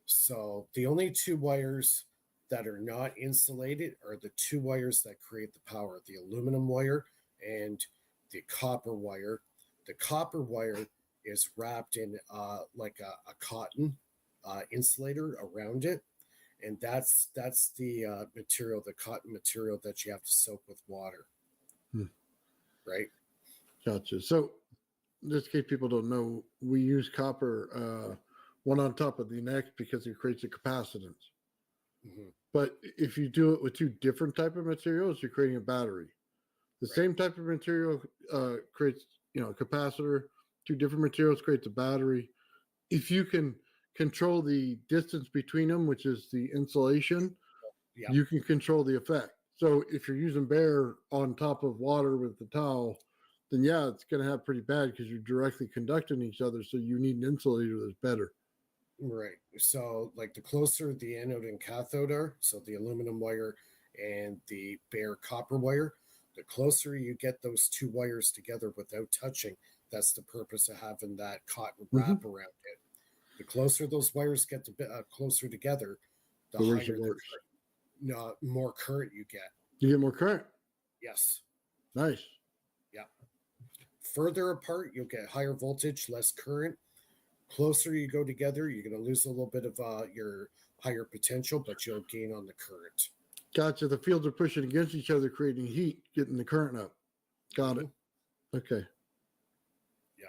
So the only two wires that are not insulated are the two wires that create the power, the aluminum wire and the copper wire. The copper wire is wrapped in like a cotton insulator around it. And that's the material, the cotton material that you have to soak with water. Right? Gotcha. So just in case people don't know, we use copper one on top of the next because it creates a capacitance. But if you do it with two different type of materials, you're creating a battery. The same type of material creates, a capacitor. Two different materials creates a battery. If you can control the distance between them, which is the insulation, you can control the effect. So if you're using bare on top of water with the towel, then it's going to have pretty bad because you're directly conducting each other. So you need an insulator that's better. Right. So like the closer the anode and cathode are, so the aluminum wire and the bare copper wire, the closer you get those two wires together without touching, that's the purpose of having that cotton wrap around it. The closer those wires get closer together, the higher more current you get. You get more current? Yes. Nice. Yeah. Further apart, you'll get higher voltage, less current. Closer you go together, you're going to lose a little bit of your higher potential, but you'll gain on the current. Gotcha. The fields are pushing against each other, creating heat, getting the current up. Got it. Okay. Yeah.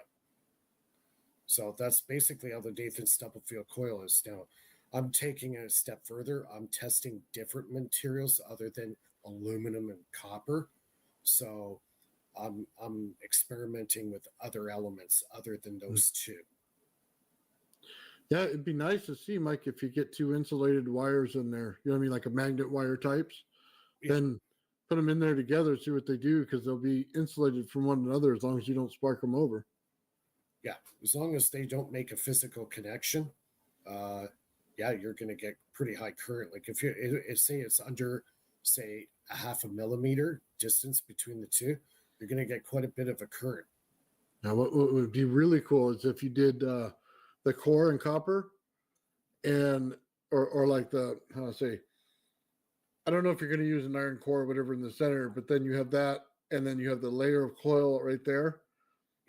So that's basically how the Nathan Stubblefield coil is. Now, I'm taking it a step further. I'm testing different materials other than aluminum and copper. So I'm experimenting with other elements other than those two. Yeah, it'd be nice to see, Mike, if you get two insulated wires in there, you know what I mean, like a magnet wire types, then put them in there together, see what they do, because they'll be insulated from one another as long as you don't spark them over. Yeah, as long as they don't make a physical connection, you're going to get pretty high current. Like if say it's under, say, a half a millimeter distance between the two, you're going to get quite a bit of a current. Now, what would be really cool is if you did the core in copper and or like I don't know if you're going to use an iron core or whatever in the center, but then you have that, and then you have the layer of coil right there.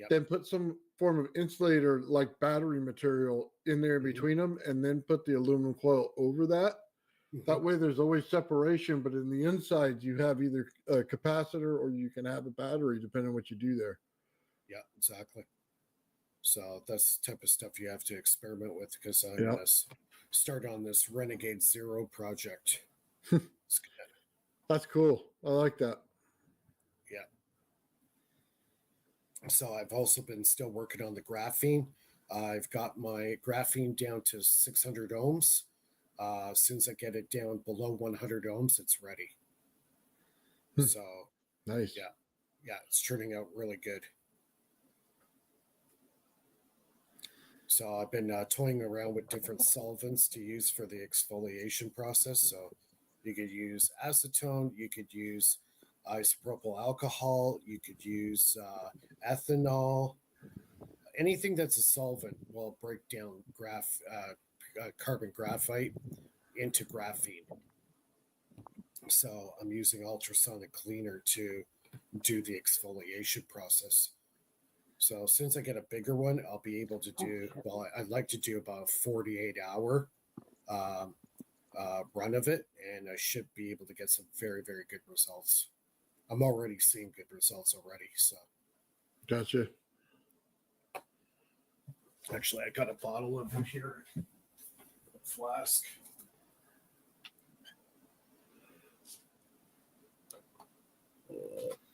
Then put some form of insulator like battery material in there between them, and then put the aluminum coil over that. That way there's always separation, but in the inside you have either a capacitor or you can have a battery depending on what you do there. Yeah, exactly. So that's the type of stuff you have to experiment with, because I'm going to start on this Renegade Zero project. That's cool. I like that. Yeah. So I've also been still working on the graphene. I've got my graphene down to 600 ohms. As soon as I get it down below 100 ohms, it's ready. So nice. Yeah, it's turning out really good. So I've been toying around with different solvents to use for the exfoliation process. So you could use acetone, you could use isopropyl alcohol, you could use ethanol. Anything that's a solvent will break down carbon graphite into graphene. So I'm using ultrasonic cleaner to do the exfoliation process. So since I get a bigger one, I'll be able to do, well, I'd like to do about a 48-hour run of it, and I should be able to get some very, very good results. I'm already seeing good results already. So, Gotcha. Actually, I got a bottle of them here, a flask.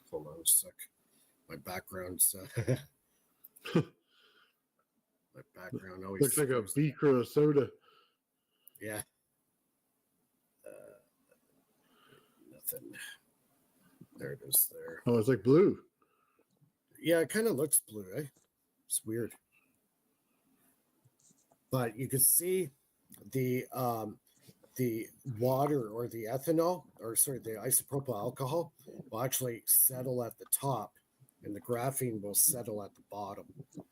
Hold on a sec. My background's my background always Looks like a beaker of soda. Yeah. Nothing. There it is. There. Oh, it's like blue. Yeah, it kind of looks blue, eh? It's weird. But you can see the water or the ethanol, or sorry, the isopropyl alcohol will actually settle at the top, and the graphene will settle at the bottom. You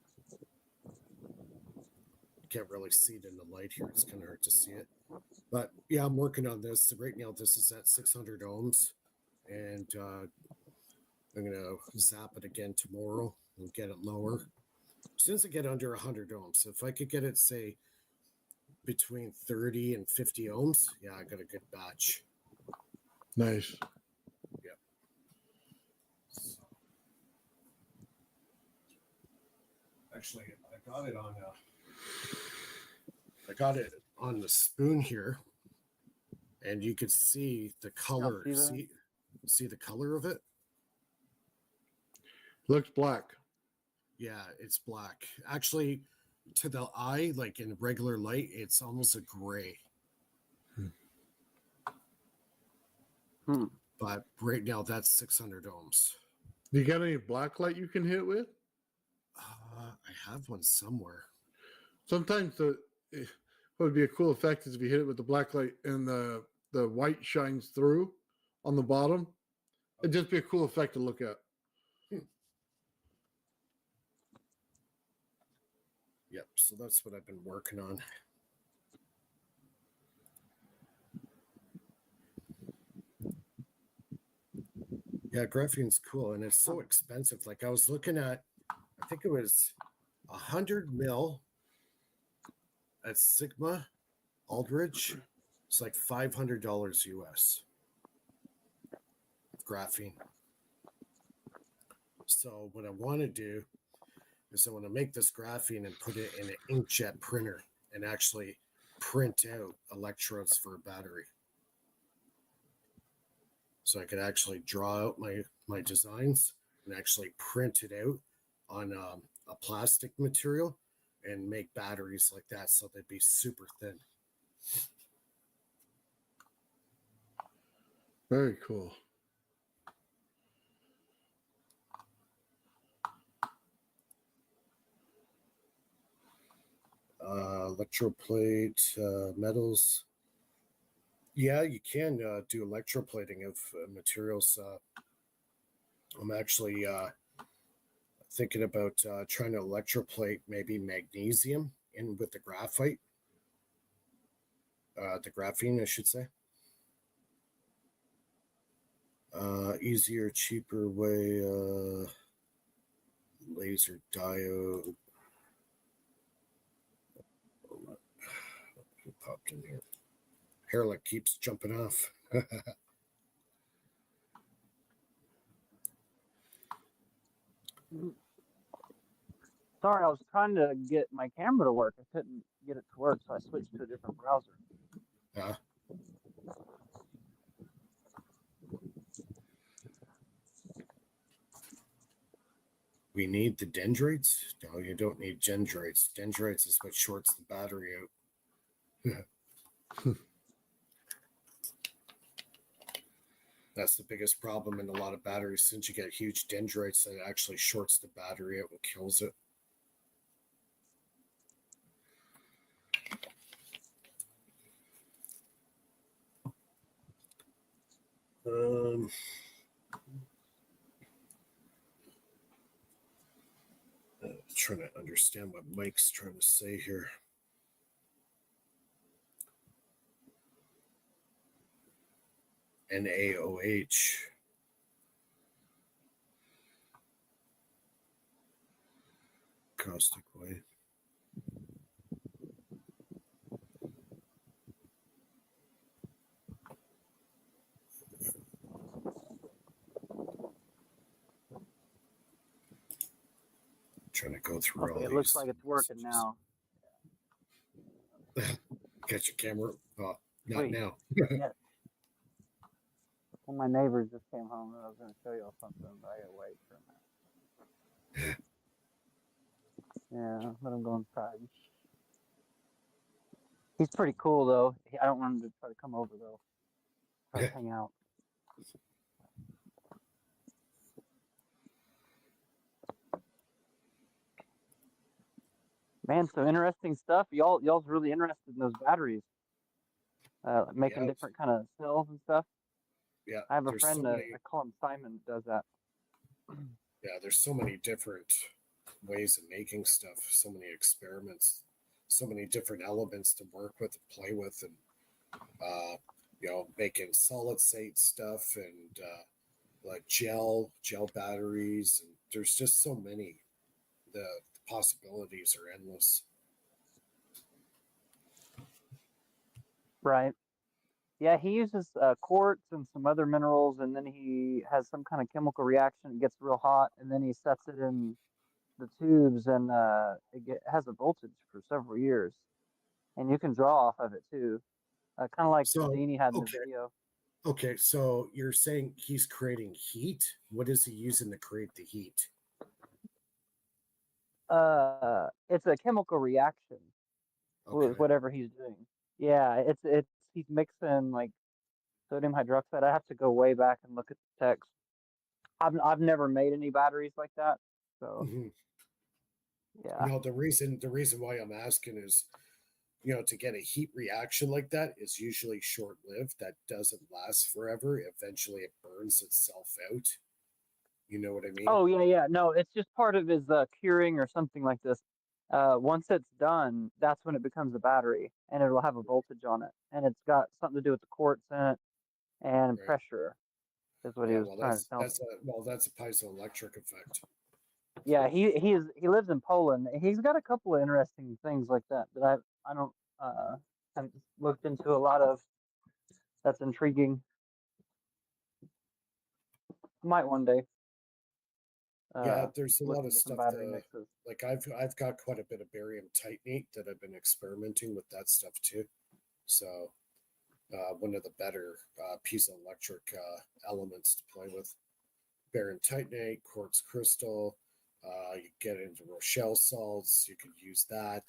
can't really see it in the light here. It's kind of hard to see it. But yeah, I'm working on this. Right now, this is at 600 ohms, and I'm going to zap it again tomorrow and get it lower. Since I get under 100 ohms, if I could get it, say, between 30 and 50 ohms, yeah, I got a good batch. Nice. Yep. Actually, I got it on the spoon here, and you could see the color. See the color of it? Looks black. Yeah, it's black. Actually, to the eye, like in regular light, it's almost a gray. But right now, that's 600 ohms. You got any black light you can hit with? I have one somewhere. Sometimes what would be a cool effect is if you hit it with the black light and the white shines through on the bottom. It'd just be a cool effect to look at. Yep, so that's what I've been working on. Yeah, graphene's cool, and it's so expensive. Like I was looking at, I think it was 100 mil at Sigma Aldridge. It's like $500 US. Graphene. So what I want to do is I want to make this graphene and put it in an inkjet printer and actually print out electrodes for a battery. So I could actually draw out my designs and actually print it out on a plastic material and make batteries like that, so they'd be super thin. Very cool. Electroplate, metals. Yeah, you can do electroplating of materials. I'm actually thinking about trying to electroplate maybe magnesium in with the graphite. The graphene, I should say. Easier, cheaper way. Laser diode. Who popped in here? Hair like keeps jumping off. Sorry, I was trying to get my camera to work. I couldn't get it to work, so I switched to a different browser. Yeah. We need the dendrites? No, you don't need dendrites. Dendrites is what shorts the battery out. That's the biggest problem in a lot of batteries. Since you get huge dendrites, that actually shorts the battery out and kills it. Um, trying to understand what Mike's trying to say here. NaOH. Caustic wave. Trying to go through all Okay, it these. looks like it's working now. Got your camera? Oh, not Wait. now. Yeah. Well, my neighbors just came home and I was going to show y'all something, but I got to wait for a minute. Yeah, let him go inside. He's pretty cool, though. I don't want him to try to come over, though. Try to hang out. Man, so interesting stuff. Y'all's really interested in those batteries. Making different kind of cells and stuff. Yeah, I have a there's friend, so many, I call him Simon, that does that. yeah, there's so many different ways of making stuff, so many experiments, so many different elements to work with and play with, and making solid state stuff and like gel batteries, and there's just so many. The possibilities are endless. Right. Yeah, he uses quartz and some other minerals, and then he has some kind of chemical reaction. It gets real hot, and then he sets it in the tubes, and has a voltage for several years. And you can draw off of it too, kind of like So, Houdini had in the okay. video. Okay, so you're saying he's creating heat? What is he using to create the heat? It's a chemical reaction with Okay. whatever he's doing. Yeah, it's he's mixing like sodium hydroxide. I have to go way back and look at the text. I've never made any batteries like that, so Mhm. yeah. No, the reason why I'm asking is, to get a heat reaction like that is usually short lived. That doesn't last forever. Eventually, it burns itself out. You know what I mean? Oh yeah. No, it's just part of his curing or something like this. Once it's done, that's when it becomes a battery, and it'll have a voltage on it, and it's got something to do with the quartz in it and Right. pressure. Is what he Yeah, was well, trying to tell me. that's a piezoelectric effect. Yeah, he lives in Poland. He's got a couple of interesting things like that I don't haven't looked into a lot of. That's intriguing. Might one day. Yeah, there's a Look lot of into some stuff battery mixes. like I've got quite a bit of barium titanate that I've been experimenting with that stuff too. So one of the better piezoelectric elements to play with. Barium titanate, quartz crystal. You get into Rochelle salts. You could use that.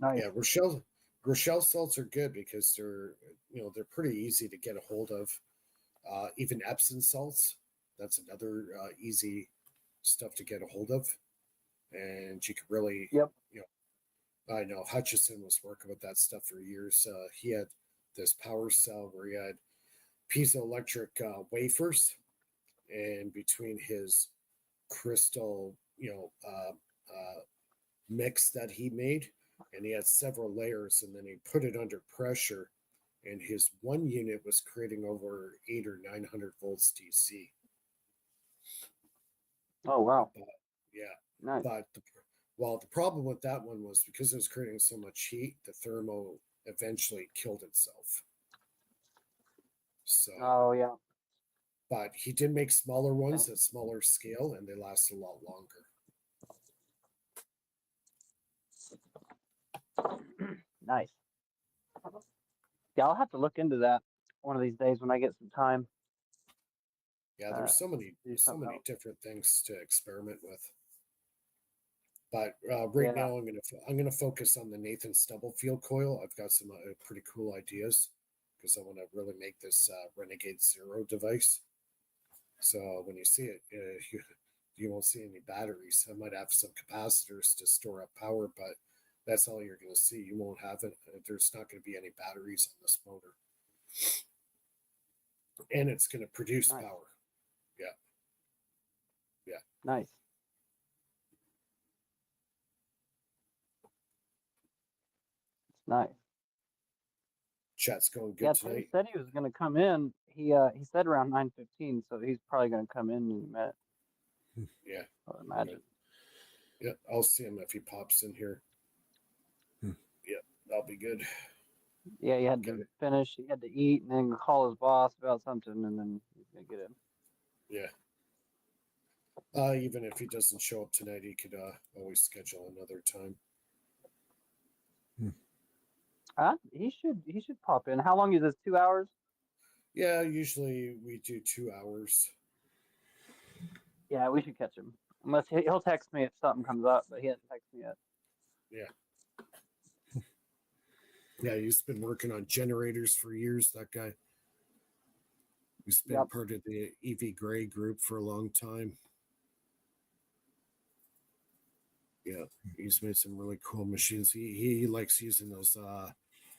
Nice. Yeah, Rochelle salts are good because they're pretty easy to get a hold of. Even Epsom salts, that's another easy stuff to get a hold of, and you could really, I know Hutchison was working with that stuff for years. He had this power cell where he had piezoelectric wafers, and between his crystal, mix that he made, and he had several layers, and then he put it under pressure, and his one unit was creating over 800 or 900 volts DC. Oh wow! Yeah, nice. But the problem with that one was because it was creating so much heat, the thermo eventually killed itself. So. Oh yeah. But he did make smaller ones at smaller scale, and they last a lot longer. Nice. Yeah, I'll have to look into that one of these days when I get some time. Yeah, there's so many else. different things to experiment with. But right now, I'm gonna focus on the Nathan Stubblefield coil. I've got some pretty cool ideas because I want to really make this Renegade Zero device. So when you see it, you won't see any batteries. I might have some capacitors to store up power, but That's all you're going to see. You won't have it. There's not going to be any batteries on this motor. And it's going to produce Nice. power. Yeah. Yeah. Nice. It's nice. Chat's going good Yeah, Tim tonight. said he was going to come in. He said around 9:15, so he's probably going to come in a minute. Yeah. I would imagine. Yeah, I'll see him if he pops in here. Yeah, that'll be good. Yeah, he had to finish. He had to eat and then call his boss about something, and then he's going to get in. Yeah. Even if he doesn't show up tonight, he could always schedule another time. He should pop in. How long is this? 2 hours? Yeah, usually we do 2 hours. Yeah, we should catch him. Unless he'll text me if something comes up, but he hasn't texted me yet. Yeah. Yeah, he's been working on generators for years, that guy. He's been part of the EV Gray group for a long time. Yeah, he's made some really cool machines. He likes using those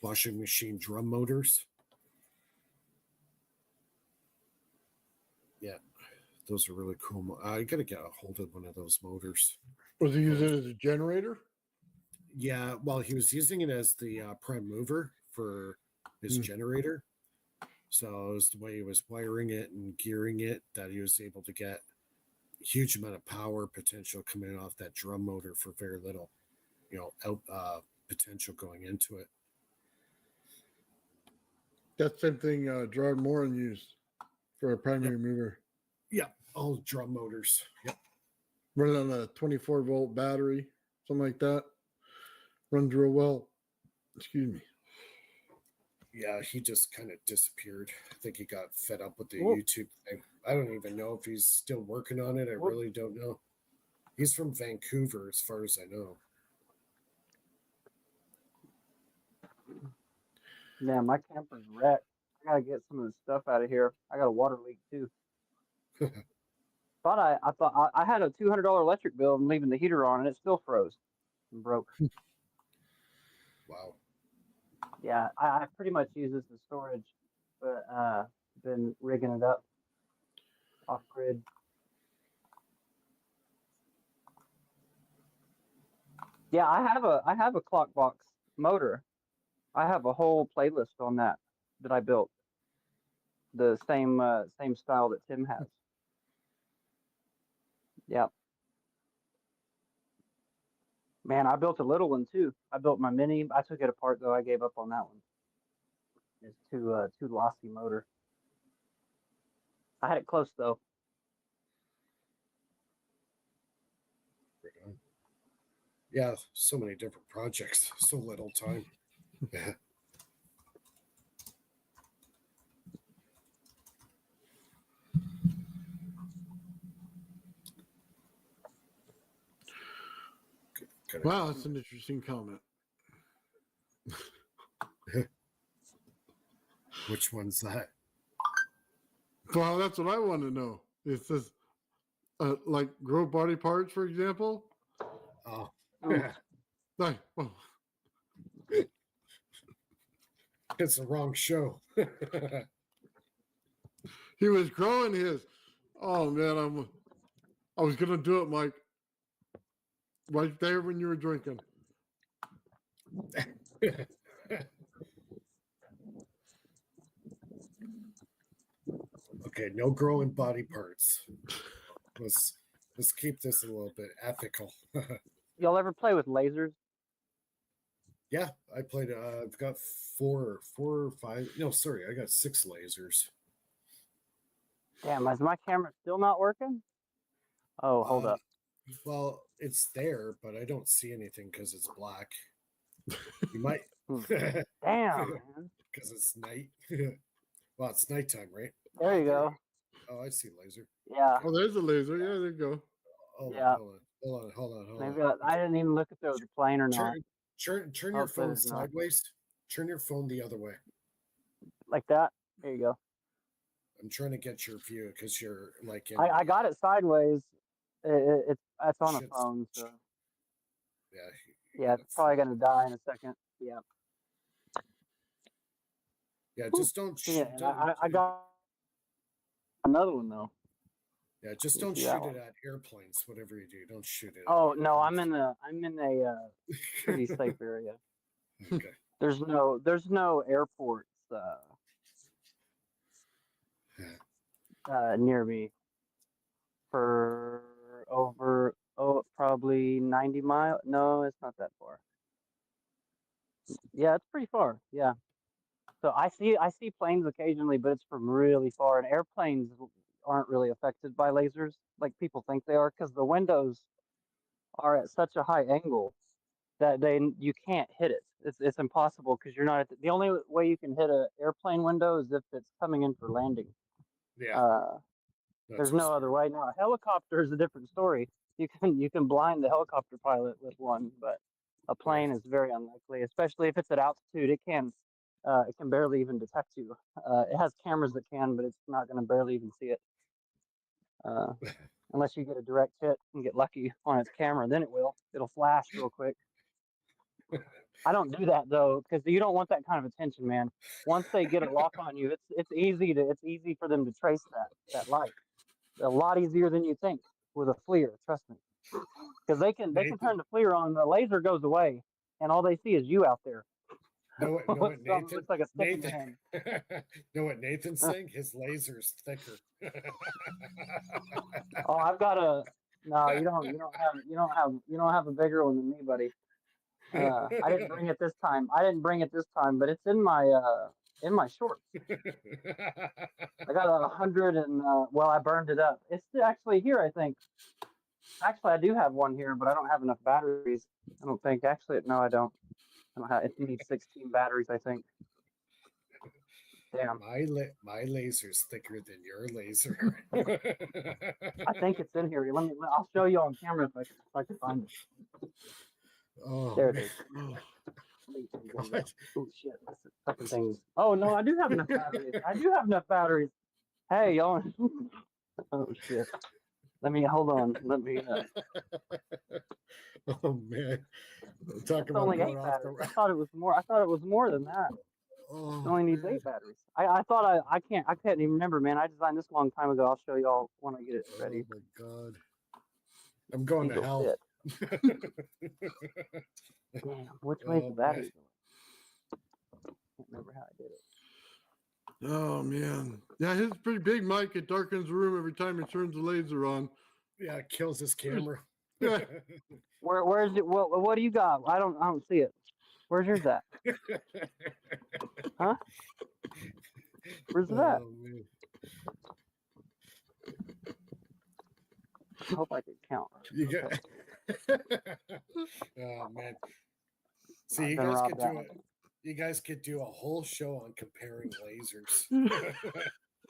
washing machine drum motors. Yeah, those are really cool. I got to get a hold of one of those motors. Was he using it as a generator? Yeah, well, he was using it as the prime mover for his generator. So it was the way he was wiring it and gearing it that he was able to get a huge amount of power potential coming off that drum motor for very little, out potential going into it. That same thing Gerard Morin used for a primary mover. Yeah, all drum motors. Yep. Running on a 24-volt battery, something like that. Runs real well. Excuse me. Yeah, he just kind of disappeared. I think he got fed up with the YouTube thing. I don't even know if he's still working on it. I really don't know. He's from Vancouver, as far as I know. Man, my camper's wrecked. I gotta get some of the stuff out of here. I got a water leak too. I thought I had a $200 electric bill and leaving the heater on, and it still froze and broke. Wow. Yeah, I pretty much use this as storage, but been rigging it up off grid. Yeah, I have a clock box motor. I have a whole playlist on that I built. The same style that Tim has. Yep. Man, I built a little one too. I built my mini. I took it apart though. I gave up on that one. It's too lossy motor. I had it close though. Yeah, so many different projects, so little time. Yeah. Wow, that's an interesting comment. Which one's that? Well, that's what I want to know. It says, like, grow body parts, for example. Oh. Like, well, It's the wrong show. he was growing his. Oh man, I was gonna do it, Mike. Right there when you were drinking. Okay, no growing body parts. Let's keep this a little bit ethical. Y'all ever play with lasers? Yeah, I played. I've got four or five. No, sorry, I got 6 lasers. Damn, is my camera still not working? Oh, hold up. Well, it's there, but I don't see anything because it's black. You might. Damn, man. Because it's night. Well, it's nighttime, right? There you go. Oh, I see laser. Yeah. Oh, there's a laser. Yeah, there you go. Hold Yeah. on, hold on. Maybe I didn't even look if there was a plane or not. Turn your Hopefully phone there's not. sideways. Turn your phone the other way. Like that. There you go. I'm trying to get your view because you're like. I got it sideways. It's on a phone, so. Yeah, Yeah, it's probably gonna die in a second. Yeah. Yeah, just don't. Yeah, and I got another one though. Yeah, just You don't see shoot that it one? at airplanes. Whatever you do, don't shoot it. Oh no, I'm in a pretty safe area. Okay. There's no airports near me for over probably 90 miles. No, it's not that far. Yeah, it's pretty far. Yeah. So I see planes occasionally, but it's from really far. And airplanes aren't really affected by lasers like people think they are, because the windows are at such a high angle that you can't hit it. It's impossible because you're not at the only way you can hit an airplane window is if it's coming in for landing. Yeah. There's no other way. Now a helicopter is a different story. You can blind the helicopter pilot with one, but a plane is very unlikely, especially if it's at altitude. It can barely even detect you. It has cameras that can, but it's not going to barely even see it. Unless you get a direct hit and get lucky on its camera, then it'll flash real quick. I don't do that though, because you don't want that kind of attention, man. Once they get a lock on you, it's easy for them to trace that light. A lot easier than you think with a FLIR, trust me. Because they can turn the FLIR on, the laser goes away, and all they see is you out there. Know what Nathan? Looks like a stick in your hand. Know what Nathan's saying? His laser's thicker. Oh, I've got a. No, you don't have a bigger one than me, buddy. I didn't bring it this time. But it's in my shorts. I got 100 and well, I burned it up. It's actually here, I think. Actually, I do have one here, but I don't have enough batteries. I don't think. Actually, no, I don't. I don't have. It needs 16 batteries, I think. Damn. My laser's thicker than your laser. I think it's in here. I'll show you on camera if I can find it. Oh, there it is. God. Oh shit! This fucking thing. Oh no, I do have enough batteries. Hey, y'all. Oh shit! Hold on. Oh man, talk It's about only going 8 off batteries. the. I thought it was more than that. Oh, It only needs 8 batteries. I thought I can't even remember, man. I designed this a long time ago. I'll show y'all when I get it ready. Oh my god, I'm going to hell. Damn, which way's the battery going? Can't remember how I did it. Oh man, yeah, his pretty big mic. It darkens the room every time he turns the laser on. Yeah, it kills his camera. Yeah. Where's it? What do you got? I don't see it. Where's yours at? Huh? Where's it at? Man. I hope I can count. You got. Oh man. See, you guys could do a whole show on comparing lasers.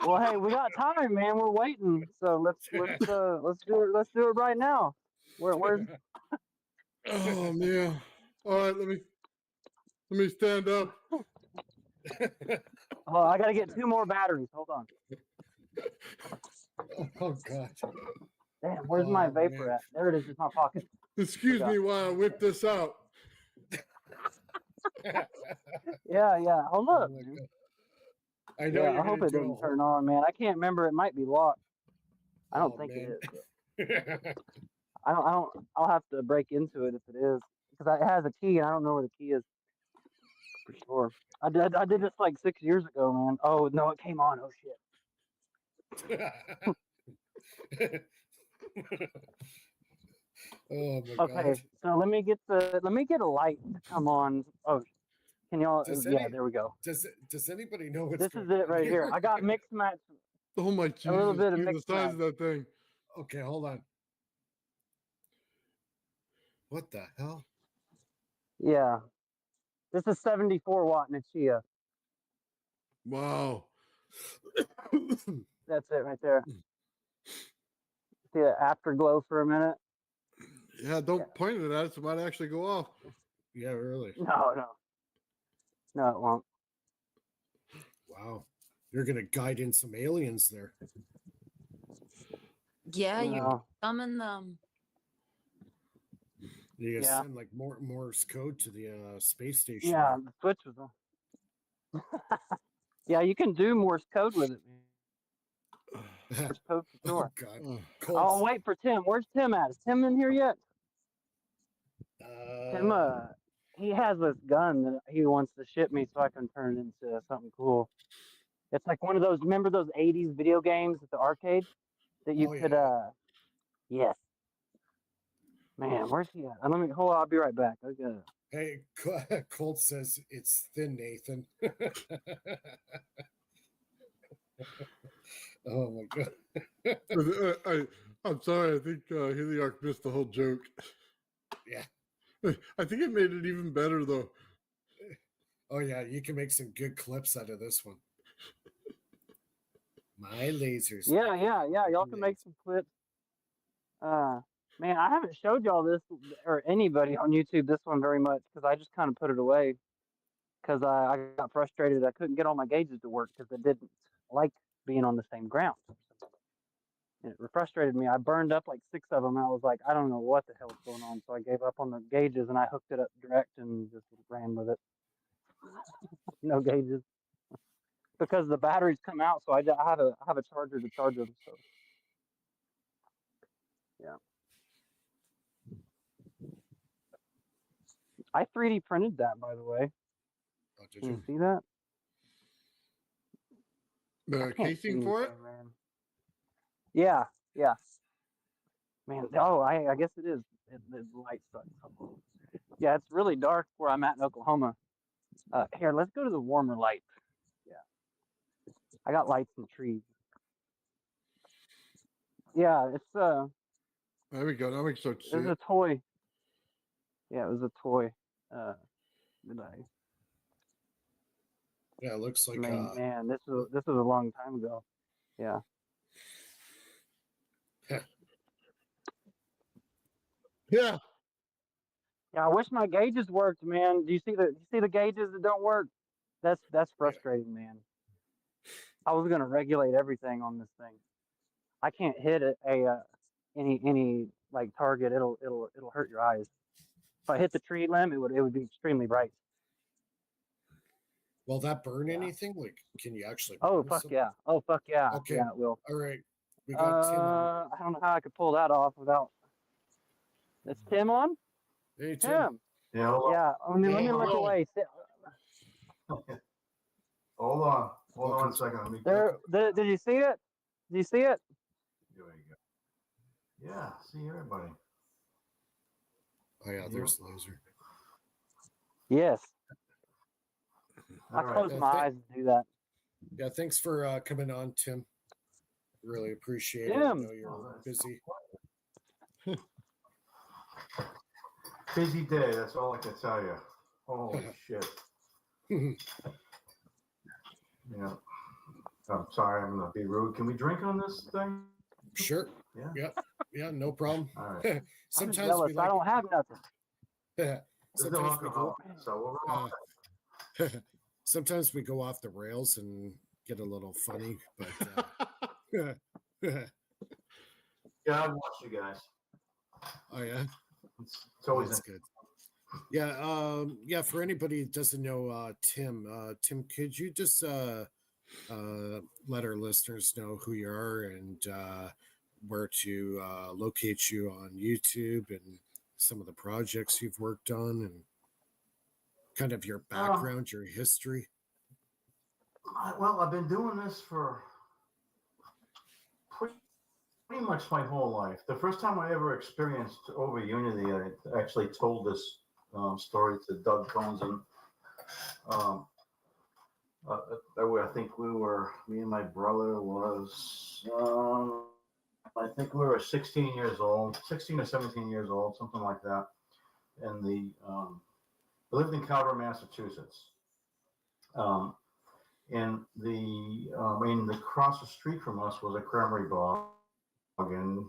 Well, hey, we got time, man. We're waiting, so let's do it. Let's do it right now. Where's? Oh man! All right, let me stand up. Oh, I gotta get 2 more batteries. Hold on. Oh god. Damn, where's my vapor man. at? There it is in my pocket. Excuse me while I whip this out. Yeah. Hold up. I know. I hope it doesn't turn on, man. I can't remember. It might be locked. I don't think it is. I don't. I'll have to break into it if it is, because it has a key and I don't know where the key is for sure. I did this like 6 years ago, man. Oh no, it came on. Oh shit. Oh my god. Okay, so let me get a light to come on. Oh, can y'all? There we go. Does anybody know what's This going is it on right here. I got mixed match. Oh my Jesus! A little bit of Look at mixed the size match. of that thing. Okay, hold on. What the hell? Yeah, this is 74 watt Nichia. Wow. That's it right there. See the afterglow for a minute. Yeah, don't point it at it. It might actually go off. Yeah, really. No, it won't. Wow, you're gonna guide in some aliens there. Yeah, you No. summon them. You guys Yeah. send like Morse code to the space station. Yeah, the Switch was on. Yeah, you can do Morse code with it, man. Morse code for sure. Oh God. I'll Colts. wait for Tim. Where's Tim at? Is Tim in here yet? Tim, he has this gun that he wants to ship me so I can turn it into something cool. It's like one of those, remember those 80s video games at the arcade that you could, yes. Man, where's he at? Let me, hold on, I'll be right back. I gotta... Hey, Colt says it's thin, Nathan. Oh my God. I'm sorry. I think Heliarch missed the whole joke. Yeah. I think it made it even better though. Oh yeah, you can make some good clips out of this one. My lasers. Yeah. Y'all can make some clips. Man, I haven't showed y'all this or anybody on YouTube this one very much because I just kind of put it away because I got frustrated. I couldn't get all my gauges to work because I didn't like being on the same ground. And it frustrated me. I burned up like 6 of them. And I was like, I don't know what the hell's going on. So I gave up on the gauges and I hooked it up direct and just ran with it. No gauges because the batteries come out. So I have a charger to charge them. So yeah. I 3D printed that, by the way. Oh, did you see that? The casing for it? Man. Yeah. Man, I guess it is. The light sucks. Yeah, it's really dark where I'm at in Oklahoma. Here, let's go to the warmer light. Yeah. I got lights in the trees. Yeah, it's There we go. Now we can start to see it was it. a toy. Yeah, it was a toy. Did I? Yeah, it looks like Man, this was a long time ago. Yeah. Yeah. Yeah, I wish my gauges worked, man. Do you see the gauges that don't work? That's frustrating, man. I was gonna regulate everything on this thing. I can't hit any like target. It'll hurt your eyes. If I hit the tree limb, it would be extremely bright. Will that burn anything? Like, can you actually? Oh burn fuck something? yeah! Oh fuck yeah! Okay. Yeah, it will. All right. We got Tim. I don't know how I could pull that off without. Is Tim on? Hey Tim. Yeah. Yeah. Let me look away. Hold on 1 second. Let me Did you see it? Did you see it? There you go. Yeah, see everybody. Oh yeah, there's laser. Yes. I All right. closed my eyes to do that. Yeah, thanks for coming on, Tim. Really appreciate it. I Tim. know you're busy. Busy day, that's all I can tell you. Holy shit. Yeah. I'm sorry, I'm gonna be rude. Can we drink on this thing? Sure. Yeah. Yeah, no problem. All right. I'm Sometimes jealous. we like. I don't have nothing. There's no Sometimes we go. alcohol, so we're all Sometimes we go off the rails and get a little funny, but yeah, I've watched you guys. oh yeah, It's always that's good. Yeah, yeah. For anybody who doesn't know Tim, Tim, could you just let our listeners know who you are and where to locate you on YouTube and some of the projects you've worked on and kind of your background, your history? Well, I've been doing this for pretty much my whole life. The first time I ever experienced over Unity, I actually told this story to Doug Cones, and I think me and my brother was, I think we were 16 or 17 years old, something like that. And we lived in Carver, Massachusetts. And across the street from us was a cranberry bog, and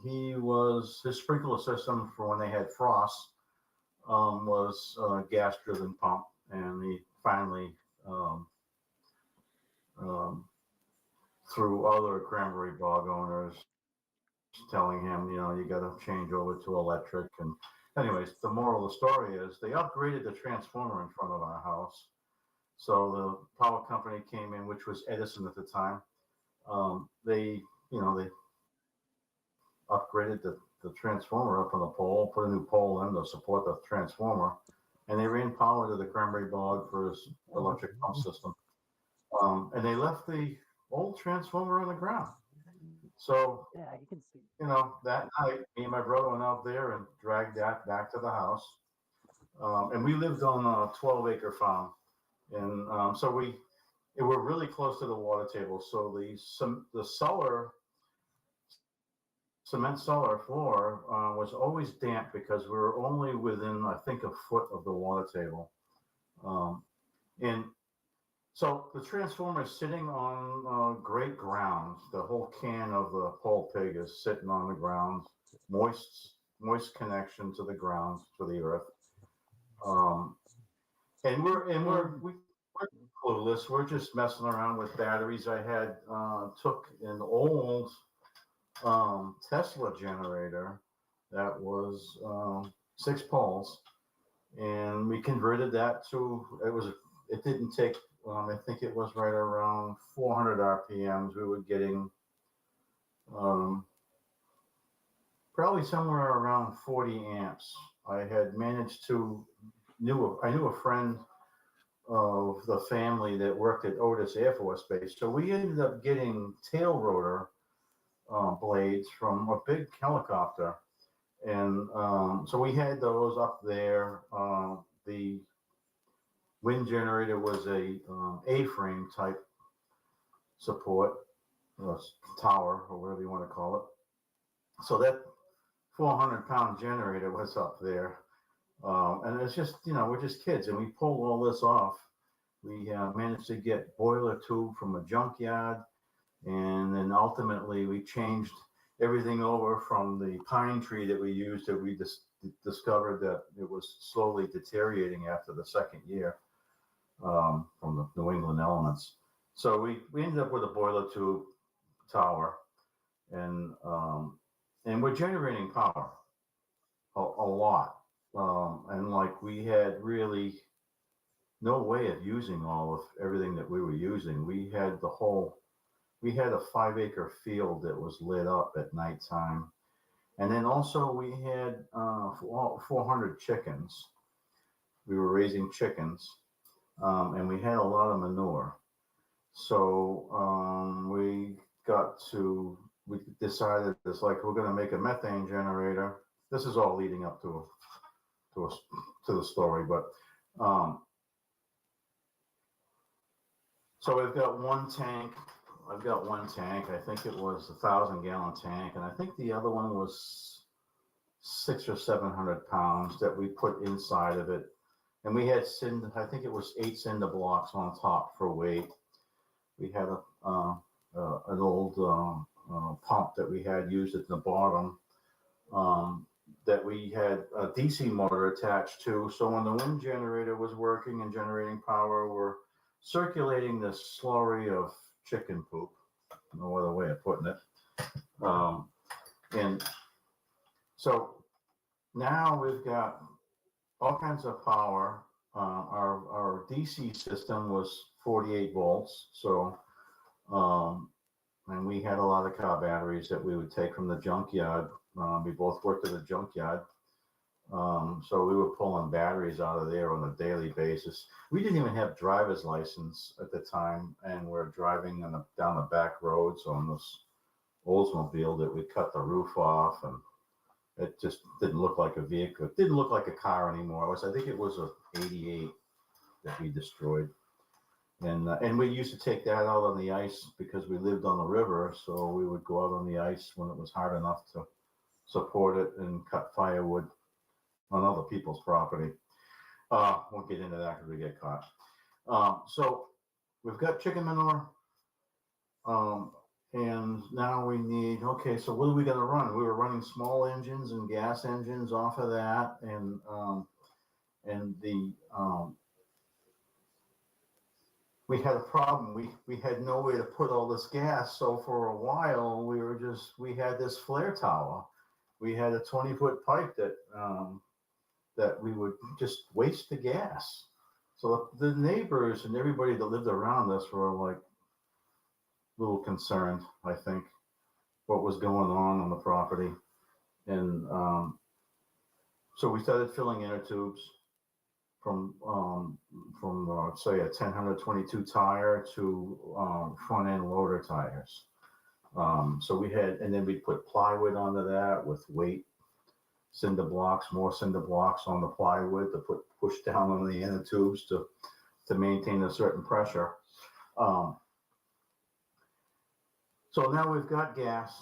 his sprinkler system for when they had frost was a gas-driven pump, and he finally through other cranberry bog owners telling him, you got to change over to electric, and anyways, the moral of the story is they upgraded the transformer in front of our house. So the power company came in, which was Edison at the time. They upgraded the transformer up on the pole, put a new pole in to support the transformer, and they ran power to the Cranberry Bog for his electric pump system. And they left the old transformer on the ground. So, Yeah, you can see. That night, me and my brother went out there and dragged that back to the house. And we lived on a 12-acre farm. And so we were really close to the water table. So the cement cellar floor was always damp because we were only within, I think, a foot of the water table. And so the transformer is sitting on great ground. The whole can of the pole pig is sitting on the ground, moist connection to the ground, to the earth. And we're clueless. We're just messing around with batteries. I had took an old Tesla generator that was 6 poles, and we converted that to it didn't take I think it was right around 400 RPMs. We were getting probably somewhere around 40 amps. I had managed to I knew a friend of the family that worked at Otis Air Force Base, so we ended up getting tail rotor blades from a big helicopter, and so we had those up there. The wind generator was a A-frame type support tower, or whatever you want to call it. So that 400-pound generator was up there, and it's just we're just kids, and we pulled all this off. We managed to get boiler tube from a junkyard. And then ultimately we changed everything over from the pine tree that we used, that we discovered that it was slowly deteriorating after the second year from the New England elements. So we ended up with a boiler tube tower, and we're generating power a lot. And like we had really no way of using all of everything that we were using. We had a 5-acre field that was lit up at nighttime. And then also we had 400 chickens. We were raising chickens, and we had a lot of manure. So we decided it's like, we're going to make a methane generator. This is all leading up to the story, but so we've got one tank. I've got one tank. I think it was a 1,000-gallon tank, and I think the other one was 600 or 700 pounds that we put inside of it. And we had I think it was 8 cinder blocks on top for weight. We had an old pump that we had used at the bottom that we had a DC motor attached to. So when the wind generator was working and generating power, we're circulating this slurry of chicken poop, no other way of putting it. And so now we've got all kinds of power. Our DC system was 48 volts. So, and we had a lot of car batteries that we would take from the junkyard. We both worked at a junkyard. So we were pulling batteries out of there on a daily basis. We didn't even have driver's license at the time, and we're driving down the back roads on this Oldsmobile that we cut the roof off, and it just didn't look like a vehicle. It didn't look like a car anymore. I think it was a 88 that we destroyed. And we used to take that out on the ice because we lived on the river, so we would go out on the ice when it was hard enough to support it and cut firewood on other people's property. Won't get into that because we get caught. So we've got chicken manure, and now we need, okay, so what are we gonna run? We were running small engines and gas engines off of that, and we had a problem. We had no way to put all this gas, so for a while we had this flare tower. We had a 20-foot pipe that that we would just waste the gas. So the neighbors and everybody that lived around us were like a little concerned, I think, what was going on the property. And so we started filling inner tubes from say a 1022 tire to front end loader tires. So we had, and then we put plywood onto that with weight cinder blocks, more cinder blocks on the plywood to push down on the inner tubes to maintain a certain pressure. So now we've got gas,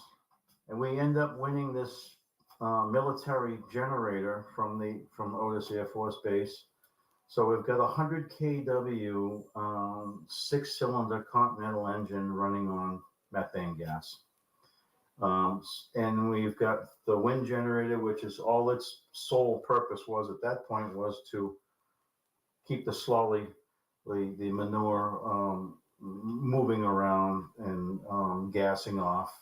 and we end up winning this military generator from Otis Air Force Base. So we've got a 100 kW 6-cylinder Continental engine running on methane gas. And we've got the wind generator, which is all its sole purpose was at that point was to keep the manure moving around and gassing off.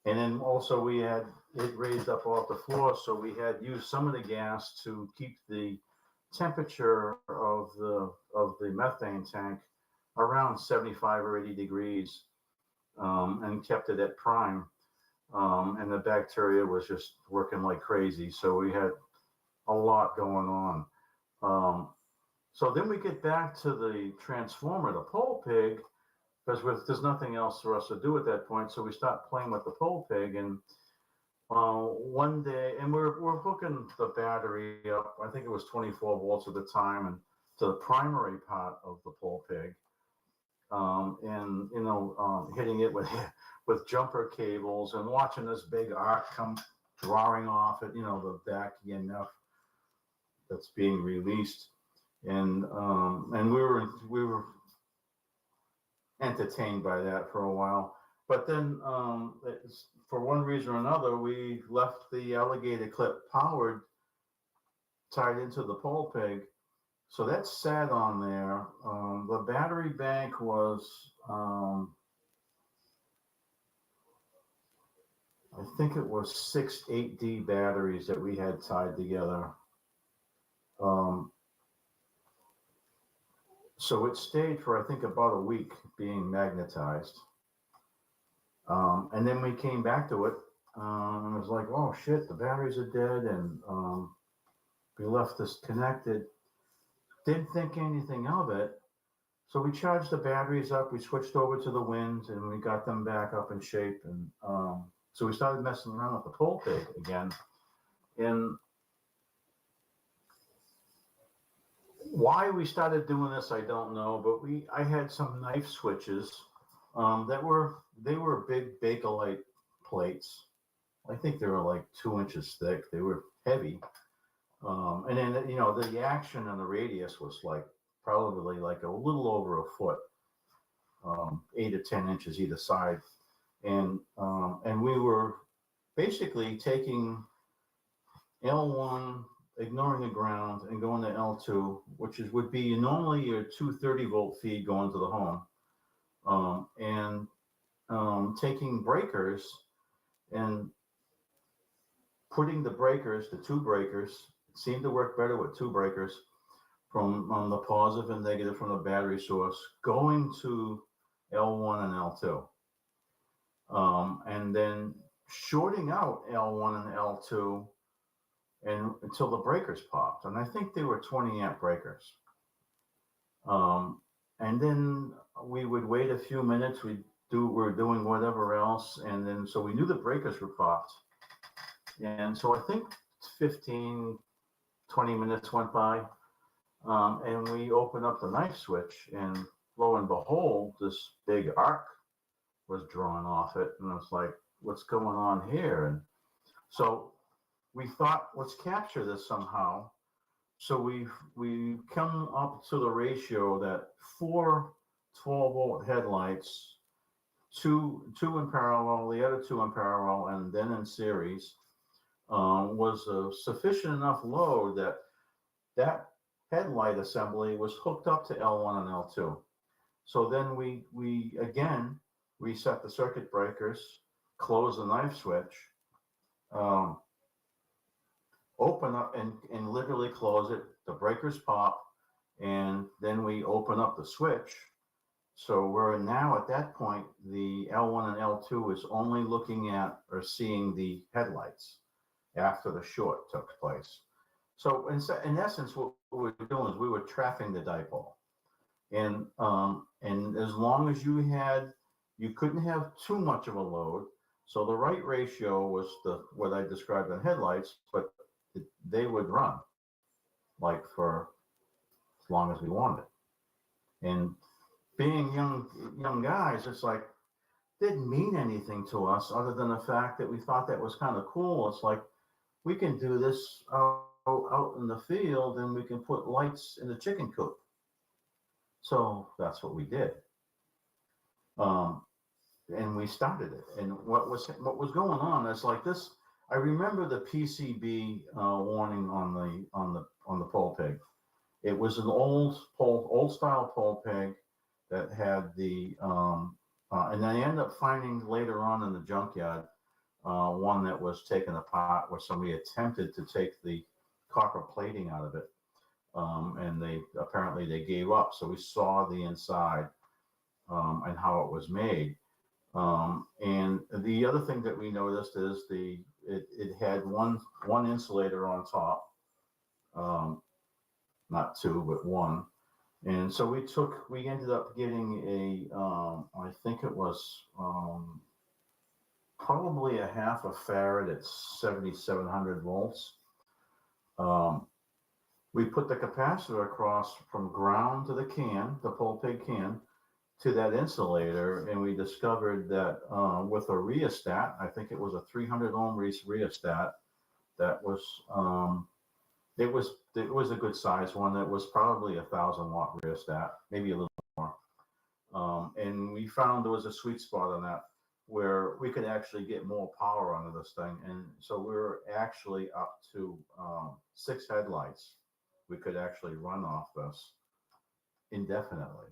And then also we had it raised up off the floor, so we had used some of the gas to keep the temperature of the methane tank around 75 or 80 degrees, and kept it at prime. And the bacteria was just working like crazy. So we had a lot going on. So then we get back to the transformer, the pole pig, because there's nothing else for us to do at that point. So we start playing with the pole pig, and one day, and we're hooking the battery up. I think it was 24 volts at the time, and to the primary part of the pole pig, and hitting it with jumper cables and watching this big arc come drawing off it, the back EMF that's being released, and we were entertained by that for a while. But then, for one reason or another, we left the alligator clip powered tied into the pole pig. So that sat on there. The battery bank was, I think it was 6 8D batteries that we had tied together. So it stayed for, I think, about a week being magnetized. And then we came back to it, and it was like, oh shit, the batteries are dead, and we left this connected. Didn't think anything of it. So we charged the batteries up, we switched over to the wind, and we got them back up in shape. And so we started messing around with the pole pig again. And why we started doing this, I don't know, but I had some knife switches they were big Bakelite plates. I think they were like 2 inches thick. They were heavy. And then, the action and the radius was probably like a little over a foot, 8 to 10 inches either side. And we were basically taking L1, ignoring the ground, and going to L2, which would be normally your 230 volt feed going to the home. And taking breakers and putting the breakers, the two breakers, it seemed to work better with two breakers from the positive and negative from the battery source going to L1 and L2. And then shorting out L1 and L2 until the breakers popped. And I think they were 20 amp breakers. And then we would wait a few minutes. We're doing whatever else. And then, so we knew the breakers were popped. And so I think 15, 20 minutes went by. And we opened up the knife switch, and lo and behold, this big arc was drawn off it. And I was like, what's going on here? And so we thought, let's capture this somehow. So we come up to the ratio that 4 12-volt headlights, two in parallel, the other two in parallel, and then in series, was a sufficient enough load that headlight assembly was hooked up to L1 and L2. So then we again reset the circuit breakers, close the knife switch, open up and literally close it. The breakers pop, and then we open up the switch. So we're now at that point, the L1 and L2 is only looking at or seeing the headlights after the short took place. So in essence, what we were doing is we were trapping the dipole. And as long as you couldn't have too much of a load. So the right ratio was what I described in headlights, but they would run like for as long as we wanted. And being young guys, it's like, didn't mean anything to us other than the fact that we thought that was kind of cool. It's like, we can do this out in the field and we can put lights in the chicken coop. So that's what we did. And we started it. And what was going on is like this. I remember the PCB warning on the pole peg. It was an old style pole peg that had the and I ended up finding later on in the junkyard one that was taken apart where somebody attempted to take the copper plating out of it, and apparently they gave up. So we saw the inside and how it was made. And the other thing that we noticed is it had one insulator on top, not two, but one. And so we ended up getting I think it was probably a half a farad at 7,700 volts. We put the capacitor across from ground to the can, the pole peg can, to that insulator, and we discovered that with a rheostat, I think it was a 300 ohm rheostat, that was it was a good size one. That was probably 1,000 watt rheostat, maybe a little more. And we found there was a sweet spot on that where we could actually get more power onto this thing. And so we were actually up to 6 headlights we could actually run off this indefinitely.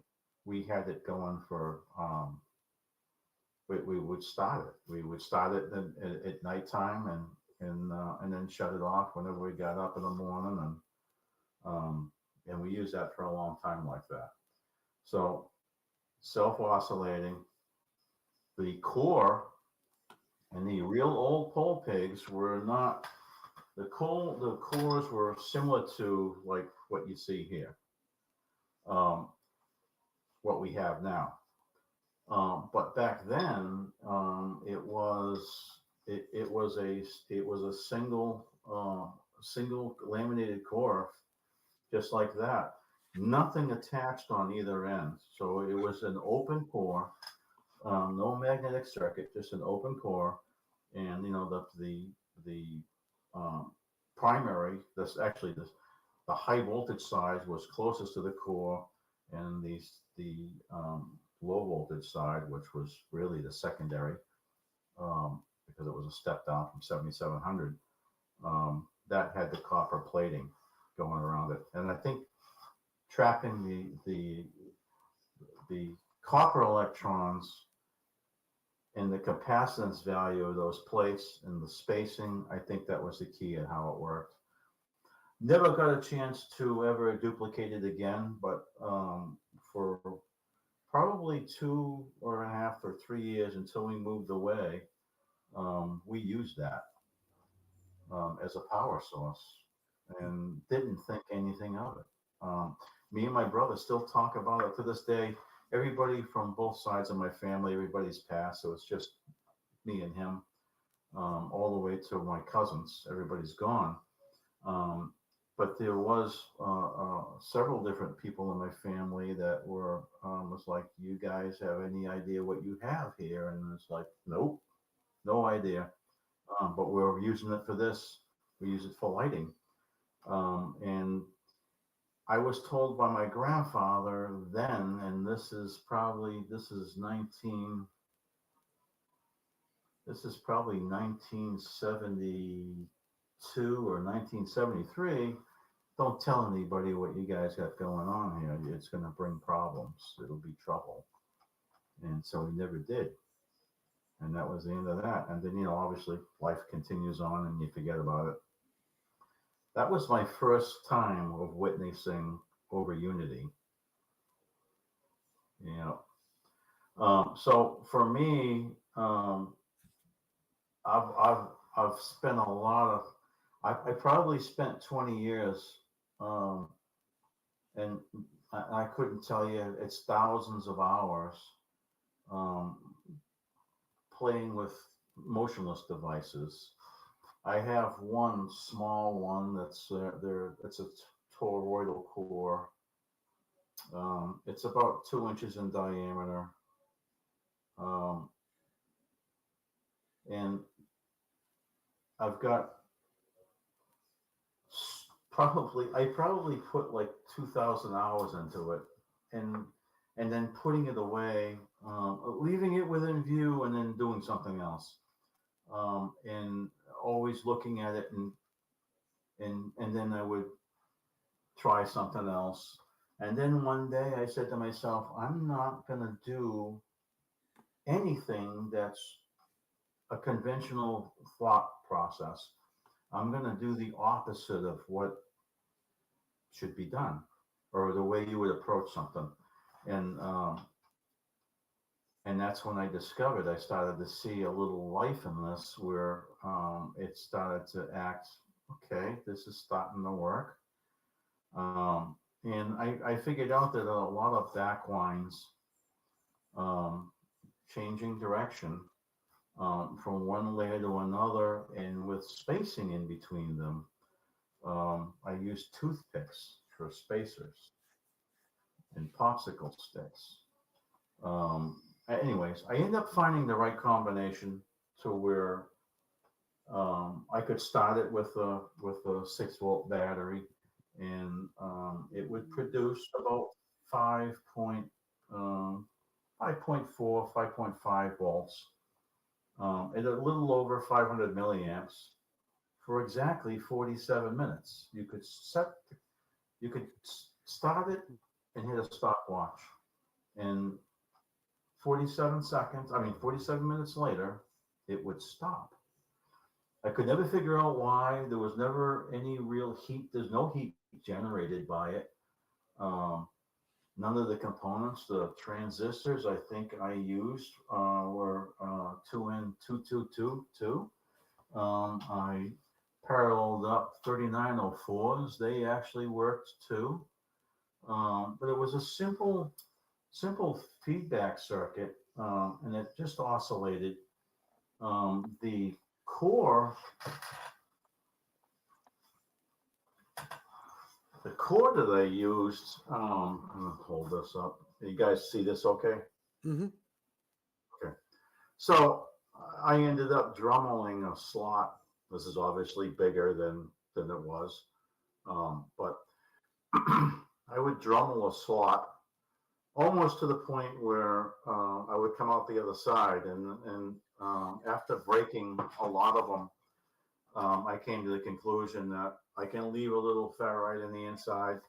We had it going for, we would start it. We would start it at nighttime and then shut it off whenever we got up in the morning. And we used that for a long time like that. So self-oscillating, the core and the real old pole pigs were not, the cores were similar to like what you see here. What we have now. But back then, it was a single laminated core, just like that. Nothing attached on either end. So it was an open core, no magnetic circuit, just an open core. And you know the primary, the high voltage side was closest to the core, and the low voltage side, which was really the secondary, because it was a step down from 7,700, that had the copper plating going around it. And I think trapping the copper electrons and the capacitance value of those plates and the spacing, I think that was the key in how it worked. Never got a chance to ever duplicate it again, but for probably 2.5 or 3 years until we moved away, we used that as a power source and didn't think anything of it. Me and my brother still talk about it to this day. Everybody from both sides of my family, everybody's passed, so it's just me and him, all the way to my cousins. Everybody's gone. But there was several different people in my family that were was like, you guys have any idea what you have here? And it's like, nope, no idea. But we're using it for this. We use it for lighting. And I was told by my grandfather then, and this is probably 1972 or 1973. Don't tell anybody what you guys got going on here. It's going to bring problems. It'll be trouble. And so we never did. And that was the end of that. And then, obviously life continues on and you forget about it. that was my first time of witnessing over unity. You know, so for me, I've spent a lot of, I probably spent 20 years, and I couldn't tell you, it's thousands of hours playing with motionless devices. I have one small one that's there. It's a toroidal core. It's about 2 inches in diameter, and I've got I probably put like 2,000 hours into it, and then putting it away, leaving it within view, and then doing something else, and always looking at it, and then I would try something else. And then one day I said to myself, I'm not going to do anything that's a conventional thought process. I'm going to do the opposite of what should be done, or the way you would approach something. And that's when I discovered, I started to see a little life in this, where it started to act, okay, this is starting to work. And I figured out that a lot of backlines changing direction from one layer to another, and with spacing in between them. I use toothpicks for spacers and popsicle sticks. Anyways, I ended up finding the right combination to where I could start it with a 6-volt battery, and it would produce about 5.4, 5.5 volts at a little over 500 milliamps for exactly 47 minutes. You could start it and hit a stopwatch, and 47 minutes later, it would stop. I could never figure out why. There was never any real heat. There's no heat generated by it. None of the components, the transistors I think I used were 2N2222. I paralleled up 3904s. They actually worked too. But it was a simple feedback circuit, and it just oscillated. The core that I used, I'm gonna hold this up. You guys see this okay? Mm-hmm. Okay. So I ended up drummeling a slot. This is obviously bigger than it was, but I would drummel a slot almost to the point where I would come out the other side, and after breaking a lot of them, I came to the conclusion that I can leave a little ferrite in the inside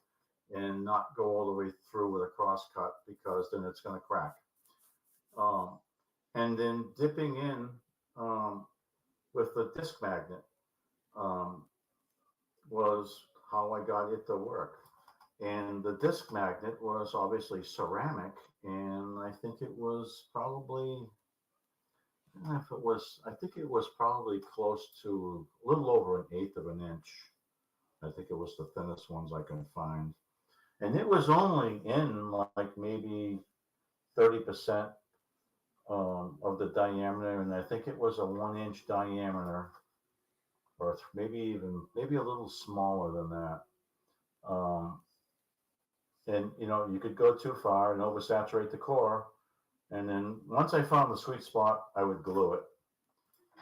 and not go all the way through with a cross cut, because then it's going to crack. And then dipping in with the disc magnet was how I got it to work. And the disc magnet was obviously ceramic, and I think it was probably, I think it was probably close to a little over 1/8 of an inch. I think it was the thinnest ones I can find. And it was only in like maybe 30% of the diameter, and I think it was a 1-inch diameter, or maybe a little smaller than that. And you could go too far and oversaturate the core. And then once I found the sweet spot, I would glue it.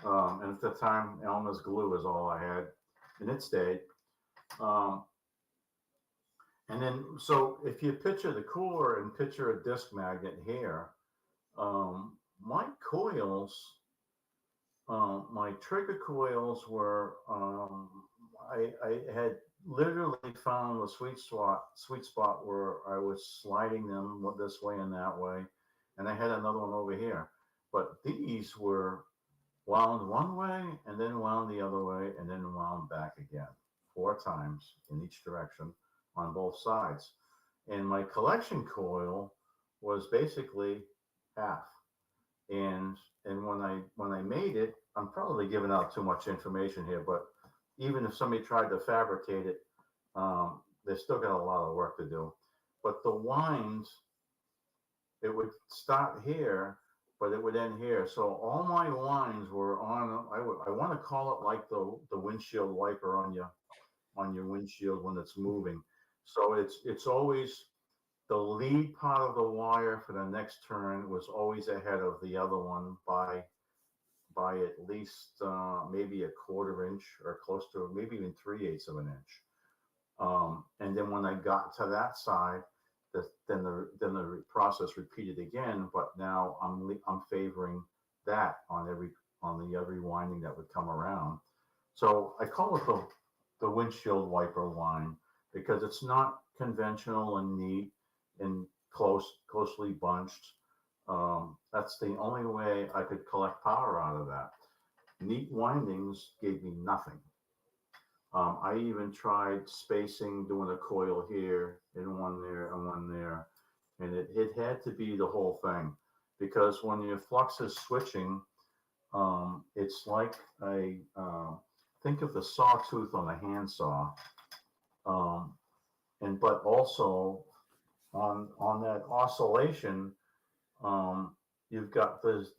And at the time, Elmer's glue is all I had, and it stayed. And then, so if you picture the core and picture a disc magnet here, my coils, my trigger coils were, I had literally found the sweet spot where I was sliding them this way and that way, and I had another one over here. But these were wound one way and then wound the other way and then wound back again 4 times in each direction on both sides. And my collection coil was basically half. And when I made it, I'm probably giving out too much information here, but even if somebody tried to fabricate it, they've still got a lot of work to do. But the winds, it would start here, but it would end here. So all my lines were on. I want to call it like the windshield wiper on your windshield when it's moving. So it's always the lead part of the wire for the next turn was always ahead of the other one by at least maybe a 1/4 inch or close to maybe even 3/8 of an inch. And then when I got to that side, then the process repeated again. But now I'm favoring that on the every winding that would come around. So I call it the windshield wiper line because it's not conventional and neat and closely bunched. That's the only way I could collect power out of that. Neat windings gave me nothing. I even tried spacing, doing a coil here and one there and one there. And it had to be the whole thing because when your flux is switching, it's like think of the sawtooth on a handsaw. But also on that oscillation, you've got this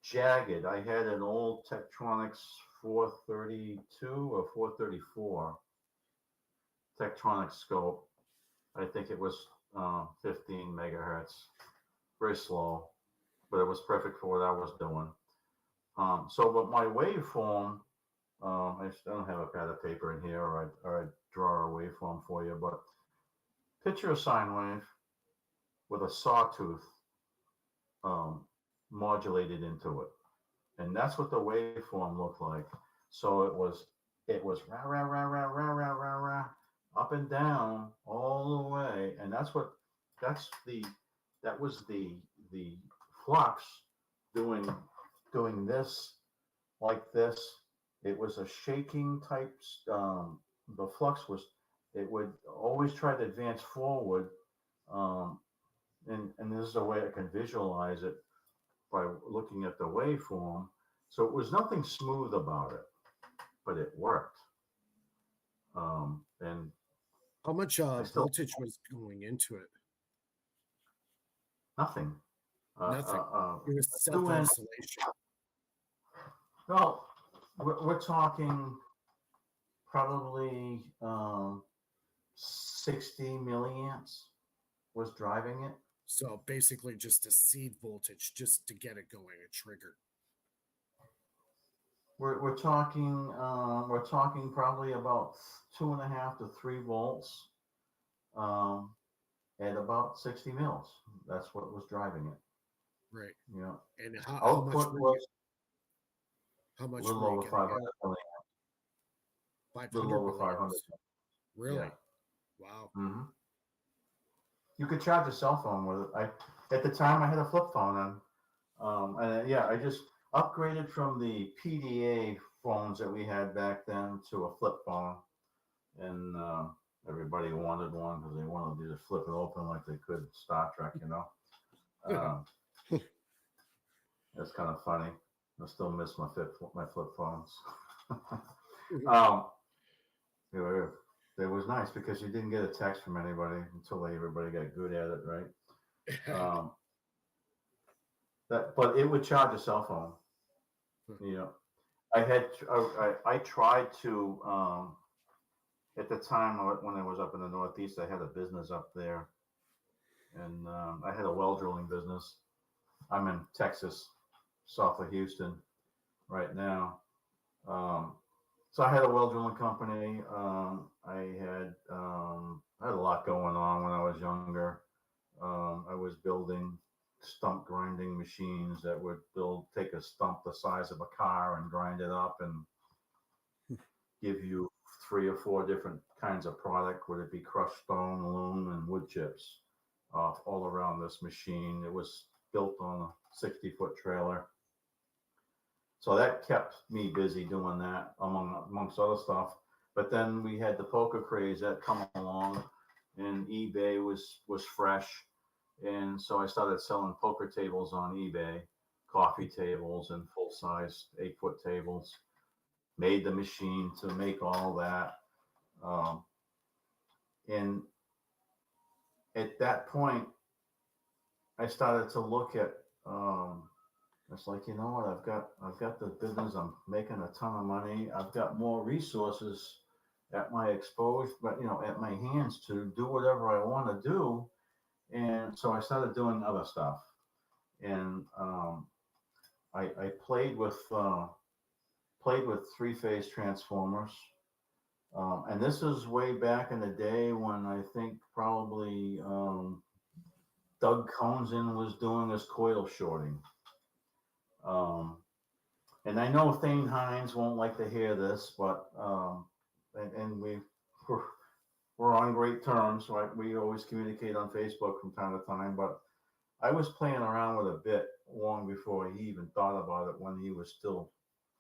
jagged. I had an old Tektronix 432 or 434 Tektronix scope. I think it was 15 megahertz, very slow, but it was perfect for what I was doing. But my waveform, I don't have a pad of paper in here, or I'd draw a waveform for you, but picture a sine wave with a sawtooth modulated into it. And that's what the waveform looked like. So it was rah, rah, rah, rah, rah, rah, rah, rah, up and down all the way. And that was the flux doing this like this. It was a shaking type. The flux it would always try to advance forward. And this is a way I can visualize it by looking at the waveform. So it was nothing smooth about it, but it worked. And how much voltage was going into it? Nothing. Nothing. It was self-oscillation. Well, we're talking probably 60 milliamps was driving it. So basically just a seed voltage just to get it going, a trigger. We're talking probably about 2.5 to 3 volts at about 60 mils. That's what was driving it. Right. Yeah. And how much was a little over 500 milliamps. 500 little over 500. Really? Yeah. Wow. Mm-hmm. You could charge a cell phone with it. At the time I had a flip phone and I just upgraded from the PDA phones that we had back then to a flip phone, and everybody wanted one because they wanted to just flip it open like they could Star Trek, you know. That's kind of funny. I still miss my flip phones. It was nice because you didn't get a text from anybody until everybody got good at it, right? But it would charge a cell phone. You know, I tried to at the time when I was up in the Northeast, I had a business up there, and I had a well drilling business. I'm in Texas, south of Houston, right now. So I had a well drilling company. I had a lot going on when I was younger. I was building stump grinding machines that would take a stump the size of a car and grind it up and give you 3 or 4 different kinds of product, whether it be crushed stone, loam, and wood chips, all around this machine. It was built on a 60-foot trailer. So that kept me busy doing that amongst other stuff. But then we had the poker craze that come along, and eBay was fresh, and so I started selling poker tables on eBay, coffee tables and full size 8-foot tables. Made the machine to make all that, and at that point, I started to look at. It's like, you know what? I've got the business. I'm making a ton of money. I've got more resources at my exposure, but at my hands to do whatever I want to do. And so I started doing other stuff. And I played with 3-phase transformers. And this is way back in the day when I think probably Doug Conzen was doing his coil shorting. And I know Thane Hines won't like to hear this, but and we're on great terms, right? We always communicate on Facebook from time to time, but I was playing around with a bit long before he even thought about it when he was still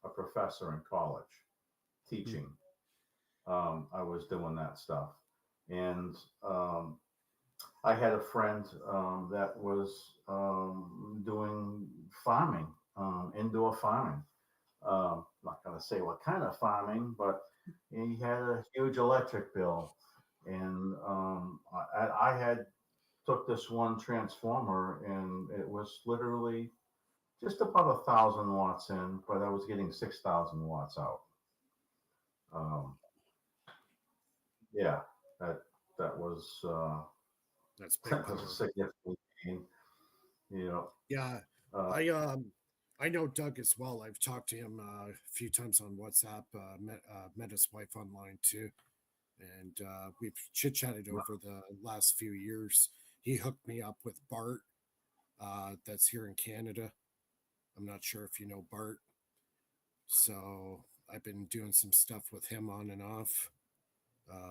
a professor in college teaching. I was doing that stuff. And I had a friend that was doing farming, indoor farming. I'm not going to say what kind of farming, but he had a huge electric bill. And I had took this one transformer, and it was literally just about 1,000 watts in, but I was getting 6,000 watts out. Yeah, that was That's big that was power. a significant gain. Yeah, I know Doug as well. I've talked to him a few times on WhatsApp. Met his wife online too, and we've chit chatted over the last few years. He hooked me up with Bart, that's here in Canada. I'm not sure if you know Bart. So I've been doing some stuff with him on and off.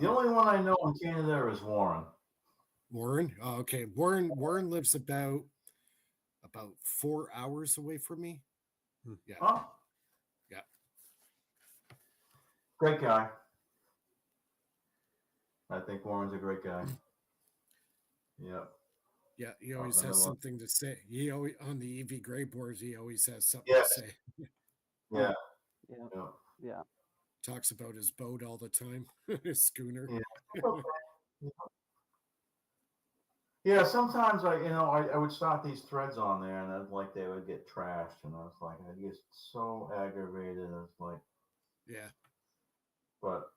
The only one I know in Canada is Warren. Warren? Oh, okay. Warren lives about 4 hours away from me. Yeah. Oh, Yeah. great guy. I think Warren's a great guy. Yeah. Yeah, he always I has love- something to say. He always on the EV Gray boards. He always has something Yes. to say. Yeah. Yeah. Talks about his boat all the time, his schooner. Yeah, sometimes I would start these threads on there, and they would get trashed, and I was like, I get so aggravated. It's like, Yeah. but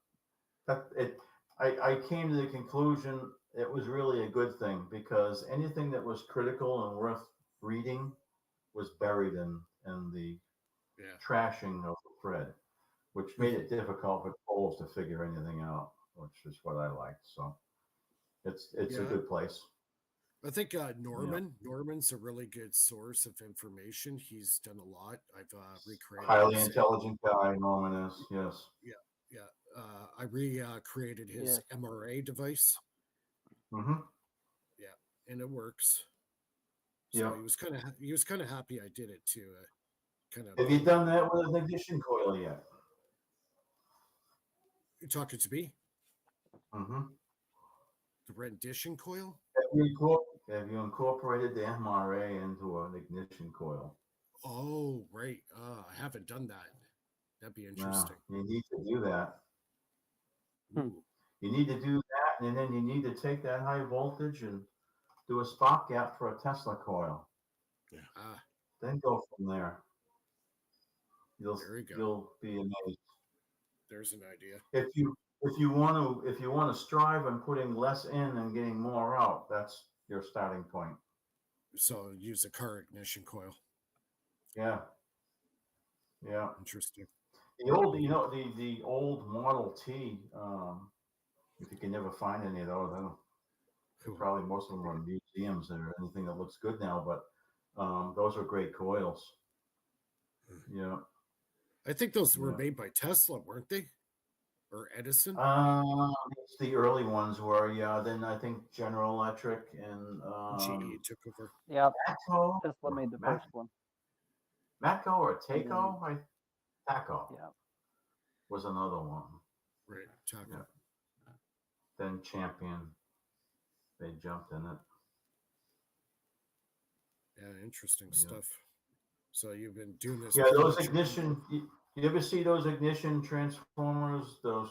I came to the conclusion it was really a good thing, because anything that was critical and worth reading was buried in the trashing of the thread, which made it difficult for trolls to figure anything out, which is what I liked. So it's a Yeah. good place. I think Norman's a really good source of information. He's done a lot. I've recreated Highly his- intelligent guy, Norman is. Yes. Yeah. I recreated his MRA device. Mm-hmm. Yeah, and it works. Yeah. So he was kind of happy I did it too. Have you done that with an ignition coil yet? You talking to me? Mm-hmm. The rendition coil? Have you incorporated the MRA into an ignition coil? Oh, right. I haven't done that. That'd be interesting. No, you need to do that. Hmm. You need to do that, and then you need to take that high voltage and do a spot gap for a Tesla coil. Yeah. Then go from there. There you go. You'll be amazed. There's an idea. If you want to strive on putting less in and getting more out, that's your starting point. So use a car ignition coil. Yeah. Yeah. Interesting. The old, the old Model T. If you can never find any of those, I don't. Probably most of them are in museums or anything that looks good now, but those are great coils. Yeah. I think those were made by Tesla, weren't they? Or Edison? It's the early ones were, yeah. Then I think General Electric and GE took over. Yeah. Matco? Tesla made the first one. Matco or Taco? Taco. Yeah. Was another one. Right. Tackle. Then Champion, they jumped in it. Yeah, interesting stuff. So you've been doing this. Yeah, pretty those much- ignition. You ever see those ignition transformers? Those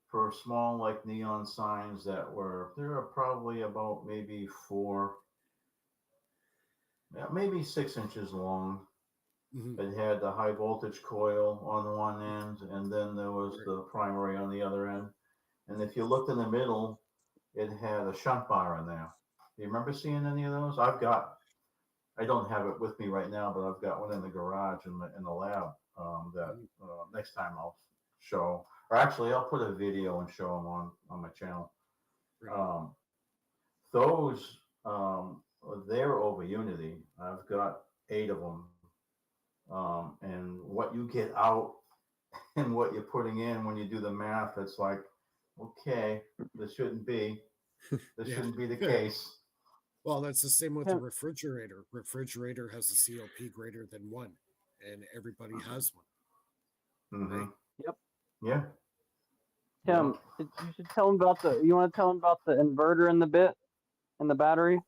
for small like neon signs that were there are probably about maybe 4, maybe 6 inches long. It had the high voltage coil on one end, and then there was the primary on the other end. And if you looked in the middle, it had a shunt bar in there. Do you remember seeing any of those? I don't have it with me right now, but I've got one in the garage in the lab that next time I'll show. Or actually, I'll put a video and show them on my channel. Those, they're over Unity. I've got 8 of them. And what you get out and what you're putting in when you do the math, it's like, okay, this shouldn't be. This shouldn't be the case. Well, that's the same with the refrigerator. Refrigerator has a COP greater than 1, and everybody has one. Right? Yep. Yeah. Tim, you should tell him about you want to tell him about the inverter and the bit and the battery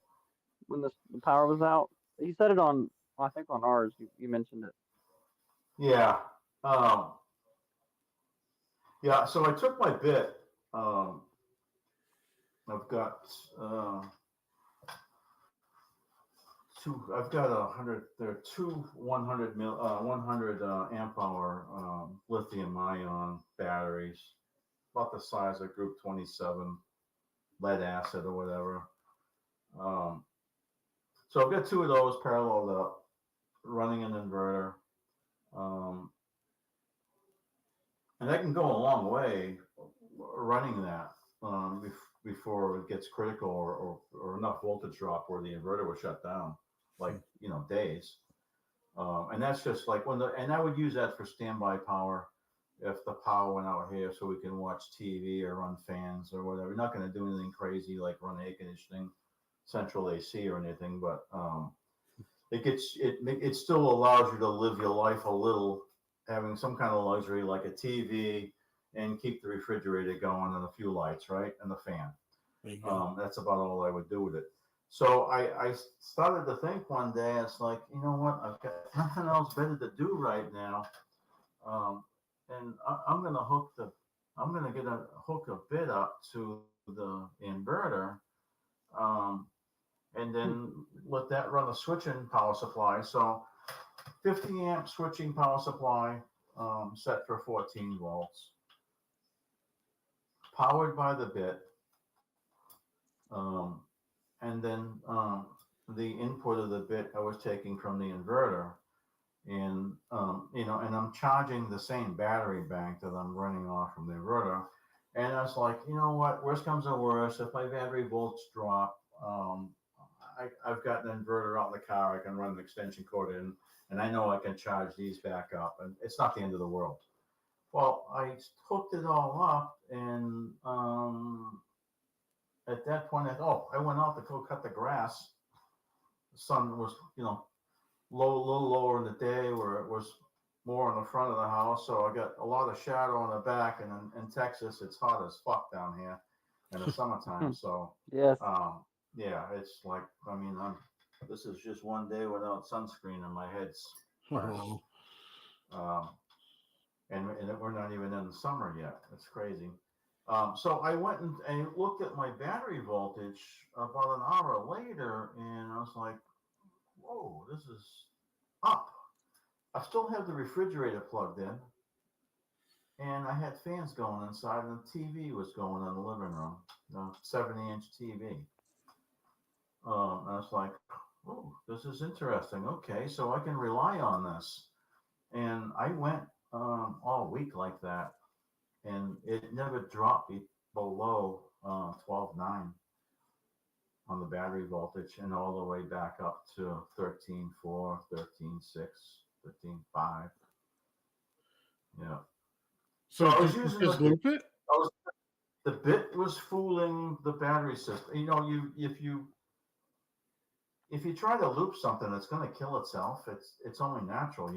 when the power was out? He said it on, I think on ours, you mentioned it. Yeah. Yeah, so I took my bit. I've got I've got 100. There are 2 100 amp hour lithium ion batteries, about the size of Group 27 lead acid or whatever. So I've got 2 of those paralleled up, running an inverter, and I can go a long way running that before it gets critical or enough voltage drop where the inverter will shut down, like days. And that's just like and I would use that for standby power if the power went out here, so we can watch TV or run fans or whatever. We're not going to do anything crazy like run air conditioning, central AC or anything, but it still allows you to live your life a little, having some kind of luxury like a TV and keep the refrigerator going and a few lights, right, and the fan. That's about all I would do with it. So I started to think one day, it's like, you know what, I've got nothing else better to do right now, and I'm gonna hook a bit up to the inverter, and then let that run a switching power supply. So 50 amp switching power supply, set for 14 volts, powered by the bit, and then the input of the bit I was taking from the inverter, and and I'm charging the same battery bank that I'm running off from the inverter. And I was like, you know what, worst comes to worst, if my battery volts drop, I've got an inverter out in the car. I can run an extension cord in, and I know I can charge these back up, and it's not the end of the world. Well, I hooked it all up, and at that point, I went out to go cut the grass. The sun was, little lower in the day, where it was more in the front of the house, so I got a lot of shadow in the back. And in Texas, it's hot as fuck down here in the summertime. So yes. Yeah, it's like, this is just one day without sunscreen, and my head's fresh. And we're not even in the summer yet. It's crazy. So I went and looked at my battery voltage about an hour later, and I was like, whoa, this is up. I still have the refrigerator plugged in, and I had fans going inside, and the TV was going in the living room, 70-inch TV. I was like, oh, this is interesting. Okay, so I can rely on this. And I went all week like that, and it never dropped below 12.9 on the battery voltage, and all the way back up to 13.4, 13.6, 13.5. Yeah. So I was just using loop it? The bit was fooling the battery system. If you try to loop something, it's going to kill itself. It's only natural,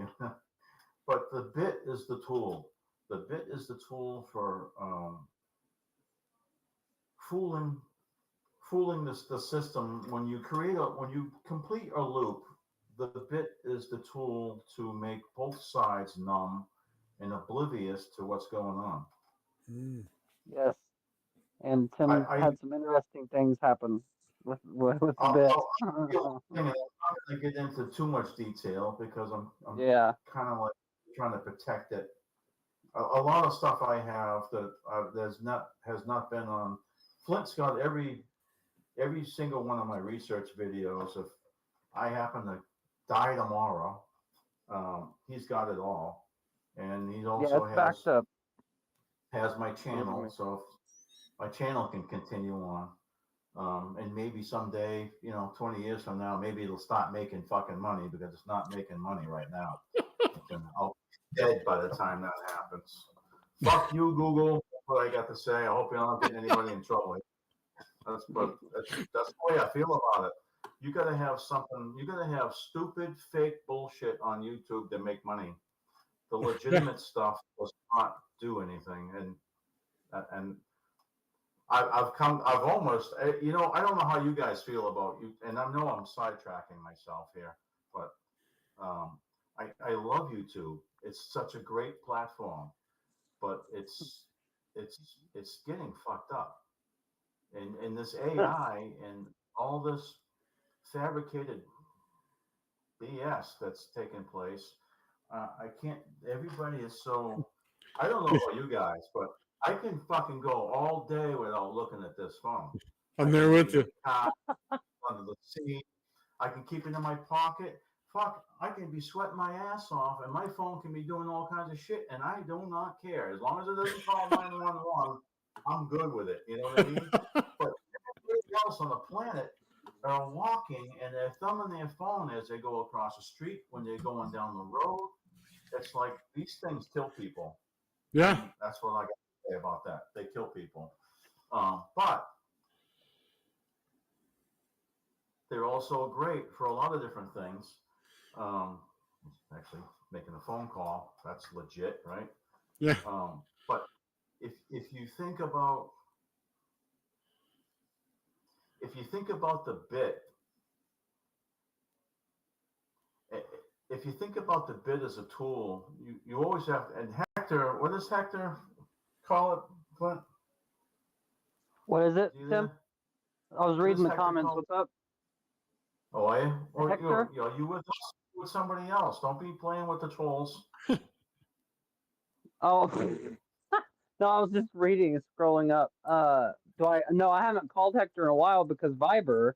But the bit is the tool. The bit is the tool for fooling the system. When you complete a loop, the bit is the tool to make both sides numb and oblivious to what's going on. Yes. And Tim had some interesting things happen with the bit. I'm not going to get into too much detail because I'm Yeah. kind of like trying to protect it. A lot of stuff I have that has not been on. Flint's got every single one of my research videos. If I happen to die tomorrow, he's got it all, and he also has my channel. So if my channel can continue on, and maybe someday, 20 years from now, maybe it'll stop making fucking money because it's not making money right now. I'll be dead by the time that happens. Fuck you, Google. That's what I got to say. I hope you're not getting anybody in trouble. That's the way I feel about it. You gotta have something. You gotta have stupid, fake bullshit on YouTube to make money. The legitimate stuff does not do anything. And I've almost, I don't know how you guys feel about you, and I know I'm sidetracking myself here, but I love YouTube. It's such a great platform, but it's getting fucked up. And this AI and all this fabricated BS that's taking place, I can't. Everybody is so. I don't know about you guys, but I can fucking go all day without looking at this phone. I'm there with you. Under the seat, I can keep it in my pocket. Fuck, I can be sweating my ass off, and my phone can be doing all kinds of shit, and I do not care. As long as it doesn't call 911, I'm good with it. You know what I mean? But everybody else on the planet are walking, and they're thumbing their phone as they go across the street, when they're going down the road. It's like these things kill people. Yeah. And that's what I got to say about that. They kill people. But they're also great for a lot of different things. Actually, making a phone call, that's legit, right? Yeah. But if you think about the bit, if you think about the bit as a tool, you always have to. And Hector, what does Hector call it, Clint? What is it, Tim? I was reading the comments. What's up? Oh, are you? Or Hector? you with us? With somebody else? Don't be playing with the trolls. Oh, no, I was just reading and scrolling up. No, I haven't called Hector in a while because Viber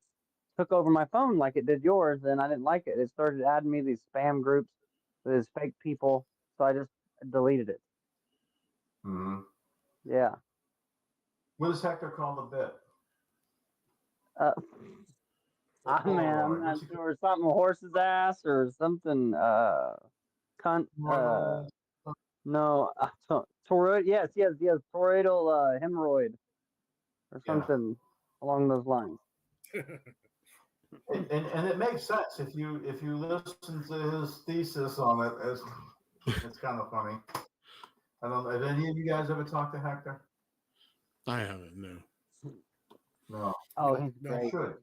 took over my phone like it did yours, and I didn't like it. It started adding me these spam groups with these fake people, so I just deleted it. Mm-hmm. Yeah. What does Hector call the bit? Man, I'm not sure. Something horse's ass or something. Cunt. No. Toroid. Yes. Toroidal hemorrhoid or something along those lines. and it makes sense if you listen to his thesis on it. It's kind of funny. I don't know. Have any of you guys ever talked to Hector? I haven't. No. No. Oh, he's great. Should.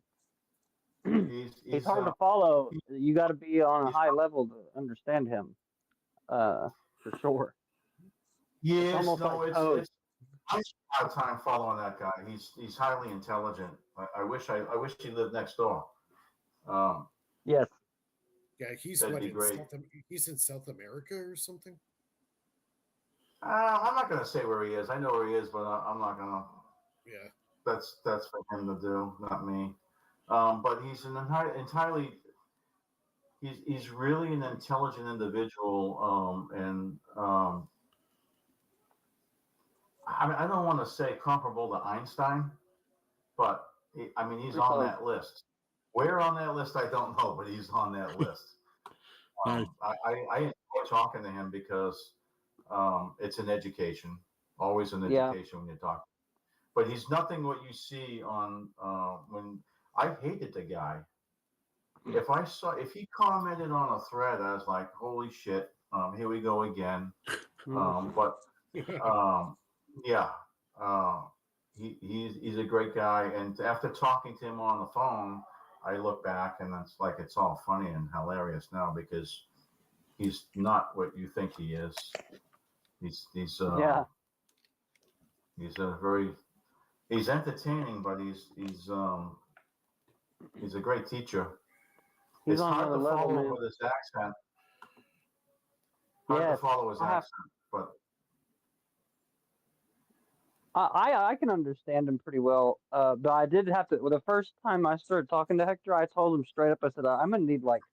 He's hard to follow. You got to be on a high level to understand him, for sure. Yes, almost no, like it's I have a time following that guy. He's highly intelligent. I wish he lived next door. Yes. Yeah, he's that'd be great. He's in South America or something. I'm not gonna say where he is. I know where he is, but I'm not gonna. Yeah. That's for him to do, not me. But he's an entirely. He's really an intelligent individual, and I don't want to say comparable to Einstein, but he's on that list. Where on that list, I don't know, but he's on that list. Nice. I enjoy talking to him because it's an education, always an education when you talk. But he's nothing what you see on when I hated the guy. If he commented on a thread, I was like, holy shit, here we go again. But Yeah. He's a great guy. And after talking to him on the phone, I look back and it's all funny and hilarious now because he's not what you think he is. He's he's a very he's entertaining, but he's a great teacher. He's It's on hard to another level, follow man. with his accent. Hard to follow his accent, but I can understand him pretty well, but I did have to. Well, the first time I started talking to Hector, I told him straight up. I said, "I'm gonna need like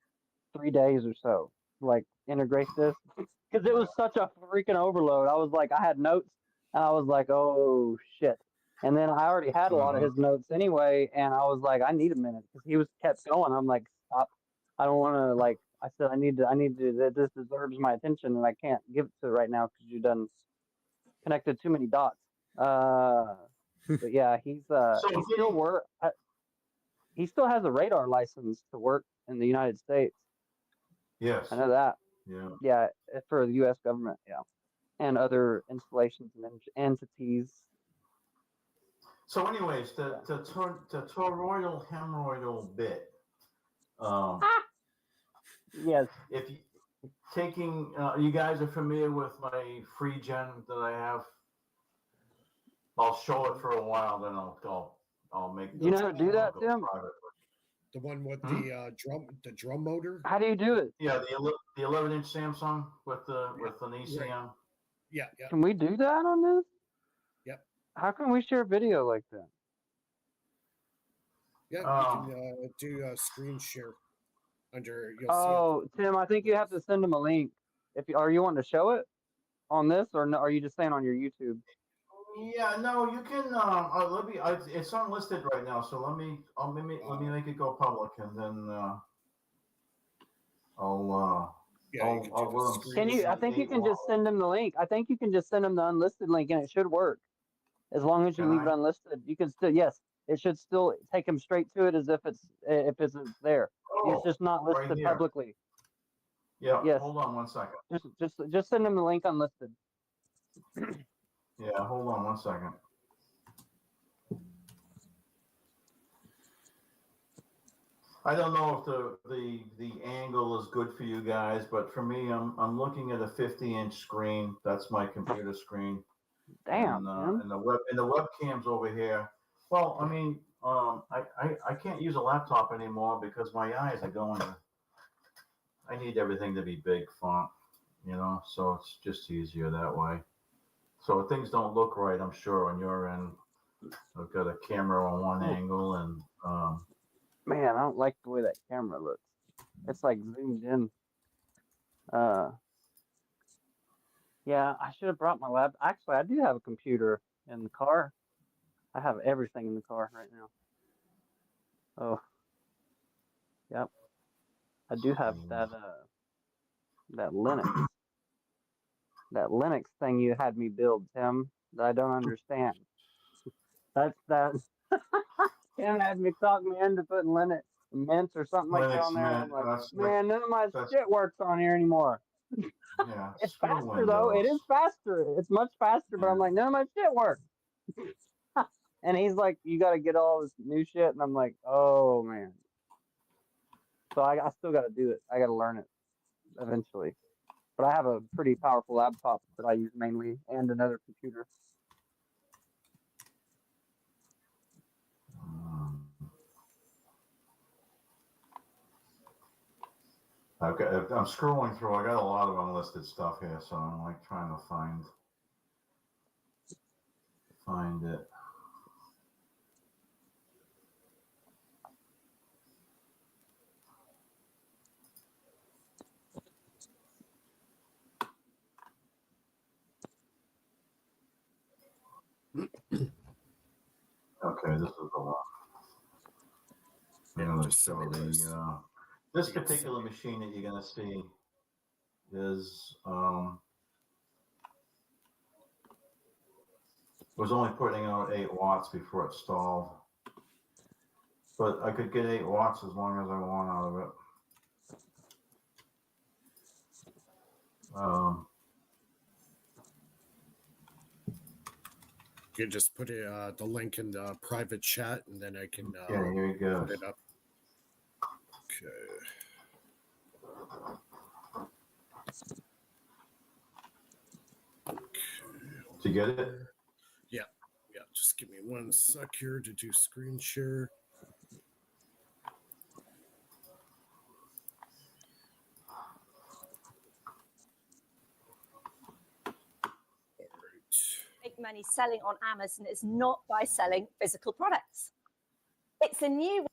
3 days or so, to, like integrate this," because it was such a freaking overload. I was like, I had notes, and I was like, "Oh shit!" And then I already had a lot of his notes anyway, and I was like, "I need a minute," because he was kept going. I'm like, "Stop! I don't want to like." I said, I need to. This deserves my attention, and I can't give it to it right now because you done connected too many dots." But yeah, he still has a radar license to work in the United States. yes, I know that. yeah, For the U.S. government, yeah, and other installations and entities. So, anyways, the toroidal hemorrhoidal bit. Yes. If you taking, you guys are familiar with my free gen that I have. I'll show it for a while, then I'll make. You know how to do that, Tim? The one with the drum motor. How do you do it? Yeah, the 11-inch Samsung with an ECM. Yeah. Can we do that on this? Yep. How can we share video like that? Yeah, you can do a screen share under. Oh, Tim, I think you have to send him a link. Are you wanting to show it on this, or no, are you just saying on your YouTube? Yeah, no, you can. It's unlisted right now, so let me make it go public, and then I'll. Can you? I think you can just send him the link. I think you can just send him the unlisted link, and it should work. As long as you leave it unlisted, you can still. Yes, it should still take him straight to it as if it's there. It's just not listed right publicly. Yeah. Yes. Hold on one second. Just send him the link unlisted. Yeah. Hold on one second. I don't know if the angle is good for you guys, but for me, I'm looking at a 50-inch screen. That's my computer screen. Damn. And the webcam's over here. Well, I mean, I can't use a laptop anymore because my eyes are going to. I need everything to be big font, so it's just easier that way. So if things don't look right, I'm sure on your end. I've got a camera on one angle and. Man, I don't like the way that camera looks. It's like zoomed in. Yeah, I should have brought my lab. Actually, I do have a computer in the car. I have everything in the car right now. Oh, yep. I do have that Linux. That Linux thing you had me build, Tim, that I don't understand. That's that. Tim had me talk me into putting Linux Mint or something like that on there. I'm like, man, none of my shit works on here anymore. Yeah, it's faster though. It is faster. It's much faster, but I'm like, none of my shit works. And he's like, you got to get all this new shit, and I'm like, oh man. So I still got to do it. I got to learn it eventually. But I have a pretty powerful laptop that I use mainly, and another computer. Okay, I'm scrolling through. I got a lot of unlisted stuff here, so I'm like trying to find it. Okay, this is the one. I'm going to show this particular machine that you're going to see is was only putting out 8 watts before it stalled, but I could get 8 watts as long as I want out of it. You can just put the link in the private chat, and then I can Yeah, here you go. put it up. Okay. Did you get it? Yeah. Just give me 1 sec here to do screen share. Make money selling on Amazon is not by selling physical products. It's a new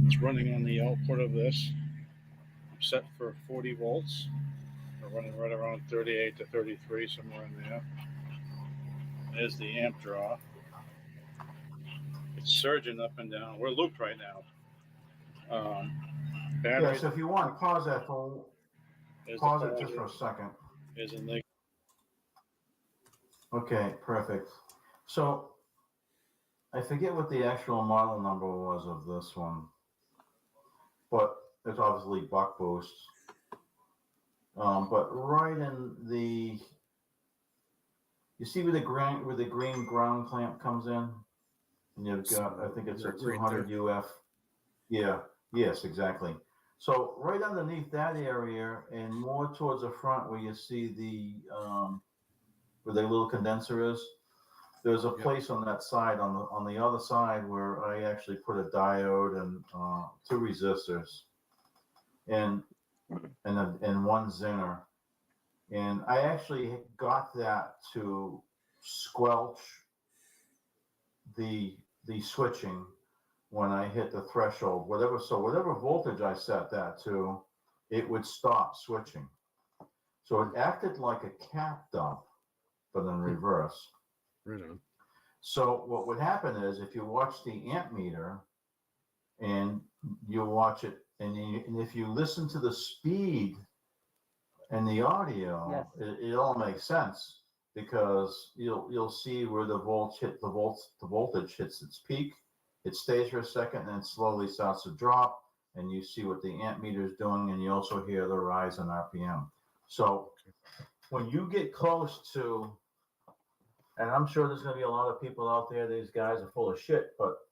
It's running on the output of this. I'm set for 40 volts. We're running right around 38 to 33, somewhere in there. There's the amp draw. It's surging up and down. We're looped right now. Yeah, so if you want, pause that for pause it just for a second. There's a link. Okay, perfect. So I forget what the actual model number was of this one, but it's obviously buck boost. But right in the, you see where the green ground clamp comes in, and you've got, I think it's a 200 UF. Yeah. Yes, exactly. So right underneath that area and more towards the front where you see the where the little condenser is, there's a place on that side, on the other side, where I actually put a diode and 2 resistors and 1 Zener, and I actually got that to squelch the switching when I hit the threshold, whatever voltage I set that to, it would stop switching. So it acted like a cap dump, but in reverse. Right on. So what would happen is, if you watch the amp meter and you watch it, and if you listen to the speed and the audio, it all makes sense, because you'll see where the voltage hits its peak. It stays for a second and then slowly starts to drop, and you see what the amp meter is doing, and you also hear the rise in RPM. So when you get close to, and I'm sure there's going to be a lot of people out there, these guys are full of shit, but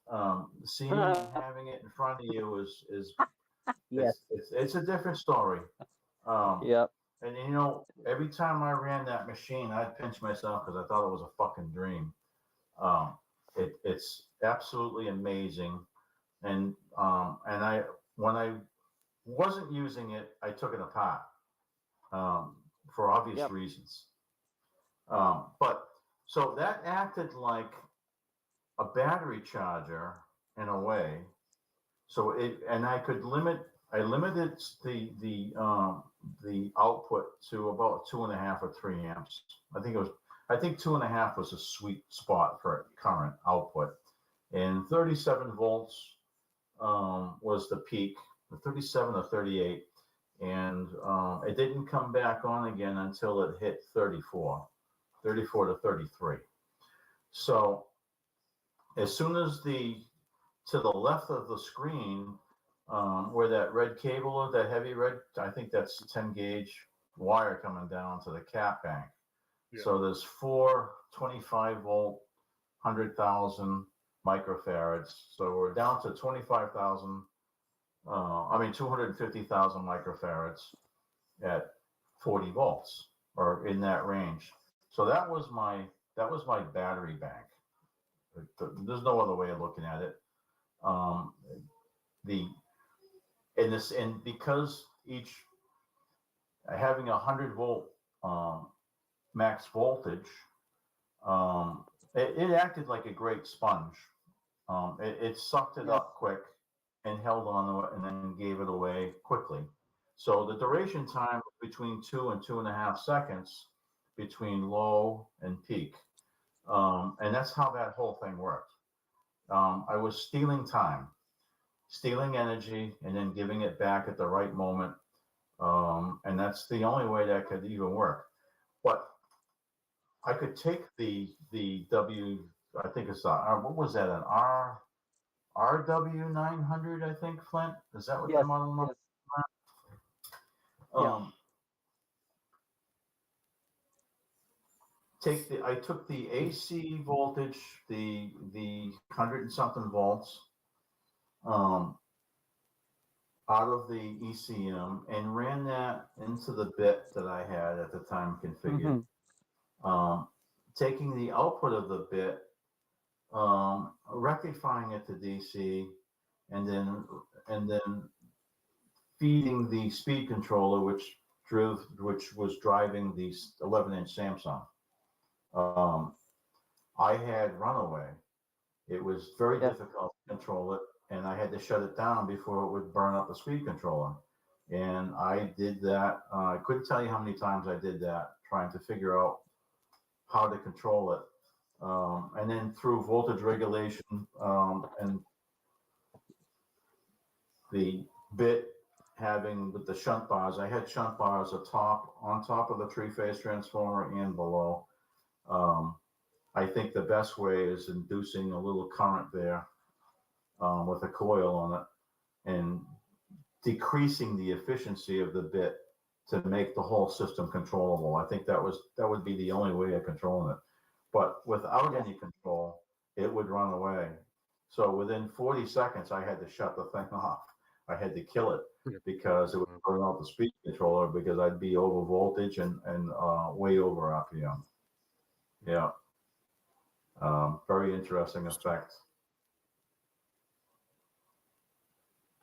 seeing and having it in front of you is Yes. it's a different story. Yep. And you know, every time I ran that machine, I'd pinch myself because I thought it was a fucking dream. It's absolutely amazing. And when I wasn't using it, I took it apart for obvious reasons. But so that acted like a battery charger in a way. So I limited the output to about 2.5 or 3 amps. I think 2.5 was a sweet spot for current output, and 37 volts was the peak, 37 or 38, and it didn't come back on again until it hit 34 to 33. So as soon as to the left of the screen, where that red cable is, that heavy red, I think that's 10 gauge wire coming down to the cap bank. Yeah. So there's 4 25 volt, 100,000 microfarads. So we're down to 250,000 microfarads at 40 volts, or in that range. So that was my battery bank. There's no other way of looking at it. And because having 100 volt max voltage, it acted like a great sponge. It sucked it up quick and held on to it, and then gave it away quickly. So the duration time between 2 and 2.5 seconds between low and peak, and that's how that whole thing worked. I was stealing time, stealing energy, and then giving it back at the right moment. And that's the only way that could even work. But I could take the W, I think it's what was that, an RW900, I think, Flint. Is that what the Yes, model number? Yeah. I took the AC voltage, the 100 and something volts, out of the ECM and ran that into the bit that I had at the time configured. Taking the output of the bit, rectifying it to DC, and then feeding the speed controller, which was driving the 11-inch Samsung. I had runaway. It was very difficult to control it, and I had to shut it down before it would burn up the speed controller. And I did that. I couldn't tell you how many times I did that, trying to figure out how to control it. And then through voltage regulation and the bit having with the shunt bars, I had shunt bars on top of the three-phase transformer and below. I think the best way is inducing a little current there with a coil on it and decreasing the efficiency of the bit to make the whole system controllable. I think that would be the only way of controlling it. But without any control, it would run away. So within 40 seconds, I had to shut the thing off. I had to kill it because it would burn out the speed controller because I'd be over voltage and way over RPM. Yeah. Very interesting effect.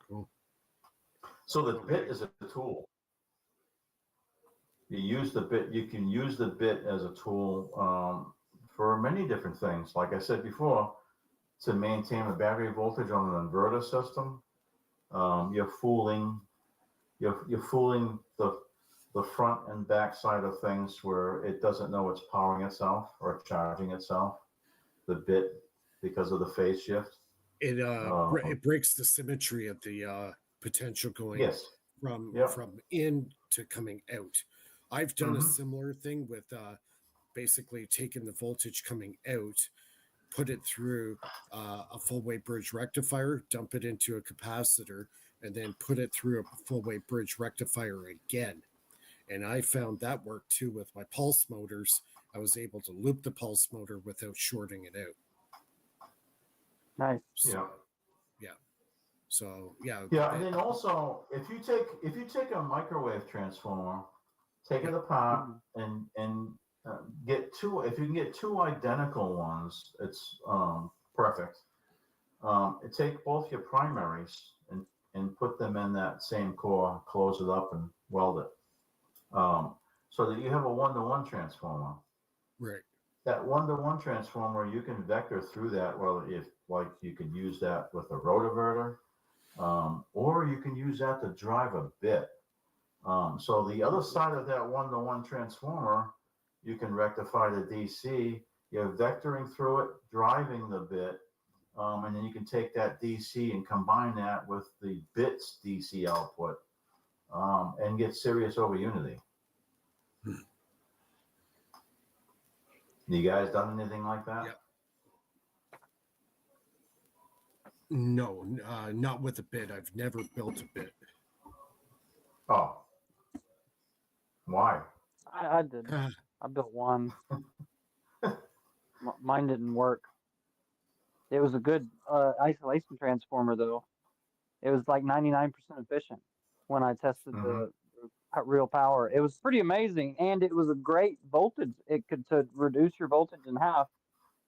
Cool. So the bit is a tool. You use the bit. You can use the bit as a tool for many different things. Like I said before, to maintain a battery voltage on an inverter system, you're fooling the front and back side of things where it doesn't know it's powering itself or charging itself. The bit, because of the phase shift, it breaks the symmetry of the potential going from in to coming out. I've done a similar thing with basically taking the voltage coming out, put it through a full wave bridge rectifier, dump it into a capacitor, and then put it through a full wave bridge rectifier again. And I found that worked too with my pulse motors. I was able to loop the pulse motor without shorting it out. Nice. So yeah. And then also, if you take a microwave transformer, take it apart and get two. If you can get two identical ones, it's perfect. Take both your primaries and put them in that same core, close it up, and weld it, so that you have a 1-to-1 transformer. Right. That 1-to-1 transformer, you can vector through that. Well, if like you could use that with a rotoverter, or you can use that to drive a bit. So the other side of that 1-to-1 transformer, you can rectify the DC. You're vectoring through it, driving the bit, and then you can take that DC and combine that with the bit's DC output, and get serious over unity. You guys done anything like that? Yeah. No, not with a bit. I've never built a bit. Oh. Why? I did. I built one. Mine didn't work. It was a good isolation transformer, though. It was like 99% efficient when I tested the real power. It was pretty amazing, and it was a great voltage. It could to reduce your voltage in half,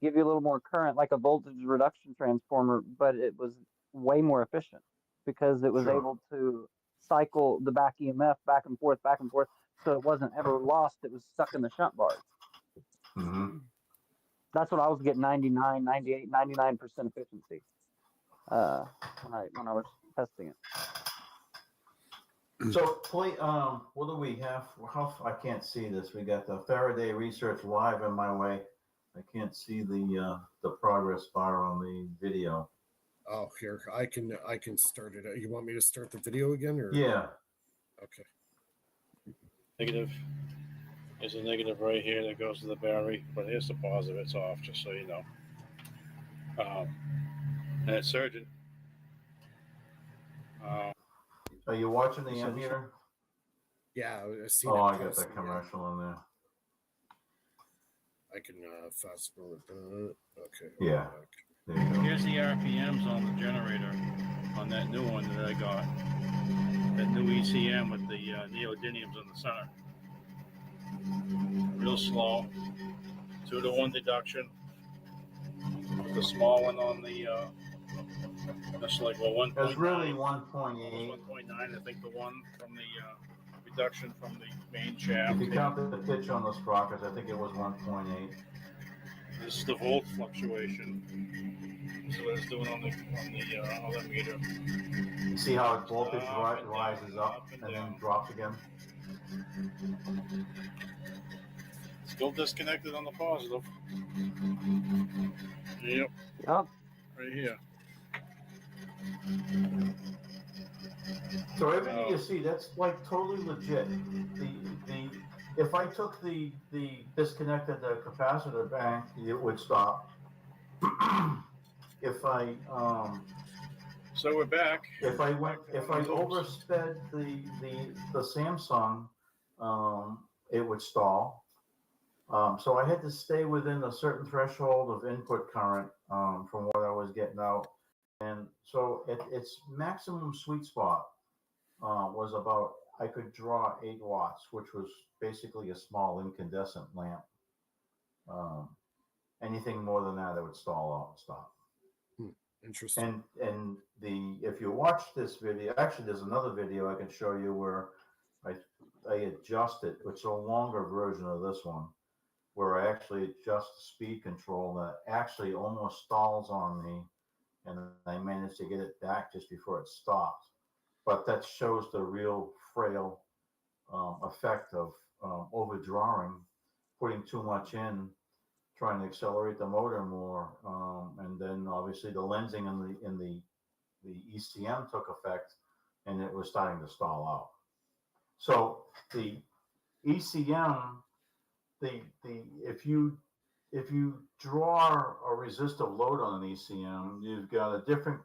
give you a little more current, like a voltage reduction transformer, but it was way more efficient because it was able to cycle the back EMF back and forth, so it wasn't ever lost. It was stuck in the shunt bars. That's what I was getting, 99, 98, 99% efficiency when I was testing it. So, what do we have? I can't see this. We got the Faraday Research Live in my way. I can't see the progress bar on the video. Oh, here I can start it. You want me to start the video again, or? Yeah. Okay. Negative. There's a negative right here that goes to the battery, but here's the positive. It's off, just so you know. Surgeon. Are you watching the ammeter? Yeah, I seen Oh, it I got posted, that commercial in there. I can fast forward that. Okay. Yeah. There you go. Here's the RPMs on the generator on that new one that I got. That new ECM with the neodymiums in the center. Real slow. 2-to-1 deduction. The small one on the that's like 1.9. That's really 1.8. 1.9, I think the one from the reduction from the main shaft. If you count the pitch on those sprockets, I think it was 1.8. This is the volt fluctuation. This is what it's doing on the other meter. You see how its voltage rises up and then drops again? Still disconnected on the positive. Yep. Yep. Right here. So everything you see, that's like totally legit. If I took the disconnected capacitor bank, it would stop. If I So we're back. If I oversped the Samsung, it would stall. So I had to stay within a certain threshold of input current from what I was getting out. And so its maximum sweet spot was about, I could draw 8 watts, which was basically a small incandescent lamp. Anything more than that, it would stall out and stop. Interesting. And if you watch this video, actually there's another video I can show you where I adjust it. It's a longer version of this one, where I actually adjust the speed control that actually almost stalls on me, and I managed to get it back just before it stopped. But that shows the real frail effect of overdrawing, putting too much in, trying to accelerate the motor more, and then obviously the lensing in the ECM took effect, and it was starting to stall out. So the ECM, if you draw a resistive load on an ECM, you've got a different.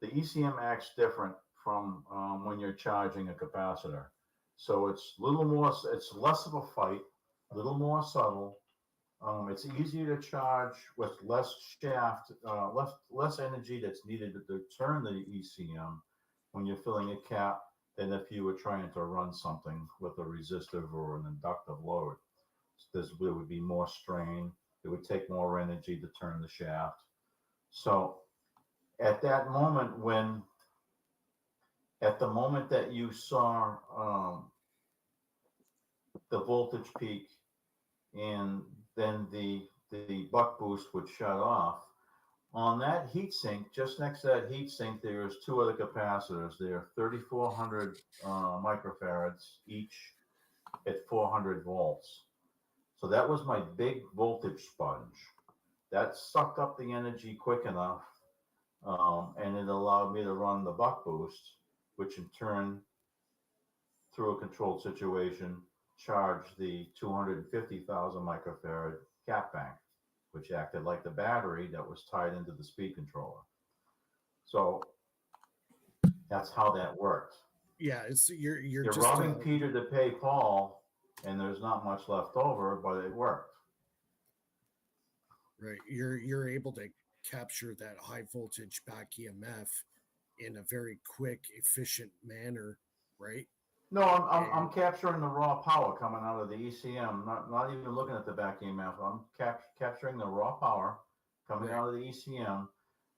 The ECM acts different from when you're charging a capacitor. So it's it's less of a fight, a little more subtle. It's easier to charge with less shaft, less energy that's needed to turn the ECM when you're filling a cap than if you were trying to run something with a resistive or an inductive load. There would be more strain. It would take more energy to turn the shaft. So at the moment that you saw the voltage peak and then the buck boost would shut off, on that heat sink, just next to that heat sink, there's 2 other capacitors. They're 3,400 microfarads each at 400 volts. So that was my big voltage sponge. That sucked up the energy quick enough, and it allowed me to run the buck boost, which in turn, through a controlled situation, charged the 250,000 microfarad cap bank, which acted like the battery that was tied into the speed controller. So that's how that worked. Yeah, it's you're just robbing Peter to pay Paul, and there's not much left over, but it worked. Right, you're able to capture that high voltage back EMF in a very quick, efficient manner, right? No, I'm capturing the raw power coming out of the ECM, not even looking at the back EMF. I'm capturing the raw power coming out of the ECM.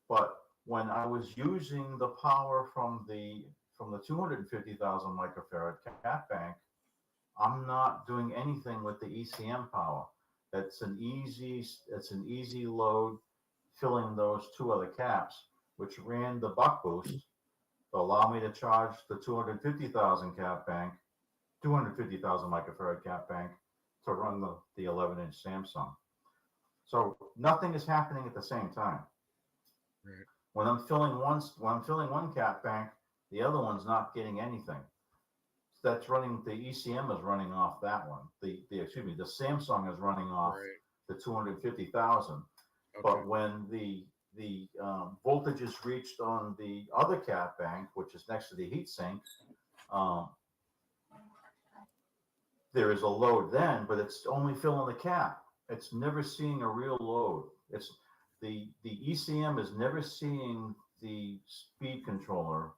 But when I was using the power from the 250,000 microfarad cap bank, I'm not doing anything with the ECM power. It's an easy load, filling those 2 other caps, which ran the buck boost to allow me to charge the 250,000 cap bank, 250,000 microfarad cap bank to run the 11-inch Samsung. So nothing is happening at the same time. Right. When I'm filling one cap bank, the other one's not getting anything. That's running, the ECM is running off that one. The Samsung is running off the 250,000. Okay. But when the the voltage is reached on the other cap bank, which is next to the heat sink, there is a load then, but it's only filling the cap. It's never seeing a real load. It's the ECM is never seeing the speed controller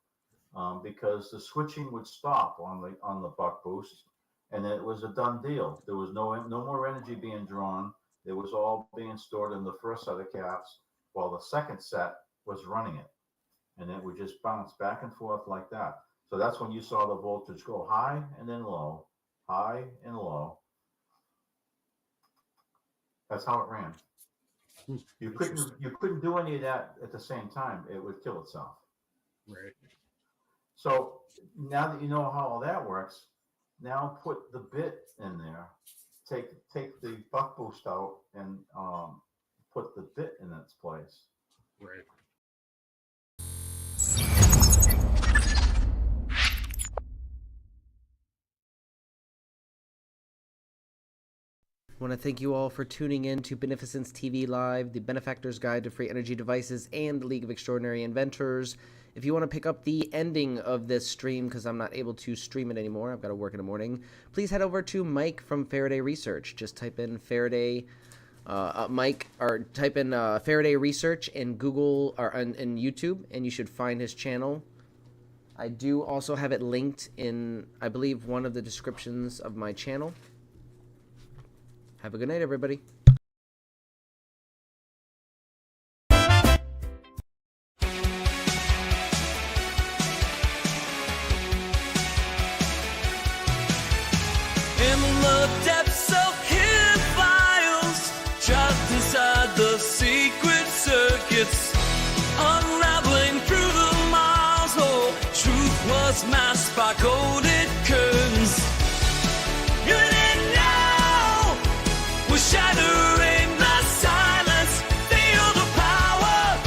because the switching would stop on the buck boost, and it was a done deal. There was no more energy being drawn. It was all being stored in the first set of caps, while the second set was running it, and it would just bounce back and forth like that. So that's when you saw the voltage go high and then low, high and low. That's how it ran. You couldn't do any of that at the same time. It would kill itself. Right. So now that you know how all that works, now put the bit in there. Take the buck boost out and put the bit in its place. Right. I want to thank you all for tuning in to Beneficence TV Live, the Benefactors Guide to Free Energy Devices, and the League of Extraordinary Inventors. If you want to pick up the ending of this stream, because I'm not able to stream it anymore, I've got to work in the morning, please head over to Mike from Faraday Research. Just type in Faraday, Mike, or type in Faraday Research in Google or in YouTube, and you should find his channel. I do also have it linked in, I believe, one of the descriptions of my channel. Have a good night, everybody. In the depths of hidden files, trapped inside the secret circuits, unraveling through the miles, oh, truth was masked by golden curtains. Shattering the silence, feel the power.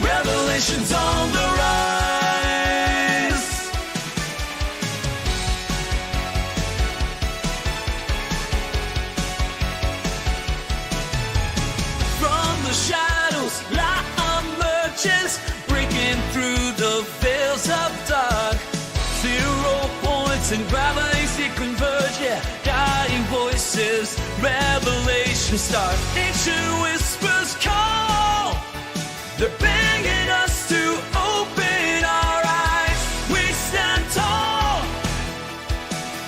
Revelations on the rise. From the shadows, light emerges, breaking through the veils of dark. 0 points in gravity converge, yeah. Guiding voices, revelation start. Ancient whispers call. They're begging us to open our eyes. We stand tall,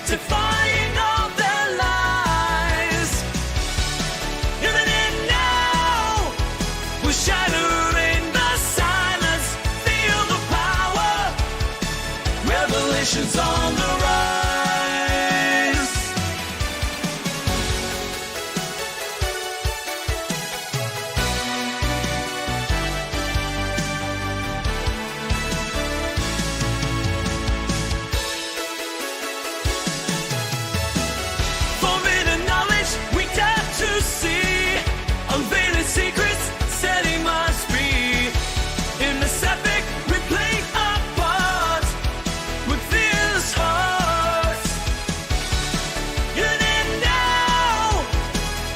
defying all their lies. Living it now, we're shattering the silence. Feel the power. Revelations on the rise. Secrets, setting minds free. In this epic, we play our part with fearless hearts. In and now,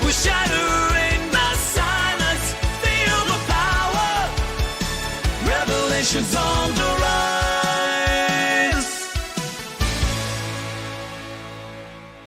we're shattering the silence. Feel the power. Revelations on the